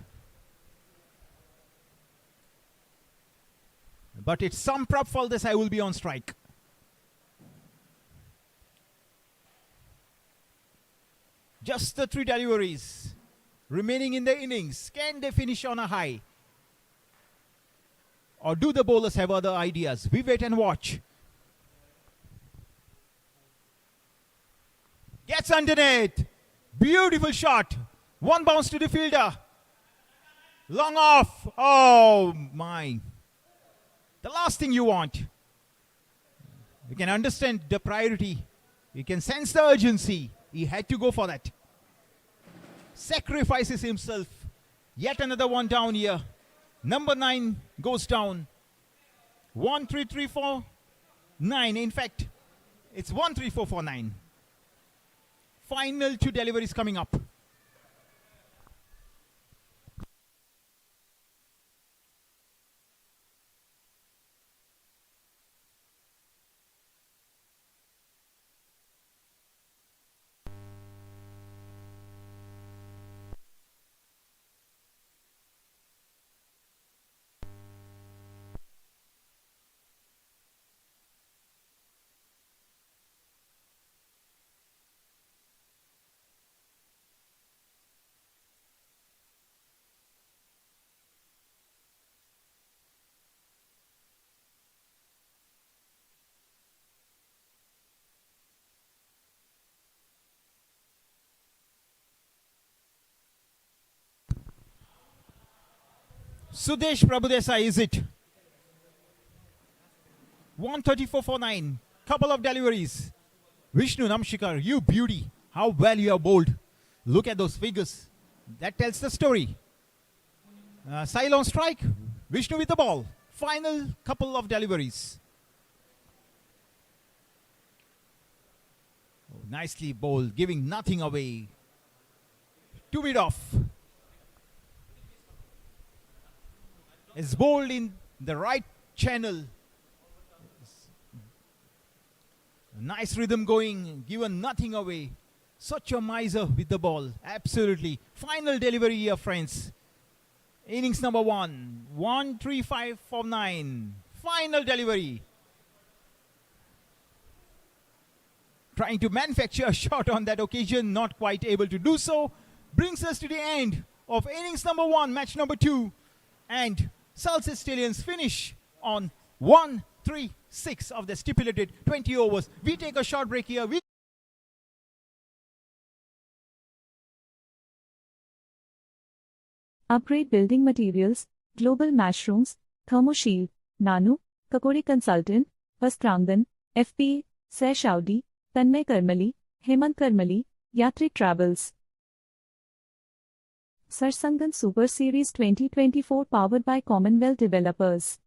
But it's some prop for this. I will be on strike. Just the 3 deliveries remaining in the innings. Can they finish on a high? Or do the bowlers have other ideas? We wait and watch. Gets underneath. Beautiful shot. One bounce to the fielder. Long off. Oh my. The last thing you want. You can understand the priority. You can sense the urgency. He had to go for that. Sacrifices himself. Yet another one down here. Number 9 goes down. 1, 3, 3, 4, 9. In fact, it's 1, 3, 4, 4, 9. Final 2 deliveries coming up. Sudesh Prabhudesai, is it? 134 for 9. Couple of deliveries. Vishnu Namshikar, you beauty. How well you have bowled. Look at those figures. That tells the story. Sahil on strike. Vishnu with the ball. Final couple of deliveries. Oh, nicely bowled, giving nothing away. 2 mid off. Is bowled in the right channel. Nice rhythm going, given nothing away. Such a miser with the ball. Absolutely. Final delivery here, friends. Innings number 1. 1, 3, 5, 4, 9. Final delivery. Trying to manufacture a shot on that occasion, not quite able to do so. Brings us to the end of innings number 1, match number 2. And Salsa Stallions finish on 1-3-6 of the stipulated 20 overs. We take a short break here. Upgrade building materials, global mushrooms, thermoshield, Nanu, Kakori Consultant, Vastrangan, FPA, Seh Shaudi, Tanmay Karmali, Hemant Karmali, Yatrik Travels. Sarsangan Super Series 2024 powered by Commonwealth Developers.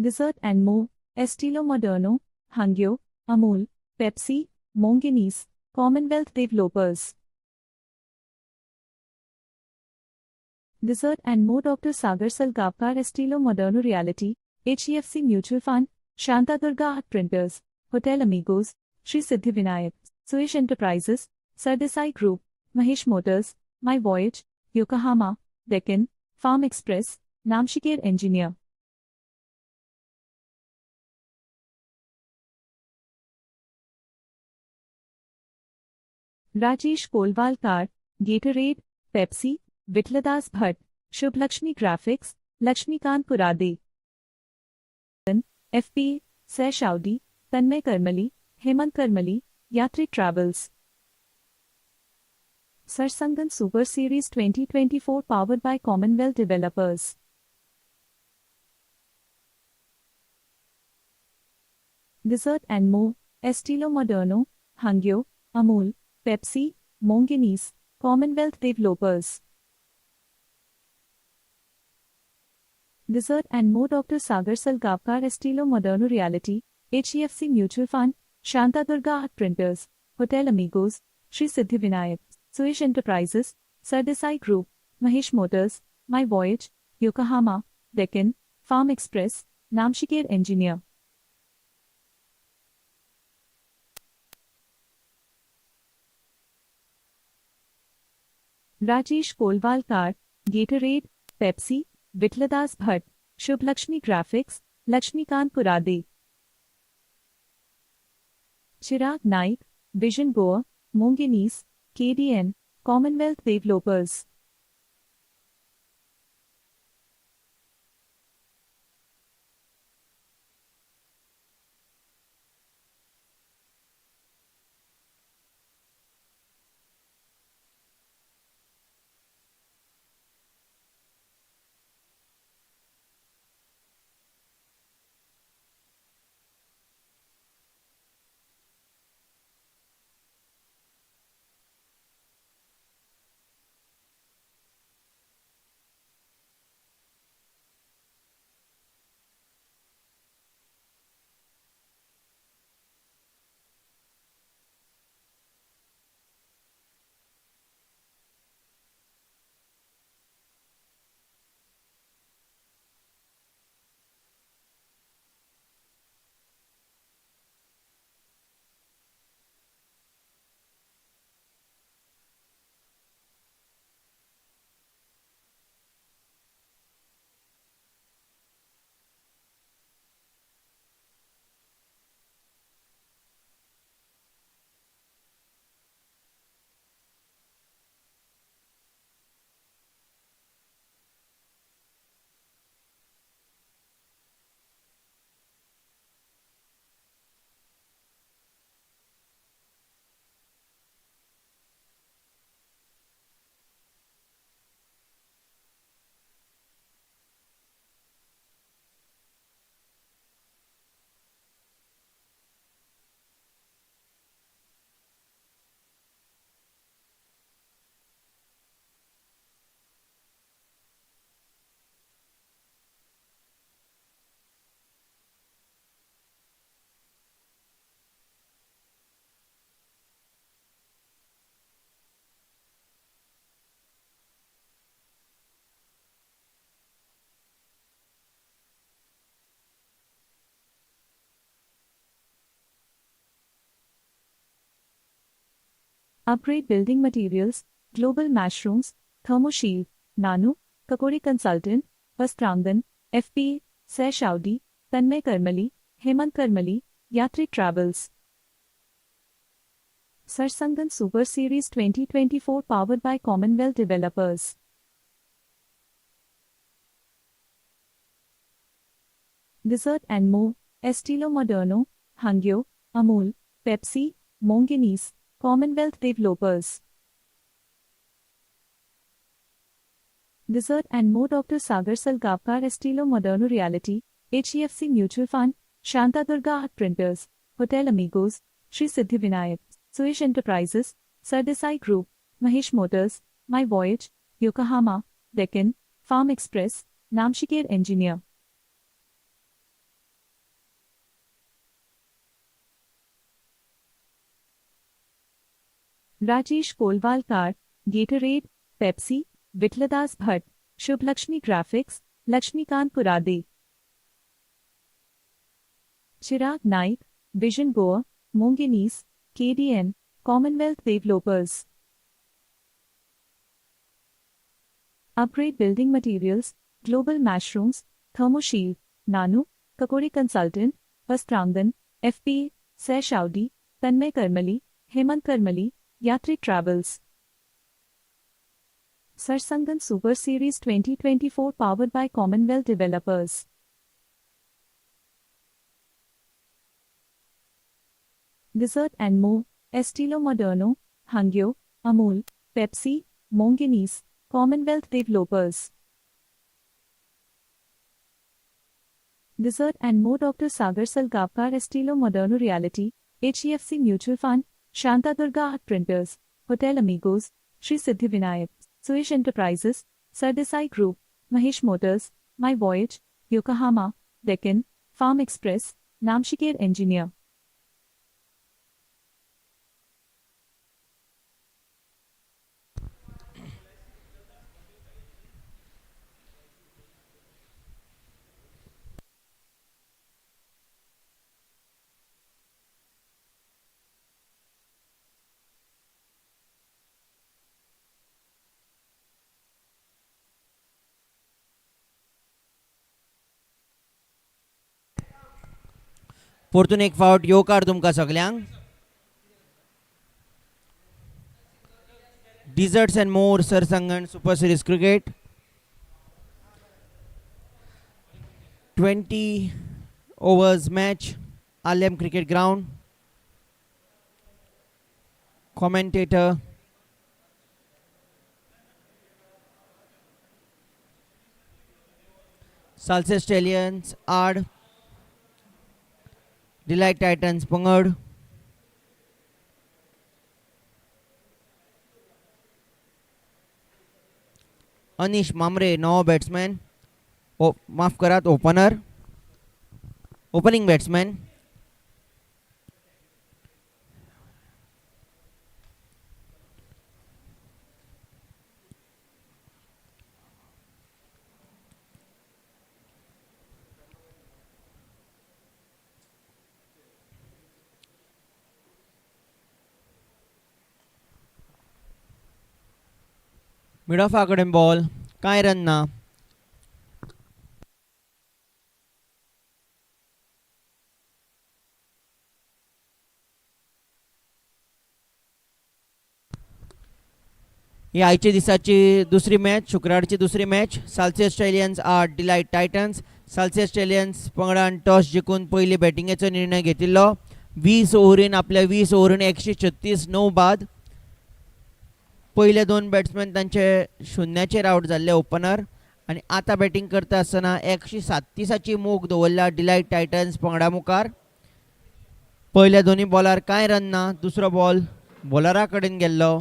Dessert and more, Estilo Moderno, Hangyo, Amul, Pepsi, Monginis, Commonwealth Developers. Dessert and more, Dr. Sagar Salgapkar, Estilo Moderno Reality, HDFC Mutual Fund, Shantadurga Art Printers, Hotel Amigos, Sri Siddhi Vinayak, Suish Enterprises, Sardesai Group, Mahesh Motors, My Voyage, Yokohama, Deccan, Farm Express, Namshikir Engineer. Rajesh Kolwal Car, Gatorade, Pepsi, Vitladas Bhatt, Shubh Lakshmi Graphics, Lakshmikant Purade. FPA, Sesh Audi, Tanmay Karmali, Hemant Karmali, Yatri Travels. Sarsangan Super Series 2024 powered by Commonwealth Developers. Dessert and more, Estilo Moderno, Hangyo, Amul, Pepsi, Mongenis, Commonwealth Developers. Dessert and more, Dr. Sagar Salgavkar, Estilo Moderno Reality, HEFC Mutual Fund, Shantadurga Art Printers, Hotel Amigos, Sri Siddhi Vinayak, Suish Enterprises, Sardesai Group, Mahesh Motors, My Voyage, Yokohama, Deccan, Farm Express, Namshikir Engineer. Rajesh Kolwal Car, Gatorade, Pepsi, Vitladas Bhatt, Shubh Lakshmi Graphics, Lakshmikant Purade. Chirag Naik, Vision Goa, Mongenis, KDN, Commonwealth Developers. Upgrade Building Materials, Global Mushrooms, Thermoshield, Nano, Kakori Consultant, Vastrangan, FPA, Sesh Audi, Tanmay Karmali, Hemant Karmali, Yatri Travels. Sarsangan Super Series 2024 powered by Commonwealth Developers. Dessert and more, Estilo Moderno, Hangyo, Amul, Pepsi, Mongenis, Commonwealth Developers. Dessert and more, Dr. Sagar Salgavkar, Estilo Moderno Reality, HEFC Mutual Fund, Shantadurga Art Printers, Hotel Amigos, Sri Siddhi Vinayak, Suish Enterprises, Sardesai Group, Mahesh Motors, My Voyage, Yokohama, Deccan, Farm Express, Namshikir Engineer. Rajesh Kolwal Car, Gatorade, Pepsi, Vitladas Bhatt, Shubh Lakshmi Graphics, Lakshmikant Purade. Chirag Naik, Vision Goa, Monganese, KDN, Commonwealth Developers. Upgrade Building Materials, Global Mushrooms, Thermoshield, Nanu, Kakori Consultant, Vastrangan, FP, Seh Shaudi, Tanmay Karmali, Hemant Karmali, Yatrik Travels. Sarsangan Super Series 2024 powered by Commonwealth Developers. Dessert and more, Estilo Moderno, Hangyo, Amul, Pepsi, Monganese, Commonwealth Developers. Dessert and more, Dr. Sagar Salgapkar, Estilo Moderno Reality, HEFC Mutual Fund, Shanta Durga Art Printers, Hotel Amigos, Sri Siddhi Vinayak, Suish Enterprises, Sardesai Group, Mahesh Motors, My Voyage, Yokohama, Deccan, Farm Express, Namshikir Engineer. परतून एक फावट येवकार तुमकां सगल्यांक. Desserts and more, Sarsangan Super Series Cricket. 20 overs match, Alem Cricket Ground. Commentator Salsa Stallions Ad, Delight Titans Pangad. Anish Mamre, no batsman. माफ करात, opener, opening batsman. Mid off कडेन ball, कांय रन ना. ही आयच्या दिसाची दुसरी मॅच, शुक्रारची दुसरी मॅच. साल्से स्टॅलियन्स आर डिलायट टायटन्स. साल्से स्टॅलियन्स पंगडान टॉस जिखून पयली बॅटिंगेचो निर्णय घेतिल्लो. 20 ओव्हरीन आपल्या 20 ओव्हरीन 136 9 बाद. पयले दोन बॅट्समॅन तांचे शुन्याचेर आउट जाल्ले ओपनर, आनी आतां बॅटिंग करता आसतना 137ची मोख दवरल्या डिलायट टायटन्स पंगडा मुखार. पयल्या दोनी बॉलार कांय रन ना. दुसरो बॉल बॉलरा कडेन गेल्लो.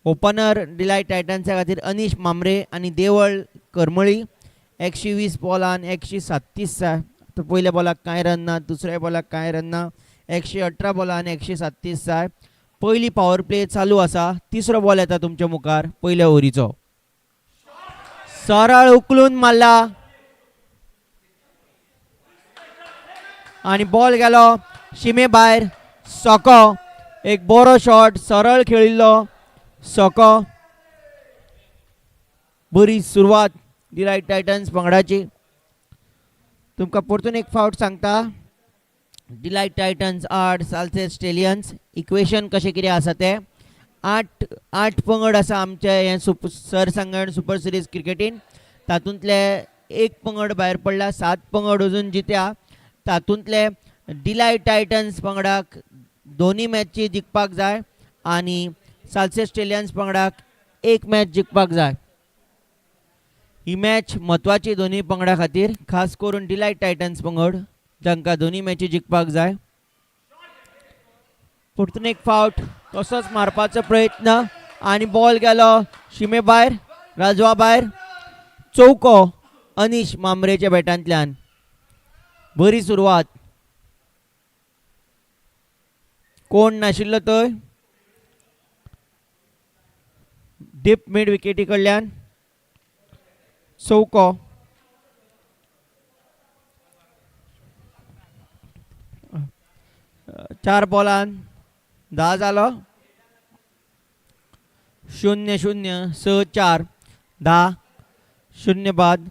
ओपनर डिलायट टायटन्सा खातीर अनीश मामरे आनी देवळ करमळी. 120 बॉलान 137 जाय. पयल्या बॉलाक कांय रन ना, दुसऱ्या बॉलाक कांय रन ना. 118 बॉलान 137 जाय. पयली पॉवर प्ले चालू आसा. तिसरो बॉल येता तुमच्या मुखार पयल्या ओव्हरीचो. सरळ उखलून मारला आनी बॉल गेलो शिमे भायर. सोको, एक बरो शॉट, सरळ खेळिल्लो सोको. बरी सुरवात डिलायट टायटन्स पंगडाची. तुमकां परतून एक फावट सांगता, डिलायट टायटन्स आड साल्से स्टेलियन्स. इक्वेशन कशें कितें आसा तें. 8 पंगड आसा आमचे हे सरसंगण सुपर सिरीज क्रिकेटीन. तातूंतले एक पंगड भायर पडला, 7 पंगड अजून जित्या. तातूंतले डिलायट टायटन्स पंगडाक दोनी मॅची जिखपाक जाय आनी साल्से स्टेलियन्स पंगडाक एक मॅच जिखपाक जाय. ही मॅच म्हत्वाची दोनी पंगडा खातीर, खास करून डिलायट टायटन्स पंगड जांकां दोनी मॅची जिखपाक जाय. परतून एक फावट तसोच मारपाचो प्रयत्न आनी बॉल गेलो शिमे भायर, राजवा भायर. चौको अनीश मामरेच्या बॅटांतल्यान. बरी सुरवात, कोण नाशिल्लो थंय. डीप मिड विकेटी कडल्यान चौको. 4 बॉलान 10 जालो. 0-0 6-4 10-0 बाद.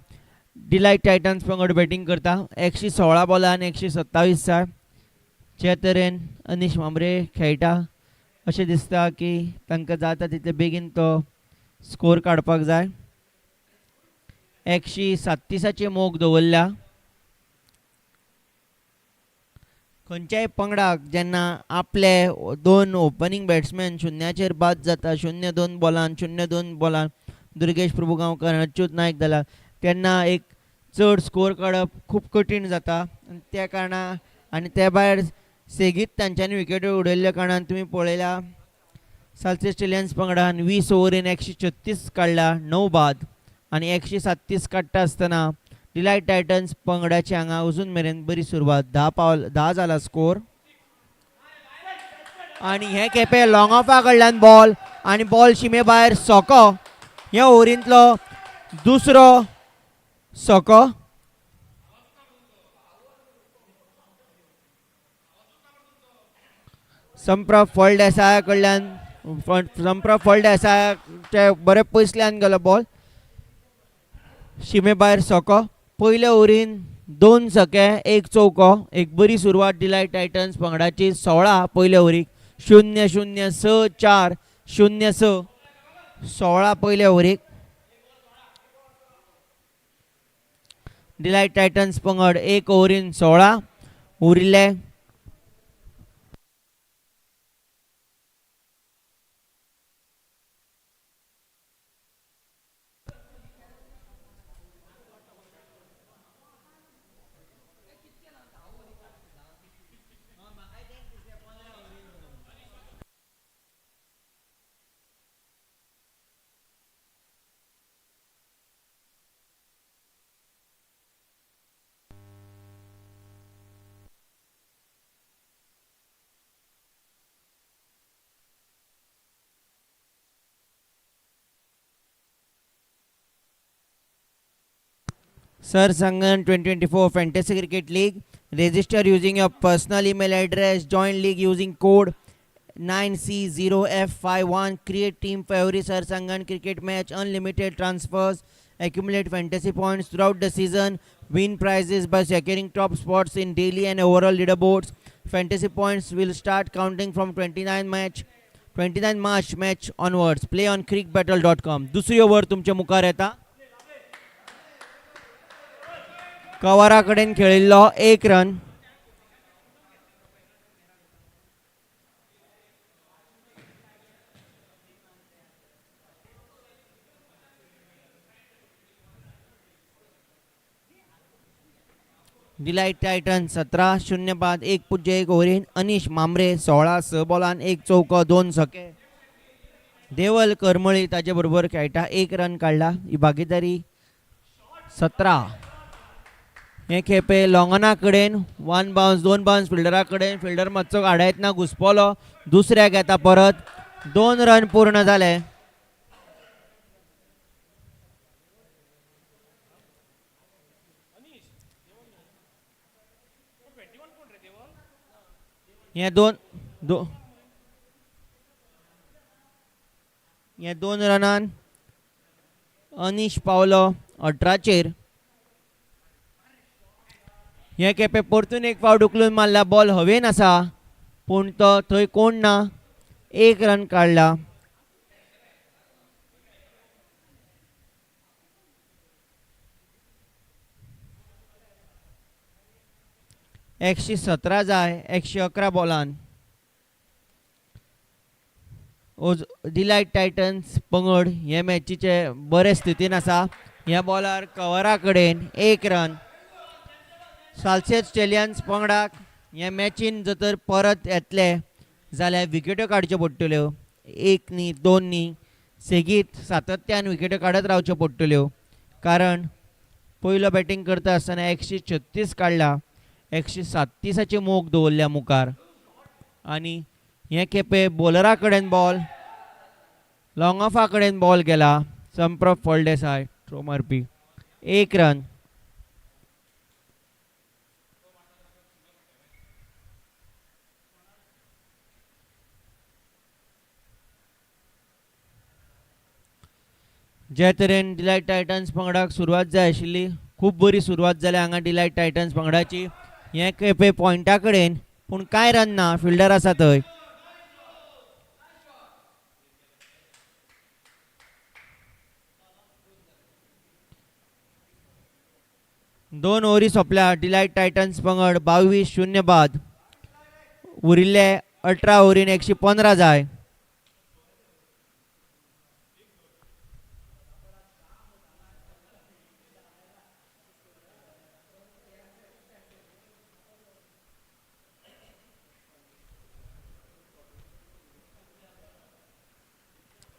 डिलायट टायटन्स पंगड बॅटिंग करता 116 बॉलान 127 जाय. जे तरेन अनीश मांबरे खेळटा अशें दिसता की तांकां जाता तितले बेगीन तो स्कोर काडपाक जाय. 137चे मोग दवरल्या. खंयच्याय पंगडाक जेन्ना आपले 2 ओपनिंग बॅट्समॅन शुन्याचेर बाद जाता 0-2 बॉलान 0-2 बॉलान दुर्गेश प्रभुगांवकर अच्युत नायक जाल्यार तेन्ना एक चड स्कोर काडप खूब कठीण जाता. त्या कारणान आनी त्या भायर सेगीत तांच्यांनी विकेट्यो उडयल्ल्या कारणान तुमी पळयल्या सालसे स्टेलियन्स पंगडान 20 ओव्हरीन 136 काडला 9 बाद आनी 137 काडटा आसतना डिलायट टायटन्स पंगडाची हांगा अजून मेरेन बरी सुरवात. 10 जाला स्कोर. आनी हे खेपे लॉंग ऑफा कडल्यान बॉल आनी बॉल शिमे भायर सोको. ह्या ओव्हरींतलो दुसरो सोको. संप्रभ फळदेसाय कडल्यान संप्रभ फळदेसायाचे बरे पयसल्यान गेलो बॉल शिमे भायर सोको. पयल्या ओव्हरीन 2 छके 1 चौको. एक बरी सुरवात डिलायट टायटन्स पंगडाची. 16 पयल्या ओव्हरीक 0-0 6-4 0-6 16 पयल्या ओव्हरीक. डिलायट टायटन्स पंगड 1 ओव्हरीन 16 उरिल्ले. Sarsangan 2024 Fantasy Cricket League. Register using your personal email address. Join league using code 9C0F51. Create team for every Sarsangan cricket match. Unlimited transfers. Accumulate fantasy points throughout the season. Win prizes by securing top spots in daily and overall leaderboards. Fantasy points will start counting from 29 March match onwards. Play on crickbattle.com. दुसरी over तुमच्या मुखार येता. कवरा कडेन खेळिल्लो 1 run. Delight Titan 17-0 बाद 1.1 ovarian. Anish मांबरे 16 6 बॉलान 1 चौको 2 छके. देवल करमळी ताचे बरोबर खेळटा 1 रन काडला. ही भागीदारी 17. हे खेपे लॉंगना कडेन 1 बाउन्स 2 बाउन्स फिल्डरा कडेन. फिल्डर मातसो आडायतना घुसपलो. दुसऱ्याक येता परत. 2 रन पूर्ण जाले. हे दोन रनान अनीश पावलो 18चेर. हे खेपे परतून एक फावट उखलून मारला. बॉल हवेन आसा पूण तो थंय कोण ना. 1 रन काडला. एकशे 17 जाय 111 बॉलान. डिलायट टायटन्स पंगड हे मॅचीचे बरे स्थितीन आसा. ह्या बॉलार कवरा कडेन 1 रन. सालसेट स्टेलियन्स पंगडाक हे मॅचीन जर तर परत येतले जाल्यार विकेट्यो काडच्यो पडटल्यो. 1 न्ही 2 न्ही सेगीत सातत्यान विकेट्यो काडत रावच्यो पडटल्यो. कारण पयलो बॅटिंग करता आसतना 136 काडला. 137चे मोग दवरल्या मुखार. आनी हे खेपे बॉलरा कडेन बॉल लॉंग ऑफा कडेन बॉल गेला. संप्रभ फळदेसाय थ्रो मारपी 1 रन. जे तरेन डिलायट टायटन्स पंगडाक सुरवात जाय आशिल्ली, खूब बरी सुरवात जाल्या हांगा डिलायट टायटन्स पंगडाची. हे खेपे पॉयंटा कडेन, पूण कांय रन ना, फिल्डर आसा थंय. दोन ओव्हरी सोंपल्या. डिलायट टायटन्स पंगड 22-0 बाद. उरिल्ले 18 ओव्हरीन 115 जाय.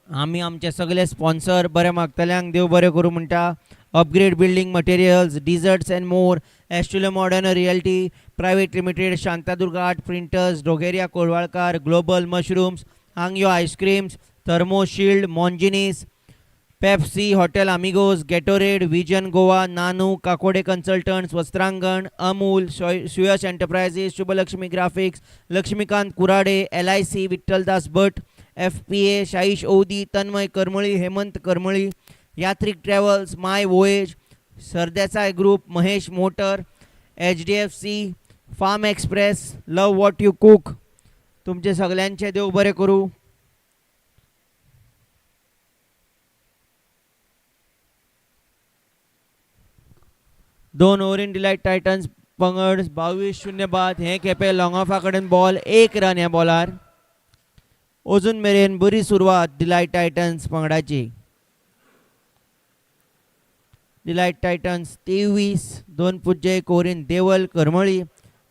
आमी आमचे सगळे स्पॉन्सर बरे मागतल्यांक देव बरें करूं म्हणटा. Upgrade building materials, desserts and more, Estilo modern realty private limited, Shantadurga art printers, Drogaria Kolvalkar, global mushrooms, Hangyo ice creams, Thermoshield, Monginis, Pepsi, hotel Amigos, Gatorade, vision Goa, Nanu, Kakode consultants, Vastrangan, Amul, Suyash enterprises, Shubhalakshmi graphics, Laxmikant Kurade, LIC, Vitthaldas Bhat, FPA, शाईश ओदी, Tanmay Karmali, Hemant Karmali, Yatrik travels, my voyage, Sardesai group, Mahesh motor, HDFC, farm express, love what you cook. तुमचे सगळ्यांचे देव बरें करूं. दोन ovarian delight titans पंगड 22-0 बाद. हे खेपे लॉंग ऑफा कडेन बॉल, 1 रन ह्या बॉलार. अजून मेरेन बरी सुरवात डिलायट टायटन्स पंगडाची. डिलायट टायटन्स 23-2.1 ओव्हरीन देवल करमळी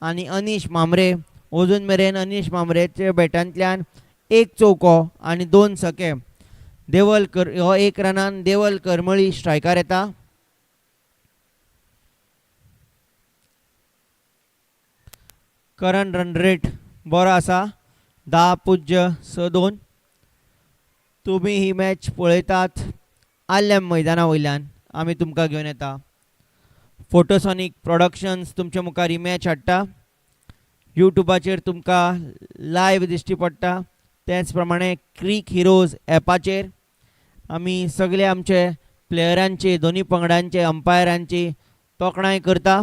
आणि अनीश मामरे. अजून मेरेन अनीश मामरेचे बॅटांतल्यान 1 चौको आणि 2 सके. हो 1 रनान देवल करमळी स्ट्रायकार येता. करंट रन रेट बरो आसा 10.62. तुम्ही ही मॅच पळयतात आल्लेम मैदाना वयल्यान. आमी तुमकां घेवन येता. फोटोसॉनिक प्रोडक्शन्स तुमचे मुखार ही मॅच हाडटा. यूट्यूबाचेर तुमकां लायव्ह दिश्टी पडटा. तेच प्रमाणे क्रिक हिरोज ॲपाचेर आमी सगळे आमचे प्लेयरांची, दोनी पंगडांचे, अंपायरांची तोखणाय करता.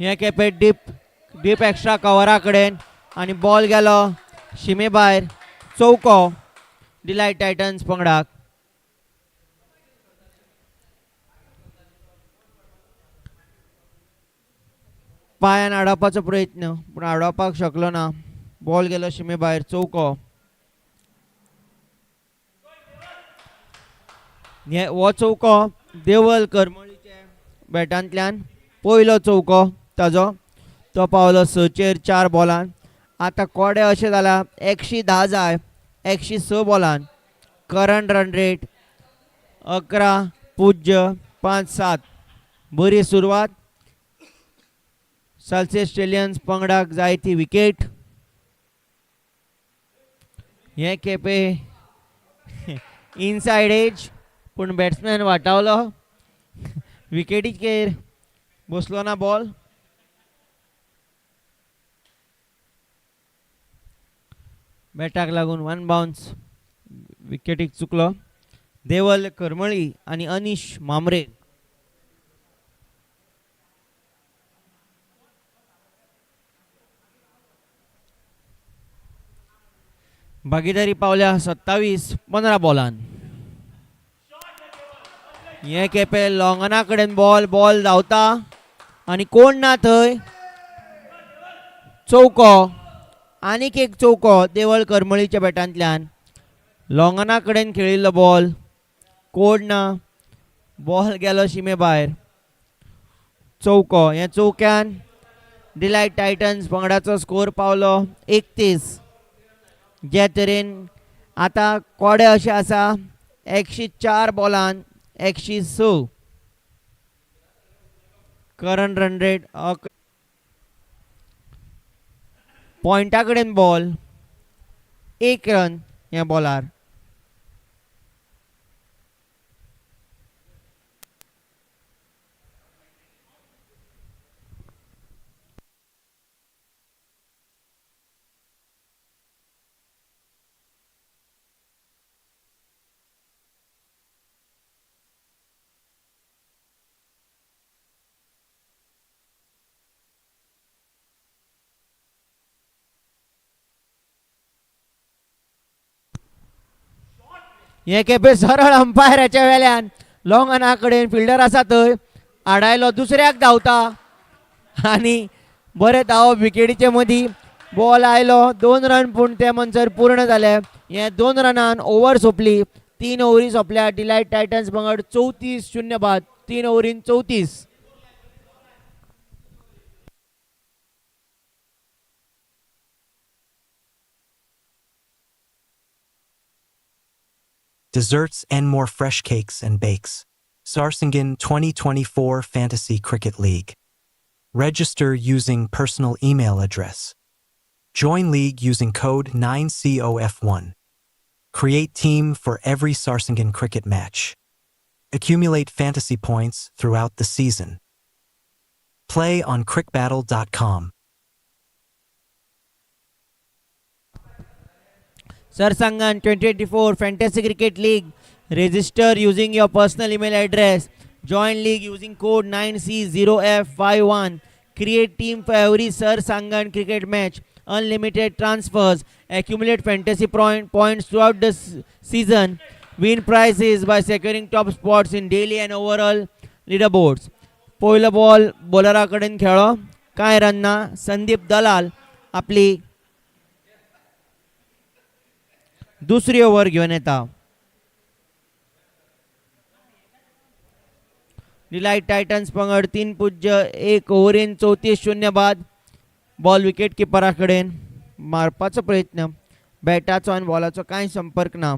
हे खेपे डीप एक्स्ट्रा कवरा कडेन आणि बॉल गेलो शिमे भायर. चौको डिलायट टायटन्स पंगडाक. पायान आडोवपाचो प्रयत्न पूण आडोवपाक शकलो ना. बॉल गेलो शिमे भायर. चौको. हो चौको देवल करमळीचे बॅटांतल्यान पयलो चौको ताजो. तो पावलो 6चेर 4 बॉलान. आतां कोडे अशें जाला 110 जाय 106 बॉलान. Current run rate 11.57. बरी सुरवात. सालसे ऑस्ट्रेलियन्स पंगडाक जाय ती विकेट. हे खेपे इनसायड एज पूण बॅट्समॅन वाटावलो. विकेटीचेर बसलो ना बॉल. बॅटाक लागून 1 बाउन्स. विकेटीक चुकलो. देवल करमळी आणि अनीश मामरे. भागीदारी पावल्या 27-15 बॉलान. हे खेपे लॉंगना कडेन बॉल धांवता आणि कोण ना थंय. चौको. आनीक एक चौको देवळ करमळीच्या बॅटांतल्यान. लॉंगना कडेन खेळिल्लो बॉल. कोण ना. बॉल गेलो शिमे भायर. चौको. हे चौक्यान डिलायट टायटन्स पंगडाचो स्कोर पावलो 31. जे तरेन आतां कोडे अशें आसा 104 बॉलान 106. करंट रन रेट पॉयंटा कडेन बॉल 1 रन ह्या बॉलार. हे खेपे सरळ अंपायराच्या वेल्यान लॉंग ऑना कडेन फिल्डर आसा थंय आडायलो दुसऱ्याक धांवता आनी बरे धांवप विकेटीचे मदीं बॉल आयलो 2 रन पूण ते म्हणसर पूर्ण जाले. हे 2 रनान ओव्हर सोंपली. 3 ओव्हरी सोंपल्या. डिलायट टायटन्स पंगड 34-0 बाद 3 ovarian 34. Desserts and more fresh cakes and bakes. Sarsangan 2024 Fantasy Cricket League. Register using personal email address. Join league using code 9COF1. Create team for every Sarsangan cricket match. Accumulate fantasy points throughout the season. Play on crickbattle.com. Sarsangan 2024 Fantasy Cricket League. Register using your personal email address. Join league using code 9C0F51. Create team for every Sarsangan cricket match. Unlimited transfers. Accumulate fantasy points throughout the season. Win prizes by securing top spots in daily and overall leaderboards. पहिला ball बॉलराकडेन खेळो. कांय रन्ना संदीप दलाल आपली दुसरी over घेऊन येता. Delight titans पंगड 3.1 ovarian 34-0 बाद. Ball wicket किपरा कडेन मारपाचो प्रयत्न. बॅटाचो आनी बॉलाचो कांय संपर्क ना.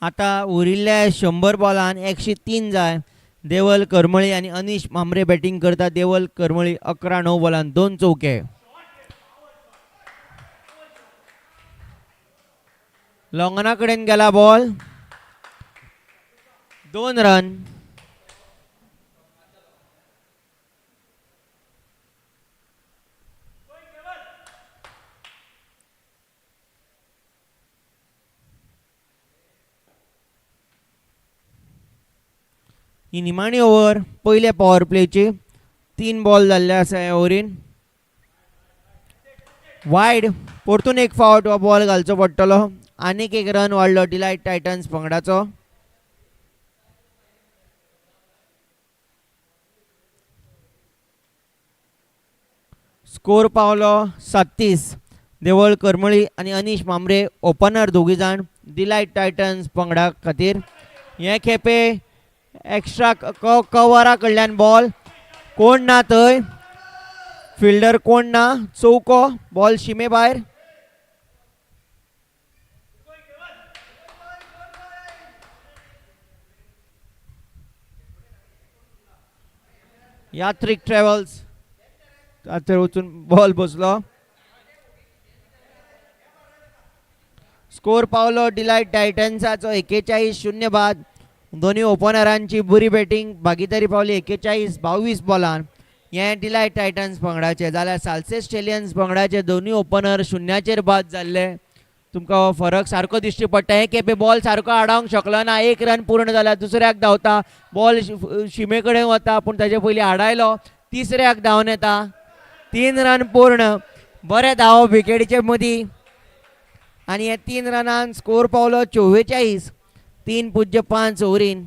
आता उरिल्ल्या 100 बॉलान 103 जाय. देवल करमळी आणि अनिश मामरे बॅटिंग करता. देवल करमळी 11-9 बॉलान 2 चौके. लॉंगना कडेन गेला बॉल 2 रन. ही निमाणी ओव्हर पयल्या पॉवर प्लेची. 3 बॉल जाल्ले आसा ह्या ओव्हरीन. वायड परतून एक फावट हो बॉल घालचो पडटलो. आनीक एक रन वाडलो डिलायट टायटन्स पंगडाचो. स्कोर पावलो 37. देवळ करमळी आणि अनिश मामरे ओपनर दोगी जाण डिलायट टायटन्स पंगडा खातीर. हे खेपे एक्स्ट्रा कवरा कडल्यान बॉल कोण ना थंय. फिल्डर कोण ना. चौको बॉल शिमे भायर. यात्रिक ट्रॅव्हल्स ताचेर वचून बॉल बसलो. स्कोर पावलो डिलायट टायटन्साचो 41-0 बाद. दोन्ही ओपनरांची बरी बॅटिंग. भागीदारी पावली 41-22 बॉलान. हे डिलायट टायटन्स पंगडाचे. जाल्यार साल्सेस स्टेलियन्स पंगडाचे दोन्ही ओपनर शुन्याचेर बाद जाल्ले. तुमकां हो फरक सारको दिश्टी पडटा. हे खेपे बॉल सारको आडावंक शकलो ना. 1 रन पूर्ण जाला. दुसऱ्याक धांवता. बॉल शिमे कडेन वता पूण ताचे पयलीं आडायलो. तिसऱ्याक धांवन येता. 3 रन पूर्ण. बरे धांवप विकेटीचे मदीं आनी हे 3 रनान स्कोर पावलो 44. 3.5 ओव्हरीन.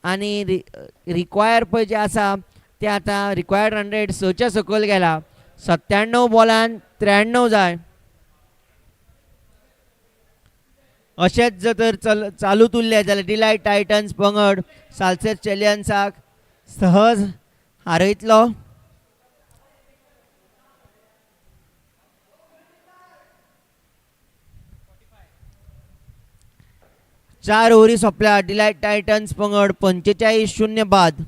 आनी रिक्वायर पळय जे आसा ते आतां रिक्वायर्ड रन रेट 6च्या सकयल गेला. 97 बॉलान 93 जाय. अशेंच जर तर चालूच उरले जाल्यार डिलायट टायटन्स पंगड साल्सेस स्टेलियन्साक सहज हारयतलो. चार ओव्हरी सोंपल्या. डिलायट टायटन्स पंगड 45-0 बाद.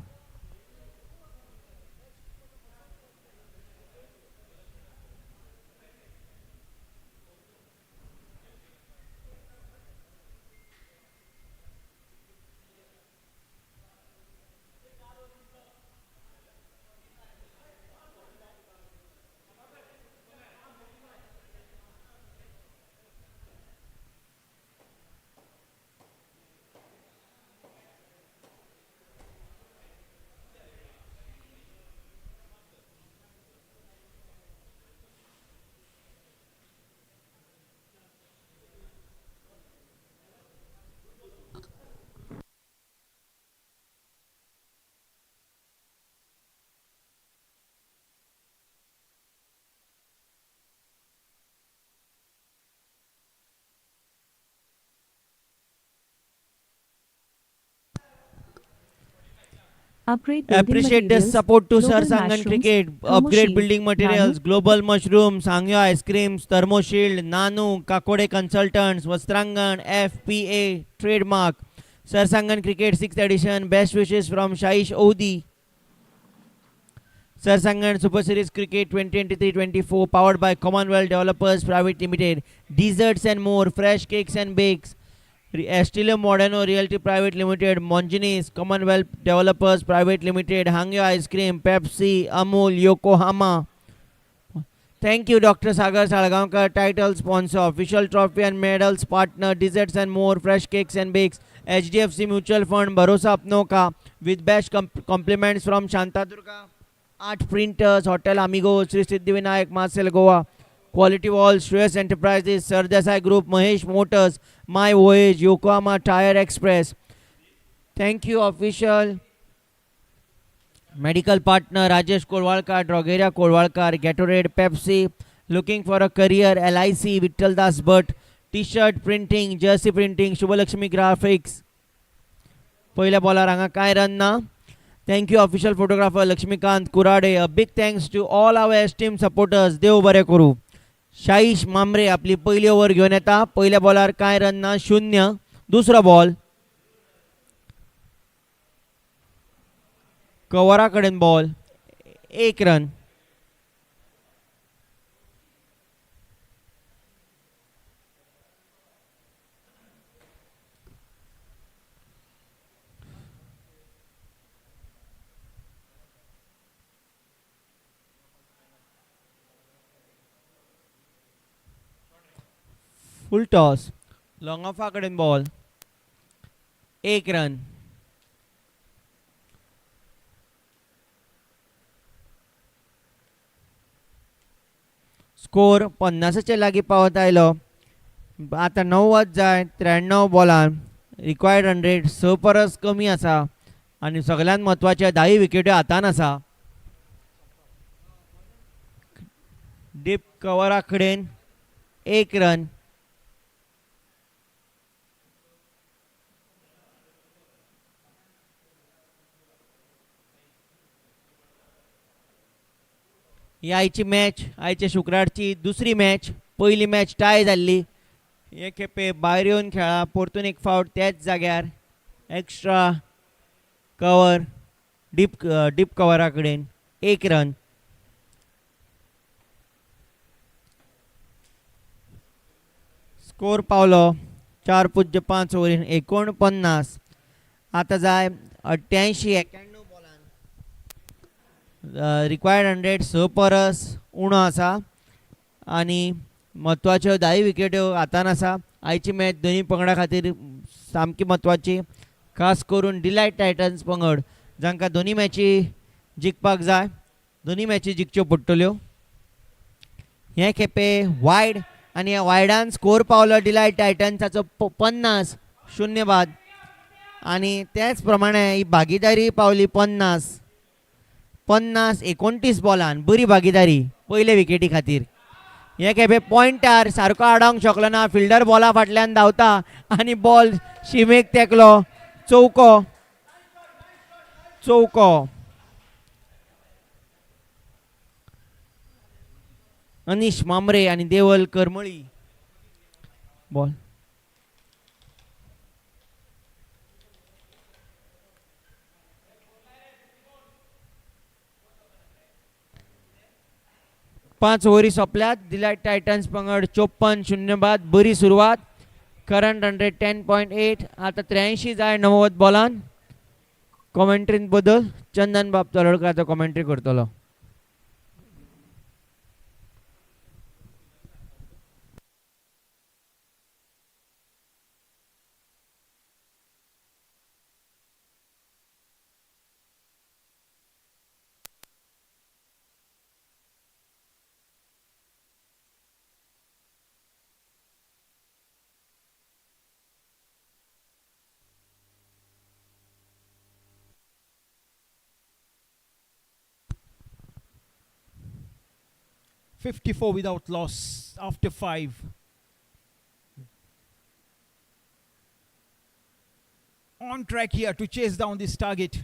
Upgrade building Appreciate the materials. support to global Sarsangan mushrooms, Cricket. Thermo Upgrade Shield, building materials. Global Mushroom, Sangyo Ice Creams, Thermo Shield, Nanu, Kakode Consultants, Vastrangan, FPA, Trademark. Sarsangan Cricket 6th edition. Best wishes from Shaish Odi. Sarsangan Super Series Cricket 2023-24 powered by Commonwealth Developers Private Limited. Desserts and more. Fresh cakes and bakes. Estilo Moderno Realty Private Limited, Monginis, Commonwealth Developers Private Limited, Hangyo Ice Cream, Pepsi, Amul, Yokohama. Thank you, Dr. Sagar Salgaonkar, title sponsor, official trophy and medals partner, desserts and more, fresh cakes and bakes, HDFC Mutual Fund, Bharosa Apno Ka, with best compliments from Shanta Durga, Art Printers, Hotel Amigos, Sri Siddhivinayak, Marcel Goa, Quality Walls, Shreyas Enterprises, Sardesai Group, Mahesh Motors, My Voyage, Yokohama Tire Express. Thank you, official medical partner Rajesh Kolwalkar, Drogeria Kolwalkar, Gatorade, Pepsi. Looking for a career, LIC, Vittal Das Bhatt, T-shirt printing, jersey printing, Shubhalakshmi Graphics. पहिल्या bowler हांगा काय run ना. Thank you, official photographer Lakshmikant Kurade. A big thanks to all our esteemed supporters. देव बरे करू. शाईश मामरे आपली पहिली over घेऊन येता. पहिल्या बॉलर काय रन ना 0. दुसरा बॉल कवराकडेन ball 1 run. Full toss long off कडेन बॉल 1 रन. स्कोर 50च्या लागीं पावत आयलो. आता 90 जाय 93 बॉलान. रिक्वायर्ड 100 6 परस कमी आसा आणि सगळ्यात महत्वाचे 10 विकेट्यो हातान आसा. डीप कवरा कडेन 1 रन. ही आयची मॅच आयच्या शुक्रारची दुसरी मॅच. पहिली मॅच टाय जाल्ली. हे खेपे भायर येवन खेळा. परतून एक फावट त्याच जाग्यार एक्स्ट्रा कवर डीप कवरा कडेन 1 रन. Score Paulo 4.5 ovarian 49. आता जाय 88-91 बॉलान. रिक्वायर्ड 100 6 परस उणो आसा आणि म्हत्वाच्यो 10 विकेट्यो हातान आसा. आयची मॅच दोनी पंगडा खातीर सामकी म्हत्वाची. खास करून डिलायट टायटन्स पंगड जांकां दोनी मॅची जिखपाक जाय. दोनी मॅची जिखच्यो पडटल्यो. हे खेपे वायड आणि ह्या वायडान स्कोर पावलो डिलायट टायटन्साचो 50-0 बाद. आणि त्याच प्रमाणे ही भागीदारी पावली 50-29 बॉलान. बरी भागीदारी पयले विकेटी खातीर. हे खेपे पॉइंटार सारको आडावंक शकलो ना. फिल्डर बॉला फाटल्यान धांवता आनी बॉल शिमेक तेकलो. चौको अनिश मामरे आणि देवल करमळी. बॉल पाच ओव्हरी सोंपल्यात. डिलायट टायटन्स पंगड 54-0 बाद. बरी सुरवात. करंट 110.8. आता 83 जाय 90 बॉलान. कॉमेंट्रीन बदल चंदन बाब तळडकराचो कॉमेंट्री करतलो. $54 without loss after 5. On track here to chase down this target.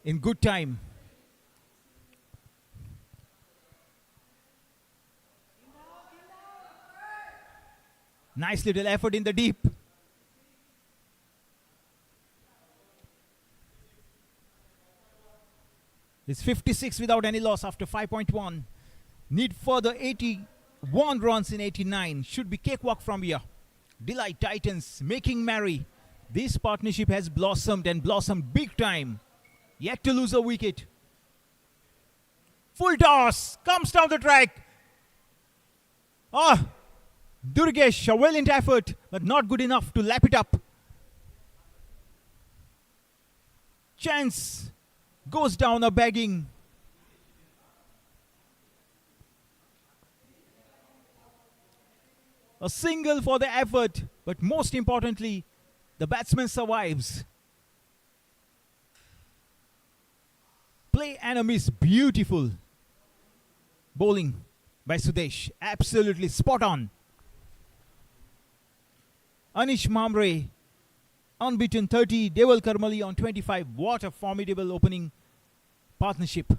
in good time. Nice little effort in the deep. It's 56 without any loss after 5.1. Need further 81 runs in 89. Should be cakewalk from here. Delight Titans making merry. This partnership has blossomed and blossomed big time. Yet to lose a wicket. Full toss. Comes down the track. Durgesh, a valiant effort, but not good enough to lap it up. Chance goes down a begging. A single for the effort, but most importantly, the batsman survives. Play and a miss, beautiful. Bowling by Sudesh, absolutely spot on. Anish Mamre, unbeaten 30, Deval Karmali on 25. What a formidable opening partnership.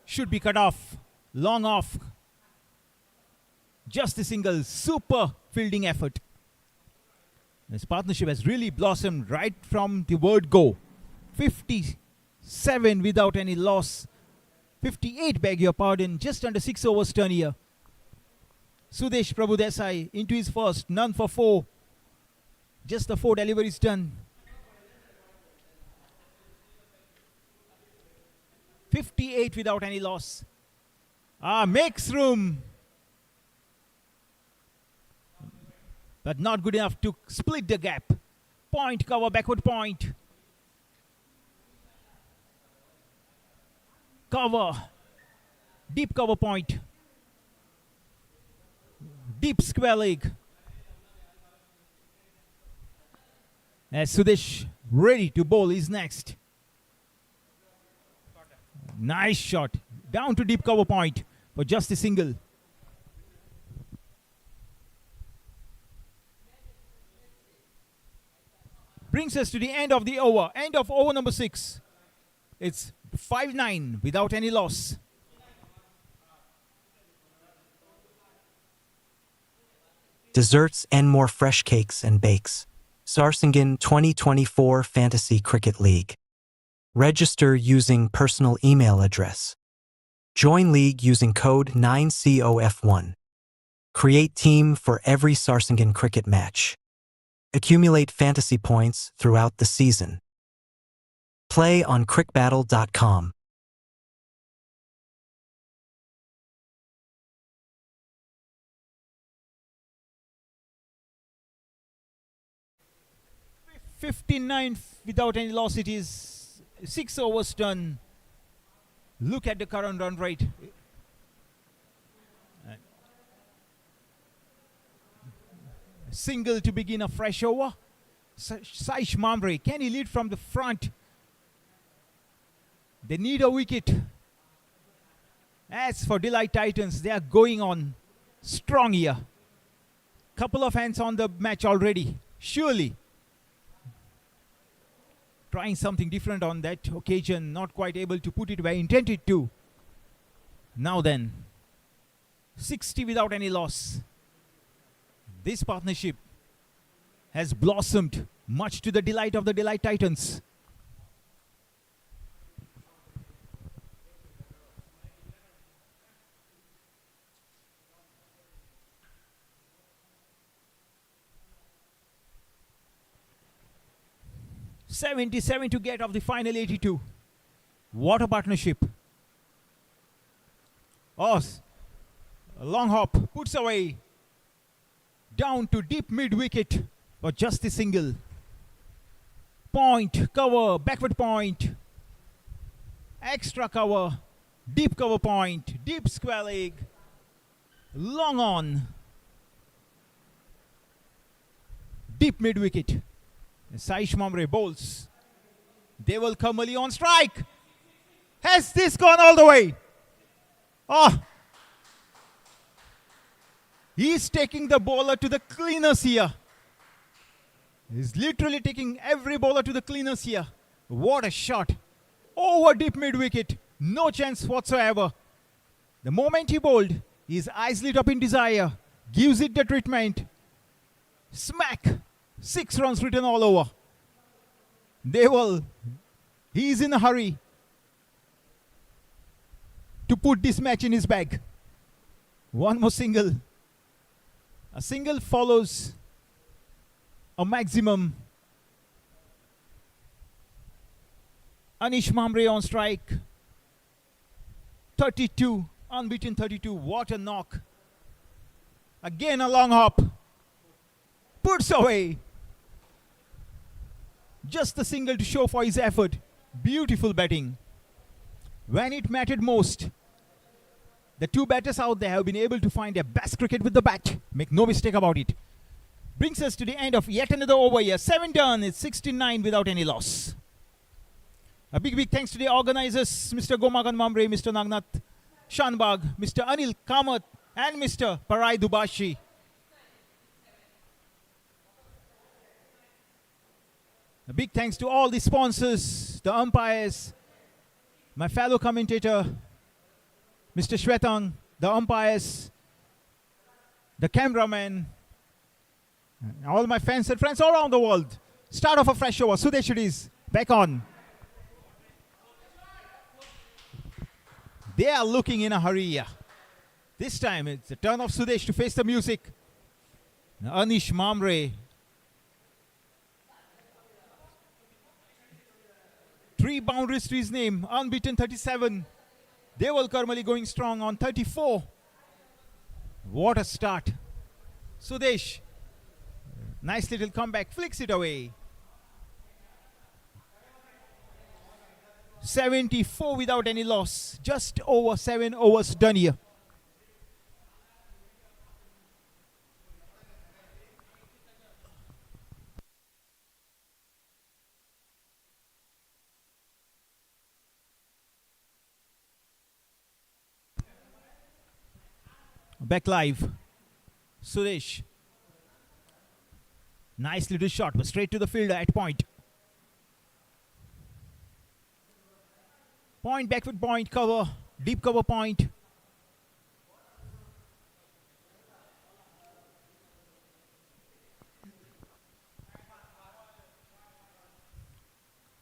Should be cut off, long off. Just a single, super fielding effort. This partnership has really blossomed right from the word go. 57 without any loss. 58, beg your pardon, just under 6 overs turn here. Sudesh Prabhu Desai into his first, none for 4. Just the 4 deliveries done. 58 without any loss. Makes room. But not good enough to split the gap. Point cover, backward point. Cover. Deep cover point. Deep square leg. As Sudesh ready to bowl is next. Nice shot. Down to deep cover point for just a single. Brings us to the end of the over. End of over number 6. It's 5-9 without any loss. Desserts and more fresh cakes and bakes. Sarsangan 2024 Fantasy Cricket League. Register using personal email address. Join league using code 9COF1. Create team for every Sarsangan cricket match. Accumulate fantasy points throughout the season. Play on crickbattle.com. $59 without any loss. It is 6 overs done. Look at the current run rate. Single to begin a fresh over. Saish Mamre, can he lead from the front? They need a wicket. As for Delight Titans, they are going on strong here. Couple of hands on the match already. Surely. Trying something different on that occasion. Not quite able to put it where intended to. Now then. 60 without any loss. This partnership has blossomed much to the delight of the Delight Titans. $77 to get of the final 82. What a partnership. A long hop puts away. Down to deep mid wicket for just a single. Point, cover, backward point. Extra cover, deep cover point, deep square leg. Long on. Deep mid wicket. Saish Mamre bowls. Deval Karmali on strike. Has this gone all the way? He's taking the bowler to the cleaners here. He's literally taking every bowler to the cleaners here. What a shot. Over deep mid wicket. No chance whatsoever. The moment he bowled, his eyes lit up in desire. Gives it the treatment. Smack. 6 runs written all over. Deval, he's in a hurry to put this match in his bag. One more single. A single follows a maximum. Anish Mamre on strike. 32. Unbeaten 32. What a knock. Again a long hop. Puts away. Just the single to show for his effort. Beautiful batting. When it mattered most, the two batters out there have been able to find their best cricket with the bat. Make no mistake about it. Brings us to the end of yet another over here. 7 done. It's 69 without any loss. A big thanks to the organizers, Mr. Gomagan Mamre, Mr. Nagnath Shanbag, Mr. Anil Kamath, and Mr. Parai Dubashi. A big thanks to all the sponsors, the umpires, my fellow commentator, Mr. Shwetang, the umpires, the cameraman, and all my fans and friends all around the world. Start off a fresh over. Sudesh it is. Back on. They are looking in a hurry here. This time it's the turn of Sudesh to face the music. Anish Mamre. 3 boundaries to his name. Unbeaten 37. Deval Karmali going strong on 34. What a start. Sudesh. Nice little comeback. Flicks it away. 74 without any loss. Just over 7 overs done here. Back live. Suresh. Nice little shot, but straight to the fielder at point. Point, back foot point, cover, deep cover point.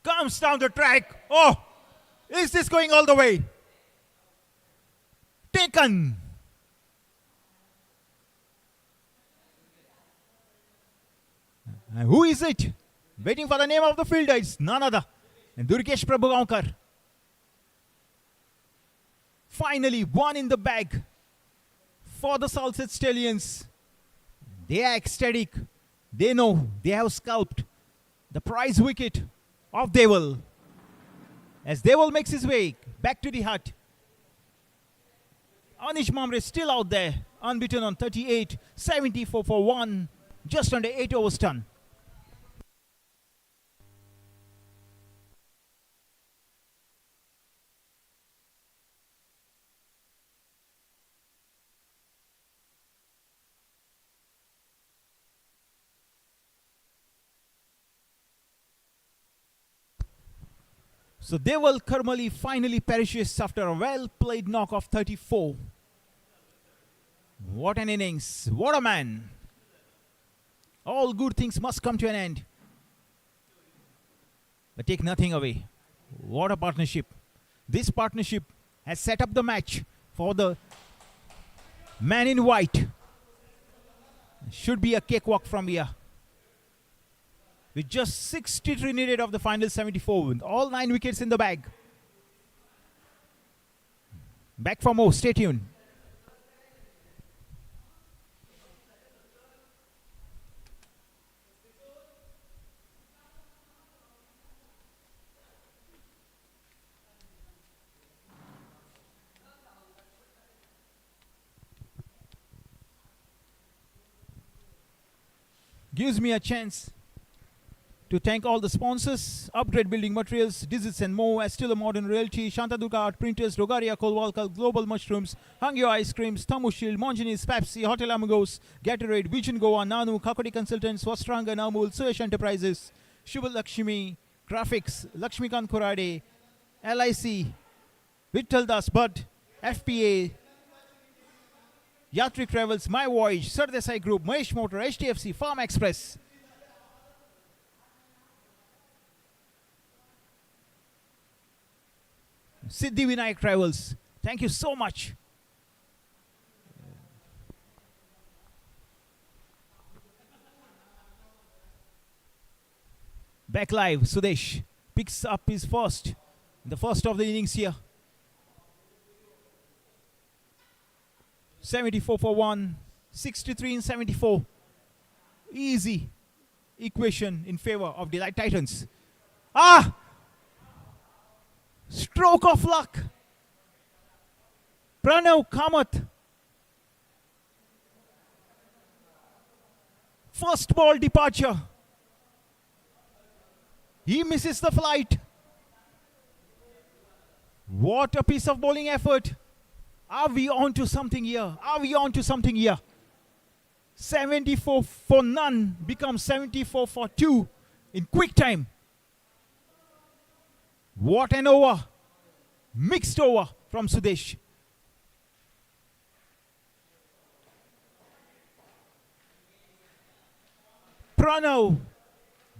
Comes down the track. Oh, is this going all the way? Taken. And who is it? Waiting for the name of the fielder. It's none other than Durgesh Prabhugaonkar. Finally, one in the bag for the Salted Stallions. They are ecstatic. They know they have scalped the prize wicket of Deval. As Deval makes his way back to the hut, Anish Mamre still out there, unbeaten on 38, 74 for 1, just under 8 overs done. So Deval Karmali finally perishes after a well-played knock of 34. What an innings. What a man. All good things must come to an end. But take nothing away. What a partnership. This partnership has set up the match for the man in white. Should be a cakewalk from here. With just 63 needed of the final 74, with all 9 wickets in the bag. Back for more. Stay tuned. Gives me a chance to thank all the sponsors: Upgrade Building Materials, Digits and More, Estilo Modern Realty, Shantadurga Art Printers, Rogaria Kolwalkal, Global Mushrooms, Hangyo Ice Creams, Tamu Shield, Monginis, Pepsi, Hotel Amigos, Gatorade, Vision Goa, Nanu, Kakoti Consultants, Swastranga, Namul, Suyash Enterprises, Shubha Lakshmi, Graphics, Lakshmikant Korade, LIC, Vittal Das Bhatt, FPA, Yatri Travels, My Voyage, Sardesai Group, Mahesh Motor, HDFC, Farm Express. Siddhi Vinayak Travels. Thank you so much. Back live, Sudesh picks up his first, the first of the innings here. 74 for 1, 63 in 74. Easy equation in favor of Delight Titans. Ah! Stroke of luck. Pranav Kamath. First ball departure. He misses the flight. What a piece of bowling effort. Are we on to something here? Are we on to something here? 74 for none becomes 74 for 2 in quick time. What an over. Mixed over from Sudesh. Pranav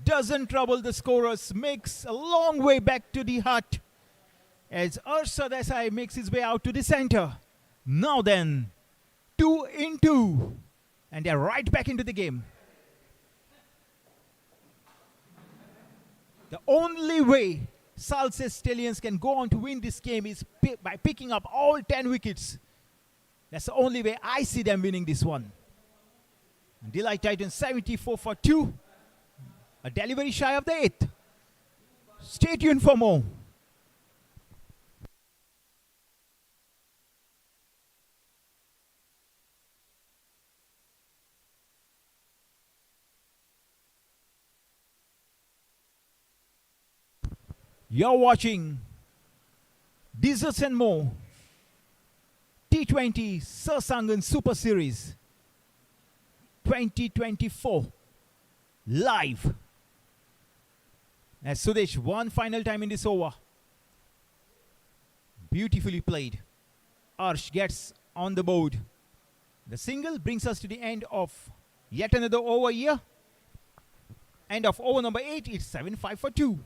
doesn't trouble the scorers, makes a long way back to the hut as Arshad Desai makes his way out to the center. Now then, 2 in 2, and they're right back into the game. The only way Salsa's Stallions can go on to win this game is by picking up all 10 wickets. That's the only way I see them winning this one. Delight Titans 74 for 2. A delivery shy of the 8th. Stay tuned for more. You're watching Desserts and More T20 Sarsangan Super Series 2024 live. As Sudesh one final time in this over. Beautifully played. Arsh gets on the board. The single brings us to the end of yet another over here. End of over number 8. It's 7-5 for 2.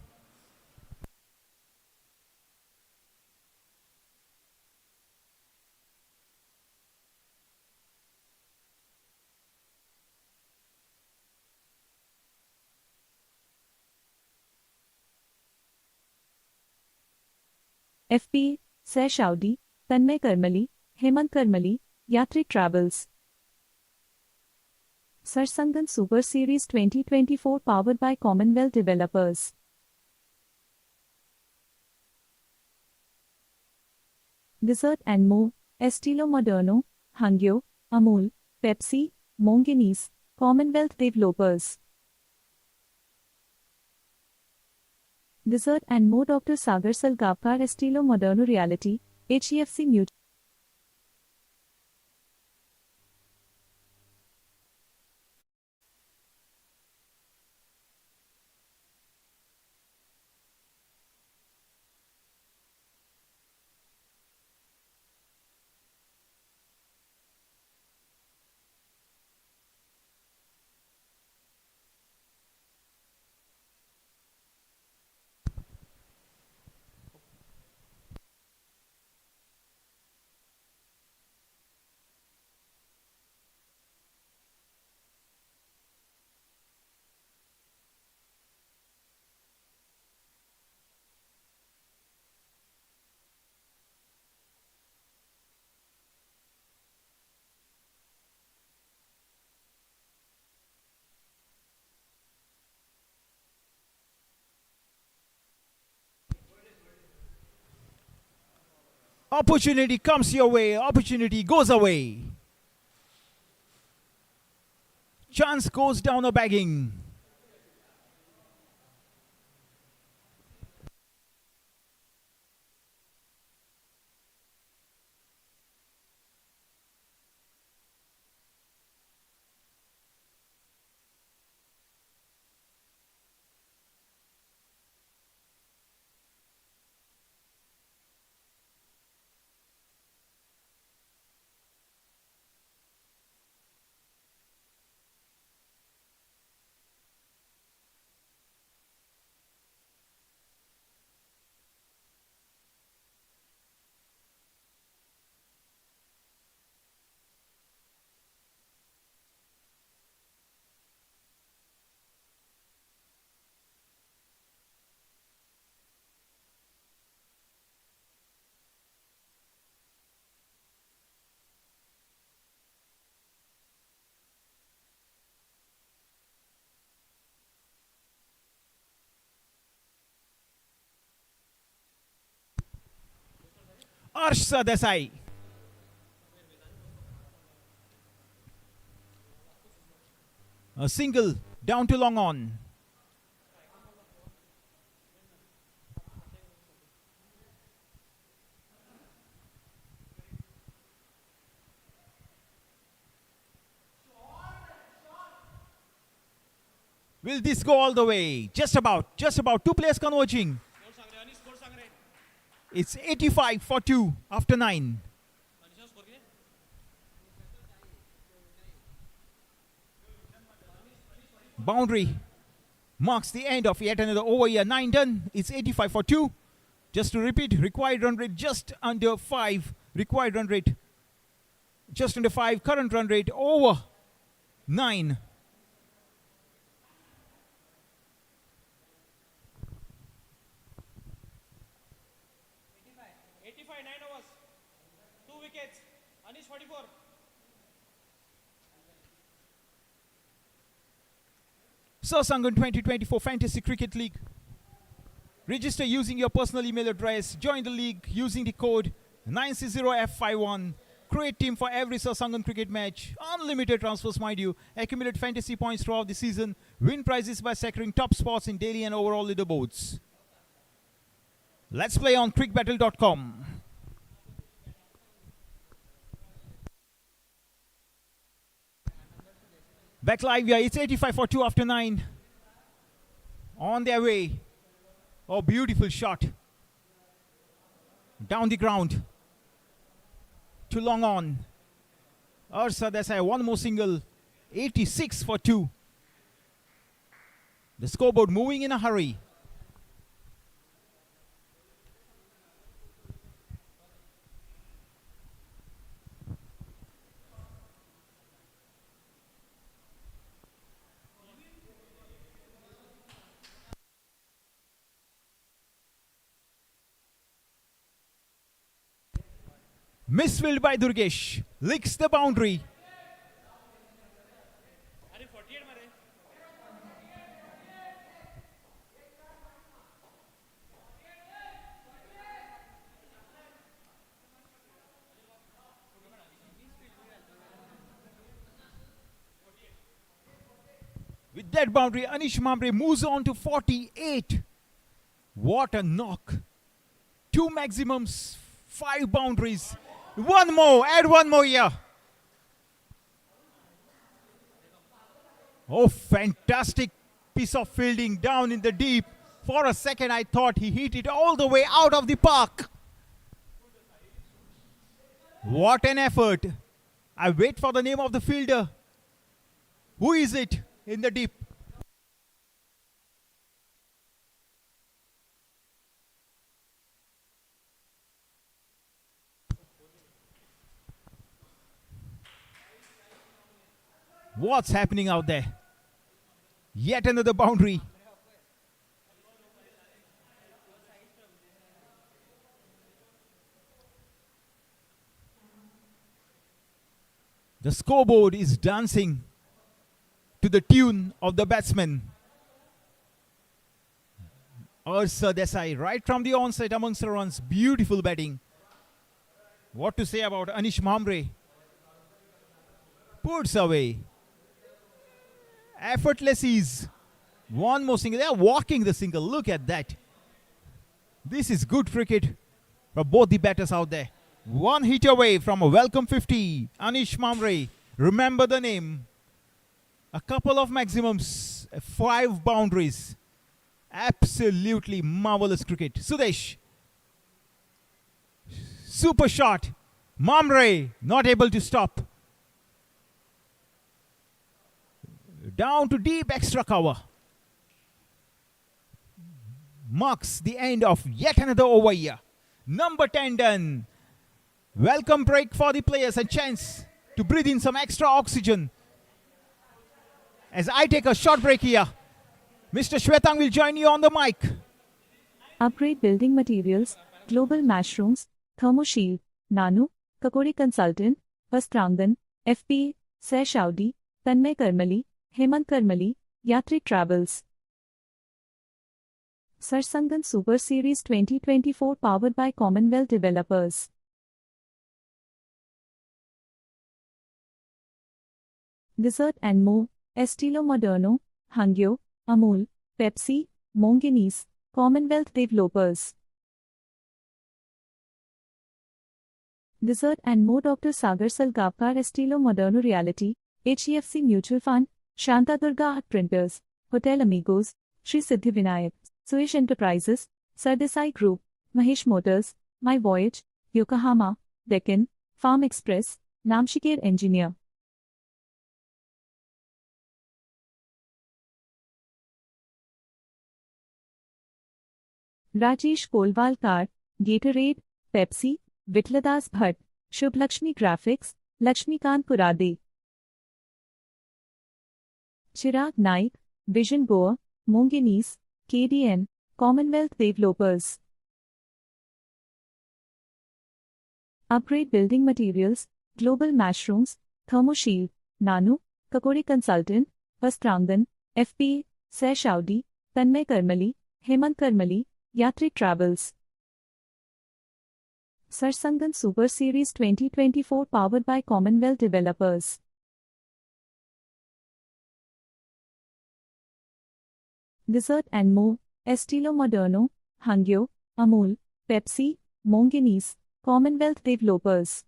FP, Seh Shaudi, Tanmay Karmali, Hemant Karmali, Yatri Travels. Sarsangan Super Series 2024 powered by Commonwealth Developers. Dessert and More, Estilo Moderno, Hangyo, Amul, Pepsi, Monginis, Commonwealth Developers. Dessert and More, Dr. Sagar Salgapkar, Estilo Moderno Reality, HEFC Mutual. Opportunity comes your way, opportunity goes away. Chance goes down a bagging. Harsha Desai. A single down to long on. Will this go all the way? Just about. Two players converging. It's 85 for 2 after 9. Boundary marks the end of yet another over here. 9 done. It's 85 for 2. Just to repeat, required run rate just under 5. Required run rate just under 5. Current run rate over 9. Sarsangan 2024 Fantasy Cricket League. Register using your personal email address. Join the league using the code 960F51. Create team for every Sarsangan cricket match. Unlimited transfers, mind you. Accumulate fantasy points throughout the season. Win prizes by securing top spots in daily and overall leaderboards. Let's play on crickbattle.com. Back live here, it's 85 for 2 after 9. On their way. Oh, beautiful shot. Down the ground. To long on. Harsha Desai, one more single. 86 for 2. The scoreboard moving in a hurry. Misfilled by Durgesh. Licks the boundary. With that boundary, Anish Mamre moves on to 48. What a knock. 2 maximums, 5 boundaries. One more, add one more here. Oh, fantastic piece of fielding down in the deep. For a second, I thought he hit it all the way out of the park. What an effort. I wait for the name of the fielder. Who is it in the deep? What's happening out there? Yet another boundary. The scoreboard is dancing to the tune of the batsman. Harsha Desai, right from the onset amongst the runs. Beautiful batting. What to say about Anish Mamre? Puts away. Effortless ease. One more single. They are walking the single. Look at that. This is good cricket for both the batters out there. One hit away from a welcome 50. Anish Mamre. Remember the name. A couple of maximums. 5 boundaries. Absolutely marvelous cricket. Sudesh. Super shot. Mamre not able to stop. Down to deep extra cover. Marks the end of yet another over here. Number 10 done. Welcome break for the players. A chance to breathe in some extra oxygen. As I take a short break here. Mr. Shwetang will join you on the mic. Upgrade building materials, global mushrooms, thermoshield, Nanu, Kakori Consultant, Vastrangan, FP, Seh Shaudi, Tanmay Karmali, Hemant Karmali, Yatri Travels. Sarsangan Super Series 2024 powered by Commonwealth Developers. Dessert and more, Estilo Moderno, Hangyo, Amul, Pepsi, Mongenis, Commonwealth Developers. Dessert and more, Dr. Sagar Salgapkar, Estilo Moderno Reality, HEFC Mutual Fund, Shanta Durga Art Printers, Hotel Amigos, Sri Siddhivinayak, Suish Enterprises, Sardesai Group, Mahesh Motors, My Voyage, Yokohama, Deccan, Farm Express, Namshikir Engineer. Rajesh Kolvalkar, Gatorade, Pepsi, Vitladas Bhatt, Shubh Lakshmi Graphics, Lakshmikant Purade. Chirag Naik, Vision Goa, Mongenis, KDN, Commonwealth Developers. Upgrade Building Materials, Global Mushrooms, Thermoshield, Nanu, Kakori Consultant, Vastrangan, FPA, Sesh Audi, Tanmay Karmali, Hemant Karmali, Yatri Travels. Sarsangan Super Series 2024 powered by Commonwealth Developers. Dessert and more, Estilo Moderno, Hangyo, Amul, Pepsi, Mongenis, Commonwealth Developers.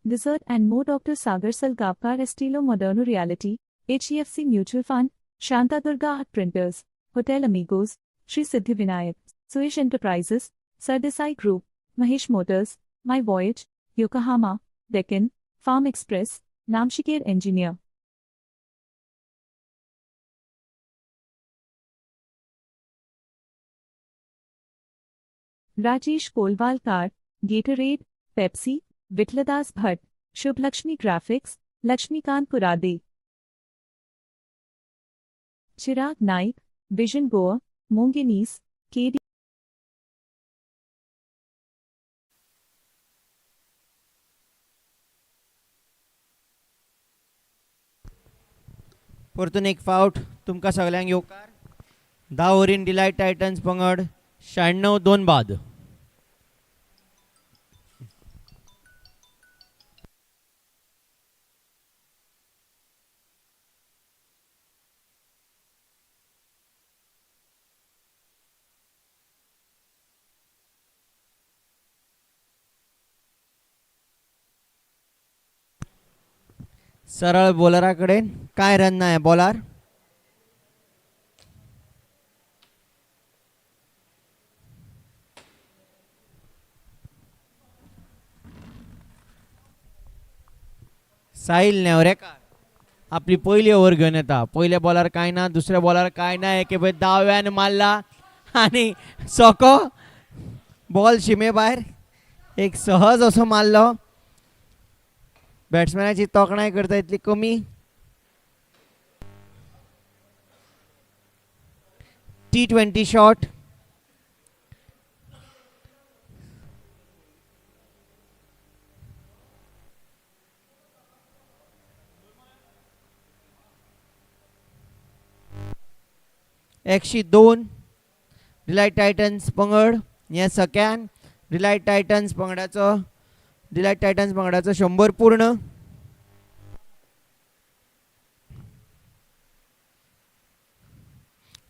Dessert and more, Dr. Sagar Salgapkar, Estilo Moderno Reality, HEFC Mutual Fund, Shanta Durga Art Printers, Hotel Amigos, Sri Siddhivinayak, Suish Enterprises, Sardesai Group, Mahesh Motors, My Voyage, Yokohama, Deccan, Farm Express, Namshikir Engineer. Rajesh Kolvalkar, Gatorade, Pepsi, Vitladas Bhatt, Shubh Lakshmi Graphics, Lakshmikant Purade. Chirag Naik, Vision Goa, Mongenis, KD. परतून एक फावट तुमकां सगळ्यांक येवकार 10 ovarian delight titans पंगड 96-2 बाद. सरळ बॉलरा कडेन काय रन ना बॉलार. साहिल नेवरेकार आपली पहिली ओव्हर घेऊन येता. पहिल्या बॉलार काय ना, दुसऱ्या बॉलार काय ना, एके पळय दाव्यान मारला आणि सोको बॉल शिमे भायर एक सहज असो मारलो. बॅट्समॅनाची तोखणाय करता इतली कमी. T20 shot. एकशे 2 डिलायट टायटन्स पंगड हे सगळ्यान डिलायट टायटन्स पंगडाचो 100 पूर्ण.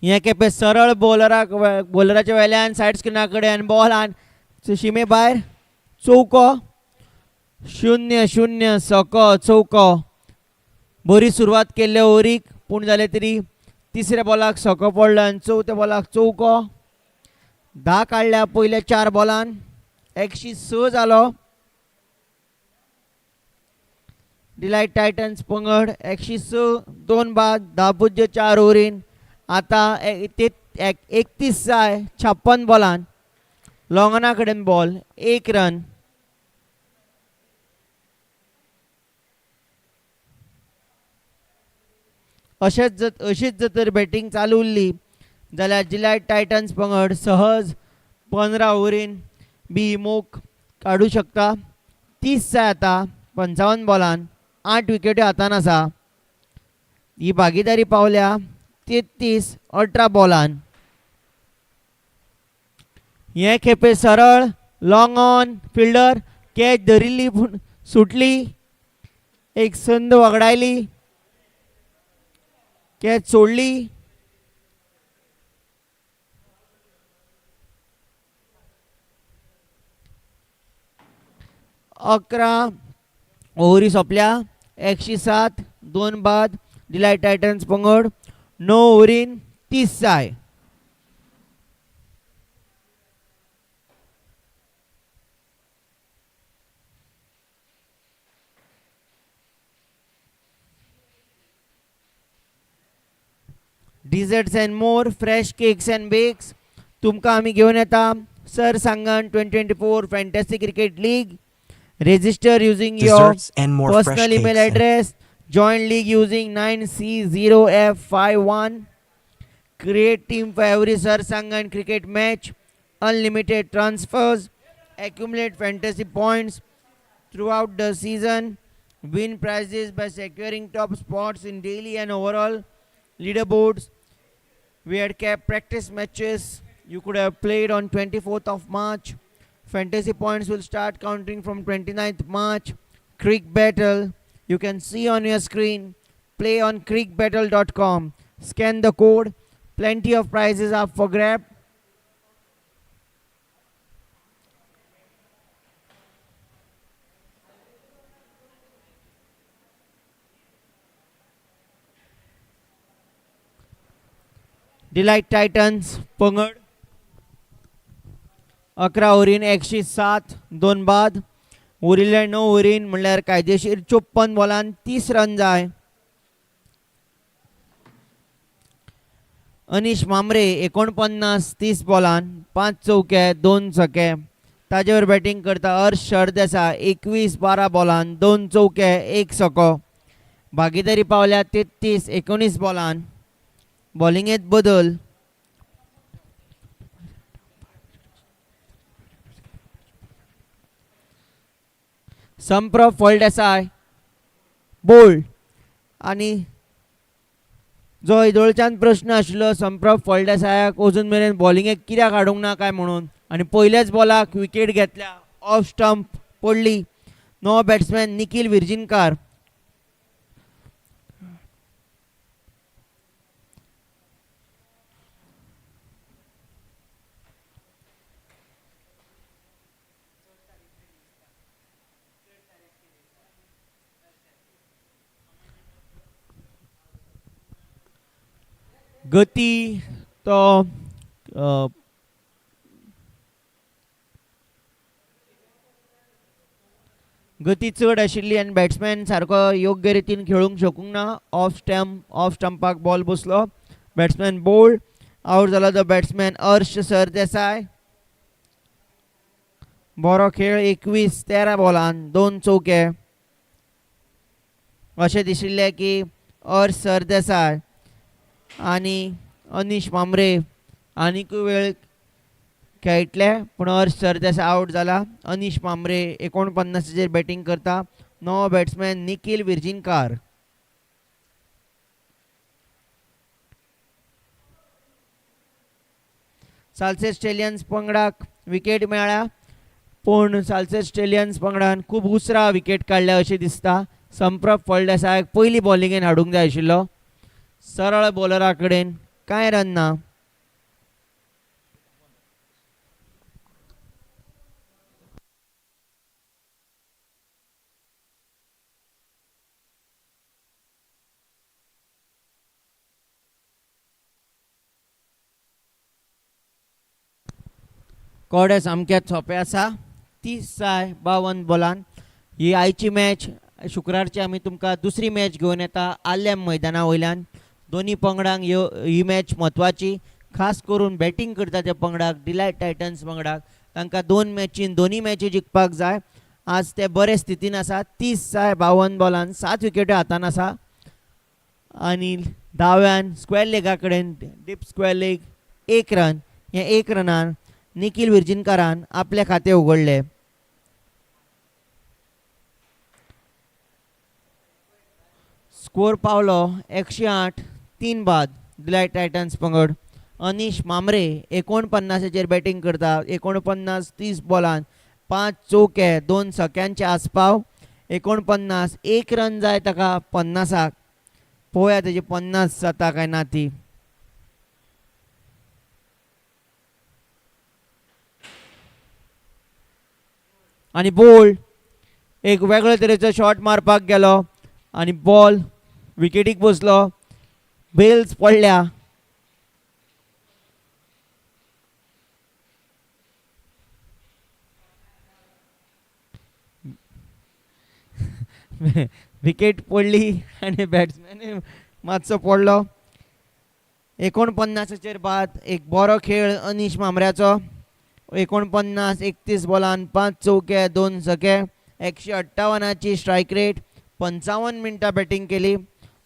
हे खेपे सरळ बॉलराच्या वेल्यान सायड स्क्रिना कडेन बॉल आनी शिमे भायर चौको. 0-0 सको चौको. बरी सुरवात केल्ले ओव्हरीक पूण जाले तरी तिसऱ्या बॉलाक सको पडलो आनी चौथ्या बॉलाक चौको. 10 काडल्या पयल्या 4 बॉलान. 106 जालो. डिलायट टायटन्स पंगड 106 2 बाद 10.4 ओव्हरीन. आता 31 जाय 56 बॉलान. लॉंगना कडेन बॉल 1 रन. अशीच जर बॅटिंग चालू उरली जाल्यार डिलायट टायटन्स पंगड सहज 15 ओव्हरीन बी मोख काडू शकता. 30 जाय आता 55 बॉलान. 8 विकेट्यो हातान आसा. ही भागीदारी पावल्या 33-18 बॉलान. हे खेपे सरळ लॉंग ऑन फिल्डर कॅच धरिल्ली पूण सुटली, एक संद वगडायली, कॅच सोडली, अकरा ओव्हरी सोंपल्या, 107 2 बाद डिलायट टायटन्स पंगड 9 ओव्हरीन 30 जाय. Desserts and more, fresh cakes and bakes तुमकां आमी घेवन येता Sarsangan 2024 fantasy cricket league. Register using your Desserts and more fresh personal email cakes and address. Join league using 9C0F51. Create team for every Sarsangan cricket match. Unlimited transfers. Accumulate fantasy points throughout the season. Win prizes by securing top spots in daily and overall leaderboards. We had kept practice matches. You could have played on 24th of March. Fantasy points will start counting from 29th March. Creek Battle, you can see on your screen. Play on creekbattle.com. Scan the code. Plenty of prizes up for grab. Delight Titans, पंगड 11 ovarian 107 2 बाद. उरिल्ल्या 9 ovarian म्हणल्यार कायदेशीर 54 बॉलान 30 run जाय. अनिश मामरे 49 30 बॉलान 5 चौके 2 छके. ताजेवर batting करता हर्ष सरदेसाय 21 12 बॉलान 2 चौके 1 छको. भागीदारी पावल्या 33 19 बॉलान. बॉलिंगेत बदल. संप्रभ फळदेसाय बोल्ड. आणि जो इदोळच्यान प्रश्न आशिल्लो संप्रभ फळदेसायाक अजून मेरेन बॉलिंगेक कित्याक हाडूंक ना काय म्हणून, आनी पयल्याच बॉलाक विकेट घेतल्या, ऑफ स्टंप पडली. नवो बॅट्समॅन निखिल विर्जिनकार. गती तो गती चड आशिल्ली आनी बॅट्समॅन सारको योग्य रितीन खेळूंक शकूंक ना. ऑफ स्टंपाक बॉल बसलो. Batsman bowled. आउट जालो तो बॅट्समॅन हर्ष सरदेसाय. बरो खेळ 21 13 बॉलान 2 चौके. अशें दिशिल्लें की हर्ष सरदेसाय आणि अनिश मामरे आनीकूय वेळ खेळटले, पूण हर्ष सरदेसाय आउट जाला. अनिश मामरे 49 बॅटिंग करता. नवो बॅट्समॅन निखिल विर्जिनकार. साल्सेट स्टेलियन्स पंगडाक विकेट मेळ्ळ्या, पूण साल्सेट स्टेलियन्स पंगडान खूब उसरा विकेट काडल्या अशें दिसता. संप्रभ फळदेसायाक पयली बॉलिंगेन हाडूंक जाय आशिल्लो. सरळ बॉलरा कडेन कांय रन ना. कोडे सामकें सोंपें आसा. 30/52 बॉलान. ही आयची मॅच शुक्रारची आमी तुमकां दुसरी मॅच घेवन येता आल्यम मैदाना वयल्यान. दोनी पंगडांक ही मॅच म्हत्वाची, खास करून बॅटिंग करता त्या पंगडाक, डिलायट टायटन्स पंगडाक. तांकां दोनी मॅची जिखपाक जाय. आज ते बरे स्थितीन आसा. 30/52 बॉलान 7 विकेट्यो हातान आसा. आनी दाव्यान स्क्वेअर लेगा कडेन डीप स्क्वेअर लेग 1 रन. हे 1 रनान निखिल विर्जिनकारान आपले खातें उगडले. स्कोर पावलो 108 3 बाद. डिलायट टायटन्स पंगड. अनिश मामरे 49 बॅटिंग करता. 49 30 बॉलान 5 चौके 2 छक्यांचे आस्पाव. 49 एक रन जाय ताका 50क पळोवया तेजी 50 जाता काय ना ती. आणि बोल्ड एक वेगळ्या तरेचो शॉट मारपाक गेलो आणि बॉल विकेटीक बसलो. बेल्स पडल्या. विकेट पडली आणि बॅट्समॅन मातसो पडलो. 49चेर बाद एक बरो खेळ अनीश मामऱ्याचो. 49 31 बॉलान 5 चौके 2 छके 158ची स्ट्रायक रेट. 55 मिनटां बॅटिंग केली.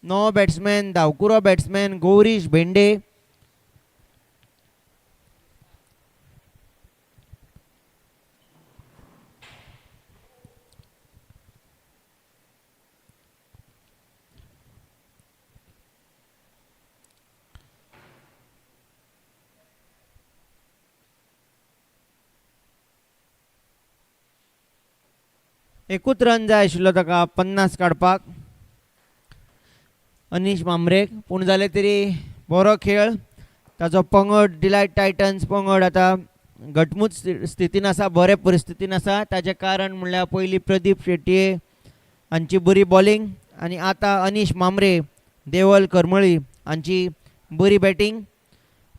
नवो बॅट्समॅन धावकुरो बॅट्समॅन गौरीश भेंडे. एकूच रन जाय आशिल्लो ताका 50 काडपाक अनीश मामरेक. पूण जालें तरी बरो खेळ. ताचो पंगड डिलायट टायटन्स पंगड आतां घटमूट स्थितीन आसा, बरे परिस्थितीन आसा. ताचें कारण म्हणल्यार पयलीं प्रदीप शेटये हांची बरी बॉलिंग आनी आतां अनीश मामरे देवल करमळी हांची बरी बॅटिंग.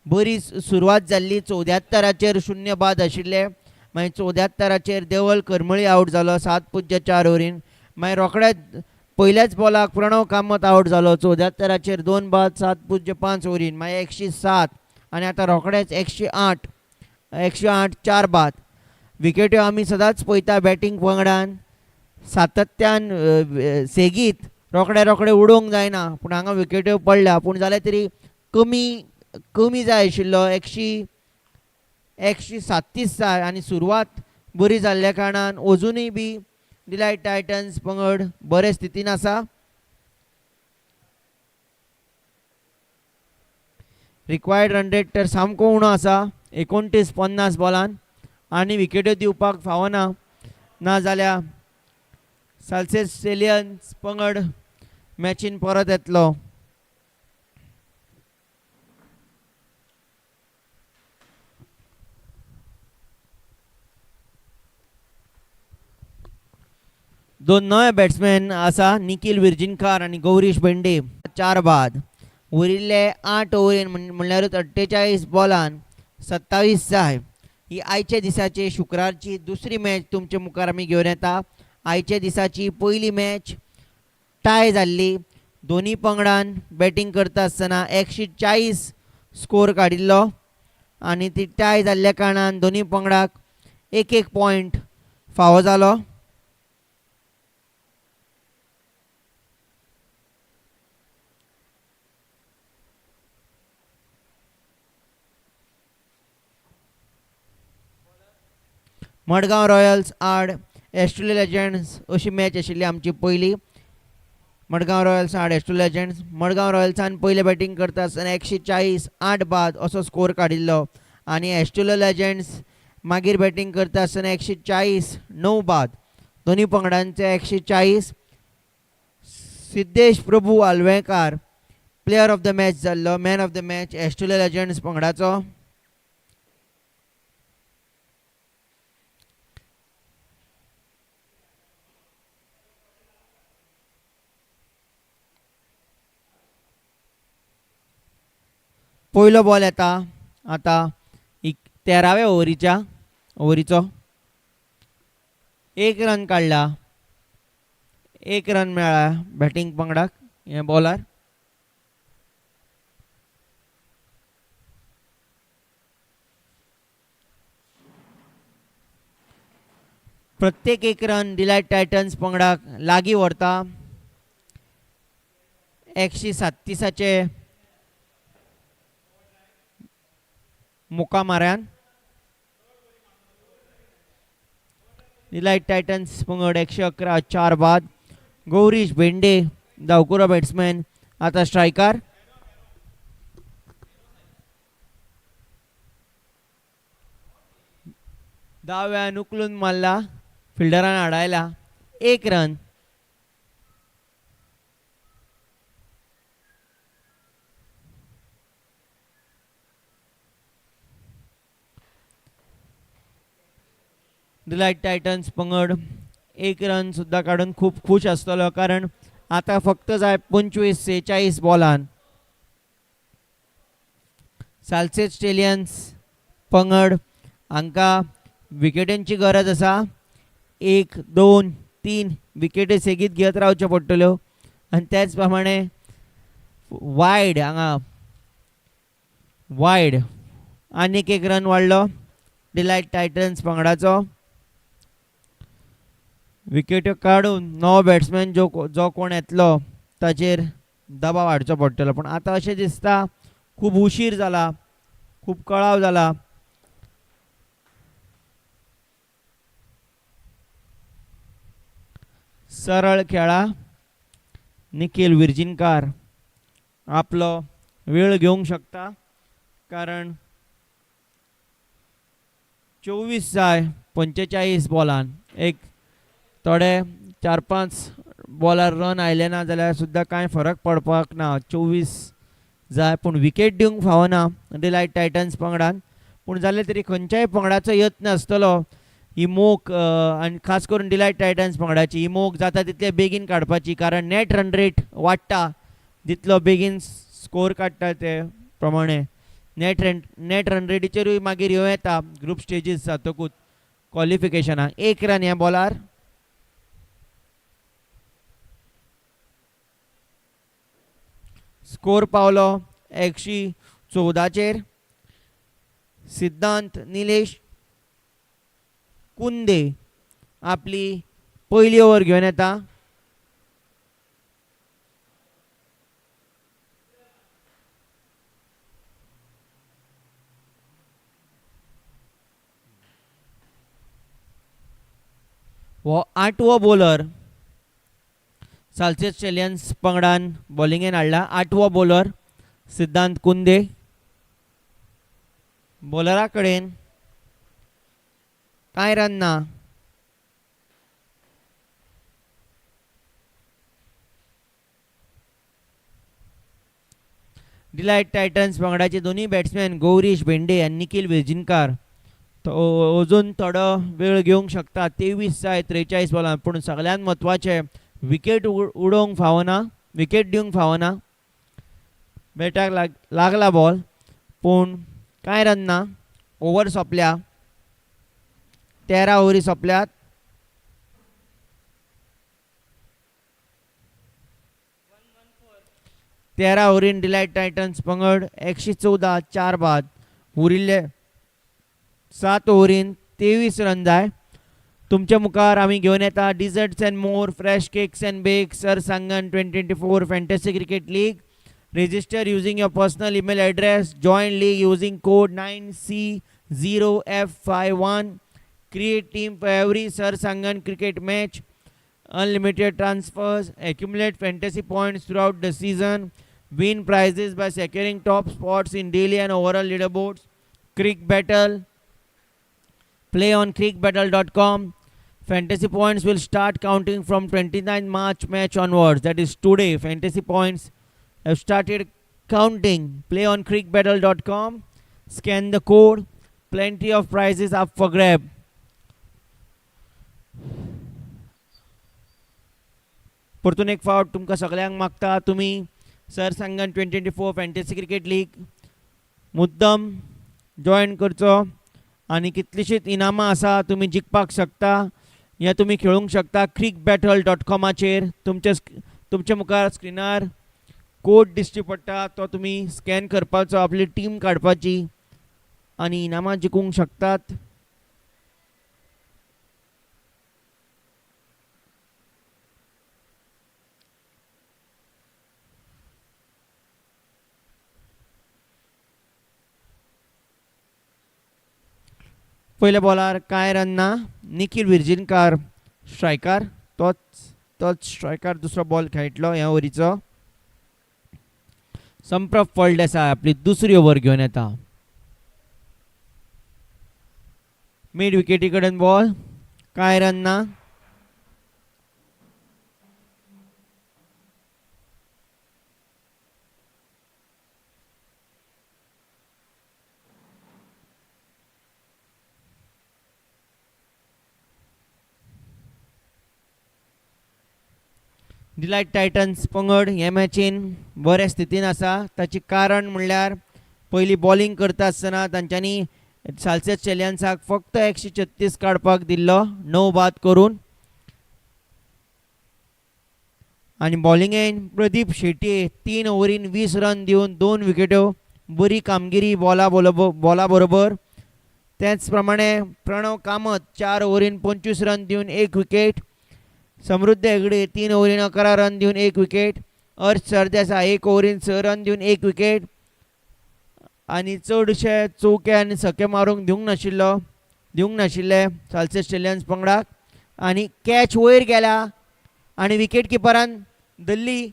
बरी सुरवात जाल्ली. 74चेर 0 बाद आशिल्ले. मागीर 74चेर देवल करमळी आवट जालो 7.4 ओव्हरीन. मागीर रोखडेच पयल्याच बॉलाक प्रणव कामत आवट जालो 74चेर 2 बाद 7.5 ओव्हरीन. मागीर 107 आनी आतां रोखडेच 108 4 बाद. विकेट्यो आमी सदांच पळयता बॅटिंग पंगडान सातत्यान सेगीत रोखडे रोखडे उडोवंक जायना. पूण हांगा विकेट्यो पडल्या. पूण जाल्यार तरी कमी जाय आशिल्लो 137 जाय आनी सुरवात बरी जाल्ल्या कारणान अजुनूय बी डिलायट टायटन्स पंगड बरे स्थितीन आसा. रिक्वायर्ड रन रेट तर सामको उणो आसा 29-50 बॉलान आनी विकेट्यो दिवपाक फावना. नाजाल्यार साल्सेलियन्स पंगड मॅचीन परत येतलो. दोन नवे बॅट्समॅन आसा निखिल विर्जिनकार आणि गौरीश भेंडे. 4 बाद. उरिल्ले 8 ओव्हरीन म्हणल्यारूच 48 बॉलान 27 जाय. ही आयच्या दिसाची शुक्रारची दुसरी मॅच तुमचे मुखार आमी घेवन येता. आयच्या दिसाची पयली मॅच टाय जाल्ली. दोनी पंगडान बॅटिंग करता आसतना 140 स्कोर काडिल्लो आनी ती टाय जाल्ल्या कारणान दोनी पंगडाक एक पॉयंट फावो जालो. मडगांव रॉयल्स आड एस्ट्रेलिया लेजंड्स अशी मॅच आशिल्ली आमची पयली. मडगांव रॉयल्स आड एस्ट्रेलिया लेजंड्स. मडगांव रॉयल्सान पयले बॅटिंग करता आसतना 140 8 बाद असो स्कोर काडिल्लो आनी एस्ट्रेलिया लेजंड्स मागीर बॅटिंग करता आसतना 140 9 बाद. दोनी पंगडांचे 140. Siddhesh Prabhu Alvekar player of the match जाल्लो. Man of the match Australia legends पंगडाचो. पयलो बॉल येता आतां 13व्या ओव्हरीचो. 1 रन काडला. 1 रन मेळ्ळा बॅटिंग पंगडाक हे बॉलार. प्रत्येक 1 रन डिलायट टायटन्स पंगडाक लागीं व्हरता. 137चे मुकामाऱ्यान डिलायट टायटन्स पंगड 111 4 बाद. गौरीश भेंडे धावकुरो बॅट्समॅन आतां स्ट्रायकार. दाव्यान उखलून मारला फिल्डरान आडायला. 1 रन डिलायट टायटन्स पंगड 1 रन सुद्धा काढून खूप खुश आसतलो, कारण आता फक्त जाय 25-46 बॉलान. साल्सेट स्टेलियन्स पंगड हांकां विकेटींची गरज आसा. 1, 2, 3 विकेटी सेगीत घेत रावच्यो पडटल्यो, आनी त्याच प्रमाणे वायड हांगा वायड आनीक 1 रन वाडलो डिलायट टायटन्स पंगडाचो. विकेट्यो काडून नवो बॅट्समॅन जो कोण येतलो ताचेर दबाव हाडचो पडटलो. पूण आतां अशें दिसता खूब उशीर जाला, खूब कळाव जाला. सरळ खेळा. निखील विर्जिनकार आपलो वेळ घेवंक शकता, कारण 24 जाय 45 बॉलान. एक थोडे 4-5 बॉलार रन आयले ना जाल्यार सुद्दां कांय फरक पडपाक ना. 24 जाय, पूण विकेट दिवंक फावना डिलायट टायटन्स पंगडान. पूण जाल्यार तरी खंयच्याय पंगडाचो यत्न आसतलो ही मोख, आनी खास करून डिलायट टायटन्स पंगडाची ही मोख जाता तितले बेगीन काडपाची, कारण नेट रन रेट वाडटा जितलो बेगीन स्कोर काडटा ते प्रमाणे नेट रन रेटीचेरूय मागीर ह्यो येता ग्रुप स्टेजीस जातकूच क्वॉलिफिकेशनाक. 1 रन ह्या बॉलार. स्कोर पावलो 114 सिद्धांत निलेश कुंदे आपली पयली ओव्हर घेवन येता. हो 8वो बॉलर साल्सेट स्टेलियन्स पंगडान बॉलिंगेन हाडला. 8वो बॉलर सिद्धांत कुंदे. बॉलरा कडेन कांय रन ना. डिलायट टायटन्स पंगडाचे दोन्ही बॅट्समॅन गौरीश भेंडे आनी निखील विर्जिनकार अजून थोडो वेळ घेवंक शकता. 23 जाय 43 बॉलान. पूण सगळ्यांत म्हत्वाचें विकेट उडोवंक फावना, विकेट दिवंक फावना. बॅटाक लागला बॉल, पूण कांय रन ना. ओव्हर सोंपल्या. 13 ओव्हरी सोंपल्यात. तेरा ओव्हरीन डिलायट टायटन्स पंगड 114 4 बाद. उरिल्ले 7 ओव्हरीन 23 रन जाय. तुमच्या मुखार आमी घेवन येता desserts and more fresh cakes and bakes Sarsangan 2024 fantasy cricket league. Register using your personal email address. Join league using code 9C0F51. Create team for every Sarsangan cricket match. Unlimited transfers. Accumulate fantasy points throughout the season. Win prizes by securing top spots in daily and overall leaderboards. Crick Battle. Play on crickbattle.com. Fantasy points will start counting from 29 March match onwards. That is today. Fantasy points have started counting. Play on crickbattle.com. Scan the code. Plenty of prizes up for grab. परतून एक फावट तुमकां सगळ्यांक मागता तुमी सरसांगन 2024 fantasy cricket league मुद्दम join करचो आनी कितलीशीच इनामां आसा तुमी जिखपाक शकता. हें तुमी खेळूंक शकता crickbattle.com. तुमच्या मुखार स्क्रिनार कोड दिश्टी पडटा, तो तुमी स्कॅन करपाचो, आपली टीम काडपाची आनी इनामां जिखूंक शकतात. पयल्या बॉलार कांय रन ना. निखील विर्जिनकार स्ट्रायकार, तोच स्ट्रायकार दुसरो बॉल खेळटलो ह्या ओव्हरीचो. संप्रभ फळदेसाय आपली दुसरी ओव्हर घेवन येता. मिड विकेटी कडेन बॉल. कांय रन ना. डिलायट टायटन्स पंगड हे मॅचीन बऱ्या स्थितीन आसा. ताची कारण म्हणल्यार पयली बॉलिंग करता आसतना तांच्यांनी साल्सेस चॅलियन्साक फक्त 136 काडपाक दिल्लो 9 बाद करून. आणि बॉलिंगेन प्रदीप शेट्ये 3 ओव्हरीन 20 रन दिवन 2 विकेट्यो. बरी कामगिरी बॉला बरोबर. त्याच प्रमाणे प्रणव कामत 4 ओव्हरीन 25 रन दिवन 1 विकेट. समृद्ध हेगडे 3 ओव्हरीन 11 रन दिवन 1 विकेट. हर्ष सरदेसाय 1 ओव्हरीन 6 रन दिवन 1 विकेट. आणि चडशे चौके आनी सके मारूंक दिवंक नाशिल्ले साल्सेस चॅलियन्स पंगडाक. आणि कॅच वयर गेला आणि विकेट किपरान धरली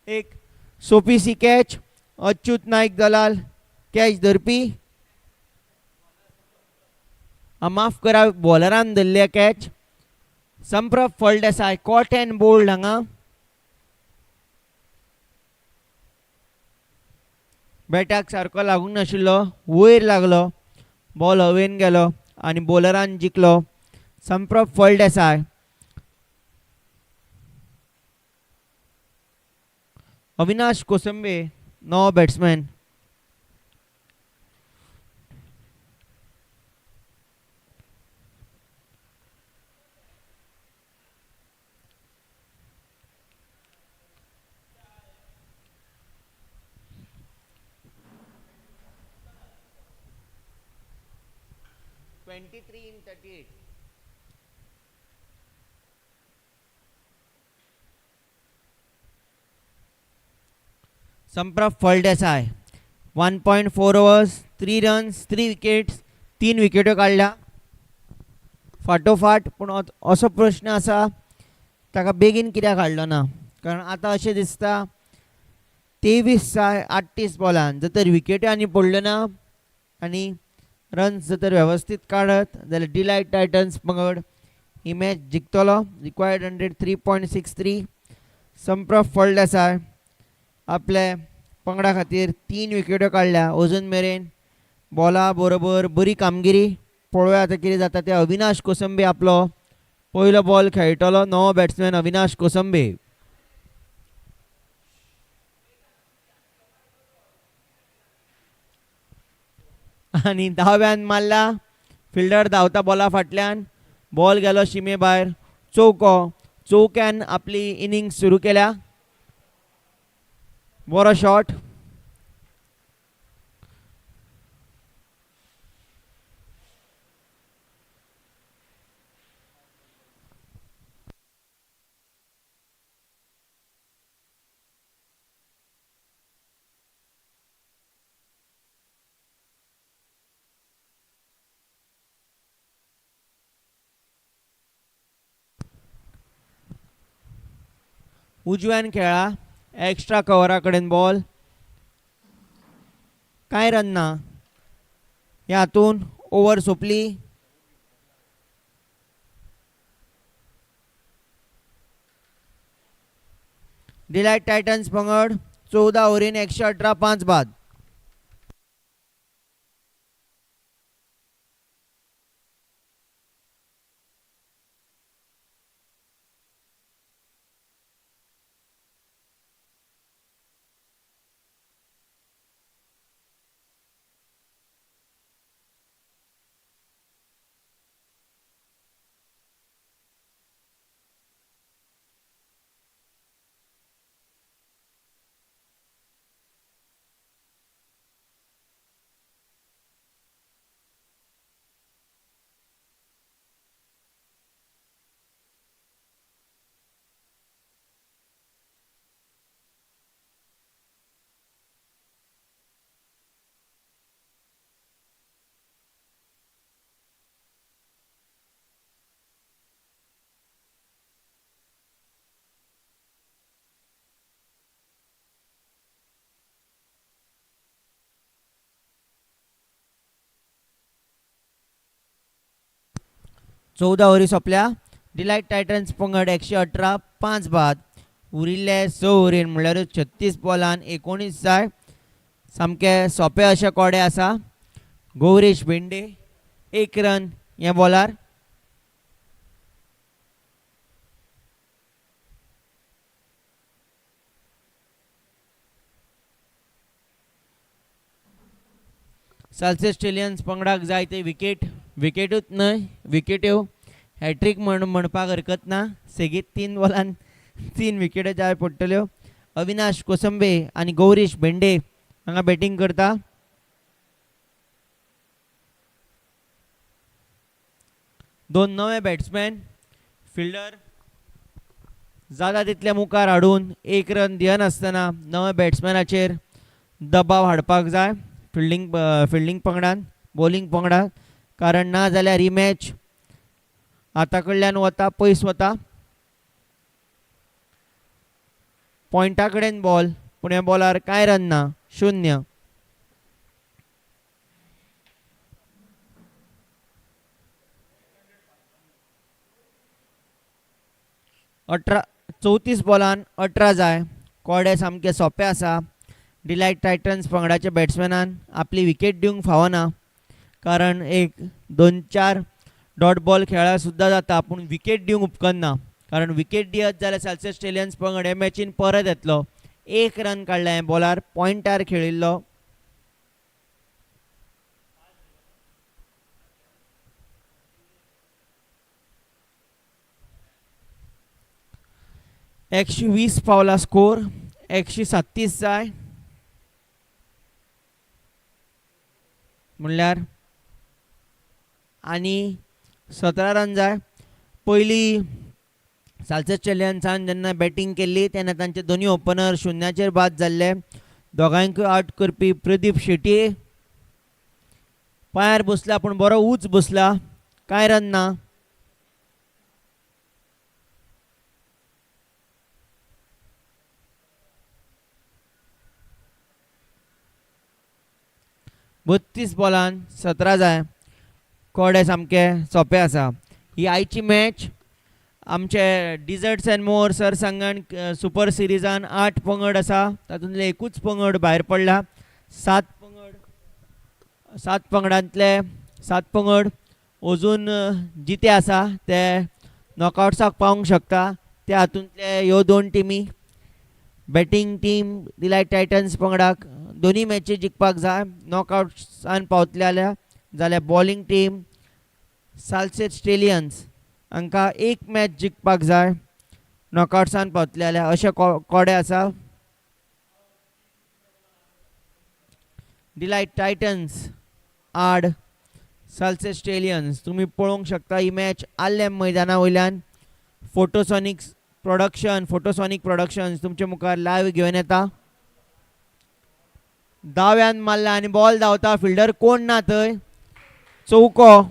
एक सोपीसी कॅच. अच्युत नाईक दलाल कॅच धरपी. माफ करा, बॉलरान धरल्या catch. Samprabh Phaldesai caught and bowled हांगा. बॅटाक सारको लागूंक नाशिल्लो, वयर लागलो, बॉल हवेन गेलो आणि बॉलरान जिखलो. संप्रभ फळदेसाय. अविनाश कोसंबे नवो batsman. Samprabh Phaldesai 1.4 overs 3 runs 3 wickets. 3 विकेट्यो काडल्या फाटोफाट. पूण असो प्रश्न आसा ताका बेगीन कित्याक काडलो ना. कारण आतां अशें दिसता 23/38 बॉलान जर तर विकेट्यो आनी पडल्यो ना आनी रन्स जर तर वेवस्थीत काडत जाल्यार डिलायट टायटन्स पंगड ही मॅच जिखतलो. रिक्वायर्ड 103.63. संप्रभ फळदेसाय आपल्या पंगडा खातीर 3 विकेट्यो काडल्या अजून मेरेन. बॉला बरोबर बरी कामगिरी. पळोवया आतां कितें जाता तें. अविनाश कोसंबे आपलो पयलो बॉल खेळटलो. नवो बॅट्समॅन अविनाश कोसंबे. आणि धाव्यान मारला. फिल्डर धांवता बॉला फाटल्यान. बॉल गेलो शिमे भायर. चौक्यान आपली इनिंग्स सुरू केल्या. बरो शॉट. उजव्यान खेळा. एक्स्ट्रा कवरा कडेन बॉल. कांय रन ना. ह्या हातून ओव्हर सोंपली. डिलायट टायटन्स पंगड 14 ओव्हरीन 118 5 बाद. चौदा ओव्हरी सोंपल्या. डिलायट टायटन्स पंगड 118 5 बाद. उरिल्ले 6 ओव्हरीन म्हणल्यार 36 बॉलान 19 जाय. सामके सोंपे अशे कोडे आसा. गौरीश भेंडे 1 रन ह्या बॉलार. साल्से स्टेलियन्स पंगडाक जाय ते विकेटूच न्हय विकेट्यो हॅट्रीक म्हणपाक हरकत ना. सेगीत 3 बॉलान 3 विकेट्यो जाय पडटल्यो. अविनाश कोसंबे आनी गौरीश भेंडे हांगा बॅटिंग करता. दोन नवे बॅट्समॅन फिल्डर जाता तितले मुखार हाडून 1 रन दियनासतना नव्या बॅट्समॅनाचेर दबाव हाडपाक जाय फिल्डिंग पंगडान बॉलिंग पंगडान. कारण ना जाल्यार ही मॅच हाता कडल्यान वता पयस वता. पॉयंटा कडेन बॉल पूण ह्या बॉलार कांय रन ना 0. अठरा 34 बॉलान 18 जाय. कोडे सामके सोंपे आसा. डिलायट टायटन्स पंगडाच्या बॅट्समॅनान आपली विकेट दिवंक फावना. कारण 1-2-4 डॉट बॉल खेळ्ळ्यार सुद्दां जाता पूण विकेट दिवंक उपकरना. कारण विकेट दियत जाल्यार साल्से स्टेलियन्स पंगड हे मॅचीन परत येतलो. 1 रन काडला हे बॉलार पॉयंटार खेळिल्लो. (120) पावला स्कोर. 137 जाय म्हणल्यार आनी 17 रन जाय. पयली साल्से स्टेलियन्सान जेन्ना बॅटिंग केल्ली तेन्ना तांचे दोनूय ओपनर शुन्याचेर बाद जाल्ले. दोगांयकूय आउट करपी प्रदीप शेटये पांयार बसला पूण बरो उंच बसला. कांय रन ना. (32) बॉलान 17 जाय. कोडे सामके सोंपे आसा. ही आयची मॅच आमचे डिझर्ट्स अँड मोर सरसंगण सुपर सिरिजान 8 पंगड आसा. तातूंतले एकूच पंगड भायर पडला. 7 पंगडांतले 7 पंगड अजून जिते आसा ते नॉकआउट्साक पावंक शकता. त्या हातूंतले ह्यो 2 टिमी बॅटिंग टीम डिलायट टायटन्स पंगडाक दोनी मॅची जिखपाक जाय. नॉकआउट्सान पावतले जाल्यार बॉलिंग टीम साल्से स्टेलियन्स हांकां 1 मॅच जिखपाक जाय. नॉकआउट्सान पावतले जाल्यार अशे कोडे आसा. डिलायट टायटन्स आड साल्से स्टेलियन्स. तुमी पळोवंक शकता ही मॅच आल्लेम मैदाना वयल्यान फोटोसॉनिक प्रोडक्शन्स तुमचे मुखार लायव्ह घेवन येता. दाव्यान मारला आनी बॉल धांवता. फिल्डर कोण ना थंय. चौको.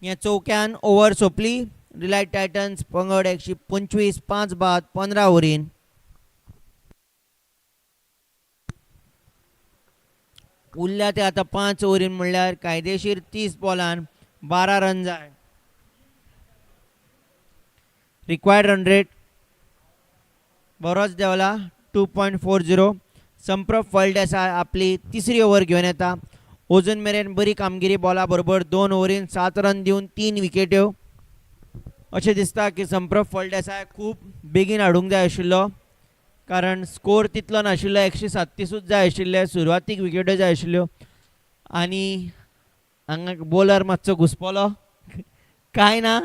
ह्या चौक्यान ओव्हर सोंपली. डिलायट टायटन्स पंगड 125 5 बाद 15 ओव्हरीन. उरल्या ते आतां 5 ओव्हरीन म्हणल्यार कायदेशीर 30 बॉलान 12 रन जाय. रिक्वायर्ड रन रेट बरोच देंवला 2.40. संप्रभ फळदेसाय आपली 3री ओव्हर घेवन येता. अजून मेरेन बरी कामगिरी बॉला बरोबर 2 ओव्हरीन 7 रन दिवन 3 विकेट्यो. अशें दिसता की संप्रभ फळदेसाय खूब बेगीन हाडूंक जाय आशिल्लो. कारण स्कोर तितलो नाशिल्लो. 137 जाय आशिल्ले. सुरवातीक विकेट्यो जाय आशिल्ल्यो आनी हांगा बॉलर मातसो घुस्पलो. कांय ना.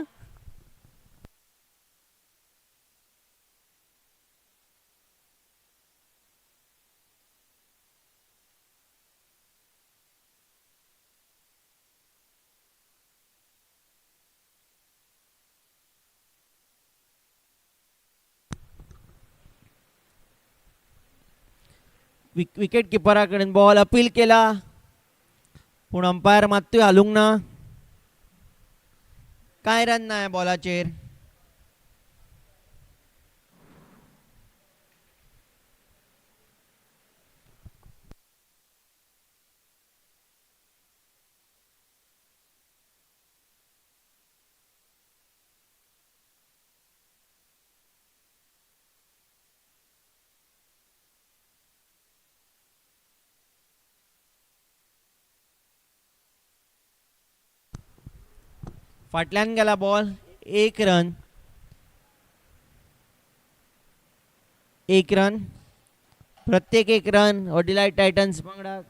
विकेट किपरा कडेन बॉल अपील केला पूण अंपायर मात्तूय हालूंक ना. कांय रन ना ह्या बॉलाचेर. फाटल्यान गेला बॉल 1 रन. 1 रन. प्रत्येक 1 रन हो डिलायट टायटन्स पंगडाक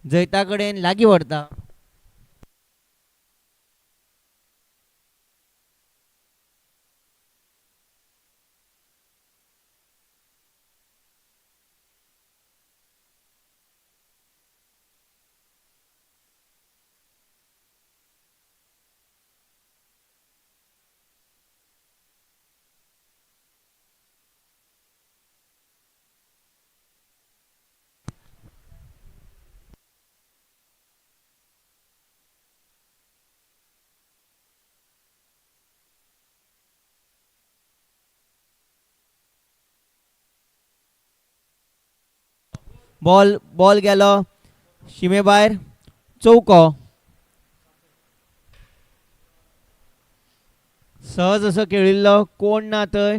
जैता कडेन लागीं व्हरता. बॉल गेलो शिमे भायर. चौको. सहज असो खेळिल्लो, कोण ना थंय.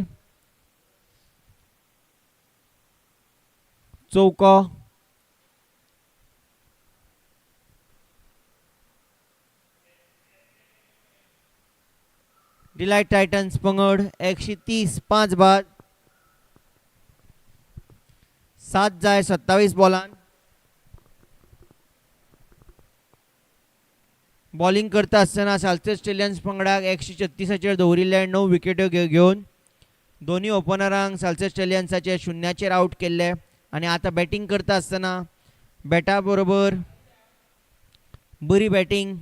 चौको. डिलायट टायटन्स पंगड 130 5 बाद. 7 जाय 27 बॉलान. बॉलिंग करता आसतना साल्सेट ऑस्ट्रेलियन्स पंगडाक 136 दवरिल्ले 9 विकेट्यो घेवन दोन्ही ओपनरांक साल्सेट ऑस्ट्रेलियन्साचे 0 आउट केल्ले. आणि आता बॅटिंग करता आसतना बॅटा बरोबर बरी बॅटिंग.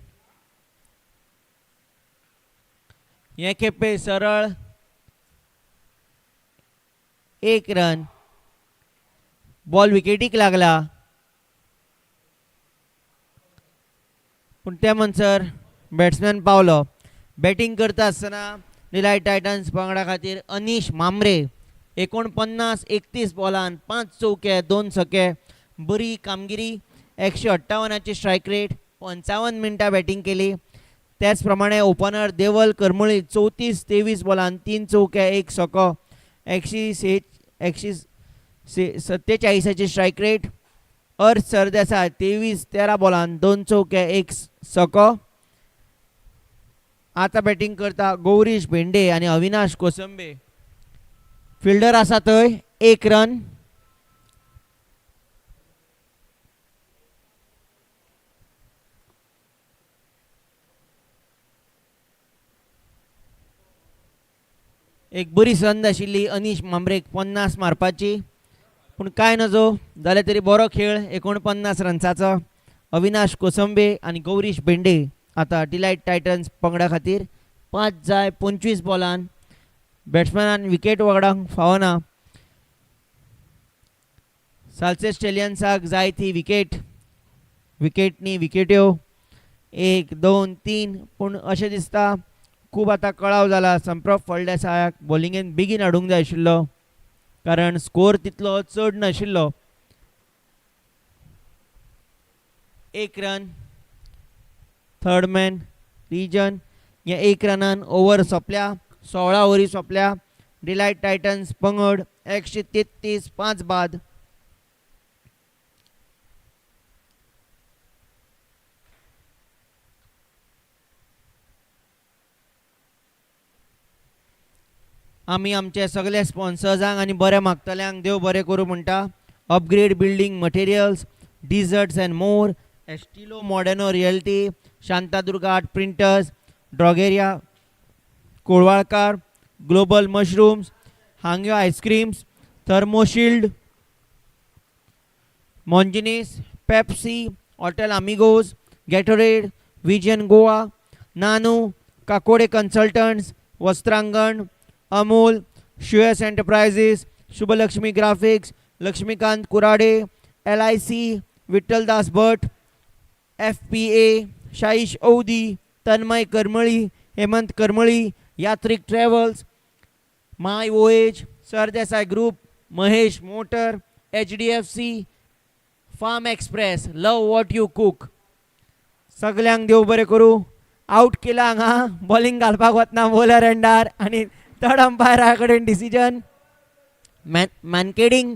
हे खेपे सरळ 1 रन. बॉल विकेटीक लागला पूण त्या मनसर बॅट्समॅन पावलो. बॅटिंग करता आसतना डिलायट टायटन्स पंगडा खातीर अनीश मांब्रे 49 31 बॉलान 5 चौके 2 छके. बरी कामगिरी. 158ची स्ट्रायक रेट. 55 मिनटां बॅटिंग केली. त्याच प्रमाणे ओपनर देवल करमळी 34 23 बॉलान 3 चौके 1 छको. 147ची स्ट्रायक रेट. अर्श सरदेसाय 23 13 बॉलान 2 चौके 1 छको. आता बॅटिंग करता गौरीश भेंडे आणि अविनाश कोसंबे. फिल्डर आसा थंय 1 रन. एक बरी संद आशिल्ली अनीश मांब्रेक 50 मारपाची, पूण काय नजो जाल्यार तरी बरो खेळ 49 रन्साचो. अविनाश कोसंबे आणि गौरीश भेंडे आता डिलायट टायटन्स पंगडा खातीर 5 जाय 25 बॉलान. बॅट्समॅनान विकेट वगडावंक फावना. साल्सेट ऑस्ट्रेलियन्साक जाय ती विकेट्यो 1 2 3. पूण अशें दिसता खूब आतां कळाव जाला संप्रभ फळदेसायाक बॉलिंगेन बेगीन हाडूंक जाय आशिल्लो, कारण स्कोर तितलो चड नाशिल्लो. 1 रन. Third man region. या 1 रनान ओव्हर सोंपल्या. 16 ओव्हरी सोंपल्या. डिलायट टायटन्स पंगड 133 5 बाद. आमी आमचे सगळे स्पॉन्सर्सांक आनी बरे मागतल्यांक देव बरें करूं म्हणटा. Upgrade building materials, desserts and more, Estilo Moderno realty, Shantadurga art printers, Drogaria Kolvalkar, global mushrooms, Hangyo ice creams, Thermoshield, Monginis, Pepsi, hotel Amigos, Gatorade, vision Goa, Nanu, Kakode consultants, Vastrangan, Amul, शुएस enterprises, Shubhalakshmi graphics, Laxmikant Kurade, LIC, Vitthaldas Bhat, FPA, शाईश औदी, Tanmay Karmali, Hemant Karmali, Yatrik travels, my voyage, Sardesai group, Mahesh motor, HDFC, farm express, love what you cook. सगळ्यांक देव बरें करूं. Out केला हांगा bowling घालपाक वतना बॉलर एंडार आनी थर्ड अंपायरा कडेन डिसिजन. मॅनकेडिंग.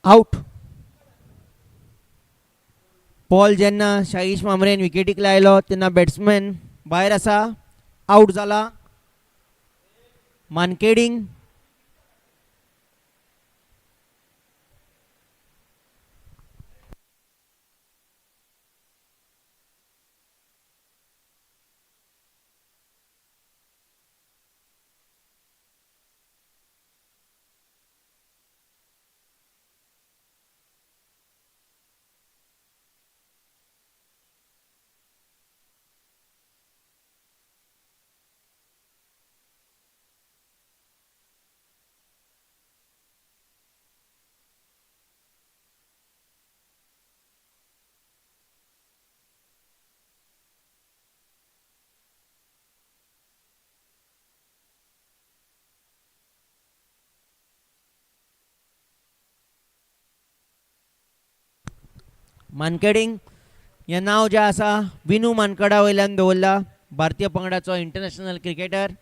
आउट. बॉल जेन्ना शाईश मामरेन विकेटीक लायलो तेन्ना बॅट्समॅन भायर आसा, आउट जाला. मानकेडिंग मानकेडिंग हे नाव जे आसा विनू मानकडा वयल्यान दवरला. भारतीय पंगडाचो इंटरनॅशनल क्रिकेटर.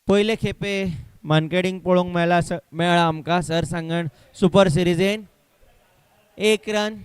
पयले खेपे मानकेडिंग पळोवंक मेळ्ळा आमकां सरसांगण सुपर सिरिजेन. 1 रन.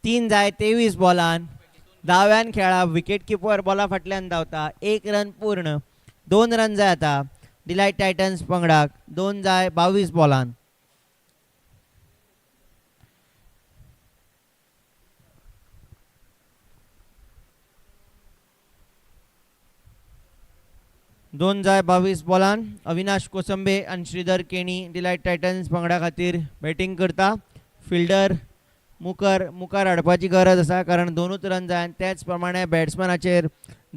तीन जाय 23 बॉलान. दाव्यान खेळा विकेट किपर बॉला फाटल्यान धांवता. 1 रन पूर्ण. 2 रन जाय आता डिलायट टायटन्स पंगडाक. 2 जाय 22 बॉलान. दोन जाय 22 बॉलान. अविनाश कोसंबे आणि श्रीधर केणी डिलायट टायटन्स पंगडा खातीर बॅटिंग करता. फिल्डर मुखार हाडपाची गरज आसा कारण 2च रन जाय. त्याच प्रमाणे बॅट्समॅनाचेर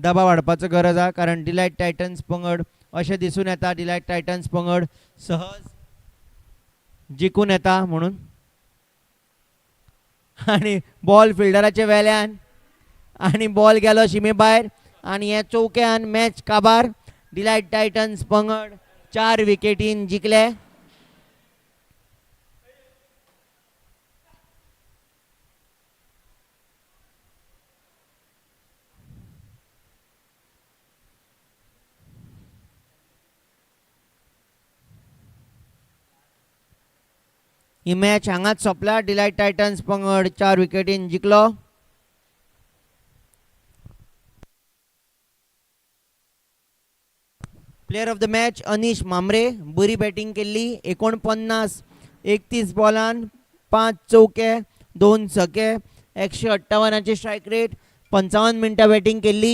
दबाव हाडपाचो गरज आसा कारण डिलायट टायटन्स पंगड अशें दिसून येता डिलायट टायटन्स पंगड सहज जिखून येता म्हणून. आणि बॉल फिल्डराच्या वेल्यान आणि बॉल गेलो शिमे भायर आणि हे चौक्यान मॅच काबार. डिलायट टायटन्स पंगड 4 विकेटीन जिखले. ही मॅच हांगाच सोंपला. डिलायट टायटन्स पंगड 4 विकेटीन जिखलो. Player of the match Anish Mamre, बरी बॅटिंग केल्ली. 49 31 बॉलान 5 चौके 2 छके 158ची स्ट्रायक रेट. 55 मिनटां बॅटिंग केल्ली.